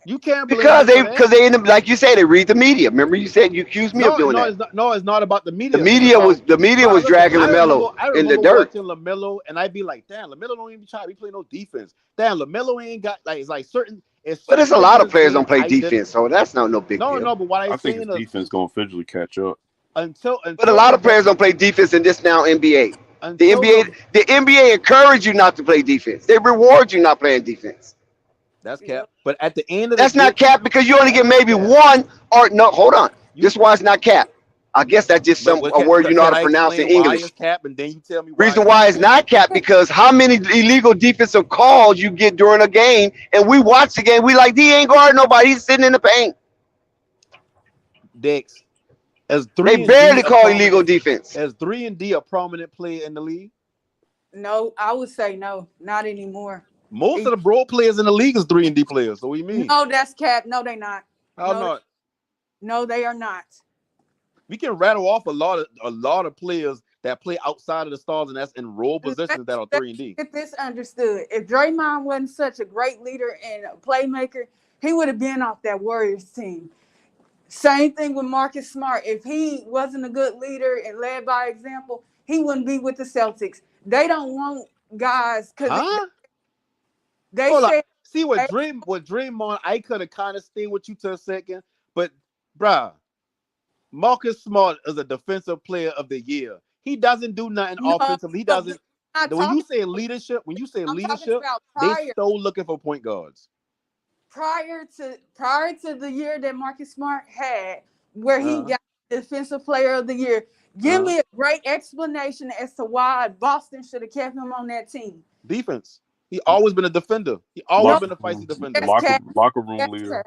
H: You can't blame
D: Because
H: him for that.
D: they in the, like you said, they read the media. Remember you said you accused me of doing that.
H: It's not. No, it's not about the
D: The
H: media. It's
D: media
H: about bro.
D: was
H: Listen,
D: dragging Lamelo
H: I
D: in the
H: remember
D: dirt.
H: watching Lamelo, and I'd be like, damn, Lamelo don't even try. We play no defense. Damn, Lamelo ain't got like it's like certain. It's
D: But
H: certain
D: there's a lot of
H: defensive
D: players
H: game
D: don't play
H: identity.
D: defense, so that's no big
H: No,
D: deal.
H: but what
I: I
H: I'm
I: think his
H: saying is
I: defense gonna eventually catch up.
H: until
D: But a lot of players don't play defense in this now NBA.
H: until
D: The NBA encourage you not to play defense. They reward you not playing defense.
H: that's cap. But at the end of the
D: That's
H: day,
D: not cap because you only
H: that's
D: get
H: not
D: maybe
H: cap.
D: one or no. Hold on.
H: You
D: This is why it's not cap. I guess that's just
H: but
D: a word you know how
H: can
D: to
H: I
D: pronounce in
H: explain why
D: English.
H: it's cap, and then you tell me why
D: Reason
H: it's
D: why
H: not
D: it's
H: cap?
D: not cap because how many illegal defensive calls you get during a game, and we watch the game, we like he ain't guarding nobody, he's sitting in the paint.
H: Dex, as
D: They
H: 3 and D
D: barely
H: a
D: call illegal
H: prominent
D: defense.
H: as 3 and D a prominent player in the league.
J: No, I would say no, not anymore.
H: Most of the role players in the league is 3 and D players. So what do you mean?
J: No, that's cap. No, they not.
H: How
J: no,
H: not?
J: No, they are not.
H: We can rattle off a lot of players that play outside of the stars and that's in role positions that are 3 and D.
J: Get this understood. If Draymond wasn't such a great leader and a playmaker, he would have been off that Warriors team. Same thing with Marcus Smart. If he wasn't a good leader and led by example, he wouldn't be with the Celtics. They don't want guys because they
H: Hold
J: said.
H: up. See what Draymond, I could have kind of stayed with you to a second, but bruh, Marcus Smart is a defensive player of the year. He doesn't do nothing offensively. He doesn't. When you say leadership, they still looking for point guards.
J: Prior to the year that Marcus Smart had, where he got defensive player of the year, give me a great explanation as to why Boston should have kept him on that team.
H: Defense. He always been a defender. He always been a feisty defender.
I: Locker room leader.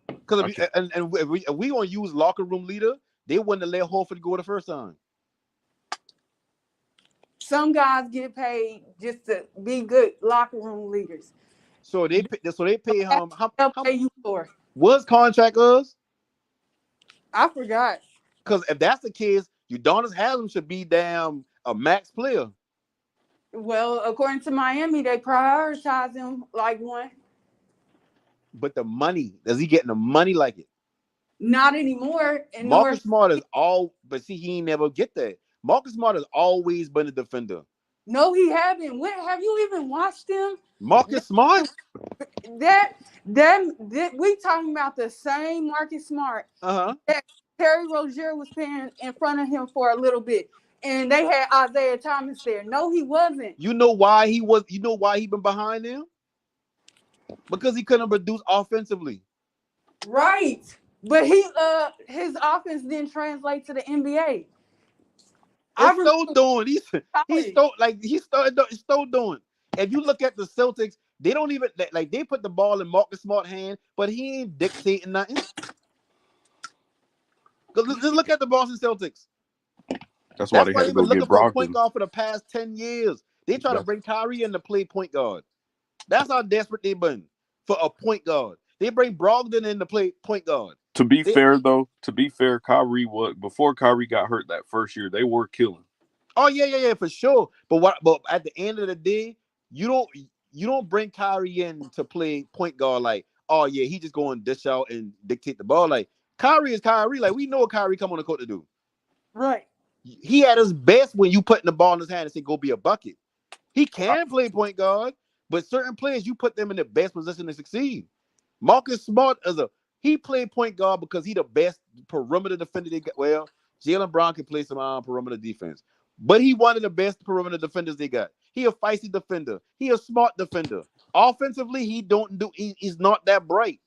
H: Because if we gonna use locker room leader, they wouldn't have let Horford go the first time.
J: Some guys get paid just to be good locker room leaders.
H: So they pay him. How
J: pay you for?
H: What's contract is?
J: I forgot.
H: Because if that's the case, Udonis Haslem should be damn a max player.
J: Well, according to Miami, they prioritize him like one.
H: But the money, is he getting the money like it?
J: Not anymore.
H: Marcus Smart is but see, he ain't never get that. Marcus Smart has always been a defender.
J: No, he haven't. When have you even watched him?
H: Marcus Smart?
J: That we talking about the same Marcus Smart. That Terry Rozier was playing in front of him for a little bit. And they had Isaiah Thomas there. No, he wasn't.
H: You know why he been behind him? Because he couldn't produce offensively.
J: Right. But his offense didn't translate to the NBA.
H: He's still doing. If you look at the Celtics, they don't even they put the ball in Marcus Smart's hand, but he ain't dictating nothing. Just look at the Boston Celtics.
I: That's why they had to go get
H: looking for a
I: Brogdon.
H: point guard for the past 10 years. They try to bring Kyrie in to play point guard. That's how desperate they've been for a point guard. They bring Brogdon in to play point guard.
I: To be fair, Kyrie before Kyrie got hurt that first year, they were killing.
H: Oh yeah, for sure. But at the end of the day, you don't bring Kyrie in to play point guard like, oh yeah, he just going to dish out and dictate the ball. Like Kyrie is Kyrie. Like we know what Kyrie come on the court to do.
J: Right.
H: He at his best when you putting the ball in his hand and say go be a bucket. He can play point guard, but certain players you put them in the best position to succeed. Marcus Smart he played point guard because he the best perimeter defender they got. Well, Jaylen Brown can play some perimeter defense, but he one of the best perimeter defenders they got. He a feisty defender. He a smart defender. Offensively, he's not that bright.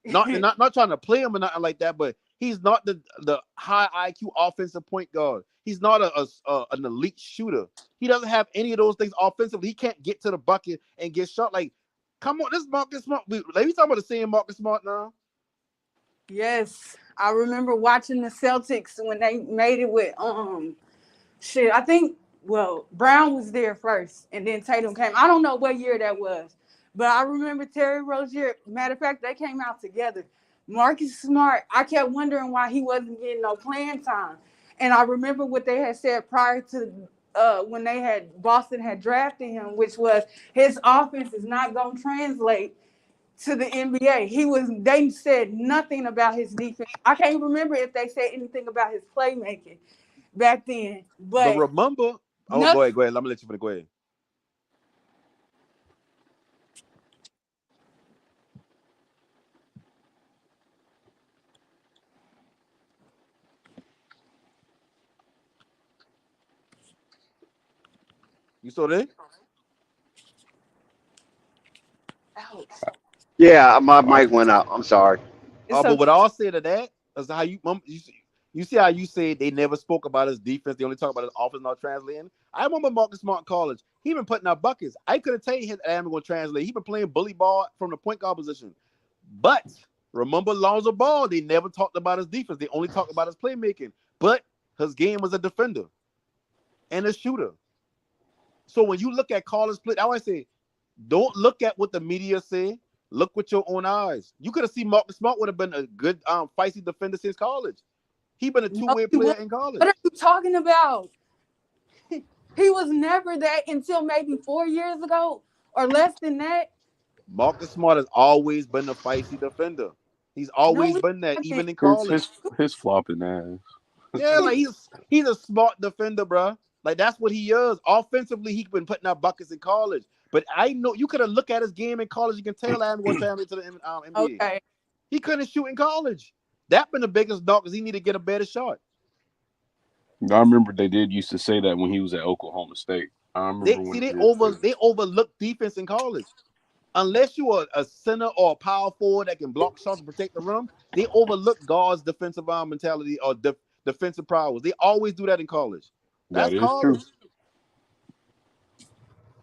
H: Not trying to play him or nothing like that, but he's not the high IQ offensive point guard. He's not an elite shooter. He doesn't have any of those things offensively. He can't get to the bucket and get shot. Like, come on, this Marcus Smart. We talking about the same Marcus Smart now.
J: Yes, I remember watching the Celtics when they made it with I think Brown was there first, and then Tatum came. I don't know what year that was, but I remember Terry Rozier. Matter of fact, they came out together. Marcus Smart, I kept wondering why he wasn't getting no playing time, and I remember what they had said prior to when Boston had drafted him, which was his offense is not going to translate to the NBA. They said nothing about his defense. I can't remember if they said anything about his playmaking back then. But
H: remember, go ahead. I'm gonna let you go ahead. You saw that?
D: Yeah, my mic went out. I'm sorry.
H: But what I'll say to that is how you see how you said they never spoke about his defense. They only talk about his offense not translating. I remember Marcus Smart in college. He been putting out buckets. I couldn't tell you his aim going to translate. He been playing bully ball from the point guard position. But remember Lonzo Ball, they never talked about his defense. They only talked about his playmaking. But his game was a defender and a shooter. So when you look at college play, I always say, don't look at what the media say. Look with your own eyes. You could have seen Marcus Smart would have been a good feisty defender since college. He been a two-way player in college.
J: What are you talking about? He was never that until maybe 4 years ago or less than that.
H: Marcus Smart has always been a feisty defender. He's always been that, even in college.
I: His flopping ass.
H: Yeah, like he's a smart defender, bro. Like that's what he is. Offensively, he's been putting out buckets in college. But I know you could have looked at his game in college. You can tell I'm going to translate to the NBA.
J: Okay.
H: He couldn't shoot in college. That been the biggest knock because he needed to get a better shot.
I: I remember they used to say that when he was at Oklahoma State. I remember
H: they overlook defense in college. Unless you are a center or a power forward that can block shots and protect the rim, they overlook guards' defensive mentality or defensive prowess. They always do that in college. That's college. True.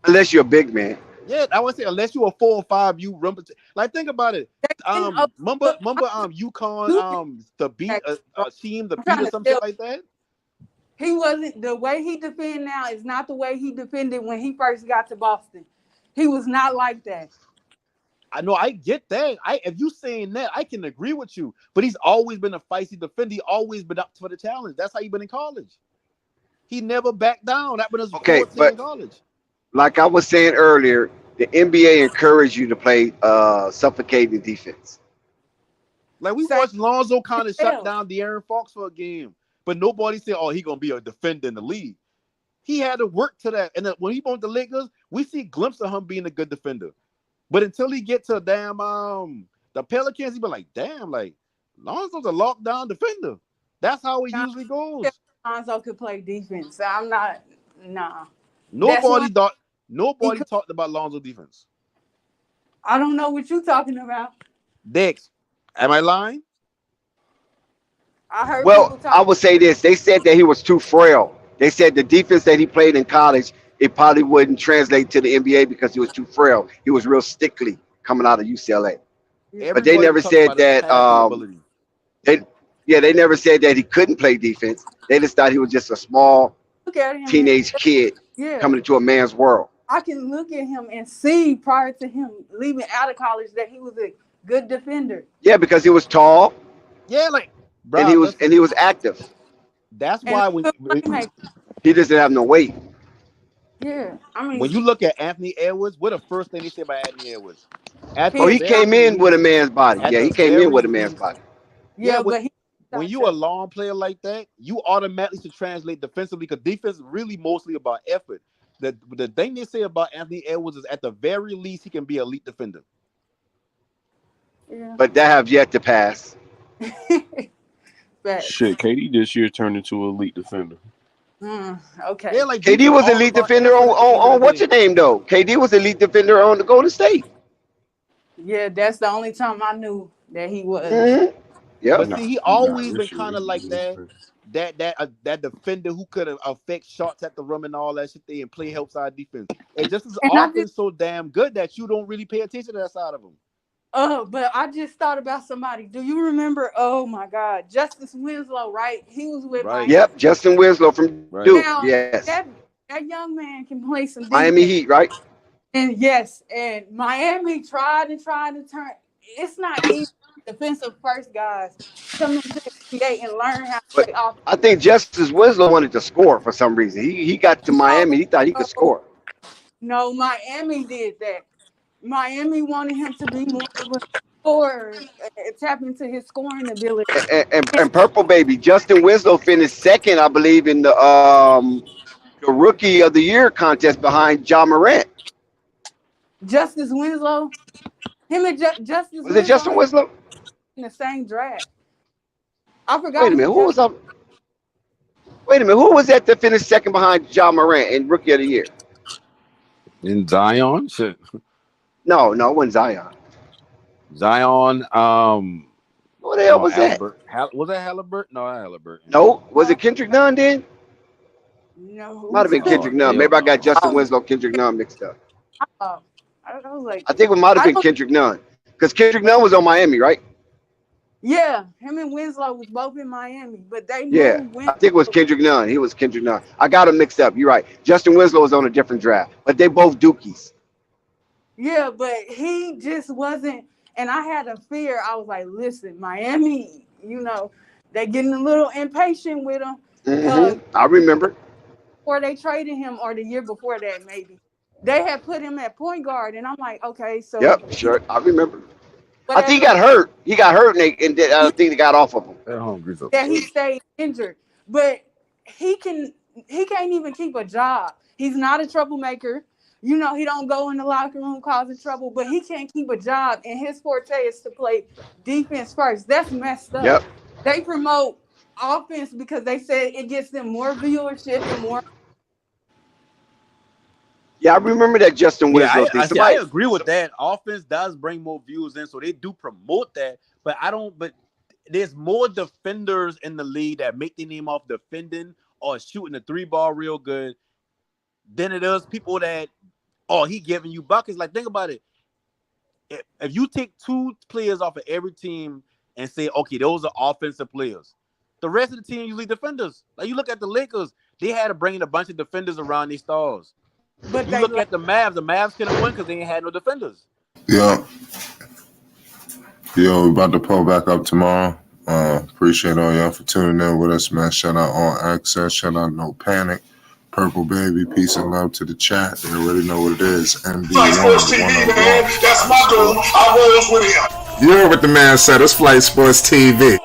D: Unless you're a big man.
H: Yeah, I would say unless you're a 4 or 5, you run. Like think about it. Remember UConn to beat a team to beat or something like that.
J: He wasn't the way he defends now is not the way he defended when he first got to Boston. He was not like that.
H: I know, I get that. If you saying that, I can agree with you. But he's always been a feisty defender. He always been up for the challenge. That's how he been in college. He never backed down. That been his 14 in college.
D: Like I was saying earlier, the NBA encouraged you to play suffocating defense.
H: Like we watched Lonzo kind of shut down De'Aaron Fox for a game, but nobody said, "Oh, he's gonna be a defender in the league." He had to work to that, and when he went to Lakers, we see glimpses of him being a good defender. But until he get to the Pelicans, he be like, "Damn, like Lonzo's a lockdown defender." That's how it usually goes.
J: Lonzo could play defense. I'm not. Nah.
H: Nobody talked about Lonzo defense.
J: I don't know what you're talking about.
H: Dex, am I lying?
J: I heard.
D: Well, I would say this. They said that he was too frail. They said the defense that he played in college, it probably wouldn't translate to the NBA because he was too frail. He was real stickly coming out of UCLA. But they never said that. They never said that he couldn't play defense. They just thought he was just a small teenage kid coming into a man's world.
J: I can look at him and see prior to him leaving out of college that he was a good defender.
D: Yeah, because he was tall.
H: Yeah, like bro,
D: and he was active.
H: That's why
D: he just didn't have no weight.
J: Yeah, I mean,
H: when you look at Anthony Edwards, what the first thing they say about Anthony Edwards?
D: He came in with a man's body. Yeah, he came in with a man's body.
J: Yeah, but
H: when you a long player like that, you automatically should translate defensively because defense is really mostly about effort. The thing they say about Anthony Edwards is at the very least he can be an elite defender.
J: Yeah.
D: But that have yet to pass.
I: Shit, KD this year turned into an elite defender.
J: Okay.
H: Yeah, like
D: KD was elite defender on what's your name though? KD was elite defender on the Golden State.
J: Yeah, that's the only time I knew that he was.
D: Mm-hmm. Yeah,
H: but see, he always been kind of like that defender who could affect shots at the rim and all that shit there and play help side defense. And just his offense so damn good that you don't really pay attention to that side of him.
J: But I just thought about somebody. Do you remember? Oh my God, Justice Winslow, right? He was with Miami.
D: Yep, Justin Winslow from Duke.
J: Now,
D: yes,
J: that young man can play some defense.
D: Miami Heat, right?
J: And yes, and Miami tried to turn. It's not easy. Defensive first guys come into the NBA and learn how to
D: But
J: play offense.
D: I think Justice Winslow wanted to score for some reason. He got to Miami. He thought he could score.
J: No, Miami did that. Miami wanted him to be more of a scorer, tap into his scoring ability.
D: And Purple Baby, Justin Winslow finished second, I believe, in the Rookie of the Year contest behind Ja Morant.
J: Justice Winslow, him and Justice
D: Was it Justin Winslow?
J: In the same draft. I forgot.
D: Wait a minute, who was up? Wait a minute, who was that to finish second behind Ja Morant in Rookie of the Year?
I: In Zion, shit.
D: No, it wasn't Zion.
I: Zion.
D: What the hell was
I: Halliburton. Was that Halliburton? No, not Halliburton.
D: No, was it Kendrick Nunn then?
J: No.
D: Might have been Kendrick Nunn. Maybe I got Justin Winslow, Kendrick Nunn mixed up.
J: I was like,
D: I think it might have been Kendrick Nunn because Kendrick Nunn was on Miami, right?
J: yeah, him and Winslow was both in Miami, but they
D: Yeah, I think it was Kendrick Nunn. He was Kendrick Nunn. I got him mixed up. You're right. Justin Winslow was on a different draft, but they both Dookies.
J: Yeah, but he just wasn't. And I had a fear. I was like, listen, Miami, they're getting a little impatient with him.
D: I remember.
J: Or they traded him, or the year before that, maybe. They had put him at point guard, and I'm like, okay, so.
D: Yep, sure. I remember. I think he got hurt. He got hurt, and I think they got off of him.
J: Yeah, he stayed injured. But he can't even keep a job. He's not a troublemaker. He don't go in the locker room causing trouble, but he can't keep a job, and his forte is to play defense first. That's messed up.
D: Yep.
J: They promote offense because they said it gets them more viewership and more.
D: Yeah, I remember that Justin Winslow thing.
H: I agree with that. Offense does bring more views in, so they do promote that. But there's more defenders in the league that make their name off defending or shooting the 3-ball real good than it is people that, he giving you buckets. Like, think about it. If you take 2 players off of every team and say, okay, those are offensive players, the rest of the team usually defenders. Like, you look at the Lakers, they had to bring in a bunch of defenders around these stars. But you look at the Mavs couldn't win because they ain't had no defenders.
B: Yeah. Yo, we about to pull back up tomorrow. Appreciate all y'all for tuning in with us, man. Shout out All Access. Shout out No Panic. Purple Baby. Peace and love to the chat. They already know what it is.
A: Flight Sports TV, man. That's my dude. I rolls with him.
B: You heard what the man said. It's Flight Sports TV.